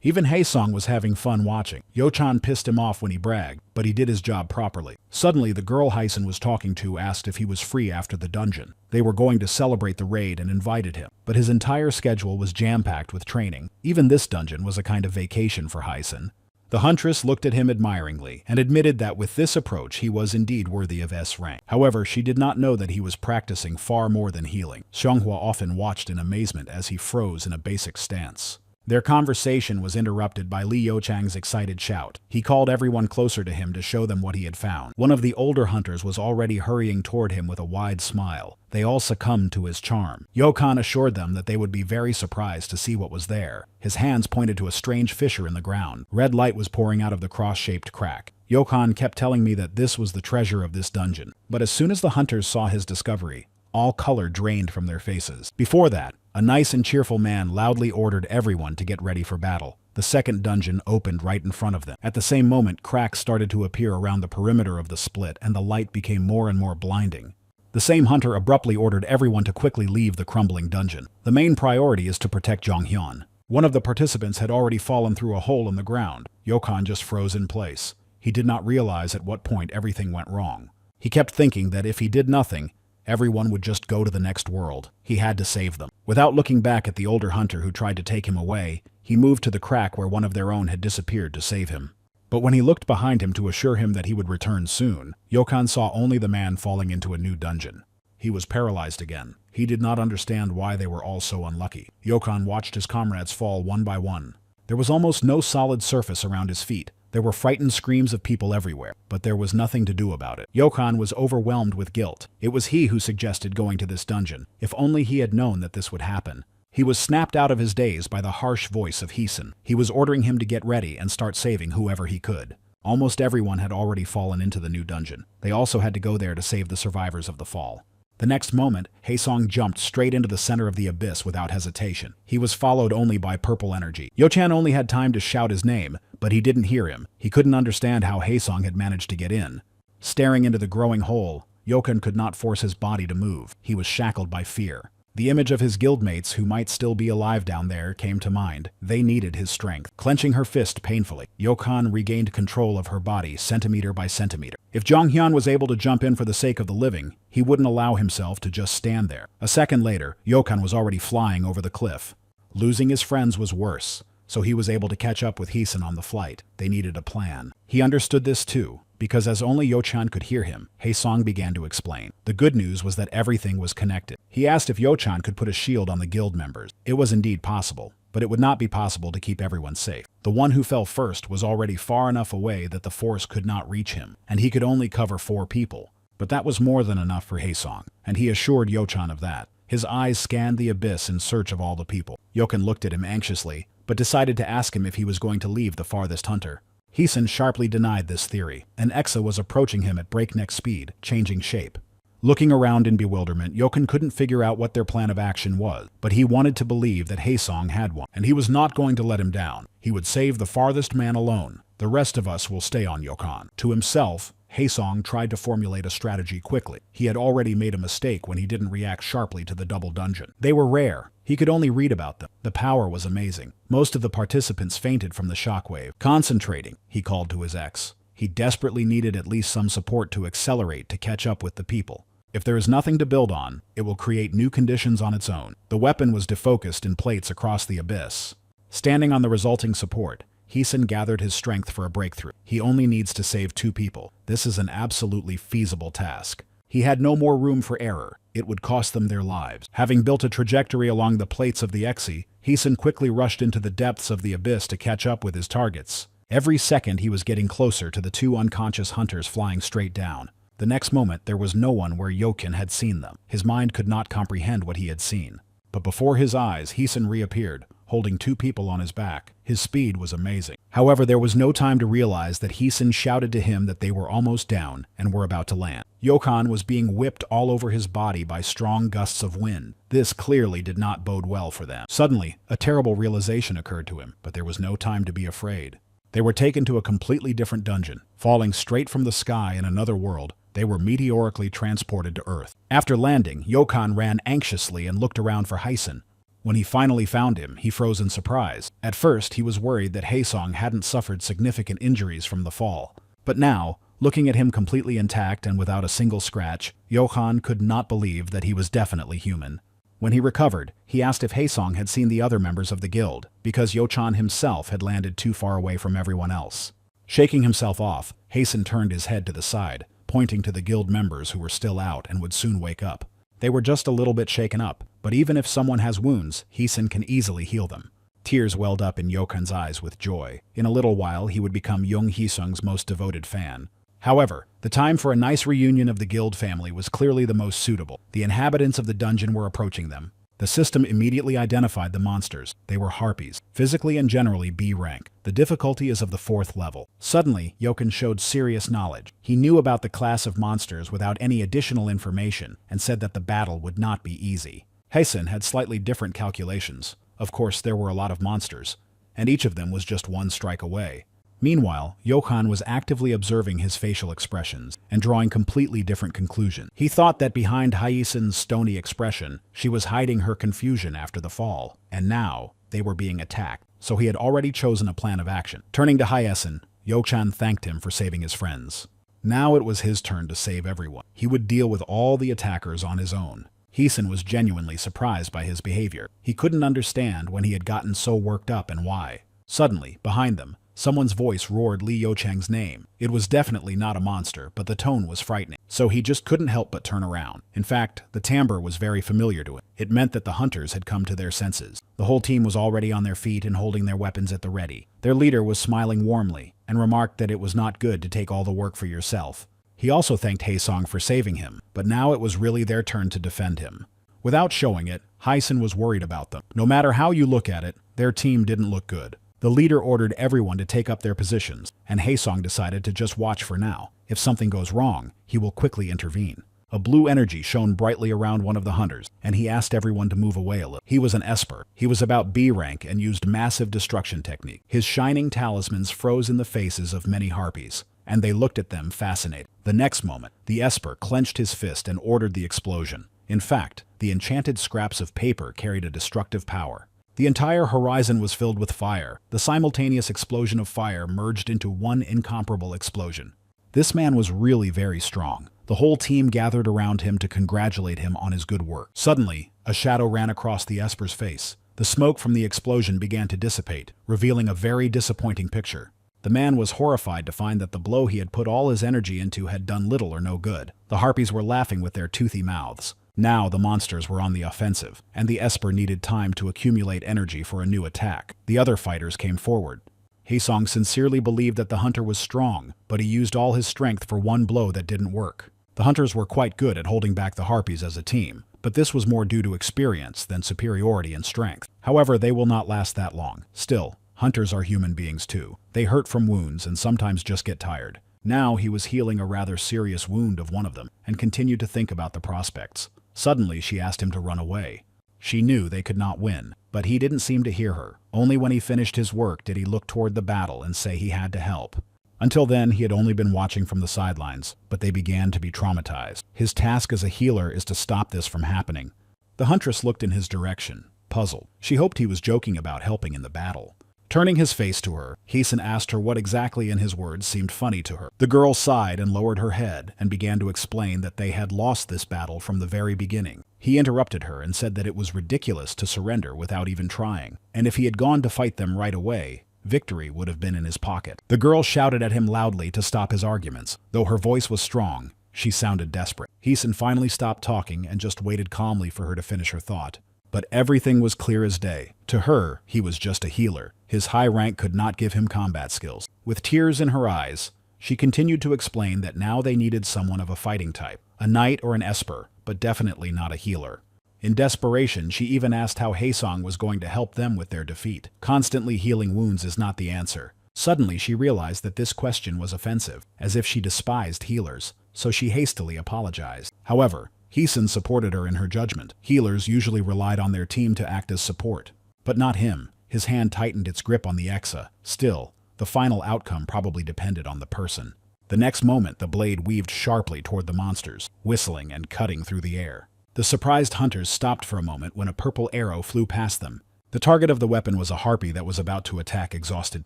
Even Haesong was having fun watching. Yochan pissed him off when he bragged, but he did his job properly. Suddenly, the girl Heisen was talking to asked if he was free after the dungeon. They were going to celebrate the raid and invited him, but his entire schedule was jam-packed with training. Even this dungeon was a kind of vacation for Heisen. The huntress looked at him admiringly and admitted that with this approach he was indeed worthy of S rank. However, she did not know that he was practicing far more than healing. Xianghua often watched in amazement as he froze in a basic stance. Their conversation was interrupted by Li Youchang's excited shout. He called everyone closer to him to show them what he had found. One of the older hunters was already hurrying toward him with a wide smile. They all succumbed to his charm. Yochan assured them that they would be very surprised to see what was there. His hands pointed to a strange fissure in the ground. Red light was pouring out of the cross-shaped crack. Yochan kept telling me that this was the treasure of this dungeon. But as soon as the hunters saw his discovery, all color drained from their faces. Before that, a nice and cheerful man loudly ordered everyone to get ready for battle. The second dungeon opened right in front of them. At the same moment, cracks started to appear around the perimeter of the split, and the light became more and more blinding. The same hunter abruptly ordered everyone to quickly leave the crumbling dungeon. The main priority is to protect Zhonghyun. One of the participants had already fallen through a hole in the ground. Yochan just froze in place. He did not realize at what point everything went wrong. He kept thinking that if he did nothing, everyone would just go to the next world. He had to save them. Without looking back at the older hunter who tried to take him away, he moved to the crack where one of their own had disappeared to save him. But when he looked behind him to assure him that he would return soon, Yochan saw only the man falling into a new dungeon. He was paralyzed again. He did not understand why they were all so unlucky. Yochan watched his comrades fall one by one. There was almost no solid surface around his feet. There were frightened screams of people everywhere, but there was nothing to do about it. Yochan was overwhelmed with guilt. It was he who suggested going to this dungeon. If only he had known that this would happen. He was snapped out of his daze by the harsh voice of Heeson. He was ordering him to get ready and start saving whoever he could. Almost everyone had already fallen into the new dungeon. They also had to go there to save the survivors of the fall. The next moment, Haesong jumped straight into the center of the abyss without hesitation. He was followed only by purple energy. Yochan only had time to shout his name, but he didn't hear him. He couldn't understand how Haesong had managed to get in. Staring into the growing hole, Yochan could not force his body to move. He was shackled by fear. The image of his guildmates who might still be alive down there came to mind. They needed his strength. Clenching her fist painfully, Yochan regained control of her body centimeter by centimeter. If Zhonghyun was able to jump in for the sake of the living, he wouldn't allow himself to just stand there. A second later, Yochan was already flying over the cliff. Losing his friends was worse. so he was able to catch up with Heesun on the flight. They needed a plan. He understood this too, because as only Yo-chan could hear him, Haesong began to explain. The good news was that everything was connected. He asked if Yo-chan could put a shield on the guild members. It was indeed possible, but it would not be possible to keep everyone safe. The one who fell first was already far enough away that the force could not reach him, and he could only cover 4 people. But that was more than enough for Haesong, and he assured Yo-chan of that. His eyes scanned the abyss in search of all the people. Yo-chan looked at him anxiously, but decided to ask him if he was going to leave the farthest hunter. Heesun sharply denied this theory. An Exa was approaching him at breakneck speed, changing shape. Looking around in bewilderment, Yo-chan couldn't figure out what their plan of action was, but he wanted to believe that Haesong had one, and he was not going to let him down. He would save the farthest man alone. The rest of us will stay on Yo-chan. To himself, Haesong tried to formulate a strategy quickly. He had already made a mistake when he didn't react sharply to the double dungeon. They were rare. He could only read about them. The power was amazing. Most of the participants fainted from the shockwave. Concentrating, he called to his ex. He desperately needed at least some support to accelerate to catch up with the people. If there is nothing to build on, it will create new conditions on its own. The weapon was defocused in plates across the abyss. Standing on the resulting support, Heesun gathered his strength for a breakthrough. He only needs to save 2 people. This is an absolutely feasible task. He had no more room for error. It would cost them their lives. Having built a trajectory along the plates of the Exi, Heesun quickly rushed into the depths of the abyss to catch up with his targets. Every second he was getting closer to the 2 unconscious hunters flying straight down. The next moment there was no one where Yo-chan had seen them. His mind could not comprehend what he had seen. But before his eyes, Heesun reappeared, holding 2 people on his back. His speed was amazing. However, there was no time to realize that Heesun shouted to him that they were almost down and were about to land. Yo-chan was being whipped all over his body by strong gusts of wind. This clearly did not bode well for them. Suddenly, a terrible realization occurred to him, but there was no time to be afraid. They were taken to a completely different dungeon. Falling straight from the sky in another world, they were meteorically transported to Earth. After landing, Yo-chan ran anxiously and looked around for Heesun. When he finally found him, he froze in surprise. At first, he was worried that Haesong hadn't suffered significant injuries from the fall. But now, looking at him completely intact and without a single scratch, Yo-chan could not believe that he was definitely human. When he recovered, he asked if Haesong had seen the other members of the guild, because Yo-chan himself had landed too far away from everyone else. Shaking himself off, Heesun turned his head to the side, pointing to the guild members who were still out and would soon wake up. They were just a little bit shaken up, but even if someone has wounds, Heesun can easily heal them. Tears welled up in Yo-chan's eyes with joy. In a little while, he would become Young Heesung's most devoted fan. However, the time for a nice reunion of the guild family was clearly the most suitable. The inhabitants of the dungeon were approaching them. The system immediately identified the monsters. They were harpies, physically and generally B rank. The difficulty is of the 4th level. Suddenly, Yo-chan showed serious knowledge. He knew about the class of monsters without any additional information and said that the battle would not be easy. Heesun had slightly different calculations. Of course, there were a lot of monsters, and each of them was just 1 strike away. Meanwhile, Yo-chan was actively observing his facial expressions and drawing completely different conclusions. He thought that behind Heesun's stony expression, she was hiding her confusion after the fall, and now they were being attacked, so he had already chosen a plan of action. Turning to Heesun, Yo-chan thanked him for saving his friends. Now it was his turn to save everyone. He would deal with all the attackers on his own. Heesun was genuinely surprised by his behavior. He couldn't understand when he had gotten so worked up and why. Suddenly, behind them, someone's voice roared Li Yo-chang's name. It was definitely not a monster, but the tone was frightening, so he just couldn't help but turn around. In fact, the timbre was very familiar to him. It meant that the hunters had come to their senses. The whole team was already on their feet and holding their weapons at the ready. Their leader was smiling warmly and remarked that it was not good to take all the work for yourself. He also thanked Haesong for saving him, but now it was really their turn to defend him. Without showing it, Heesun was worried about them. No matter how you look at it, their team didn't look good. The leader ordered everyone to take up their positions, and Haesong decided to just watch for now. If something goes wrong, he will quickly intervene. A blue energy shone brightly around one of the hunters, and he asked everyone to move away a little. He was an Esper. He was about B rank and used massive destruction technique. His shining talismans froze in the faces of many harpies, and they looked at them fascinated. The next moment, the Esper clenched his fist and ordered the explosion. In fact, the enchanted scraps of paper carried a destructive power. The entire horizon was filled with fire. The simultaneous explosion of fire merged into one incomparable explosion. This man was really very strong. The whole team gathered around him to congratulate him on his good work. Suddenly, a shadow ran across the Esper's face. The smoke from the explosion began to dissipate, revealing a very disappointing picture. The man was horrified to find that the blow he had put all his energy into had done little or no good. The harpies were laughing with their toothy mouths. Now the monsters were on the offensive, and the Esper needed time to accumulate energy for a new attack. The other fighters came forward. Haesong sincerely believed that the hunter was strong, but he used all his strength for one blow that didn't work. The hunters were quite good at holding back the harpies as a team, but this was more due to experience than superiority in strength. However, they will not last that long. Still, hunters are human beings too. They hurt from wounds and sometimes just get tired. Now he was healing a rather serious wound of one of them, and continued to think about the prospects. Suddenly she asked him to run away. She knew they could not win, but he didn't seem to hear her. Only when he finished his work did he look toward the battle and say he had to help. Until then, he had only been watching from the sidelines, but they began to be traumatized. His task as a healer is to stop this from happening. The huntress looked in his direction, puzzled. She hoped he was joking about helping in the battle. Turning his face to her, Haeson asked her what exactly in his words seemed funny to her. The girl sighed and lowered her head and began to explain that they had lost this battle from the very beginning. He interrupted her and said that it was ridiculous to surrender without even trying, and if he had gone to fight them right away, victory would have been in his pocket. The girl shouted at him loudly to stop his arguments. Though her voice was strong, she sounded desperate. Haeson finally stopped talking and just waited calmly for her to finish her thought. But everything was clear as day. To her, he was just a healer. His high rank could not give him combat skills. With tears in her eyes, she continued to explain that now they needed someone of a fighting type, a knight or an esper, but definitely not a healer. In desperation, she even asked how Haesong was going to help them with their defeat. Constantly healing wounds is not the answer. Suddenly, she realized that this question was offensive, as if she despised healers, so she hastily apologized. However, Haeson supported her in her judgment. Healers usually relied on their team to act as support, but not him. His hand tightened its grip on the exa. Still, the final outcome probably depended on the person. The next moment, the blade weaved sharply toward the monsters, whistling and cutting through the air. The surprised hunters stopped for a moment when a purple arrow flew past them. The target of the weapon was a harpy that was about to attack exhausted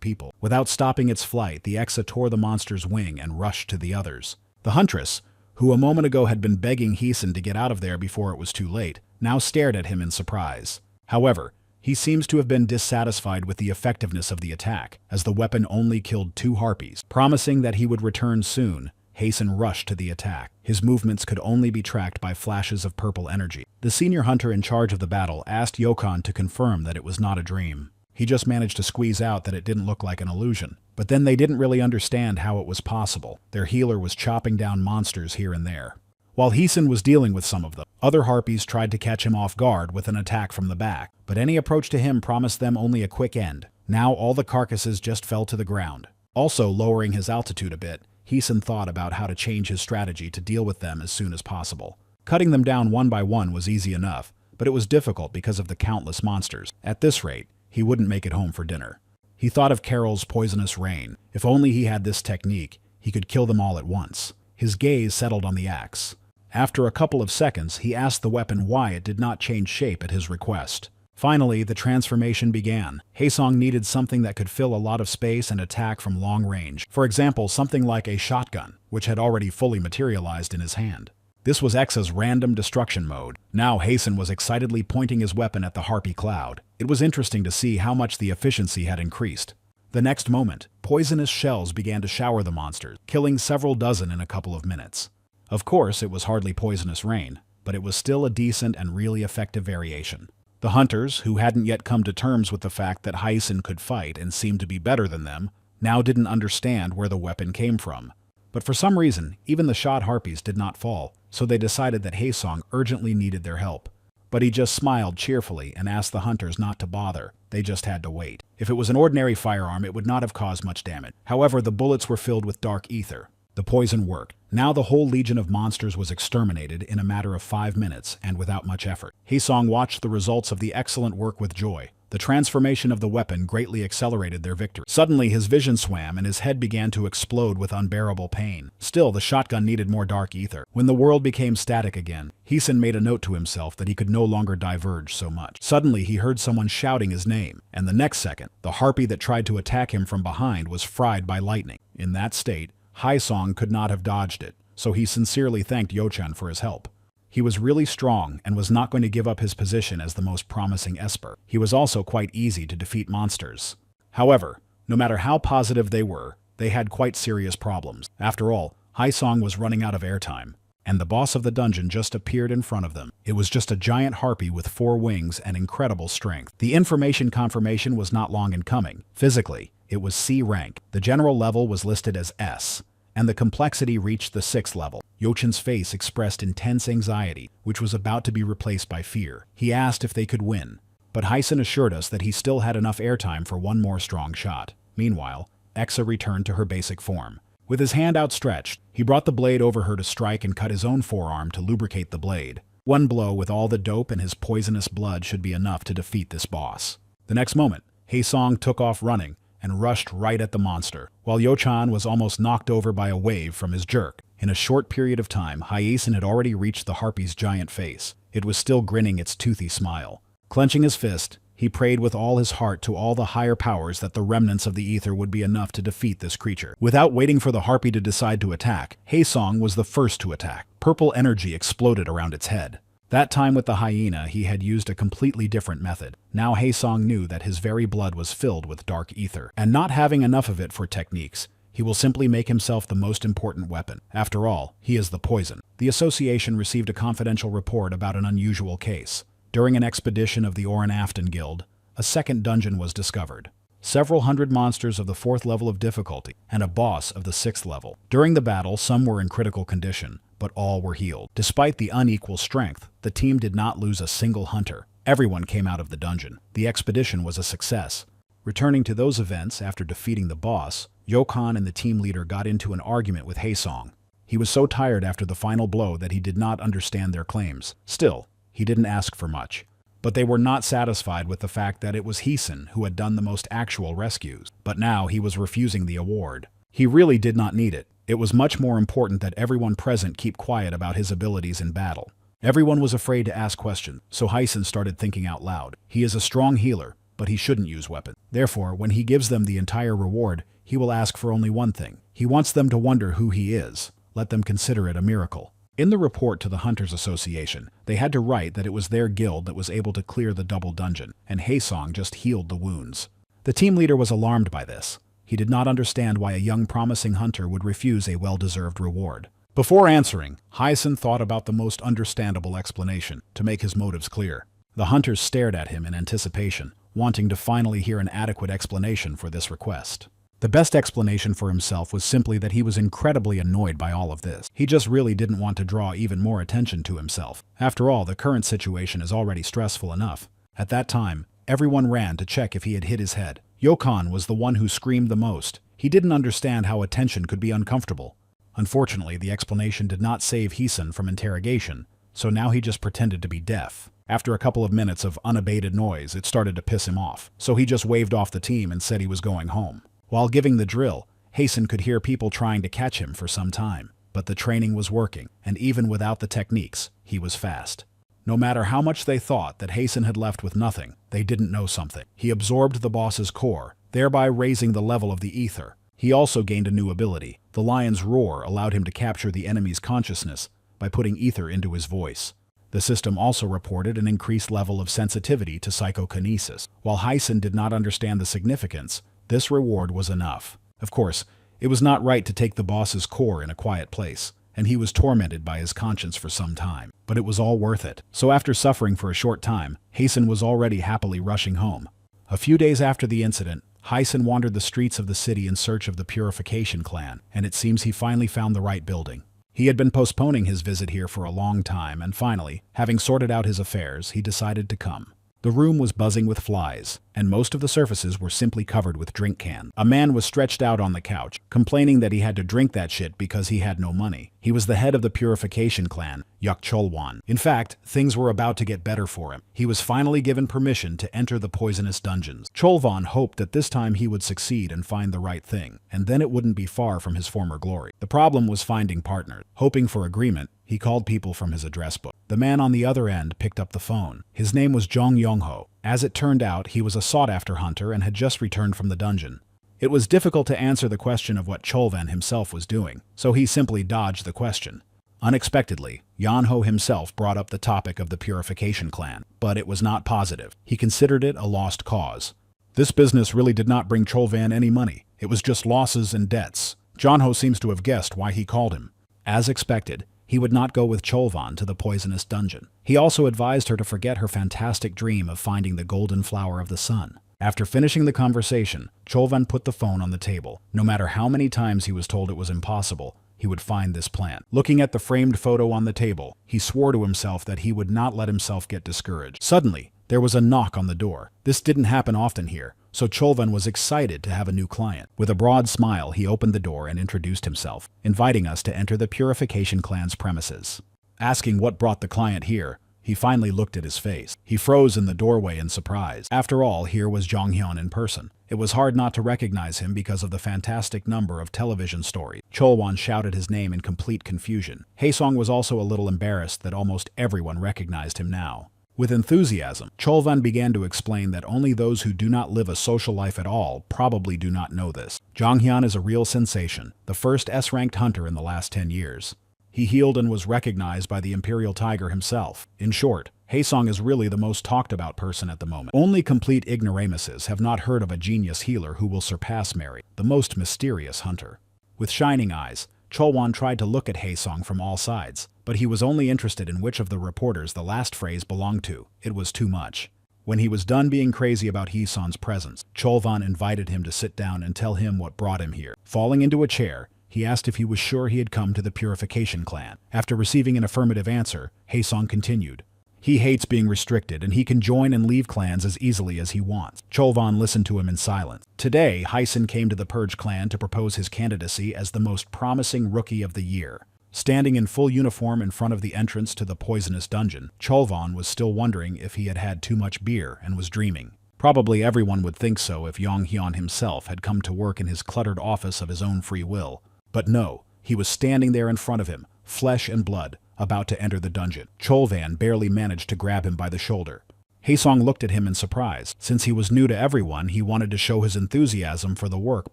people. Without stopping its flight, the exa tore the monster's wing and rushed to the others. The huntress, who a moment ago had been begging Haeson to get out of there before it was too late, now stared at him in surprise. However, he seems to have been dissatisfied with the effectiveness of the attack, as the weapon only killed 2 harpies. Promising that he would return soon, Haeson rushed to the attack. His movements could only be tracked by flashes of purple energy. The senior hunter in charge of the battle asked Yokon to confirm that it was not a dream. He just managed to squeeze out that it didn't look like an illusion. But then they didn't really understand how it was possible. Their healer was chopping down monsters here and there. While Haeson was dealing with some of them, other harpies tried to catch him off guard with an attack from the back, but any approach to him promised them only a quick end. Now all the carcasses just fell to the ground. Also lowering his altitude a bit, Haeson thought about how to change his strategy to deal with them as soon as possible. Cutting them down one by one was easy enough, but it was difficult because of the countless monsters. At this rate, he wouldn't make it home for dinner. He thought of Carol's poisonous rain. If only he had this technique, he could kill them all at once. His gaze settled on the axe. After a couple of seconds, he asked the weapon why it did not change shape at his request. Finally, the transformation began. Haesong needed something that could fill a lot of space and attack from long range. For example, something like a shotgun, which had already fully materialized in his hand. This was Exa's random destruction mode. Now Haeson was excitedly pointing his weapon at the harpy cloud. It was interesting to see how much the efficiency had increased. The next moment, poisonous shells began to shower the monsters, killing several dozen in a couple of minutes. Of course, it was hardly poisonous rain, but it was still a decent and really effective variation. The hunters, who hadn't yet come to terms with the fact that Haeson could fight and seemed to be better than them, now didn't understand where the weapon came from. But for some reason, even the shot harpies did not fall, so they decided that Haesong urgently needed their help. But he just smiled cheerfully and asked the hunters not to bother. They just had to wait. If it was an ordinary firearm, it would not have caused much damage. However, the bullets were filled with dark ether. The poison worked. Now the whole legion of monsters was exterminated in a matter of 5 minutes and without much effort. Haesong watched the results of the excellent work with joy. The transformation of the weapon greatly accelerated their victory. Suddenly his vision swam and his head began to explode with unbearable pain. Still, the shotgun needed more dark ether. When the world became static again, Haeson made a note to himself that he could no longer diverge so much. Suddenly he heard someone shouting his name, and the next second, the harpy that tried to attack him from behind was fried by lightning. In that state, Haesong could not have dodged it, so he sincerely thanked Yochan for his help. He was really strong and was not going to give up his position as the most promising esper. He was also quite easy to defeat monsters. However, no matter how positive they were, they had quite serious problems. After all, Haesong was running out of airtime, and the boss of the dungeon just appeared in front of them. It was just a giant harpy with 4 wings and incredible strength. The information confirmation was not long in coming. Physically, it was C rank. The general level was listed as S, and the complexity reached the 6th level. Yochin's face expressed intense anxiety, which was about to be replaced by fear. He asked if they could win, but Haisen assured us that he still had enough airtime for one more strong shot. Meanwhile, Exa returned to her basic form. With his hand outstretched, he brought the blade over her to strike and cut his own forearm to lubricate the blade. One blow with all the dope and his poisonous blood should be enough to defeat this boss. The next moment, Haesong took off running and rushed right at the monster, while Yochan was almost knocked over by a wave from his jerk. In a short period of time, Haesen had already reached the harpy's giant face. It was still grinning its toothy smile. Clenching his fist, he prayed with all his heart to all the higher powers that the remnants of the ether would be enough to defeat this creature. Without waiting for the harpy to decide to attack, Haesong was the first to attack. Purple energy exploded around its head. That time with the hyena, he had used a completely different method. Now Haesong knew that his very blood was filled with dark ether, and not having enough of it for techniques, he will simply make himself the most important weapon. After all, he is the poison. The association received a confidential report about an unusual case. During an expedition of the Orin Afton Guild, a second dungeon was discovered. Several hundred monsters of the 4th level of difficulty, and a boss of the 6th level. During the battle, some were in critical condition, but all were healed. Despite the unequal strength, the team did not lose a single hunter. Everyone came out of the dungeon. The expedition was a success. Returning to those events after defeating the boss, Yochan and the team leader got into an argument with Haesong. He was so tired after the final blow that he did not understand their claims. Still, he didn't ask for much. But they were not satisfied with the fact that it was Haesen who had done the most actual rescues. But now he was refusing the award. He really did not need it. It was much more important that everyone present keep quiet about his abilities in battle. Everyone was afraid to ask questions, so Haesen started thinking out loud. He is a strong healer, but he shouldn't use weapons. Therefore, when he gives them the entire reward, he will ask for only one thing. He wants them to wonder who he is. Let them consider it a miracle. In the report to the Hunters Association, they had to write that it was their guild that was able to clear the double dungeon, and Haesong just healed the wounds. The team leader was alarmed by this. He did not understand why a young promising hunter would refuse a well-deserved reward. Before answering, Haesen thought about the most understandable explanation to make his motives clear. The hunters stared at him in anticipation, wanting to finally hear an adequate explanation for this request. The best explanation for himself was simply that he was incredibly annoyed by all of this. He just really didn't want to draw even more attention to himself. After all, the current situation is already stressful enough. At that time, everyone ran to check if he had hit his head. Yochan was the one who screamed the most. He didn't understand how attention could be uncomfortable. Unfortunately, the explanation did not save Haesen from interrogation, so now he just pretended to be deaf. After a couple of minutes of unabated noise, it started to piss him off, so he just waved off the team and said he was going home. While giving the drill, Haesen could hear people trying to catch him for some time, but the training was working, and even without the techniques, he was fast. No matter how much they thought that Haesen had left with nothing, they didn't know something. He absorbed the boss's core, thereby raising the level of the ether. He also gained a new ability. The lion's roar allowed him to capture the enemy's consciousness by putting ether into his voice. The system also reported an increased level of sensitivity to psychokinesis. While Haesen did not understand the significance, this reward was enough. Of course, it was not right to take the boss's core in a quiet place, and he was tormented by his conscience for some time. But it was all worth it. So after suffering for a short time, Haesen was already happily rushing home. A few days after the incident, Haesen wandered the streets of the city in search of the Purification Clan, and it seems he finally found the right building. He had been postponing his visit here for a long time, and finally, having sorted out his affairs, he decided to come. The room was buzzing with flies, and most of the surfaces were simply covered with drink cans. A man was stretched out on the couch, complaining that he had to drink that shit because he had no money. He was the head of the Purification Clan, Cholwan. In fact, things were about to get better for him. He was finally given permission to enter the poisonous dungeons. Cholwan hoped that this time he would succeed and find the right thing, and then it wouldn't be far from his former glory. The problem was finding partners. Hoping for agreement, he called people from his address book. The man on the other end picked up the phone. His name was Jong Yongho. As it turned out, he was a sought-after hunter and had just returned from the dungeon. It was difficult to answer the question of what Cholvan himself was doing, so he simply dodged the question. Unexpectedly, Yanho himself brought up the topic of the Purification Clan, but it was not positive. He considered it a lost cause. This business really did not bring Cholvan any money. It was just losses and debts. Janho seems to have guessed why he called him. As expected, he would not go with Cholvan to the poisonous dungeon. He also advised her to forget her fantastic dream of finding the golden flower of the sun. After finishing the conversation, Cholvan put the phone on the table. No matter how many times he was told it was impossible, he would find this plan. Looking at the framed photo on the table, he swore to himself that he would not let himself get discouraged. Suddenly, there was a knock on the door. This didn't happen often here, so Cholvan was excited to have a new client. With a broad smile, he opened the door and introduced himself, inviting us to enter the Purification Clan's premises. Asking what brought the client here, he finally looked at his face. He froze in the doorway in surprise. After all, here was Jonghyun in person. It was hard not to recognize him because of the fantastic number of television stories. Cholwan shouted his name in complete confusion. Haesong was also a little embarrassed that almost everyone recognized him now. With enthusiasm, Cholvan began to explain that only those who do not live a social life at all probably do not know this. Jonghyun is a real sensation, the first S-ranked hunter in the last 10 years. He healed and was recognized by the Imperial Tiger himself. In short, Haesong is really the most talked about person at the moment. Only complete ignoramuses have not heard of a genius healer who will surpass Mary, the most mysterious hunter. With shining eyes, Cholwan tried to look at Haesong from all sides, but he was only interested in which of the reporters the last phrase belonged to. It was too much. When he was done being crazy about Haesong's presence, Cholvan invited him to sit down and tell him what brought him here. Falling into a chair, he asked if he was sure he had come to the Purification Clan. After receiving an affirmative answer, Haesong continued. He hates being restricted, and he can join and leave clans as easily as he wants. Cholvan listened to him in silence. Today, Haesen came to the Purge clan to propose his candidacy as the most promising rookie of the year. Standing in full uniform in front of the entrance to the poisonous dungeon, Cholvan was still wondering if he had had too much beer and was dreaming. Probably everyone would think so if Yonghyun himself had come to work in his cluttered office of his own free will. But no, he was standing there in front of him, flesh and blood, about to enter the dungeon. Cholvan barely managed to grab him by the shoulder. Haesong looked at him in surprise. Since he was new to everyone, he wanted to show his enthusiasm for the work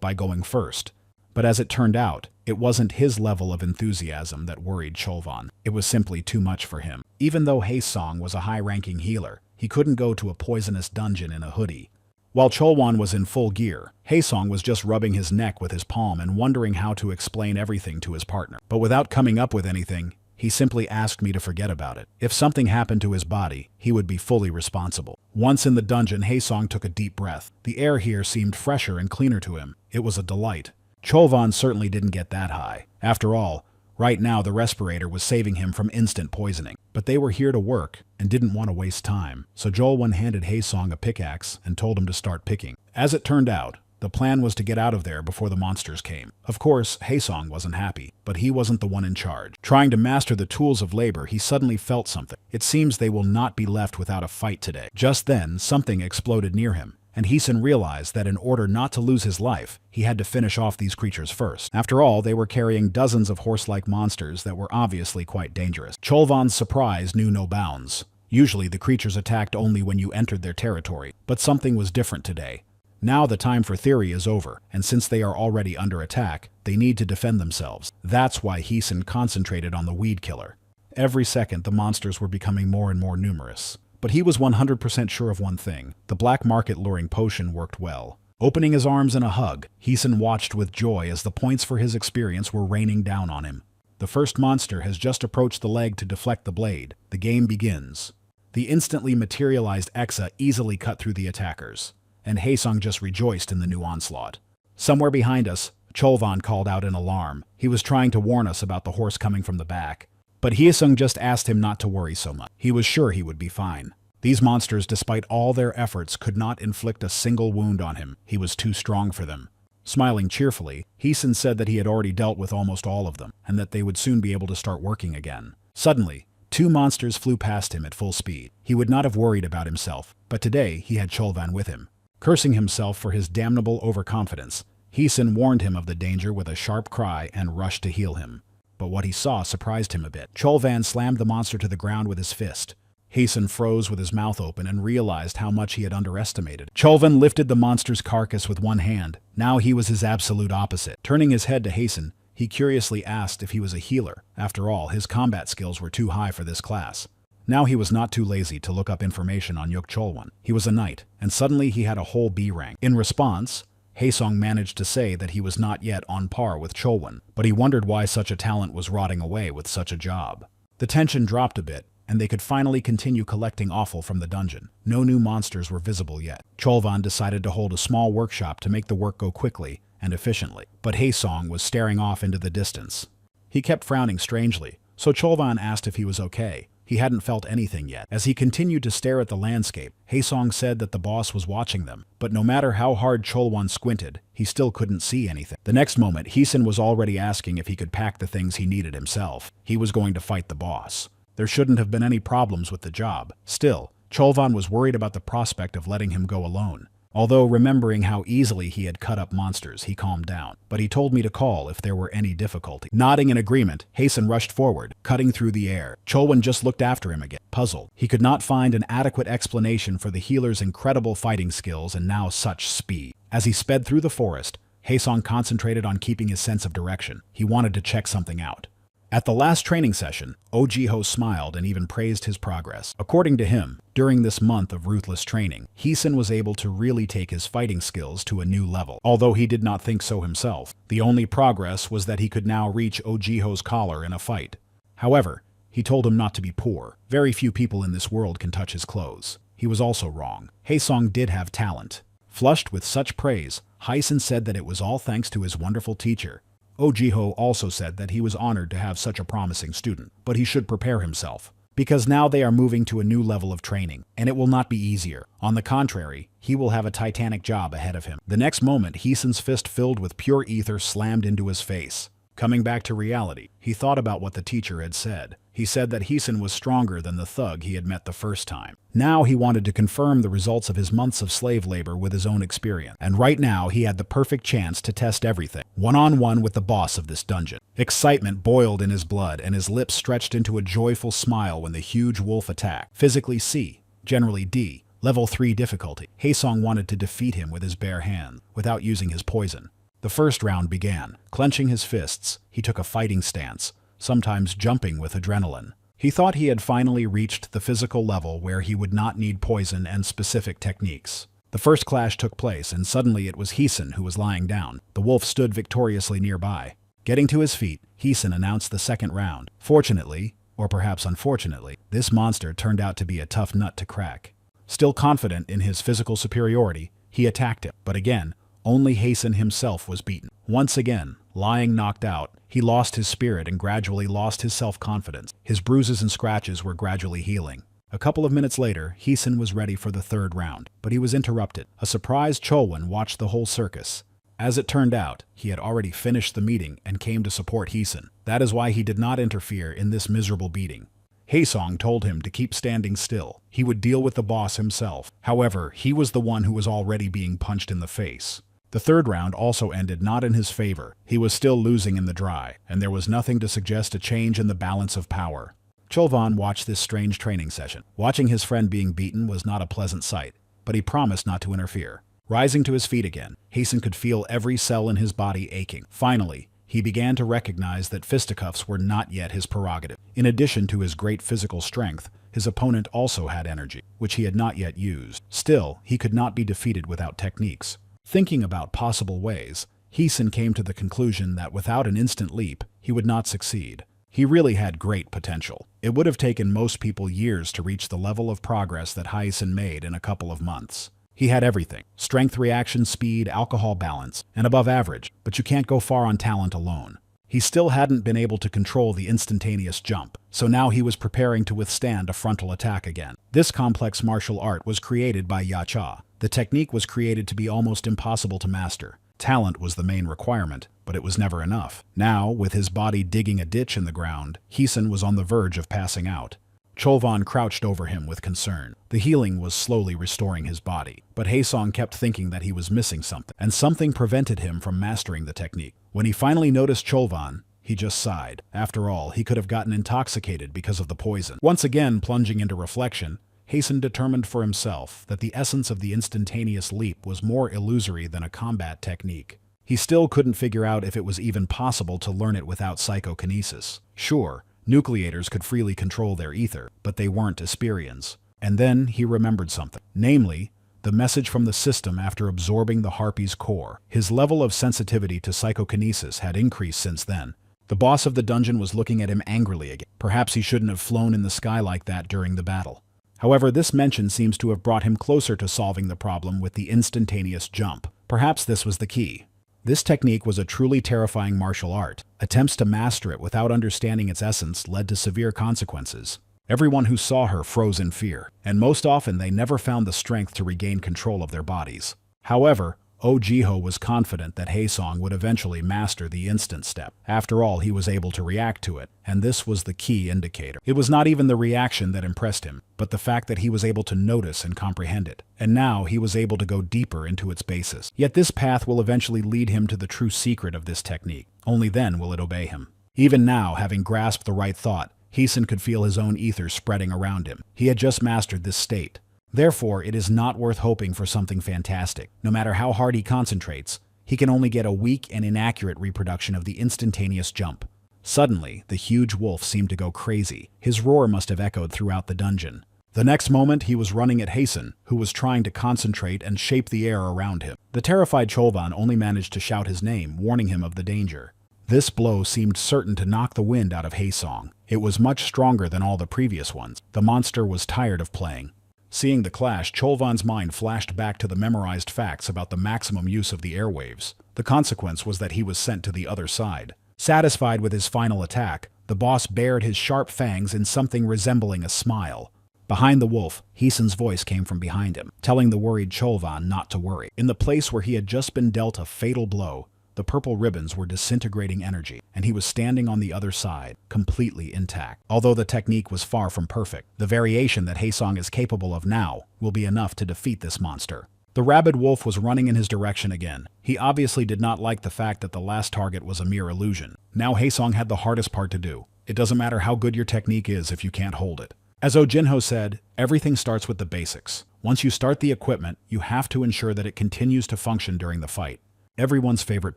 by going first. But as it turned out, it wasn't his level of enthusiasm that worried Cholvan. It was simply too much for him. Even though Haesong was a high-ranking healer, he couldn't go to a poisonous dungeon in a hoodie. While Cholwan was in full gear, Haesong was just rubbing his neck with his palm and wondering how to explain everything to his partner. But without coming up with anything, he simply asked me to forget about it. If something happened to his body, he would be fully responsible. Once in the dungeon, Haesong took a deep breath. The air here seemed fresher and cleaner to him. It was a delight. Cholvan certainly didn't get that high. After all, right now the respirator was saving him from instant poisoning. But they were here to work and didn't want to waste time. So Cholwan handed Haesong a pickaxe and told him to start picking. As it turned out, the plan was to get out of there before the monsters came. Of course, Haesong wasn't happy, but he wasn't the one in charge. Trying to master the tools of labor, he suddenly felt something. It seems they will not be left without a fight today. Just then, something exploded near him, and Haesen realized that in order not to lose his life, he had to finish off these creatures first. After all, they were carrying dozens of horse-like monsters that were obviously quite dangerous. Cholvan's surprise knew no bounds. Usually the creatures attacked only when you entered their territory, but something was different today. Now the time for theory is over, and since they are already under attack, they need to defend themselves. That's why Haesen concentrated on the weed killer. Every second the monsters were becoming more and more numerous. But he was 100% sure of one thing. The black market luring potion worked well. Opening his arms in a hug, Haesen watched with joy as the points for his experience were raining down on him. The first monster has just approached the leg to deflect the blade. The game begins. The instantly materialized Exa easily cut through the attackers, and Haesong just rejoiced in the new onslaught. Somewhere behind us, Cholvan called out in alarm. He was trying to warn us about the horse coming from the back. But Haesong just asked him not to worry so much. He was sure he would be fine. These monsters, despite all their efforts, could not inflict a single wound on him. He was too strong for them. Smiling cheerfully, Haesen said that he had already dealt with almost all of them, and that they would soon be able to start working again. Suddenly, two monsters flew past him at full speed. He would not have worried about himself, but today he had Cholvan with him. Cursing himself for his damnable overconfidence, Haesen warned him of the danger with a sharp cry and rushed to heal him. But what he saw surprised him a bit. Cholvan slammed the monster to the ground with his fist. Haesen froze with his mouth open and realized how much he had underestimated. Cholvan lifted the monster's carcass with one hand. Now he was his absolute opposite. Turning his head to Haesen, He curiously asked if he was a healer. After all, his combat skills were too high for this class. Now he was not too lazy to look up information on Yuk Cholwan. He was a knight, and suddenly he had a whole B rank. In response, Haesong managed to say that he was not yet on par with Cholwan, but he wondered why such a talent was rotting away with such a job. The tension dropped a bit, and they could finally continue collecting offal from the dungeon. No new monsters were visible yet. Cholwan decided to hold a small workshop to make the work go quickly and efficiently, but Haesong was staring off into the distance. He kept frowning strangely, so Cholwan asked if he was okay. He hadn't felt anything yet. As he continued to stare at the landscape, Haesong said that the boss was watching them, but no matter how hard Cholwan squinted, he still couldn't see anything. The next moment, Haeson was already asking if he could pack the things he needed himself. He was going to fight the boss. There shouldn't have been any problems with the job. Still, Cholwan was worried about the prospect of letting him go alone. Although remembering how easily he had cut up monsters, he calmed down. But he told me to call if there were any difficulty. Nodding in agreement, Haeson rushed forward, cutting through the air. Cholwan just looked after him again, puzzled. He could not find an adequate explanation for the healer's incredible fighting skills and now such speed. As he sped through the forest, Haesong concentrated on keeping his sense of direction. He wanted to check something out. At the last training session, Ojiho smiled and even praised his progress. According to him, during this month of ruthless training, Haeson was able to really take his fighting skills to a new level. Although he did not think so himself, the only progress was that he could now reach Ojiho's collar in a fight. However, he told him not to be poor. Very few people in this world can touch his clothes. He was also wrong. Haesong did have talent. Flushed with such praise, Haeson said that it was all thanks to his wonderful teacher. Ojiho also said that he was honored to have such a promising student, but he should prepare himself, because now they are moving to a new level of training, and it will not be easier. On the contrary, he will have a titanic job ahead of him. The next moment, Haeson's fist filled with pure ether slammed into his face. Coming back to reality, he thought about what the teacher had said. He said that Haeson was stronger than the thug he had met the first time. Now he wanted to confirm the results of his months of slave labor with his own experience. And right now he had the perfect chance to test everything, one-on-one with the boss of this dungeon. Excitement boiled in his blood and his lips stretched into a joyful smile when the huge wolf attacked. Physically C, generally D, level 3 difficulty. Haesong wanted to defeat him with his bare hand, without using his poison. The first round began. Clenching his fists, he took a fighting stance, sometimes jumping with adrenaline. He thought he had finally reached the physical level where he would not need poison and specific techniques. The first clash took place, and suddenly it was Haeson who was lying down. The wolf stood victoriously nearby. Getting to his feet, Haeson announced the second round. Fortunately, or perhaps unfortunately, this monster turned out to be a tough nut to crack. Still confident in his physical superiority, he attacked him, but again, only Haeson himself was beaten. Once again, lying knocked out, he lost his spirit and gradually lost his self-confidence. His bruises and scratches were gradually healing. A couple of minutes later, Haeson was ready for the third round, but he was interrupted. A surprised Cholwan watched the whole circus. As it turned out, he had already finished the meeting and came to support Haeson. That is why he did not interfere in this miserable beating. Haesong told him to keep standing still. He would deal with the boss himself. However, he was the one who was already being punched in the face. The third round also ended not in his favor. He was still losing in the dry, and there was nothing to suggest a change in the balance of power. Cholwan watched this strange training session. Watching his friend being beaten was not a pleasant sight, but he promised not to interfere. Rising to his feet again, Haeson could feel every cell in his body aching. Finally, he began to recognize that fisticuffs were not yet his prerogative. In addition to his great physical strength, his opponent also had energy, which he had not yet used. Still, he could not be defeated without techniques. Thinking about possible ways, Haeson came to the conclusion that without an instant leap, he would not succeed. He really had great potential. It would have taken most people years to reach the level of progress that Haeson made in a couple of months. He had everything: strength, reaction speed, alcohol balance, and above average, but you can't go far on talent alone. He still hadn't been able to control the instantaneous jump, so now he was preparing to withstand a frontal attack again. This complex martial art was created by Yacha. The technique was created to be almost impossible to master. Talent was the main requirement, but it was never enough. Now, with his body digging a ditch in the ground, Haeson was on the verge of passing out. Cholwan crouched over him with concern. The healing was slowly restoring his body, but Haesong kept thinking that he was missing something, and something prevented him from mastering the technique. When he finally noticed Cholwan, he just sighed. After all, he could have gotten intoxicated because of the poison. Once again plunging into reflection, Haeson determined for himself that the essence of the instantaneous leap was more illusory than a combat technique. He still couldn't figure out if it was even possible to learn it without psychokinesis. Sure, nucleators could freely control their ether, but they weren't Esperians. And then he remembered something. Namely, the message from the system after absorbing the Harpy's core. His level of sensitivity to psychokinesis had increased since then. The boss of the dungeon was looking at him angrily again. Perhaps he shouldn't have flown in the sky like that during the battle. However, this mention seems to have brought him closer to solving the problem with the instantaneous jump. Perhaps this was the key. This technique was a truly terrifying martial art. Attempts to master it without understanding its essence led to severe consequences. Everyone who saw her froze in fear, and most often they never found the strength to regain control of their bodies. However, Ojiho was confident that Haesong would eventually master the instant step. After all, he was able to react to it, and this was the key indicator. It was not even the reaction that impressed him, but the fact that he was able to notice and comprehend it. And now he was able to go deeper into its basis. Yet this path will eventually lead him to the true secret of this technique. Only then will it obey him. Even now, having grasped the right thought, Heeson could feel his own ether spreading around him. He had just mastered this state. Therefore, it is not worth hoping for something fantastic. No matter how hard he concentrates, he can only get a weak and inaccurate reproduction of the instantaneous jump. Suddenly, the huge wolf seemed to go crazy. His roar must have echoed throughout the dungeon. The next moment, he was running at Haeson, who was trying to concentrate and shape the air around him. The terrified Cholvan only managed to shout his name, warning him of the danger. This blow seemed certain to knock the wind out of Haesong. It was much stronger than all the previous ones. The monster was tired of playing. Seeing the clash, Cholvan's mind flashed back to the memorized facts about the maximum use of the airwaves. The consequence was that he was sent to the other side. Satisfied with his final attack, the boss bared his sharp fangs in something resembling a smile. Behind the wolf, Heeson's voice came from behind him, telling the worried Cholvan not to worry. In the place where he had just been dealt a fatal blow, the purple ribbons were disintegrating energy, and he was standing on the other side, completely intact. Although the technique was far from perfect, the variation that Haesong is capable of now will be enough to defeat this monster. The rabid wolf was running in his direction again. He obviously did not like the fact that the last target was a mere illusion. Now Haesong had the hardest part to do. It doesn't matter how good your technique is if you can't hold it. As Ojinho said, everything starts with the basics. Once you start the equipment, you have to ensure that it continues to function during the fight. Everyone's favorite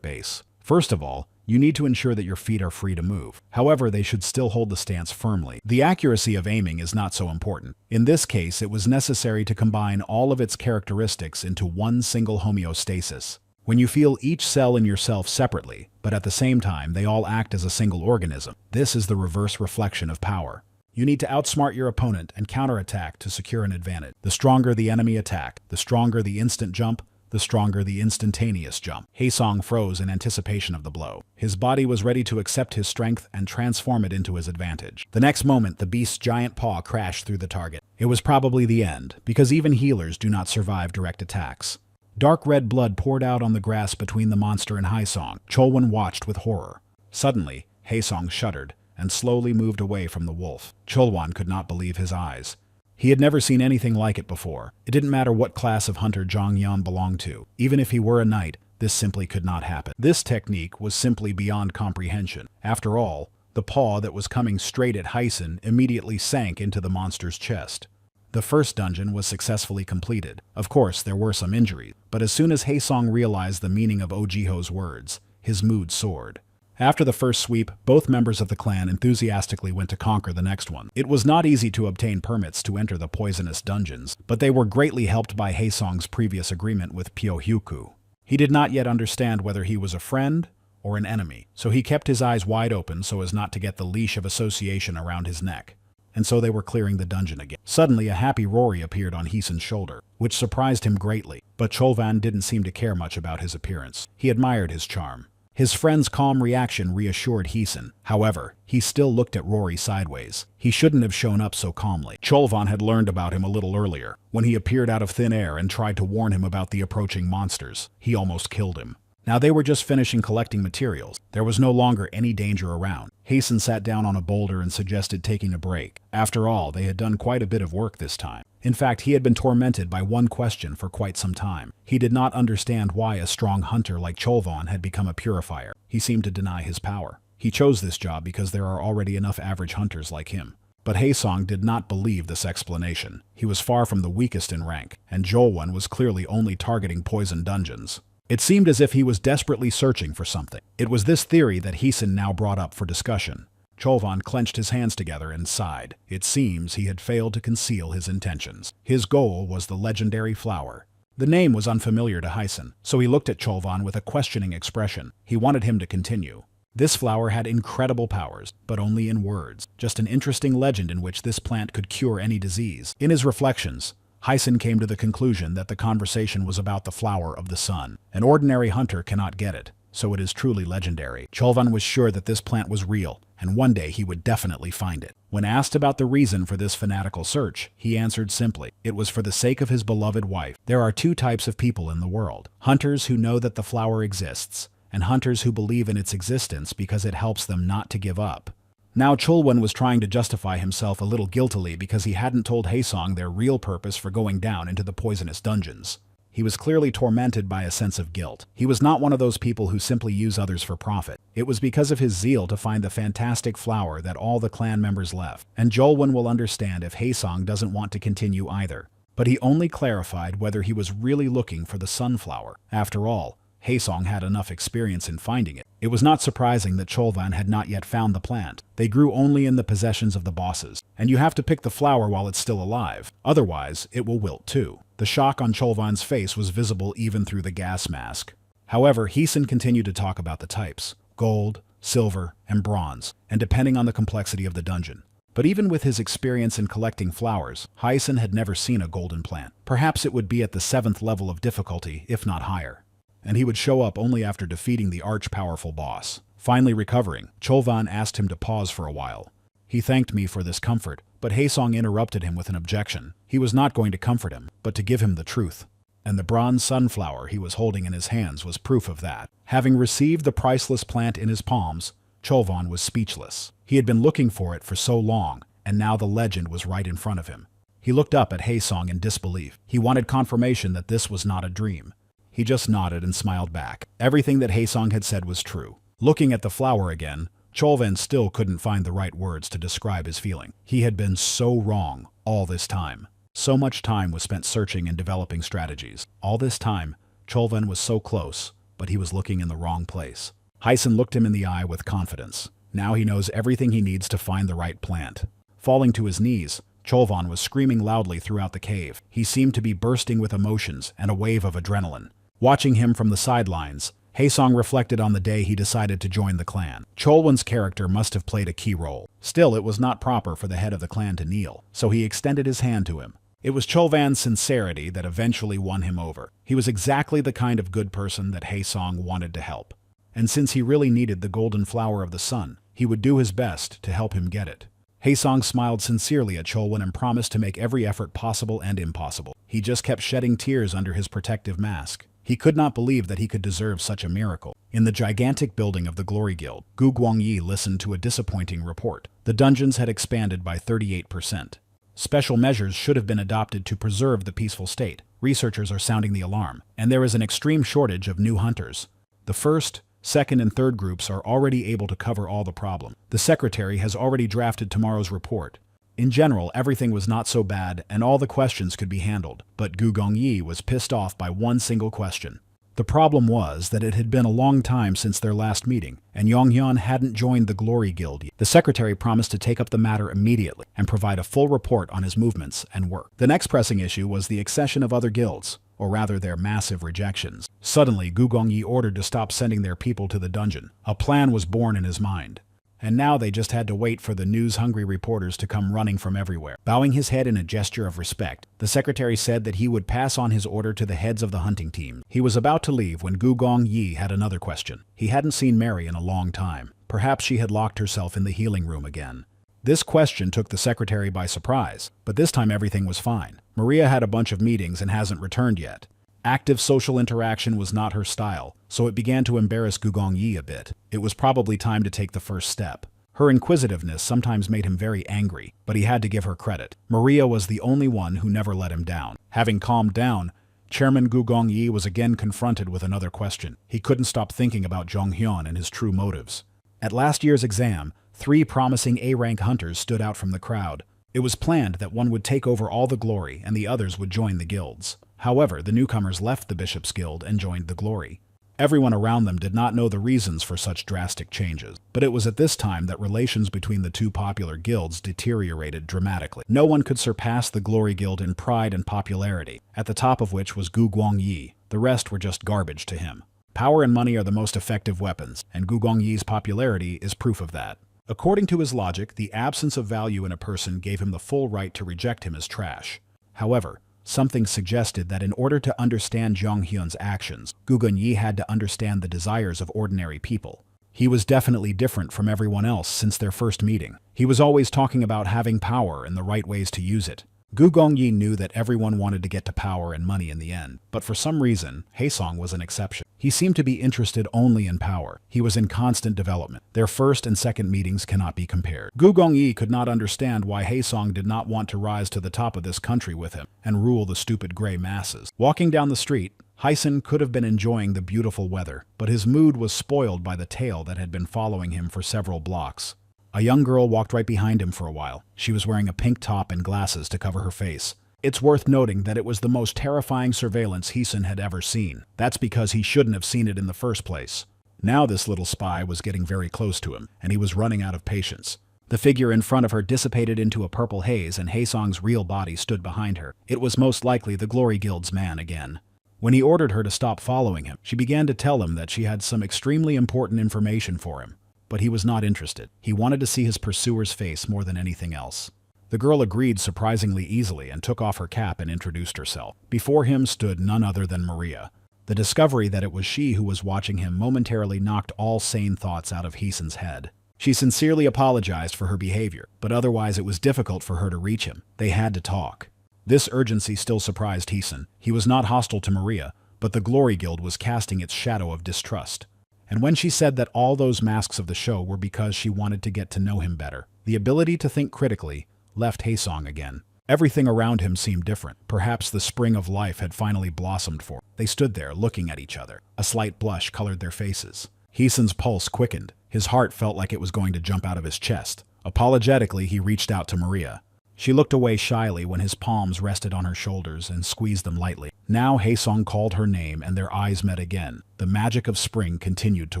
base. First of all, you need to ensure that your feet are free to move. However, they should still hold the stance firmly. The accuracy of aiming is not so important. In this case, it was necessary to combine all of its characteristics into one single homeostasis. When you feel each cell in yourself separately, but at the same time they all act as a single organism, this is the reverse reflection of power. You need to outsmart your opponent and counterattack to secure an advantage. The stronger the enemy attack, the stronger the instant jump, the stronger the instantaneous jump. Haesong froze in anticipation of the blow. His body was ready to accept his strength and transform it into his advantage. The next moment, the beast's giant paw crashed through the target. It was probably the end, because even healers do not survive direct attacks. Dark red blood poured out on the grass between the monster and Haesong. Cholwan watched with horror. Suddenly, Haesong shuddered and slowly moved away from the wolf. Cholwan could not believe his eyes. He had never seen anything like it before. It didn't matter what class of hunter Zhang Yan belonged to. Even if he were a knight, this simply could not happen. This technique was simply beyond comprehension. After all, the paw that was coming straight at Haeson immediately sank into the monster's chest. The first dungeon was successfully completed. Of course, there were some injuries, but as soon as Haesong realized the meaning of Ojiho's words, his mood soared. After the first sweep, both members of the clan enthusiastically went to conquer the next one. It was not easy to obtain permits to enter the poisonous dungeons, but they were greatly helped by Haesong's previous agreement with Pyohyuku. He did not yet understand whether he was a friend or an enemy, so he kept his eyes wide open so as not to get the leash of association around his neck. And so they were clearing the dungeon again. Suddenly, a happy Rory appeared on Heeson's shoulder, which surprised him greatly, but Cholvan didn't seem to care much about his appearance. He admired his charm. His friend's calm reaction reassured Heeson. However, he still looked at Rory sideways. He shouldn't have shown up so calmly. Cholvan had learned about him a little earlier, when he appeared out of thin air and tried to warn him about the approaching monsters. He almost killed him. Now they were just finishing collecting materials. There was no longer any danger around. Haeson sat down on a boulder and suggested taking a break. After all, they had done quite a bit of work this time. In fact, he had been tormented by one question for quite some time. He did not understand why a strong hunter like Cholvan had become a purifier. He seemed to deny his power. He chose this job because there are already enough average hunters like him. But Haesong did not believe this explanation. He was far from the weakest in rank, and Jolwan was clearly only targeting poison dungeons. It seemed as if he was desperately searching for something. It was this theory that Heeson now brought up for discussion. Cholvan clenched his hands together and sighed. It seems he had failed to conceal his intentions. His goal was the legendary flower. The name was unfamiliar to Heeson, so he looked at Cholvan with a questioning expression. He wanted him to continue. This flower had incredible powers, but only in words. Just an interesting legend in which this plant could cure any disease. In his reflections, Heeson came to the conclusion that the conversation was about the flower of the sun. An ordinary hunter cannot get it, so it is truly legendary. Cholvan was sure that this plant was real, and one day he would definitely find it. When asked about the reason for this fanatical search, he answered simply, it was for the sake of his beloved wife. There are two types of people in the world: hunters who know that the flower exists, and hunters who believe in its existence because it helps them not to give up. Now Cholwan was trying to justify himself a little guiltily because he hadn't told Haesong their real purpose for going down into the poisonous dungeons. He was clearly tormented by a sense of guilt. He was not one of those people who simply use others for profit. It was because of his zeal to find the fantastic flower that all the clan members left. And Jolwyn will understand if Haesong doesn't want to continue either. But he only clarified whether he was really looking for the sunflower. After all, Haesong had enough experience in finding it. It was not surprising that Cholvan had not yet found the plant. They grew only in the possessions of the bosses, and you have to pick the flower while it's still alive. Otherwise, it will wilt too. The shock on Cholvan's face was visible even through the gas mask. However, Heeson continued to talk about the types: gold, silver, and bronze, and depending on the complexity of the dungeon. But even with his experience in collecting flowers, Heeson had never seen a golden plant. Perhaps it would be at the 7th level of difficulty, if not higher. And he would show up only after defeating the arch-powerful boss. Finally recovering, Cholvan asked him to pause for a while. He thanked me for this comfort, but Haesong interrupted him with an objection. He was not going to comfort him, but to give him the truth. And the bronze sunflower he was holding in his hands was proof of that. Having received the priceless plant in his palms, Cholvan was speechless. He had been looking for it for so long, and now the legend was right in front of him. He looked up at Haesong in disbelief. He wanted confirmation that this was not a dream. He just nodded and smiled back. Everything that Haesong had said was true. Looking at the flower again, Cholvan still couldn't find the right words to describe his feeling. He had been so wrong all this time. So much time was spent searching and developing strategies. All this time, Cholvan was so close, but he was looking in the wrong place. Heeson looked him in the eye with confidence. Now he knows everything he needs to find the right plant. Falling to his knees, Cholvan was screaming loudly throughout the cave. He seemed to be bursting with emotions and a wave of adrenaline. Watching him from the sidelines, Haesong reflected on the day he decided to join the clan. Cholwan's character must have played a key role. Still, it was not proper for the head of the clan to kneel, so he extended his hand to him. It was Cholvan's sincerity that eventually won him over. He was exactly the kind of good person that Haesong wanted to help. And since he really needed the golden flower of the sun, he would do his best to help him get it. Haesong smiled sincerely at Cholwan and promised to make every effort possible and impossible. He just kept shedding tears under his protective mask. He could not believe that he could deserve such a miracle. In the gigantic building of the Glory Guild, Gu Guangyi listened to a disappointing report. The dungeons had expanded by 38%. Special measures should have been adopted to preserve the peaceful state. Researchers are sounding the alarm, and there is an extreme shortage of new hunters. The first, second, and third groups are already able to cover all the problem. The secretary has already drafted tomorrow's report. In general, everything was not so bad and all the questions could be handled, but Gu Gongyi was pissed off by one single question. The problem was that it had been a long time since their last meeting, and Yonghyun hadn't joined the Glory Guild yet. The secretary promised to take up the matter immediately and provide a full report on his movements and work. The next pressing issue was the accession of other guilds, or rather their massive rejections. Suddenly, Gu Gongyi ordered to stop sending their people to the dungeon. A plan was born in his mind. And now they just had to wait for the news-hungry reporters to come running from everywhere. Bowing his head in a gesture of respect, the secretary said that he would pass on his order to the heads of the hunting team. He was about to leave when Gu Gongyi had another question. He hadn't seen Mary in a long time. Perhaps she had locked herself in the healing room again. This question took the secretary by surprise, but this time everything was fine. Maria had a bunch of meetings and hasn't returned yet. Active social interaction was not her style, so it began to embarrass Gu Gongyi a bit. It was probably time to take the first step. Her inquisitiveness sometimes made him very angry, but he had to give her credit. Maria was the only one who never let him down. Having calmed down, Chairman Gu Gongyi was again confronted with another question. He couldn't stop thinking about Jonghyun and his true motives. At last year's exam, 3 promising A-rank hunters stood out from the crowd. It was planned that one would take over all the glory and the others would join the guilds. However, the newcomers left the Bishop's Guild and joined the Glory. Everyone around them did not know the reasons for such drastic changes, but it was at this time that relations between the two popular guilds deteriorated dramatically. No one could surpass the Glory Guild in pride and popularity, at the top of which was Gu Guangyi. The rest were just garbage to him. Power and money are the most effective weapons, and Gu Guangyi's popularity is proof of that. According to his logic, the absence of value in a person gave him the full right to reject him as trash. However, something suggested that in order to understand Zhang Hyun's actions, Gu Guangyi had to understand the desires of ordinary people. He was definitely different from everyone else since their first meeting. He was always talking about having power and the right ways to use it. Gu Guangyi knew that everyone wanted to get to power and money in the end, but for some reason, Haesong was an exception. He seemed to be interested only in power. He was in constant development. Their first and second meetings cannot be compared. Gu Guangyi could not understand why Haesong did not want to rise to the top of this country with him and rule the stupid gray masses. Walking down the street, Haesong could have been enjoying the beautiful weather, but his mood was spoiled by the tail that had been following him for several blocks. A young girl walked right behind him for a while. She was wearing a pink top and glasses to cover her face. It's worth noting that it was the most terrifying surveillance Haesong had ever seen. That's because he shouldn't have seen it in the first place. Now this little spy was getting very close to him, and he was running out of patience. The figure in front of her dissipated into a purple haze, and Haesong's real body stood behind her. It was most likely the Glory Guild's man again. When he ordered her to stop following him, she began to tell him that she had some extremely important information for him. But he was not interested. He wanted to see his pursuer's face more than anything else. The girl agreed surprisingly easily and took off her cap and introduced herself. Before him stood none other than Maria. The discovery that it was she who was watching him momentarily knocked all sane thoughts out of Haesong's head. She sincerely apologized for her behavior, but otherwise it was difficult for her to reach him. They had to talk. This urgency still surprised Haesong. He was not hostile to Maria, but the Glory Guild was casting its shadow of distrust. And when she said that all those masks of the show were because she wanted to get to know him better, the ability to think critically left Haesong again. Everything around him seemed different. Perhaps the spring of life had finally blossomed for him. They stood there looking at each other. A slight blush colored their faces. Haesong's pulse quickened. His heart felt like it was going to jump out of his chest. Apologetically, he reached out to Maria. She looked away shyly when his palms rested on her shoulders and squeezed them lightly. Now Haesong called her name and their eyes met again. The magic of spring continued to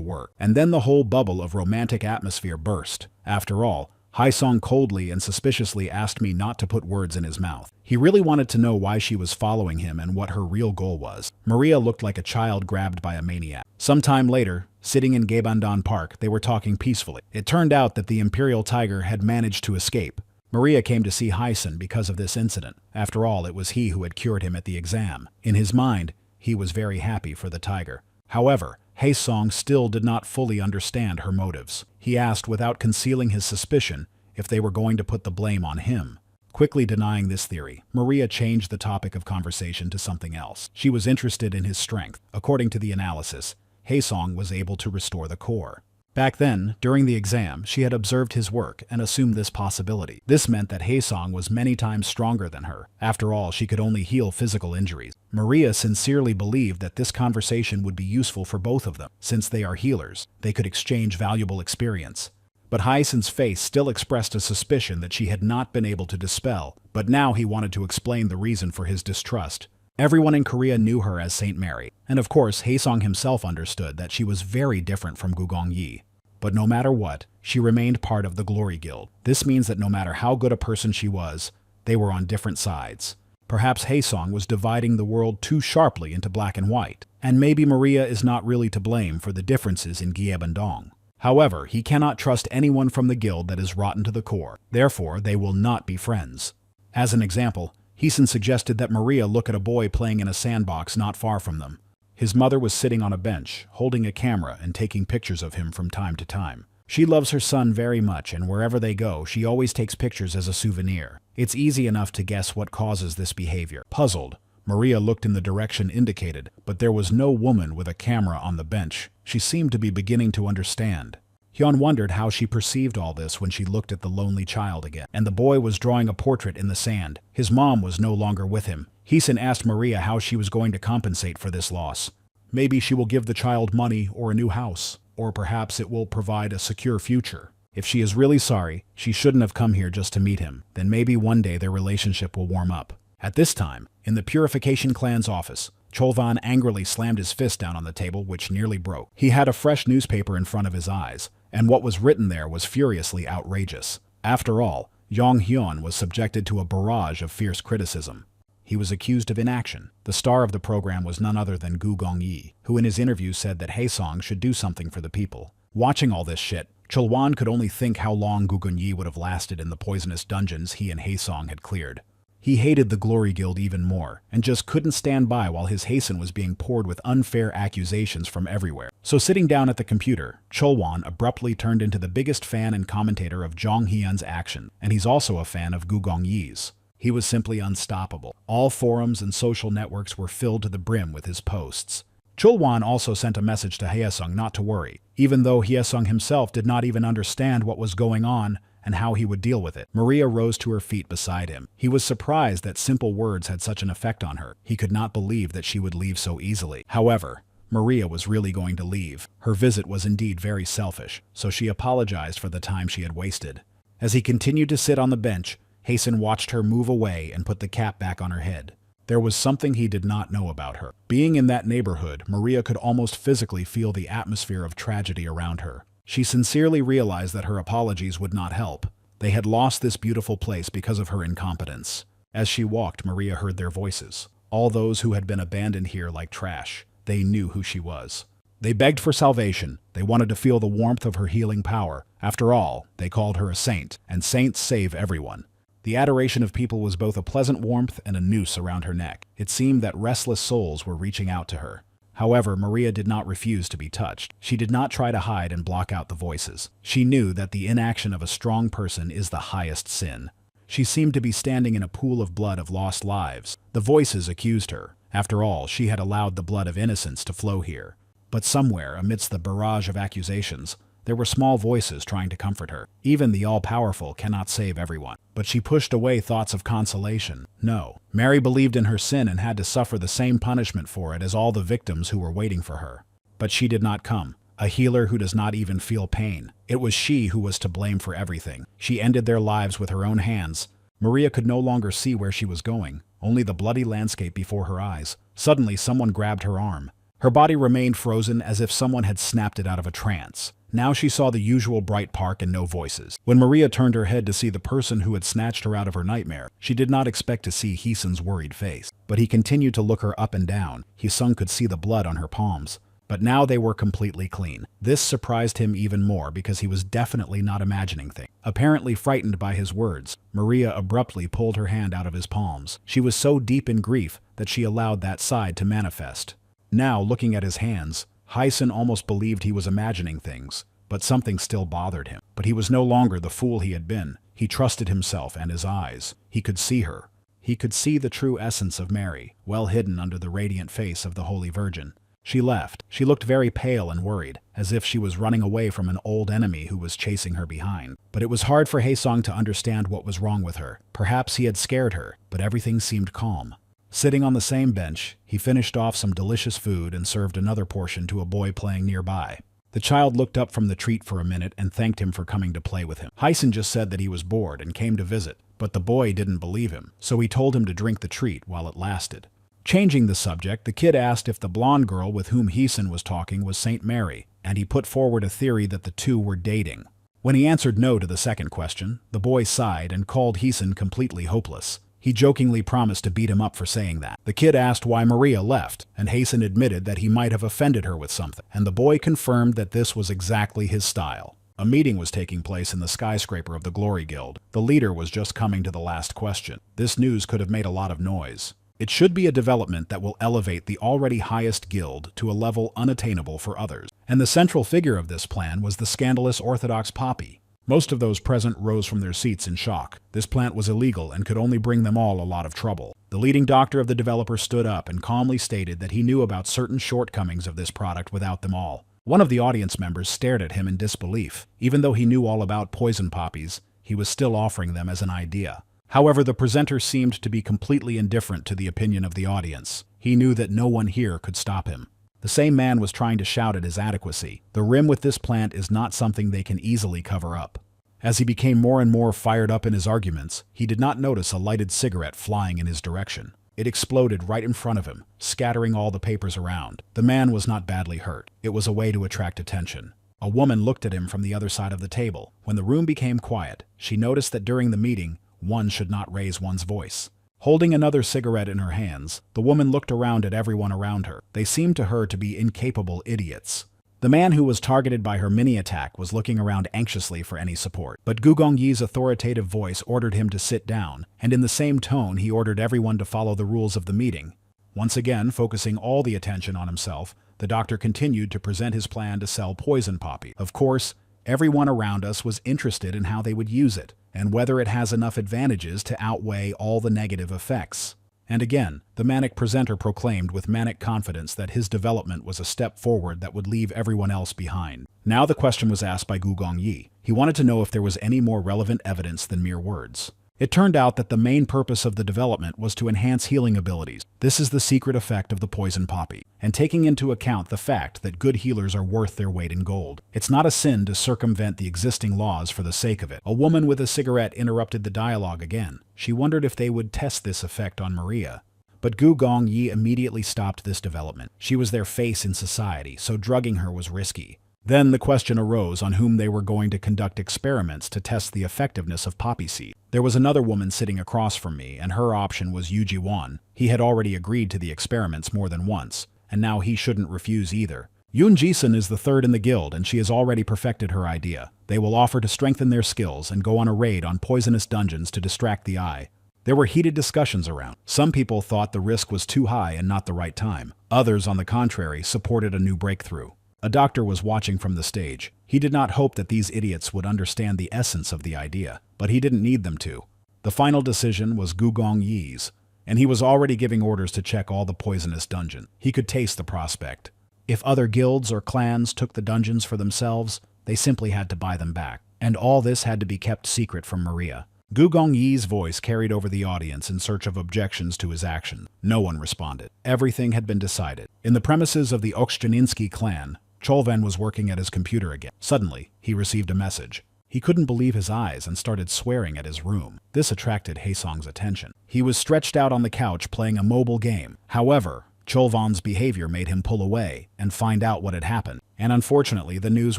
work. And then the whole bubble of romantic atmosphere burst. After all, Haesong coldly and suspiciously asked me not to put words in his mouth. He really wanted to know why she was following him and what her real goal was. Maria looked like a child grabbed by a maniac. Sometime later, sitting in Gaebandan Park, they were talking peacefully. It turned out that the Imperial Tiger had managed to escape. Maria came to see Haesong because of this incident. After all, it was he who had cured him at the exam. In his mind, he was very happy for the tiger. However, Haesong still did not fully understand her motives. He asked without concealing his suspicion if they were going to put the blame on him. Quickly denying this theory, Maria changed the topic of conversation to something else. She was interested in his strength. According to the analysis, Haesong was able to restore the core. Back then, during the exam, she had observed his work and assumed this possibility. This meant that Haesong was many times stronger than her. After all, she could only heal physical injuries. Maria sincerely believed that this conversation would be useful for both of them. Since they are healers, they could exchange valuable experience. But Haesong's face still expressed a suspicion that she had not been able to dispel, but now he wanted to explain the reason for his distrust. Everyone in Korea knew her as Saint Mary, and of course Haesong himself understood that she was very different from Gu Guangyi. But no matter what, she remained part of the Glory Guild. This means that no matter how good a person she was, they were on different sides. Perhaps Haesong was dividing the world too sharply into black and white, and maybe Maria is not really to blame for the differences in Gyeobandong. However, he cannot trust anyone from the guild that is rotten to the core. Therefore, they will not be friends. As an example, Haesong suggested that Maria look at a boy playing in a sandbox not far from them. His mother was sitting on a bench, holding a camera and taking pictures of him from time to time. She loves her son very much, and wherever they go, she always takes pictures as a souvenir. It's easy enough to guess what causes this behavior. Puzzled, Maria looked in the direction indicated, but there was no woman with a camera on the bench. She seemed to be beginning to understand. Hyun wondered how she perceived all this when she looked at the lonely child again. And the boy was drawing a portrait in the sand. His mom was no longer with him. Haesong asked Maria how she was going to compensate for this loss. Maybe she will give the child money or a new house, or perhaps it will provide a secure future. If she is really sorry, she shouldn't have come here just to meet him. Then maybe one day their relationship will warm up. At this time, in the Purification Clan's office, Cholvan angrily slammed his fist down on the table, which nearly broke. He had a fresh newspaper in front of his eyes, and what was written there was furiously outrageous. After all, Yong Hyun was subjected to a barrage of fierce criticism. He was accused of inaction. The star of the program was none other than Gu Gongyi, who in his interview said that Haesong should do something for the people. Watching all this shit, Cholwan could only think how long Gu Gongyi would have lasted in the poisonous dungeons he and Haesong had cleared. He hated the Glory Guild even more, and just couldn't stand by while his Haesen was being poured with unfair accusations from everywhere. So sitting down at the computer, Cholwan abruptly turned into the biggest fan and commentator of Jong Hyun's action, and he's also a fan of Gu Gongyi's. He was simply unstoppable. All forums and social networks were filled to the brim with his posts. Cholwan also sent a message to Haesong not to worry, even though Haesong himself did not even understand what was going on and how he would deal with it. Maria rose to her feet beside him. He was surprised that simple words had such an effect on her. He could not believe that she would leave so easily. However, Maria was really going to leave. Her visit was indeed very selfish, so she apologized for the time she had wasted. As he continued to sit on the bench, Haesen watched her move away and put the cap back on her head. There was something he did not know about her. Being in that neighborhood, Maria could almost physically feel the atmosphere of tragedy around her. She sincerely realized that her apologies would not help. They had lost this beautiful place because of her incompetence. As she walked, Maria heard their voices. All those who had been abandoned here like trash. They knew who she was. They begged for salvation. They wanted to feel the warmth of her healing power. After all, they called her a saint, and saints save everyone. The adoration of people was both a pleasant warmth and a noose around her neck. It seemed that restless souls were reaching out to her. However, Maria did not refuse to be touched. She did not try to hide and block out the voices. She knew that the inaction of a strong person is the highest sin. She seemed to be standing in a pool of blood of lost lives. The voices accused her. After all, she had allowed the blood of innocence to flow here. But somewhere, amidst the barrage of accusations, there were small voices trying to comfort her. Even the all-powerful cannot save everyone. But she pushed away thoughts of consolation. No. Mary believed in her sin and had to suffer the same punishment for it as all the victims who were waiting for her. But she did not come. A healer who does not even feel pain. It was she who was to blame for everything. She ended their lives with her own hands. Maria could no longer see where she was going, only the bloody landscape before her eyes. Suddenly, someone grabbed her arm. Her body remained frozen as if someone had snapped it out of a trance. Now she saw the usual bright park and no voices. When Maria turned her head to see the person who had snatched her out of her nightmare, she did not expect to see Heeson's worried face. But he continued to look her up and down. Heesun could see the blood on her palms. But now they were completely clean. This surprised him even more because he was definitely not imagining things. Apparently frightened by his words, Maria abruptly pulled her hand out of his palms. She was so deep in grief that she allowed that side to manifest. Now, looking at his hands, Heesen almost believed he was imagining things, but something still bothered him. But he was no longer the fool he had been. He trusted himself and his eyes. He could see her. He could see the true essence of Mary, well hidden under the radiant face of the Holy Virgin. She left. She looked very pale and worried, as if she was running away from an old enemy who was chasing her behind. But it was hard for Haesong to understand what was wrong with her. Perhaps he had scared her, but everything seemed calm. Sitting on the same bench, he finished off some delicious food and served another portion to a boy playing nearby. The child looked up from the treat for a minute and thanked him for coming to play with him. Heisen just said that he was bored and came to visit, but the boy didn't believe him, so he told him to drink the treat while it lasted. Changing the subject, the kid asked if the blonde girl with whom Heesen was talking was Saint Mary, and he put forward a theory that the two were dating. When he answered no to the second question, the boy sighed and called Heesen completely hopeless. He jokingly promised to beat him up for saying that. The kid asked why Maria left, and Haesen admitted that he might have offended her with something, and the boy confirmed that this was exactly his style. A meeting was taking place in the skyscraper of the Glory Guild. The leader was just coming to the last question. This news could have made a lot of noise. It should be a development that will elevate the already highest guild to a level unattainable for others. And the central figure of this plan was the scandalous Orthodox Poppy. Most of those present rose from their seats in shock. This plant was illegal and could only bring them all a lot of trouble. The leading doctor of the developer stood up and calmly stated that he knew about certain shortcomings of this product without them all. One of the audience members stared at him in disbelief. Even though he knew all about poison poppies, he was still offering them as an idea. However, the presenter seemed to be completely indifferent to the opinion of the audience. He knew that no one here could stop him. The same man was trying to shout at his adequacy. The rim with this plant is not something they can easily cover up. As he became more and more fired up in his arguments, he did not notice a lighted cigarette flying in his direction. It exploded right in front of him, scattering all the papers around. The man was not badly hurt. It was a way to attract attention. A woman looked at him from the other side of the table. When the room became quiet, she noticed that during the meeting, one should not raise one's voice. Holding another cigarette in her hands, the woman looked around at everyone around her. They seemed to her to be incapable idiots. The man who was targeted by her mini-attack was looking around anxiously for any support. But Gu Gongyi's authoritative voice ordered him to sit down, and in the same tone he ordered everyone to follow the rules of the meeting. Once again, focusing all the attention on himself, the doctor continued to present his plan to sell poison poppy. Of course, everyone around us was interested in how they would use it, and whether it has enough advantages to outweigh all the negative effects. And again, the manic presenter proclaimed with manic confidence that his development was a step forward that would leave everyone else behind. Now the question was asked by Gu Gongyi. He wanted to know if there was any more relevant evidence than mere words. It turned out that the main purpose of the development was to enhance healing abilities. This is the secret effect of the poison poppy, and taking into account the fact that good healers are worth their weight in gold. It's not a sin to circumvent the existing laws for the sake of it. A woman with a cigarette interrupted the dialogue again. She wondered if they would test this effect on Maria. But Gu Gongyi immediately stopped this development. She was their face in society, so drugging her was risky. Then the question arose on whom they were going to conduct experiments to test the effectiveness of poppy seed. There was another woman sitting across from me, and her option was Yuji Wan. He had already agreed to the experiments more than once, and now he shouldn't refuse either. Yoon Ji-sun is the third in the guild, and she has already perfected her idea. They will offer to strengthen their skills and go on a raid on poisonous dungeons to distract the eye. There were heated discussions around. Some people thought the risk was too high and not the right time. Others, on the contrary, supported a new breakthrough. A doctor was watching from the stage. He did not hope that these idiots would understand the essence of the idea, but he didn't need them to. The final decision was Gu Gongyi's, and he was already giving orders to check all the poisonous dungeons. He could taste the prospect. If other guilds or clans took the dungeons for themselves, they simply had to buy them back. And all this had to be kept secret from Maria. Gu Gongyi's voice carried over the audience in search of objections to his action. No one responded. Everything had been decided. In the premises of the Okshchaninsky clan, Cholvan was working at his computer again. Suddenly, he received a message. He couldn't believe his eyes and started swearing at his room. This attracted Haesong's attention. He was stretched out on the couch playing a mobile game. However, Cholvan's behavior made him pull away and find out what had happened. And unfortunately, the news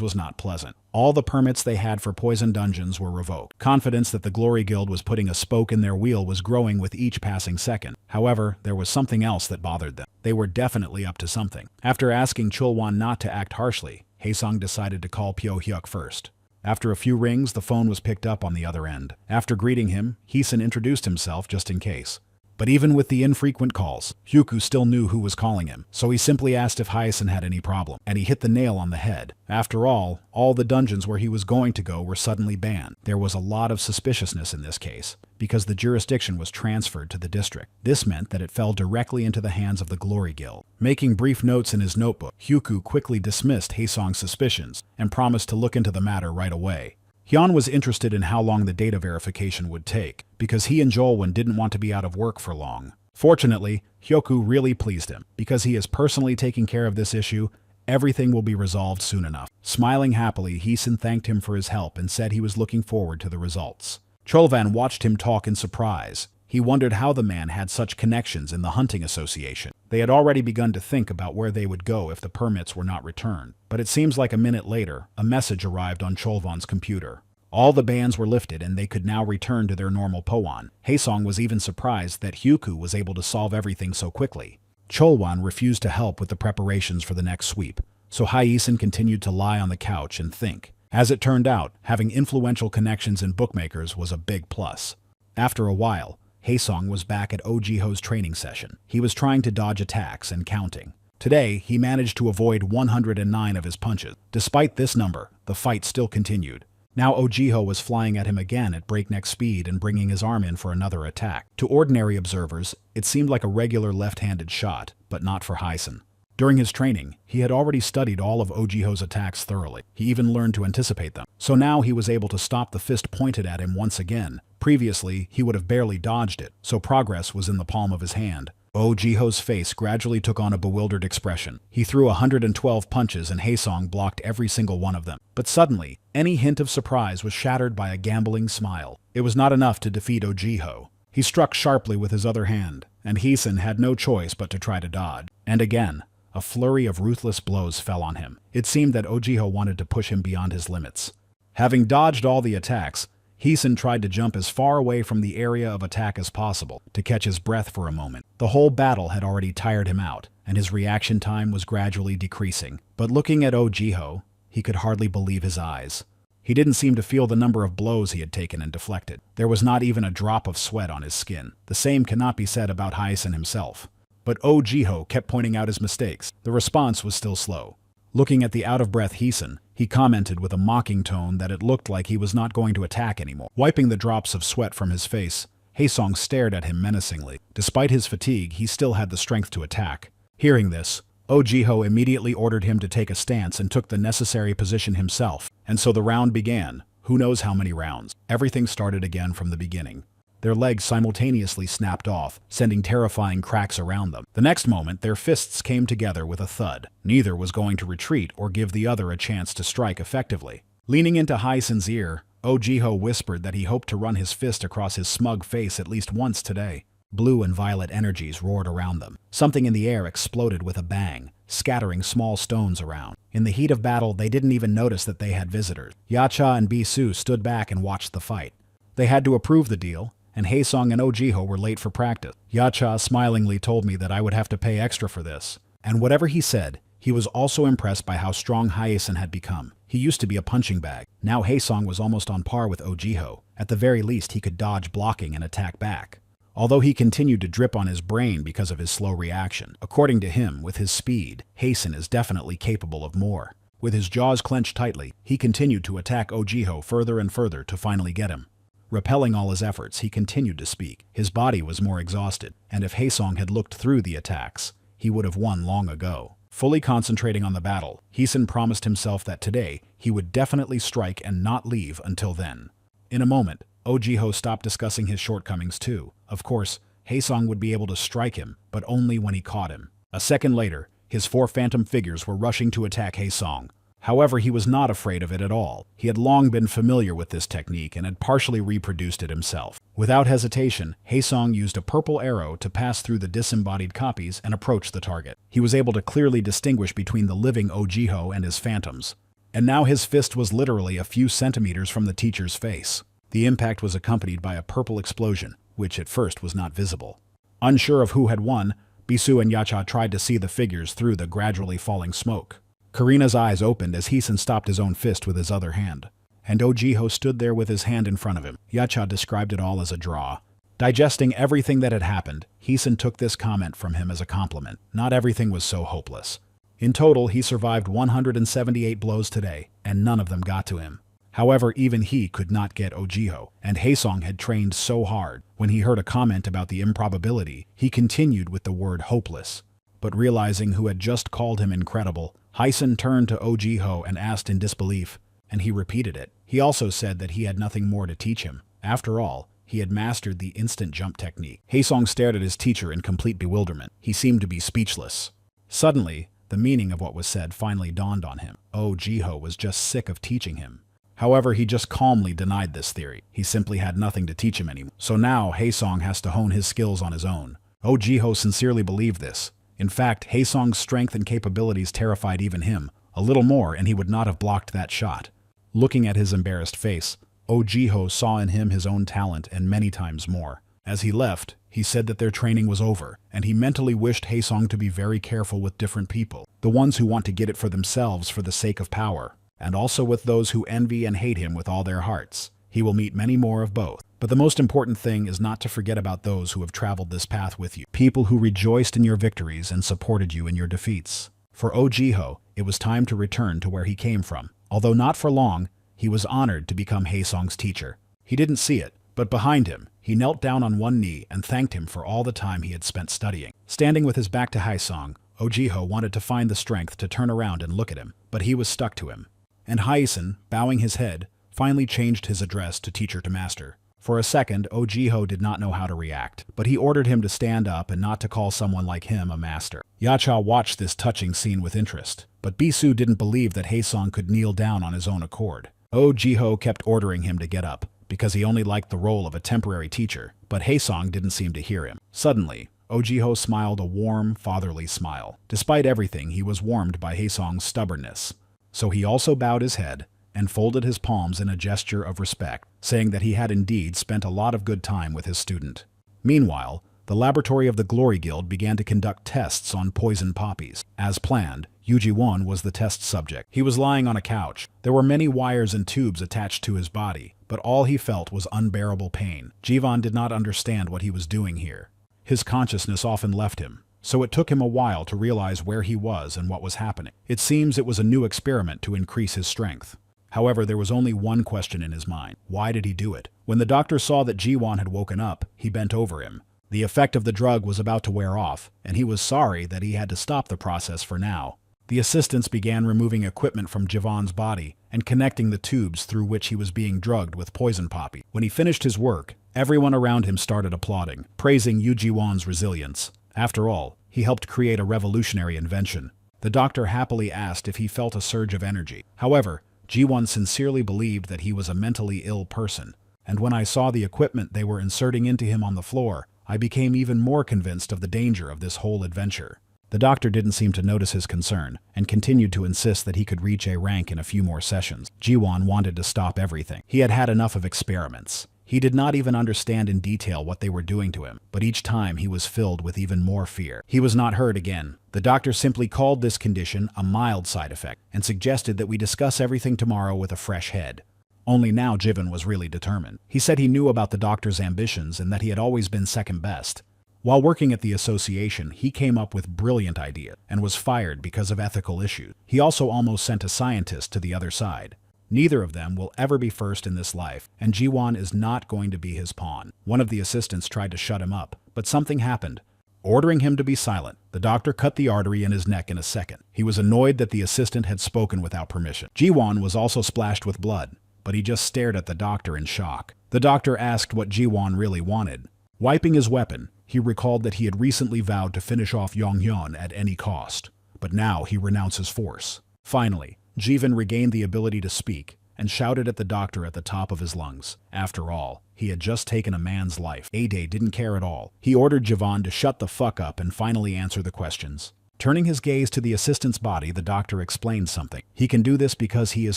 was not pleasant. All the permits they had for poison dungeons were revoked. Confidence that the Glory Guild was putting a spoke in their wheel was growing with each passing second. However, there was something else that bothered them. They were definitely up to something. After asking Cholwan not to act harshly, Haesong decided to call Pyo Hyuk first. After a few rings, the phone was picked up on the other end. After greeting him, Haeson introduced himself just in case. But even with the infrequent calls, Hyuku still knew who was calling him, so he simply asked if Haeson had any problem, and he hit the nail on the head. After all the dungeons where he was going to go were suddenly banned. There was a lot of suspiciousness in this case, because the jurisdiction was transferred to the district. This meant that it fell directly into the hands of the Glory Guild. Making brief notes in his notebook, Hyuku quickly dismissed Haesong's suspicions and promised to look into the matter right away. Hyun was interested in how long the data verification would take, because he and Jolwyn didn't want to be out of work for long. Fortunately, Hyoku really pleased him. Because he is personally taking care of this issue, everything will be resolved soon enough. Smiling happily, Haeson thanked him for his help and said he was looking forward to the results. Cholvan watched him talk in surprise. He wondered how the man had such connections in the hunting association. They had already begun to think about where they would go if the permits were not returned. But it seems like a minute later, a message arrived on Cholvan's computer. All the bans were lifted and they could now return to their normal Poan. Haesong was even surprised that Hyuku was able to solve everything so quickly. Cholwan refused to help with the preparations for the next sweep, so Haeson continued to lie on the couch and think. As it turned out, having influential connections in bookmakers was a big plus. After a while, Haesong was back at Ojiho's training session. He was trying to dodge attacks and counting. Today, he managed to avoid 109 of his punches. Despite this number, the fight still continued. Now Ojiho was flying at him again at breakneck speed and bringing his arm in for another attack. To ordinary observers, it seemed like a regular left-handed shot, but not for Haeson. During his training, he had already studied all of Ojiho's attacks thoroughly. He even learned to anticipate them. So now he was able to stop the fist pointed at him once again. Previously, he would have barely dodged it, so progress was in the palm of his hand. Ojiho's face gradually took on a bewildered expression. He threw 112 punches and Haesong blocked every single one of them. But suddenly, any hint of surprise was shattered by a gambling smile. It was not enough to defeat Ojiho. He struck sharply with his other hand, and Haeson had no choice but to try to dodge. And again, a flurry of ruthless blows fell on him. It seemed that Ojiho wanted to push him beyond his limits. Having dodged all the attacks, Haeson tried to jump as far away from the area of attack as possible to catch his breath for a moment. The whole battle had already tired him out, and his reaction time was gradually decreasing. But looking at Ojiho, he could hardly believe his eyes. He didn't seem to feel the number of blows he had taken and deflected. There was not even a drop of sweat on his skin. The same cannot be said about Haeson himself. But Ojiho kept pointing out his mistakes. The response was still slow. Looking at the out-of-breath Haeson, he commented with a mocking tone that it looked like he was not going to attack anymore. Wiping the drops of sweat from his face, Haesong stared at him menacingly. Despite his fatigue, he still had the strength to attack. Hearing this, Ojiho immediately ordered him to take a stance and took the necessary position himself. And so the round began. Who knows how many rounds? Everything started again from the beginning. Their legs simultaneously snapped off, sending terrifying cracks around them. The next moment, their fists came together with a thud. Neither was going to retreat or give the other a chance to strike effectively. Leaning into Haeson's ear, Ojiho whispered that he hoped to run his fist across his smug face at least once today. Blue and violet energies roared around them. Something in the air exploded with a bang, scattering small stones around. In the heat of battle, they didn't even notice that they had visitors. Yacha and Bisu stood back and watched the fight. They had to approve the deal, and Haesong and Ojiho were late for practice. Yacha smilingly told me that I would have to pay extra for this. And whatever he said, he was also impressed by how strong Haeson had become. He used to be a punching bag. Now Haesong was almost on par with Ojiho. At the very least, he could dodge blocking and attack back. Although he continued to drip on his brain because of his slow reaction. According to him, with his speed, Haeson is definitely capable of more. With his jaws clenched tightly, he continued to attack Ojiho further and further to finally get him. Repelling all his efforts, he continued to speak. His body was more exhausted, and if Haesong had looked through the attacks, he would have won long ago. Fully concentrating on the battle, Haeson promised himself that today he would definitely strike and not leave until then. In a moment, Ojiho stopped discussing his shortcomings too. Of course, Haesong would be able to strike him, but only when he caught him. A second later, his 4 phantom figures were rushing to attack Haesong. However, he was not afraid of it at all. He had long been familiar with this technique and had partially reproduced it himself. Without hesitation, Haesong used a purple arrow to pass through the disembodied copies and approach the target. He was able to clearly distinguish between the living Ojiho and his phantoms. And now his fist was literally a few centimeters from the teacher's face. The impact was accompanied by a purple explosion, which at first was not visible. Unsure of who had won, Bisu and Yacha tried to see the figures through the gradually falling smoke. Karina's eyes opened as Haeson stopped his own fist with his other hand, and Ojiho stood there with his hand in front of him. Yacha described it all as a draw. Digesting everything that had happened, Haeson took this comment from him as a compliment. Not everything was so hopeless. In total, he survived 178 blows today, and none of them got to him. However, even he could not get Ojiho, and Haesong had trained so hard. When he heard a comment about the improbability, he continued with the word hopeless. But realizing who had just called him incredible, Haeson turned to Ojiho and asked in disbelief, and he repeated it. He also said that he had nothing more to teach him. After all, he had mastered the instant jump technique. Haesong stared at his teacher in complete bewilderment. He seemed to be speechless. Suddenly, the meaning of what was said finally dawned on him. Ojiho was just sick of teaching him. However, he just calmly denied this theory. He simply had nothing to teach him anymore. So now, Haesong has to hone his skills on his own. Ojiho sincerely believed this. In fact, Haesong's strength and capabilities terrified even him. A little more and he would not have blocked that shot. Looking at his embarrassed face, Ojiho saw in him his own talent and many times more. As he left, he said that their training was over, and he mentally wished Haesong to be very careful with different people. The ones who want to get it for themselves for the sake of power, and also with those who envy and hate him with all their hearts. He will meet many more of both. But the most important thing is not to forget about those who have traveled this path with you. People who rejoiced in your victories and supported you in your defeats. For Ojiho, it was time to return to where he came from. Although not for long, he was honored to become Haesong's teacher. He didn't see it, but behind him, he knelt down on one knee and thanked him for all the time he had spent studying. Standing with his back to Haesong, Ojiho wanted to find the strength to turn around and look at him, but he was stuck to him. And Haeson, bowing his head, finally changed his address to teacher to master. For a second, Ojiho did not know how to react, but he ordered him to stand up and not to call someone like him a master. Yacha watched this touching scene with interest, but Bisu didn't believe that Haesong could kneel down on his own accord. Ojiho kept ordering him to get up, because he only liked the role of a temporary teacher, but Haesong didn't seem to hear him. Suddenly, Ojiho smiled a warm, fatherly smile. Despite everything, he was warmed by Haesong's stubbornness. So he also bowed his head and folded his palms in a gesture of respect, saying that he had indeed spent a lot of good time with his student. Meanwhile, the laboratory of the Glory Guild began to conduct tests on poison poppies. As planned, Yuji-won was the test subject. He was lying on a couch. There were many wires and tubes attached to his body, but all he felt was unbearable pain. Jivan did not understand what he was doing here. His consciousness often left him, so it took him a while to realize where he was and what was happening. It seems it was a new experiment to increase his strength. However, there was only one question in his mind. Why did he do it? When the doctor saw that Jiwon had woken up, he bent over him. The effect of the drug was about to wear off, and he was sorry that he had to stop the process for now. The assistants began removing equipment from Jivan's body and connecting the tubes through which he was being drugged with poison poppy. When he finished his work, everyone around him started applauding, praising Yuji-won's resilience. After all, he helped create a revolutionary invention. The doctor happily asked if he felt a surge of energy. However, Jiwon sincerely believed that he was a mentally ill person, and when I saw the equipment they were inserting into him on the floor, I became even more convinced of the danger of this whole adventure. The doctor didn't seem to notice his concern, and continued to insist that he could reach A rank in a few more sessions. Jiwon wanted to stop everything. He had had enough of experiments. He did not even understand in detail what they were doing to him, but each time he was filled with even more fear. He was not heard again. The doctor simply called this condition a mild side effect, and suggested that we discuss everything tomorrow with a fresh head. Only now Jivan was really determined. He said he knew about the doctor's ambitions and that he had always been second best. While working at the association, he came up with brilliant ideas and was fired because of ethical issues. He also almost sent a scientist to the other side. Neither of them will ever be first in this life, and Jiwon is not going to be his pawn. One of the assistants tried to shut him up, but something happened. Ordering him to be silent, the doctor cut the artery in his neck in a second. He was annoyed that the assistant had spoken without permission. Jiwon was also splashed with blood, but he just stared at the doctor in shock. The doctor asked what Jiwon really wanted. Wiping his weapon, he recalled that he had recently vowed to finish off Yonghyun at any cost, but now he renounces force. Finally, Jivan regained the ability to speak and shouted at the doctor at the top of his lungs. After all, he had just taken a man's life. Ade didn't care at all. He ordered Jivan to shut the fuck up and finally answer the questions. Turning his gaze to the assistant's body, the doctor explained something. He can do this because he is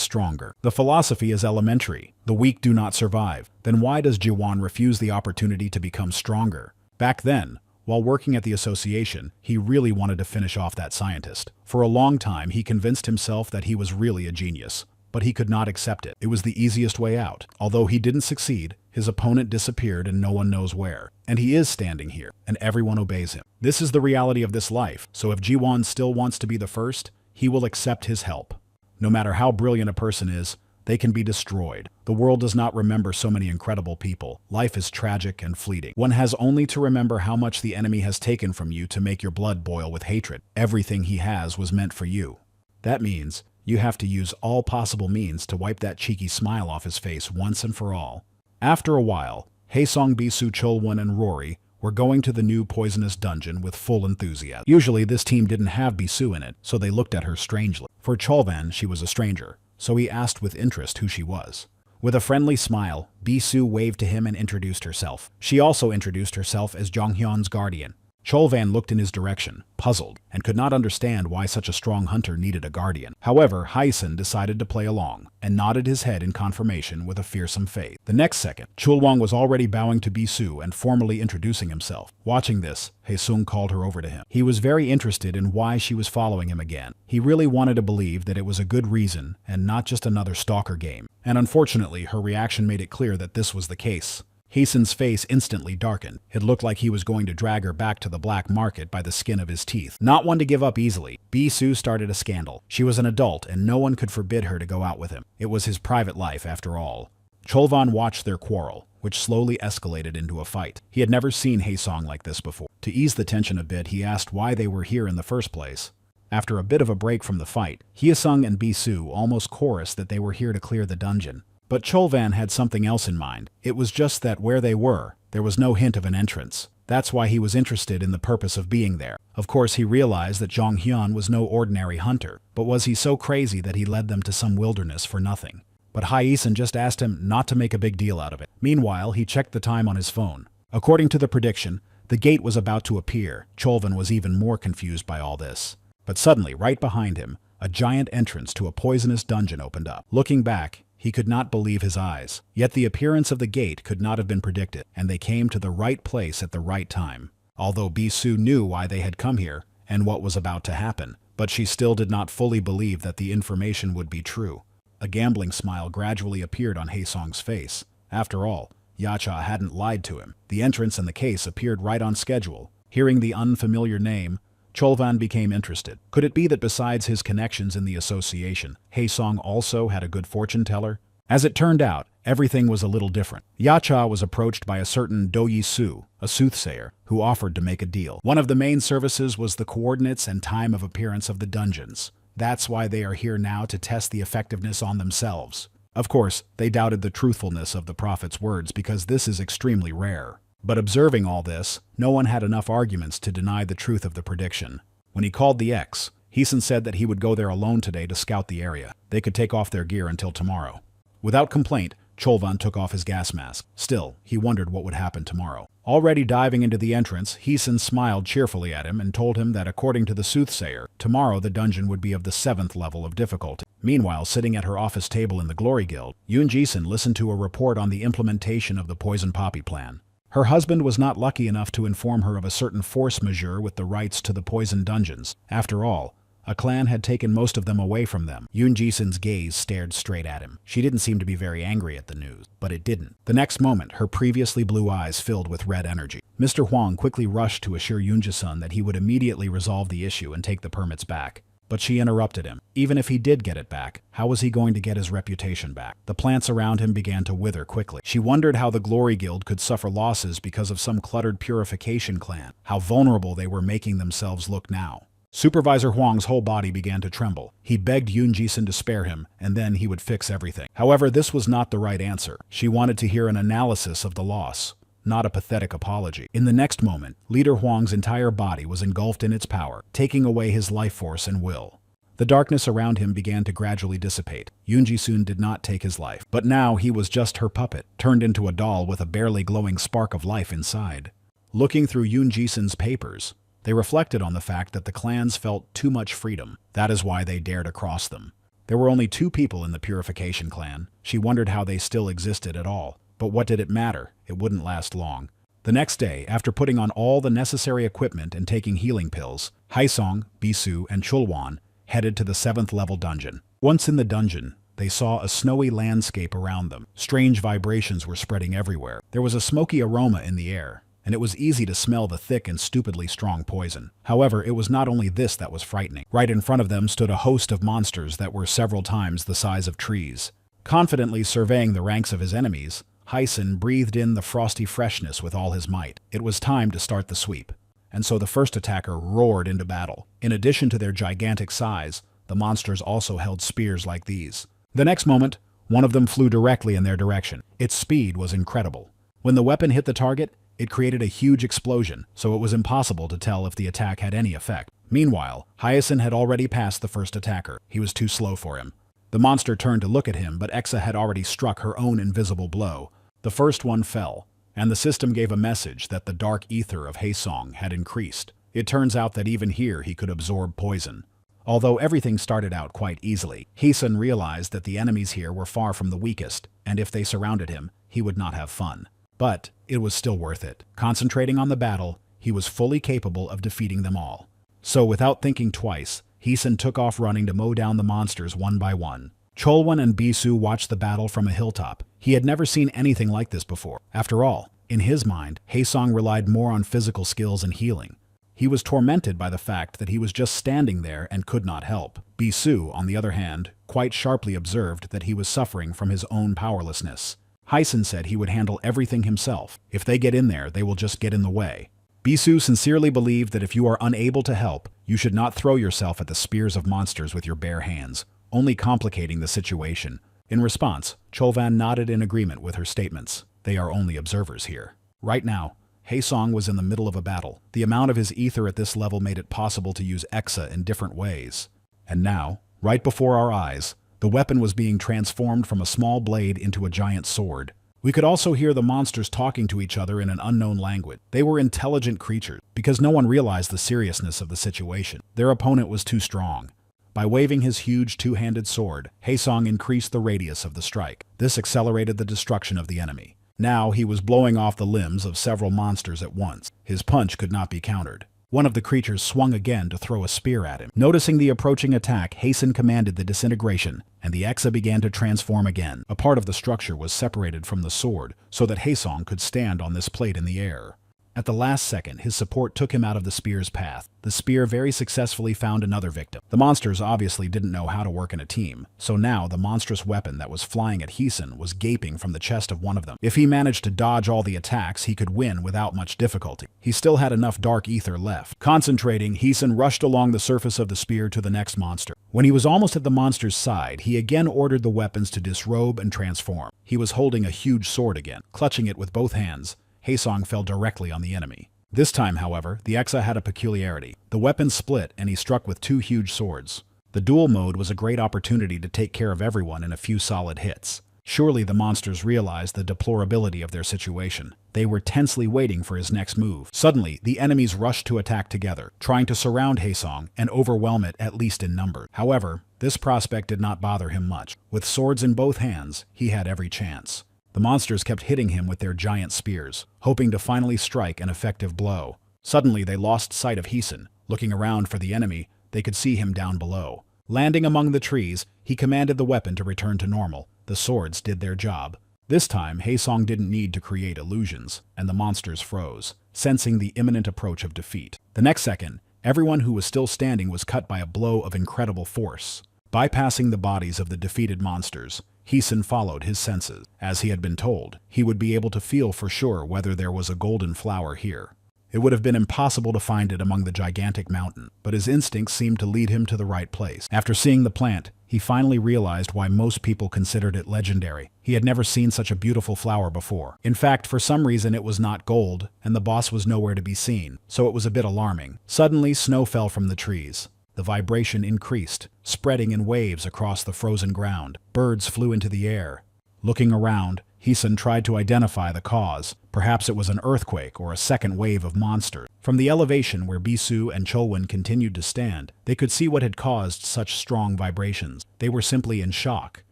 stronger. The philosophy is elementary. The weak do not survive. Then why does Jiwan refuse the opportunity to become stronger? Back then, while working at the association, he really wanted to finish off that scientist. For a long time, he convinced himself that he was really a genius, but he could not accept it. It was the easiest way out. Although he didn't succeed, his opponent disappeared and no one knows where. And he is standing here, and everyone obeys him. This is the reality of this life, so if Jiwon still wants to be the first, he will accept his help. No matter how brilliant a person is, they can be destroyed. The world does not remember so many incredible people. Life is tragic and fleeting. One has only to remember how much the enemy has taken from you to make your blood boil with hatred. Everything he has was meant for you. That means you have to use all possible means to wipe that cheeky smile off his face once and for all. After a while, Haesong, Bisu, Cholwon, and Rory were going to the new poisonous dungeon with full enthusiasm. Usually this team didn't have Bisu in it, so they looked at her strangely. For Cholvan, she was a stranger, so he asked with interest who she was. With a friendly smile, Bisu waved to him and introduced herself. She also introduced herself as Jonghyun's guardian. Cholvan looked in his direction, puzzled, and could not understand why such a strong hunter needed a guardian. However, Hyson decided to play along, and nodded his head in confirmation with a fearsome face. The next second, Chulwang was already bowing to Bisu and formally introducing himself. Watching this, Haesung called her over to him. He was very interested in why she was following him again. He really wanted to believe that it was a good reason and not just another stalker game. And unfortunately, her reaction made it clear that this was the case. Hasten's face instantly darkened. It looked like he was going to drag her back to the black market by the skin of his teeth. Not one to give up easily, Bisu started a scandal. She was an adult and no one could forbid her to go out with him. It was his private life after all. Cholvan watched their quarrel, which slowly escalated into a fight. He had never seen Haesong like this before. To ease the tension a bit, he asked why they were here in the first place. After a bit of a break from the fight, Haesong and Bisu almost chorused that they were here to clear the dungeon. But Cholvan had something else in mind. It was just that where they were, there was no hint of an entrance. That's why he was interested in the purpose of being there. Of course, he realized that Zhang Hyun was no ordinary hunter, but was he so crazy that he led them to some wilderness for nothing? But Hyesun just asked him not to make a big deal out of it. Meanwhile, he checked the time on his phone. According to the prediction, the gate was about to appear. Cholvan was even more confused by all this. But suddenly, right behind him, a giant entrance to a poisonous dungeon opened up. Looking back, he could not believe his eyes. Yet the appearance of the gate could not have been predicted, and they came to the right place at the right time. Although Bisu knew why they had come here and what was about to happen, but she still did not fully believe that the information would be true. A gambling smile gradually appeared on Haesong's face. After all, Yacha hadn't lied to him. The entrance and the case appeared right on schedule. Hearing the unfamiliar name, Cholvan became interested. Could it be that besides his connections in the association, Haesong also had a good fortune teller? As it turned out, everything was a little different. Yacha was approached by a certain Do-Yi Su, a soothsayer, who offered to make a deal. One of the main services was the coordinates and time of appearance of the dungeons. That's why they are here now, to test the effectiveness on themselves. Of course, they doubted the truthfulness of the prophet's words because this is extremely rare. But observing all this, no one had enough arguments to deny the truth of the prediction. When he called the X, Haesun said that he would go there alone today to scout the area. They could take off their gear until tomorrow. Without complaint, Cholvan took off his gas mask. Still, he wondered what would happen tomorrow. Already diving into the entrance, Haesun smiled cheerfully at him and told him that according to the soothsayer, tomorrow the dungeon would be of the 7th level of difficulty. Meanwhile, sitting at her office table in the Glory Guild, Yoon Ji-sun listened to a report on the implementation of the Poison Poppy plan. Her husband was not lucky enough to inform her of a certain force majeure with the rights to the poison dungeons. After all, a clan had taken most of them away from them. Yoon Ji-sun's gaze stared straight at him. She didn't seem to be very angry at the news, but it didn't. The next moment, her previously blue eyes filled with red energy. Mr. Huang quickly rushed to assure Yoon Ji-sun that he would immediately resolve the issue and take the permits back. But she interrupted him. Even if he did get it back, how was he going to get his reputation back? The plants around him began to wither quickly. She wondered how the Glory Guild could suffer losses because of some cluttered purification clan, how vulnerable they were making themselves look now. Supervisor Huang's whole body began to tremble. He begged Yoon Ji-sun to spare him, and then he would fix everything. However, this was not the right answer. She wanted to hear an analysis of the loss, not a pathetic apology. In the next moment, Leader Huang's entire body was engulfed in its power, taking away his life force and will. The darkness around him began to gradually dissipate. Yoon Ji-sun did not take his life, but now he was just her puppet, turned into a doll with a barely glowing spark of life inside. Looking through Yoon Ji-sun's papers, they reflected on the fact that the clans felt too much freedom. That is why they dared to cross them. There were only 2 people in the Purification clan. She wondered how they still existed at all. But what did it matter? It wouldn't last long. The next day, after putting on all the necessary equipment and taking healing pills, Haesong, Bisu, and Chulwan headed to the 7th level dungeon. Once in the dungeon, they saw a snowy landscape around them. Strange vibrations were spreading everywhere. There was a smoky aroma in the air, and it was easy to smell the thick and stupidly strong poison. However, it was not only this that was frightening. Right in front of them stood a host of monsters that were several times the size of trees. Confidently surveying the ranks of his enemies, Haesun breathed in the frosty freshness with all his might. It was time to start the sweep. And so the first attacker roared into battle. In addition to their gigantic size, the monsters also held spears like these. The next moment, one of them flew directly in their direction. Its speed was incredible. When the weapon hit the target, it created a huge explosion, so it was impossible to tell if the attack had any effect. Meanwhile, Haesun had already passed the first attacker. He was too slow for him. The monster turned to look at him, but Exa had already struck her own invisible blow. The first one fell, and the system gave a message that the dark ether of Haesong had increased. It turns out that even here he could absorb poison. Although everything started out quite easily, Haesun realized that the enemies here were far from the weakest, and if they surrounded him, he would not have fun. But it was still worth it. Concentrating on the battle, he was fully capable of defeating them all. So without thinking twice, Haesun took off running to mow down the monsters one by one. Cholwan and Bisu watched the battle from a hilltop. He had never seen anything like this before. After all, in his mind, Haesong relied more on physical skills and healing. He was tormented by the fact that he was just standing there and could not help. Bisu, on the other hand, quite sharply observed that he was suffering from his own powerlessness. Haesun said he would handle everything himself. If they get in there, they will just get in the way. Bisu sincerely believed that if you are unable to help, you should not throw yourself at the spears of monsters with your bare hands, only complicating the situation. In response, Cholvan nodded in agreement with her statements. They are only observers here. Right now, Haesong was in the middle of a battle. The amount of his ether at this level made it possible to use Exa in different ways. And now, right before our eyes, the weapon was being transformed from a small blade into a giant sword. We could also hear the monsters talking to each other in an unknown language. They were intelligent creatures, because no one realized the seriousness of the situation. Their opponent was too strong. By waving his huge two-handed sword, Haesong increased the radius of the strike. This accelerated the destruction of the enemy. Now he was blowing off the limbs of several monsters at once. His punch could not be countered. One of the creatures swung again to throw a spear at him. Noticing the approaching attack, Hasten commanded the disintegration, and the Exa began to transform again. A part of the structure was separated from the sword, so that Haesong could stand on this plate in the air. At the last second, his support took him out of the spear's path. The spear very successfully found another victim. The monsters obviously didn't know how to work in a team, so now the monstrous weapon that was flying at Heeson was gaping from the chest of one of them. If he managed to dodge all the attacks, he could win without much difficulty. He still had enough dark ether left. Concentrating, Heeson rushed along the surface of the spear to the next monster. When he was almost at the monster's side, he again ordered the weapons to disrobe and transform. He was holding a huge sword again. Clutching it with both hands, Haesong fell directly on the enemy. This time, however, the Exa had a peculiarity. The weapon split and he struck with two huge swords. The duel mode was a great opportunity to take care of everyone in a few solid hits. Surely the monsters realized the deplorability of their situation. They were tensely waiting for his next move. Suddenly, the enemies rushed to attack together, trying to surround Haesong and overwhelm it at least in number. However, this prospect did not bother him much. With swords in both hands, he had every chance. The monsters kept hitting him with their giant spears, hoping to finally strike an effective blow. Suddenly, they lost sight of Heeson. Looking around for the enemy, they could see him down below. Landing among the trees, he commanded the weapon to return to normal. The swords did their job. This time, Haesong didn't need to create illusions, and the monsters froze, sensing the imminent approach of defeat. The next second, everyone who was still standing was cut by a blow of incredible force. Bypassing the bodies of the defeated monsters, Heeson followed his senses. As he had been told, he would be able to feel for sure whether there was a golden flower here. It would have been impossible to find it among the gigantic mountain, but his instincts seemed to lead him to the right place. After seeing the plant, he finally realized why most people considered it legendary. He had never seen such a beautiful flower before. In fact, for some reason it was not gold, and the boss was nowhere to be seen, so it was a bit alarming. Suddenly, snow fell from the trees. The vibration increased, spreading in waves across the frozen ground. Birds flew into the air. Looking around, Heeson tried to identify the cause. Perhaps it was an earthquake or a second wave of monsters. From the elevation where Bisu and Cholwan continued to stand, they could see what had caused such strong vibrations. They were simply in shock.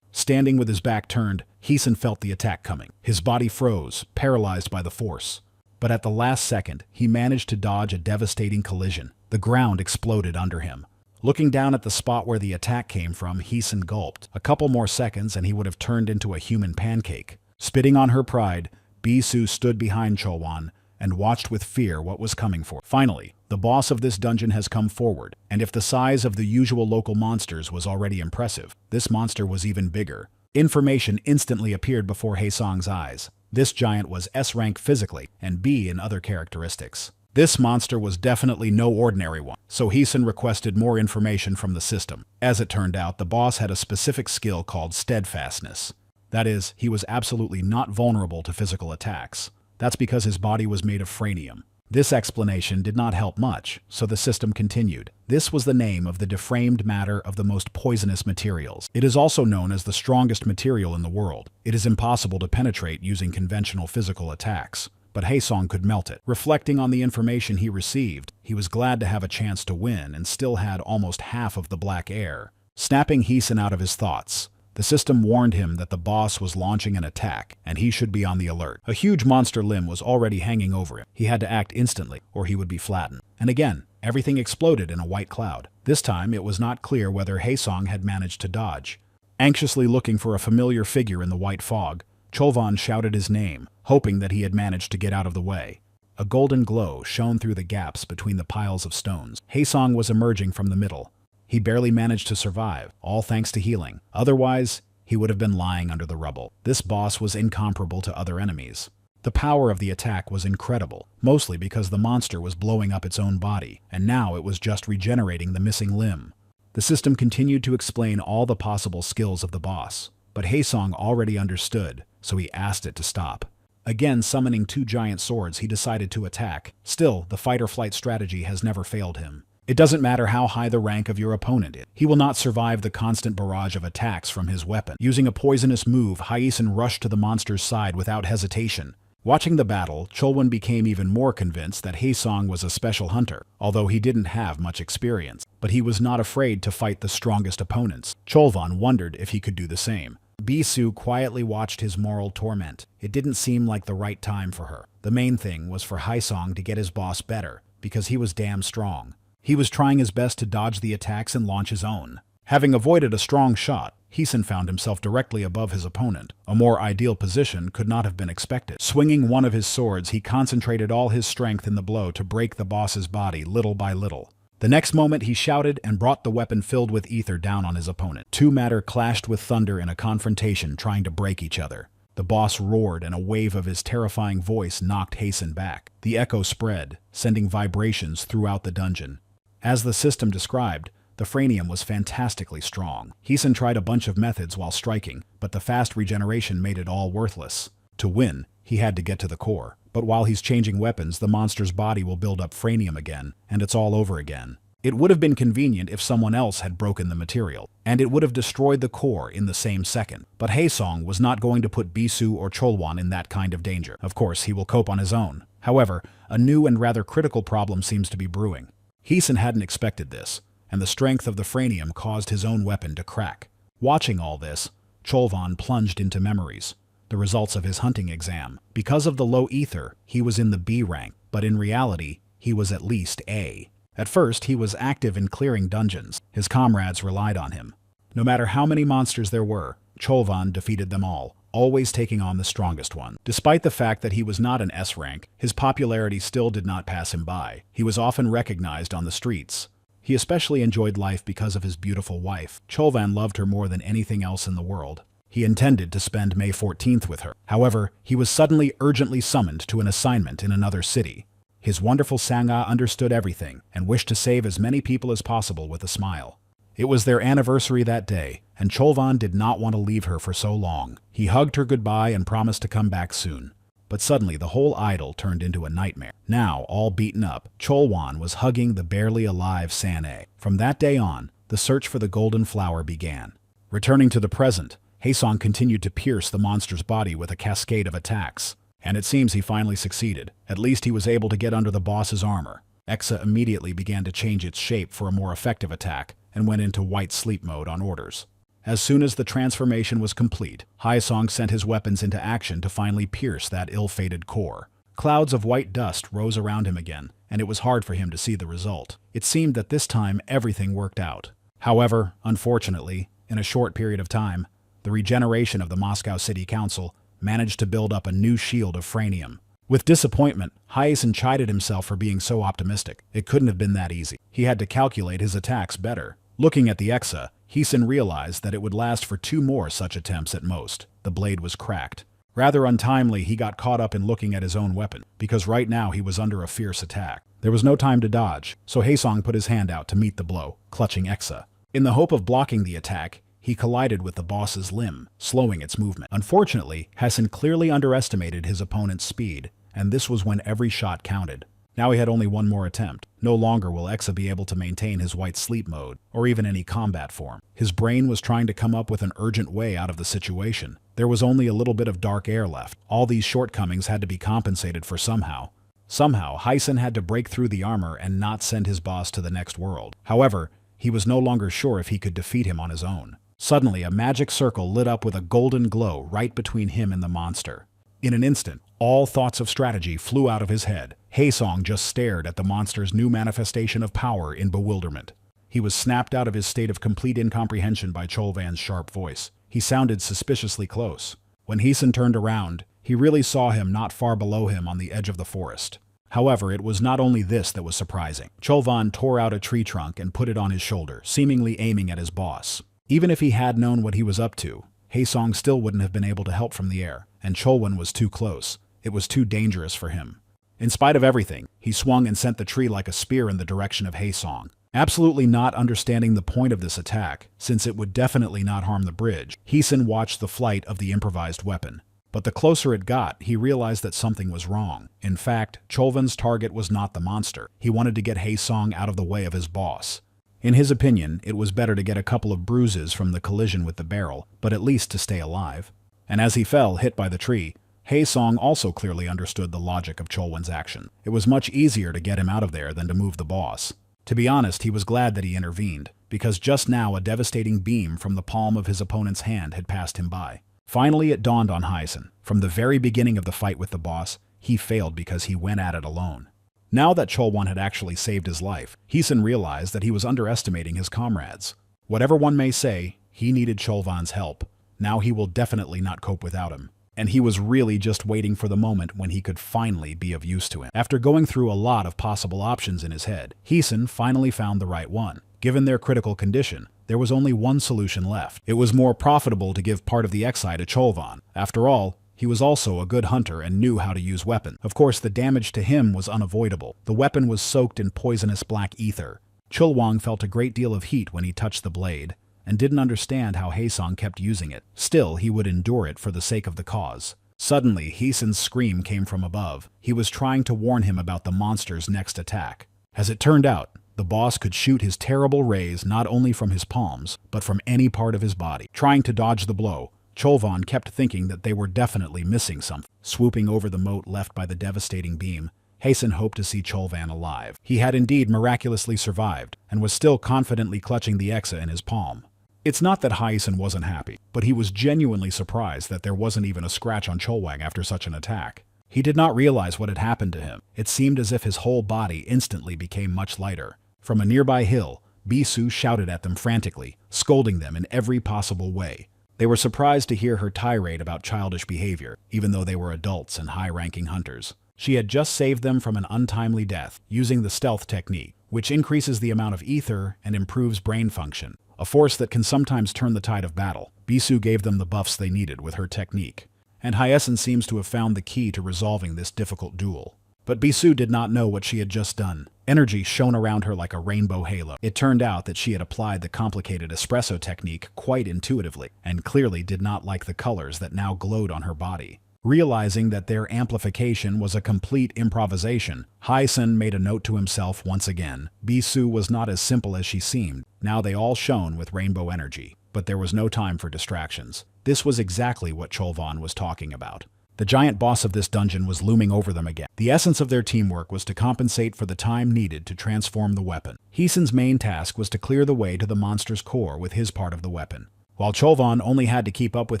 Standing with his back turned, Heeson felt the attack coming. His body froze, paralyzed by the force. But at the last second, he managed to dodge a devastating collision. The ground exploded under him. Looking down at the spot where the attack came from, Heeson gulped. A couple more seconds and he would have turned into a human pancake. Spitting on her pride, Bisu stood behind Cholwan and watched with fear what was coming for. Finally, the boss of this dungeon has come forward, and if the size of the usual local monsters was already impressive, this monster was even bigger. Information instantly appeared before Haesong's eyes. This giant was S rank physically and B in other characteristics. This monster was definitely no ordinary one, so Heeson requested more information from the system. As it turned out, the boss had a specific skill called steadfastness. That is, he was absolutely not vulnerable to physical attacks. That's because his body was made of franium. This explanation did not help much, so the system continued. This was the name of the deframed matter of the most poisonous materials. It is also known as the strongest material in the world. It is impossible to penetrate using conventional physical attacks. But Haesong could melt it. Reflecting on the information he received, he was glad to have a chance to win and still had almost half of the black air. Snapping Heeson out of his thoughts, the system warned him that the boss was launching an attack, and he should be on the alert. A huge monster limb was already hanging over him. He had to act instantly, or he would be flattened. And again, everything exploded in a white cloud. This time, it was not clear whether Haesong had managed to dodge. Anxiously looking for a familiar figure in the white fog, Cholvan shouted his name, hoping that he had managed to get out of the way. A golden glow shone through the gaps between the piles of stones. Haesong was emerging from the middle. He barely managed to survive, all thanks to healing. Otherwise, he would have been lying under the rubble. This boss was incomparable to other enemies. The power of the attack was incredible, mostly because the monster was blowing up its own body, and now it was just regenerating the missing limb. The system continued to explain all the possible skills of the boss. but Haesong already understood, so he asked it to stop. Again summoning 2 giant swords, he decided to attack. Still, the fight-or-flight strategy has never failed him. It doesn't matter how high the rank of your opponent is. He will not survive the constant barrage of attacks from his weapon. Using a poisonous move, Haesen rushed to the monster's side without hesitation. Watching the battle, Cholwan became even more convinced that Haesong was a special hunter, although he didn't have much experience. But he was not afraid to fight the strongest opponents. Cholwan wondered if he could do the same. Bisu quietly watched his moral torment. It didn't seem like the right time for her. The main thing was for Haesong to get his boss better, because he was damn strong. He was trying his best to dodge the attacks and launch his own. Having avoided a strong shot, Haesen found himself directly above his opponent. A more ideal position could not have been expected. Swinging one of his swords, he concentrated all his strength in the blow to break the boss's body little by little. The next moment he shouted and brought the weapon filled with ether down on his opponent. 2 matter clashed with thunder in a confrontation, trying to break each other. The boss roared, and a wave of his terrifying voice knocked Haesen back. The echo spread, sending vibrations throughout the dungeon. As the system described, the Franium was fantastically strong. Haesen tried a bunch of methods while striking, but the fast regeneration made it all worthless. To win, he had to get to the core. But while he's changing weapons, the monster's body will build up Franium again, and it's all over again. It would have been convenient if someone else had broken the material, and it would have destroyed the core in the same second. But Haesong was not going to put Bisu or Cholwan in that kind of danger. Of course, he will cope on his own. However, a new and rather critical problem seems to be brewing. Haesen hadn't expected this, and the strength of the Franium caused his own weapon to crack. Watching all this, Cholwan plunged into memories, the results of his hunting exam. Because of the low ether, he was in the B rank, but in reality, he was at least A. At first, he was active in clearing dungeons. His comrades relied on him. No matter how many monsters there were, Cholwan defeated them all, always taking on the strongest one. Despite the fact that he was not an S rank, his popularity still did not pass him by. He was often recognized on the streets. He especially enjoyed life because of his beautiful wife. Cholwan loved her more than anything else in the world. He intended to spend May 14th with her. However, he was suddenly urgently summoned to an assignment in another city. His wonderful Sangha understood everything and wished to save as many people as possible with a smile. It was their anniversary that day, and Cholwan did not want to leave her for so long. He hugged her goodbye and promised to come back soon. But suddenly the whole idyll turned into a nightmare. Now, all beaten up, Cholwan was hugging the barely alive Sanae. From that day on, the search for the golden flower began. Returning to the present, Haesong continued to pierce the monster's body with a cascade of attacks. And it seems he finally succeeded. At least he was able to get under the boss's armor. Exa immediately began to change its shape for a more effective attack, and went into white sleep mode on orders. As soon as the transformation was complete, Haesong sent his weapons into action to finally pierce that ill-fated core. Clouds of white dust rose around him again, and it was hard for him to see the result. It seemed that this time everything worked out. However, unfortunately, in a short period of time, the regeneration of the Moscow City Council managed to build up a new shield of Franium. With disappointment, Haesen chided himself for being so optimistic. It couldn't have been that easy. He had to calculate his attacks better. Looking at the Exa, Haesen realized that it would last for 2 more such attempts at most. The blade was cracked. Rather untimely, he got caught up in looking at his own weapon, because right now he was under a fierce attack. There was no time to dodge, so Haesong put his hand out to meet the blow, clutching Exa. In the hope of blocking the attack, he collided with the boss's limb, slowing its movement. Unfortunately, Haesen clearly underestimated his opponent's speed, and this was when every shot counted. Now he had only one more attempt. No longer will Exa be able to maintain his white sleep mode, or even any combat form. His brain was trying to come up with an urgent way out of the situation. There was only a little bit of dark air left. All these shortcomings had to be compensated for somehow. Somehow, Haesen had to break through the armor and not send his boss to the next world. However, he was no longer sure if he could defeat him on his own. Suddenly, a magic circle lit up with a golden glow right between him and the monster. In an instant, all thoughts of strategy flew out of his head. Haesong just stared at the monster's new manifestation of power in bewilderment. He was snapped out of his state of complete incomprehension by Cholwan's sharp voice. He sounded suspiciously close. When Haesen turned around, he really saw him not far below him on the edge of the forest. However, it was not only this that was surprising. Cholwan tore out a tree trunk and put it on his shoulder, seemingly aiming at his boss. Even if he had known what he was up to, Haesong still wouldn't have been able to help from the air, and Cholwan was too close. It was too dangerous for him. In spite of everything, he swung and sent the tree like a spear in the direction of Haesong. Absolutely not understanding the point of this attack, since it would definitely not harm the bridge, Heesun watched the flight of the improvised weapon. But the closer it got, he realized that something was wrong. In fact, Cholvan's target was not the monster. He wanted to get Haesong out of the way of his boss. In his opinion, it was better to get a couple of bruises from the collision with the barrel, but at least to stay alive. And as he fell, hit by the tree, Haesong also clearly understood the logic of Cholwan's action. It was much easier to get him out of there than to move the boss. To be honest, he was glad that he intervened, because just now a devastating beam from the palm of his opponent's hand had passed him by. Finally, it dawned on Heesun. From the very beginning of the fight with the boss, he failed because he went at it alone. Now that Cholwan had actually saved his life, Heesun realized that he was underestimating his comrades. Whatever one may say, he needed Cholvan's help. Now he will definitely not cope without him. And he was really just waiting for the moment when he could finally be of use to him. After going through a lot of possible options in his head, Heesun finally found the right one. Given their critical condition, there was only one solution left. It was more profitable to give part of the Exi to Cholvan. After all, he was also a good hunter and knew how to use weapons. Of course, the damage to him was unavoidable. The weapon was soaked in poisonous black ether. Cholwan felt a great deal of heat when he touched the blade, and didn't understand how Haesong kept using it. Still, he would endure it for the sake of the cause. Suddenly, Heesun's scream came from above. He was trying to warn him about the monster's next attack. As it turned out, the boss could shoot his terrible rays not only from his palms, but from any part of his body. Trying to dodge the blow, Cholvan kept thinking that they were definitely missing something. Swooping over the moat left by the devastating beam, Haesun hoped to see Cholvan alive. He had indeed miraculously survived, and was still confidently clutching the Exa in his palm. It's not that Heesun wasn't happy, but he was genuinely surprised that there wasn't even a scratch on Cholwan after such an attack. He did not realize what had happened to him. It seemed as if his whole body instantly became much lighter. From a nearby hill, Bisu shouted at them frantically, scolding them in every possible way. They were surprised to hear her tirade about childish behavior, even though they were adults and high-ranking hunters. She had just saved them from an untimely death, using the stealth technique, which increases the amount of ether and improves brain function, a force that can sometimes turn the tide of battle. Bisu gave them the buffs they needed with her technique, and Heesun seems to have found the key to resolving this difficult duel. But Bisu did not know what she had just done. Energy shone around her like a rainbow halo. It turned out that she had applied the complicated espresso technique quite intuitively, and clearly did not like the colors that now glowed on her body. Realizing that their amplification was a complete improvisation, Heesun made a note to himself once again. Bisu was not as simple as she seemed. Now they all shone with rainbow energy. But there was no time for distractions. This was exactly what Cholvan was talking about. The giant boss of this dungeon was looming over them again. The essence of their teamwork was to compensate for the time needed to transform the weapon. Heesun's main task was to clear the way to the monster's core with his part of the weapon, while Cholvan only had to keep up with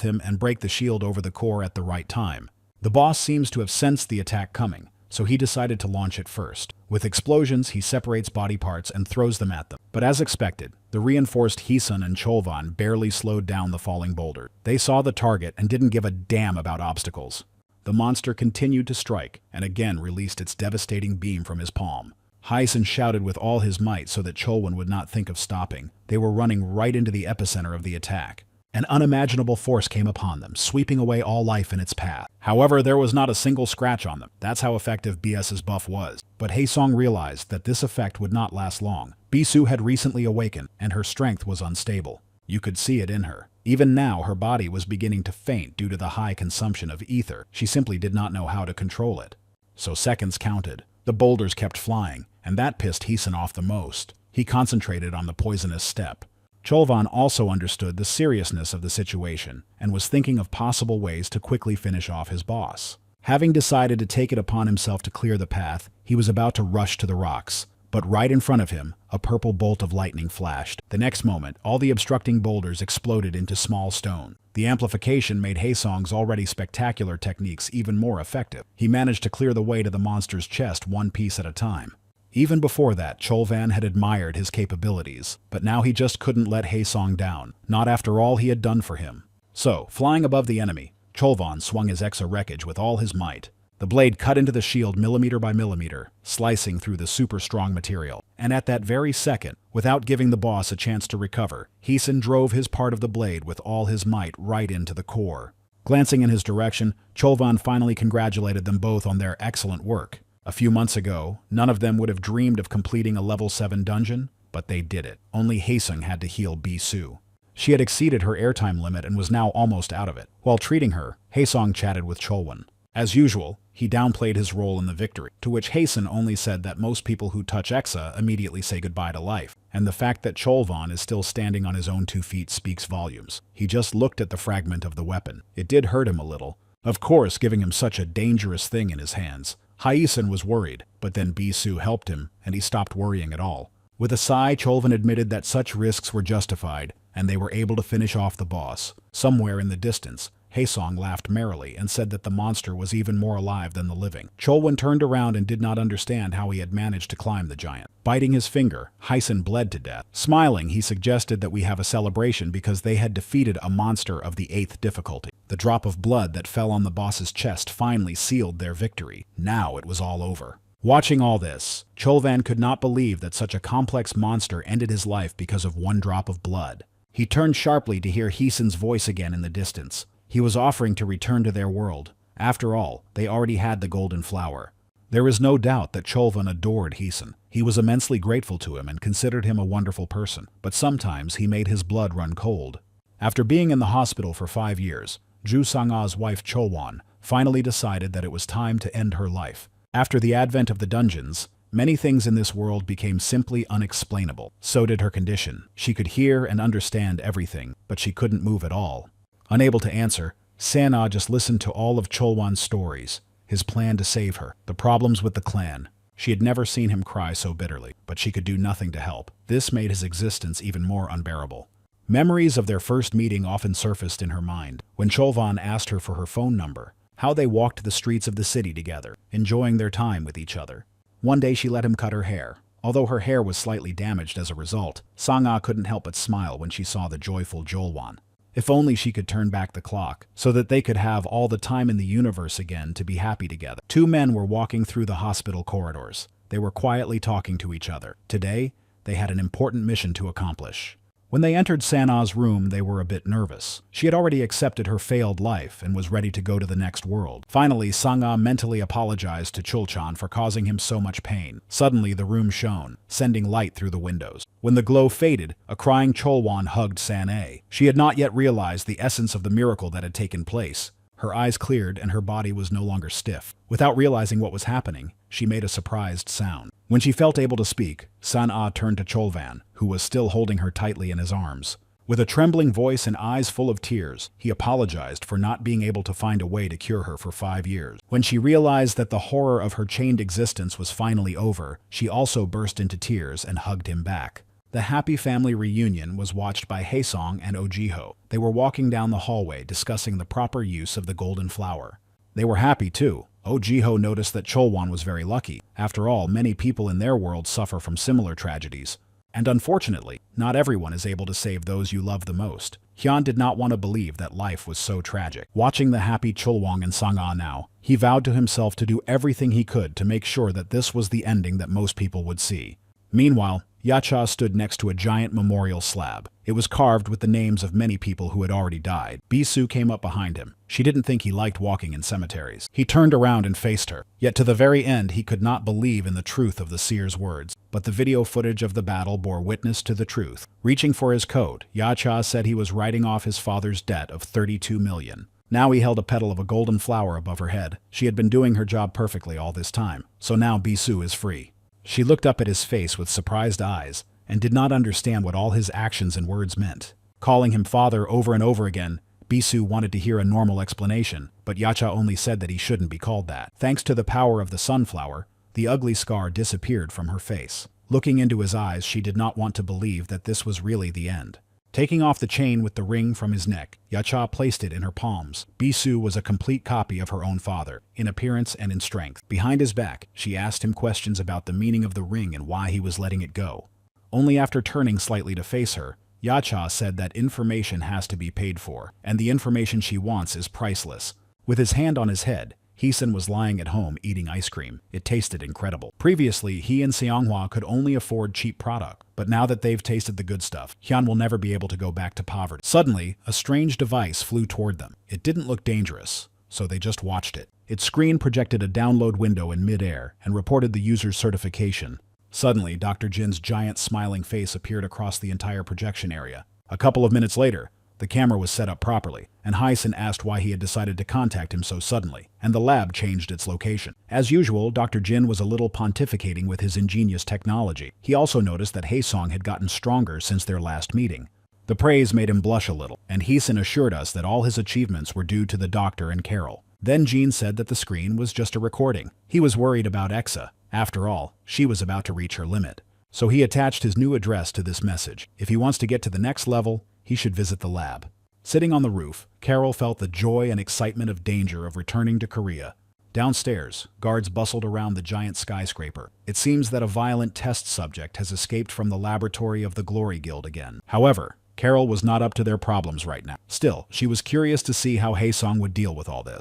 him and break the shield over the core at the right time. The boss seems to have sensed the attack coming, so he decided to launch it first. With explosions, he separates body parts and throws them at them. But as expected, the reinforced Heesun and Cholvan barely slowed down the falling boulder. They saw the target and didn't give a damn about obstacles. The monster continued to strike, and again released its devastating beam from his palm. Heesun shouted with all his might so that Cholwan would not think of stopping. They were running right into the epicenter of the attack. An unimaginable force came upon them, sweeping away all life in its path. However, there was not a single scratch on them. That's how effective BS's buff was. But Haesong realized that this effect would not last long. Bisu had recently awakened, and her strength was unstable. You could see it in her. Even now, her body was beginning to faint due to the high consumption of ether. She simply did not know how to control it. So seconds counted. The boulders kept flying, and that pissed Heesun off the most. He concentrated on the poisonous step. Cholvan also understood the seriousness of the situation, and was thinking of possible ways to quickly finish off his boss. Having decided to take it upon himself to clear the path, he was about to rush to the rocks. But right in front of him, a purple bolt of lightning flashed. The next moment, all the obstructing boulders exploded into small stone. The amplification made Haesong's already spectacular techniques even more effective. He managed to clear the way to the monster's chest one piece at a time. Even before that, Cholvan had admired his capabilities, but now he just couldn't let Haesong down, not after all he had done for him. So, flying above the enemy, Cholvan swung his Exa wreckage with all his might. The blade cut into the shield millimeter by millimeter, slicing through the super strong material. And at that very second, without giving the boss a chance to recover, Heesun drove his part of the blade with all his might right into the core. Glancing in his direction, Cholvan finally congratulated them both on their excellent work. A few months ago, none of them would have dreamed of completing a level 7 dungeon, but they did it. Only Haesung had to heal Bisu. She had exceeded her airtime limit and was now almost out of it. While treating her, Haesung chatted with Cholwan. As usual, he downplayed his role in the victory, to which Haesung only said that most people who touch Exa immediately say goodbye to life, and the fact that Cholwan is still standing on his own 2 feet speaks volumes. He just looked at the fragment of the weapon. It did hurt him a little, of course, giving him such a dangerous thing in his hands. Haesung was worried, but then Bisu helped him, and he stopped worrying at all. With a sigh, Cholwan admitted that such risks were justified, and they were able to finish off the boss. Somewhere in the distance, Haesung laughed merrily and said that the monster was even more alive than the living. Cholwan turned around and did not understand how he had managed to climb the giant. Biting his finger, Haesung bled to death. Smiling, he suggested that we have a celebration because they had defeated a monster of the 8th difficulty. The drop of blood that fell on the boss's chest finally sealed their victory. Now it was all over. Watching all this, Cholwan could not believe that such a complex monster ended his life because of one drop of blood. He turned sharply to hear Haesung's voice again in the distance. He was offering to return to their world. After all, they already had the golden flower. There is no doubt that Cholwan adored Haesung. He was immensely grateful to him and considered him a wonderful person, but sometimes he made his blood run cold. After being in the hospital for 5 years, Ju Sang-a's wife Cholwan finally decided that it was time to end her life. After the advent of the dungeons, many things in this world became simply unexplainable. So did her condition. She could hear and understand everything, but she couldn't move at all. Unable to answer, Sang-a just listened to all of Cholwan's stories, his plan to save her, the problems with the clan. She had never seen him cry so bitterly, but she could do nothing to help. This made his existence even more unbearable. Memories of their first meeting often surfaced in her mind. When Cholwan asked her for her phone number, how they walked the streets of the city together, enjoying their time with each other. One day she let him cut her hair. Although her hair was slightly damaged as a result, Sang-a couldn't help but smile when she saw the joyful Cholwan. If only she could turn back the clock, so that they could have all the time in the universe again to be happy together. 2 men were walking through the hospital corridors. They were quietly talking to each other. Today, they had an important mission to accomplish. When they entered Sang-a's room, they were a bit nervous. She had already accepted her failed life and was ready to go to the next world. Finally, Sang-a mentally apologized to Chulchan for causing him so much pain. Suddenly, the room shone, sending light through the windows. When the glow faded, a crying Cholwan hugged Sang-a. She had not yet realized the essence of the miracle that had taken place. Her eyes cleared and her body was no longer stiff. Without realizing what was happening, she made a surprised sound. When she felt able to speak, Sang-a turned to Cholwan, who was still holding her tightly in his arms. With a trembling voice and eyes full of tears, he apologized for not being able to find a way to cure her for 5 years. When she realized that the horror of her chained existence was finally over, she also burst into tears and hugged him back. The happy family reunion was watched by Haesung and Ojiho. They were walking down the hallway discussing the proper use of the golden flower. They were happy too. Ojiho noticed that Cholwan was very lucky. After all, many people in their world suffer from similar tragedies. And unfortunately, not everyone is able to save those you love the most. Hyun did not want to believe that life was so tragic. Watching the happy Cholwan and Sang-a now, he vowed to himself to do everything he could to make sure that this was the ending that most people would see. Meanwhile, Yacha stood next to a giant memorial slab. It was carved with the names of many people who had already died. Bisu came up behind him. She didn't think he liked walking in cemeteries. He turned around and faced her. Yet to the very end, he could not believe in the truth of the seer's words. But the video footage of the battle bore witness to the truth. Reaching for his code, Yacha said he was writing off his father's debt of 32 million. Now he held a petal of a golden flower above her head. She had been doing her job perfectly all this time. So now Bisu is free. She looked up at his face with surprised eyes and did not understand what all his actions and words meant. Calling him father over and over again, Bisu wanted to hear a normal explanation, but Yacha only said that he shouldn't be called that. Thanks to the power of the sunflower, the ugly scar disappeared from her face. Looking into his eyes, she did not want to believe that this was really the end. Taking off the chain with the ring from his neck, Yacha placed it in her palms. Bisu was a complete copy of her own father, in appearance and in strength. Behind his back, she asked him questions about the meaning of the ring and why he was letting it go. Only after turning slightly to face her, Yacha said that information has to be paid for, and the information she wants is priceless. With his hand on his head, Haesung was lying at home eating ice cream. It tasted incredible. Previously, he and Seonghwa could only afford cheap product, but now that they've tasted the good stuff, Hyun will never be able to go back to poverty. Suddenly, a strange device flew toward them. It didn't look dangerous, so they just watched it. Its screen projected a download window in mid-air and reported the user's certification. Suddenly, Dr. Jin's giant smiling face appeared across the entire projection area. A couple of minutes later, the camera was set up properly, and Hyson asked why he had decided to contact him so suddenly, and the lab changed its location. As usual, Dr. Jin was a little pontificating with his ingenious technology. He also noticed that Haesong had gotten stronger since their last meeting. The praise made him blush a little, and Hyson assured us that all his achievements were due to the doctor and Carol. Then Jean said that the screen was just a recording. He was worried about Exa. After all, she was about to reach her limit. So he attached his new address to this message. If he wants to get to the next level, he should visit the lab. Sitting on the roof, Carol felt the joy and excitement of danger of returning to Korea. Downstairs, guards bustled around the giant skyscraper. It seems that a violent test subject has escaped from the laboratory of the Glory Guild again. However, Carol was not up to their problems right now. Still, she was curious to see how Haesong would deal with all this.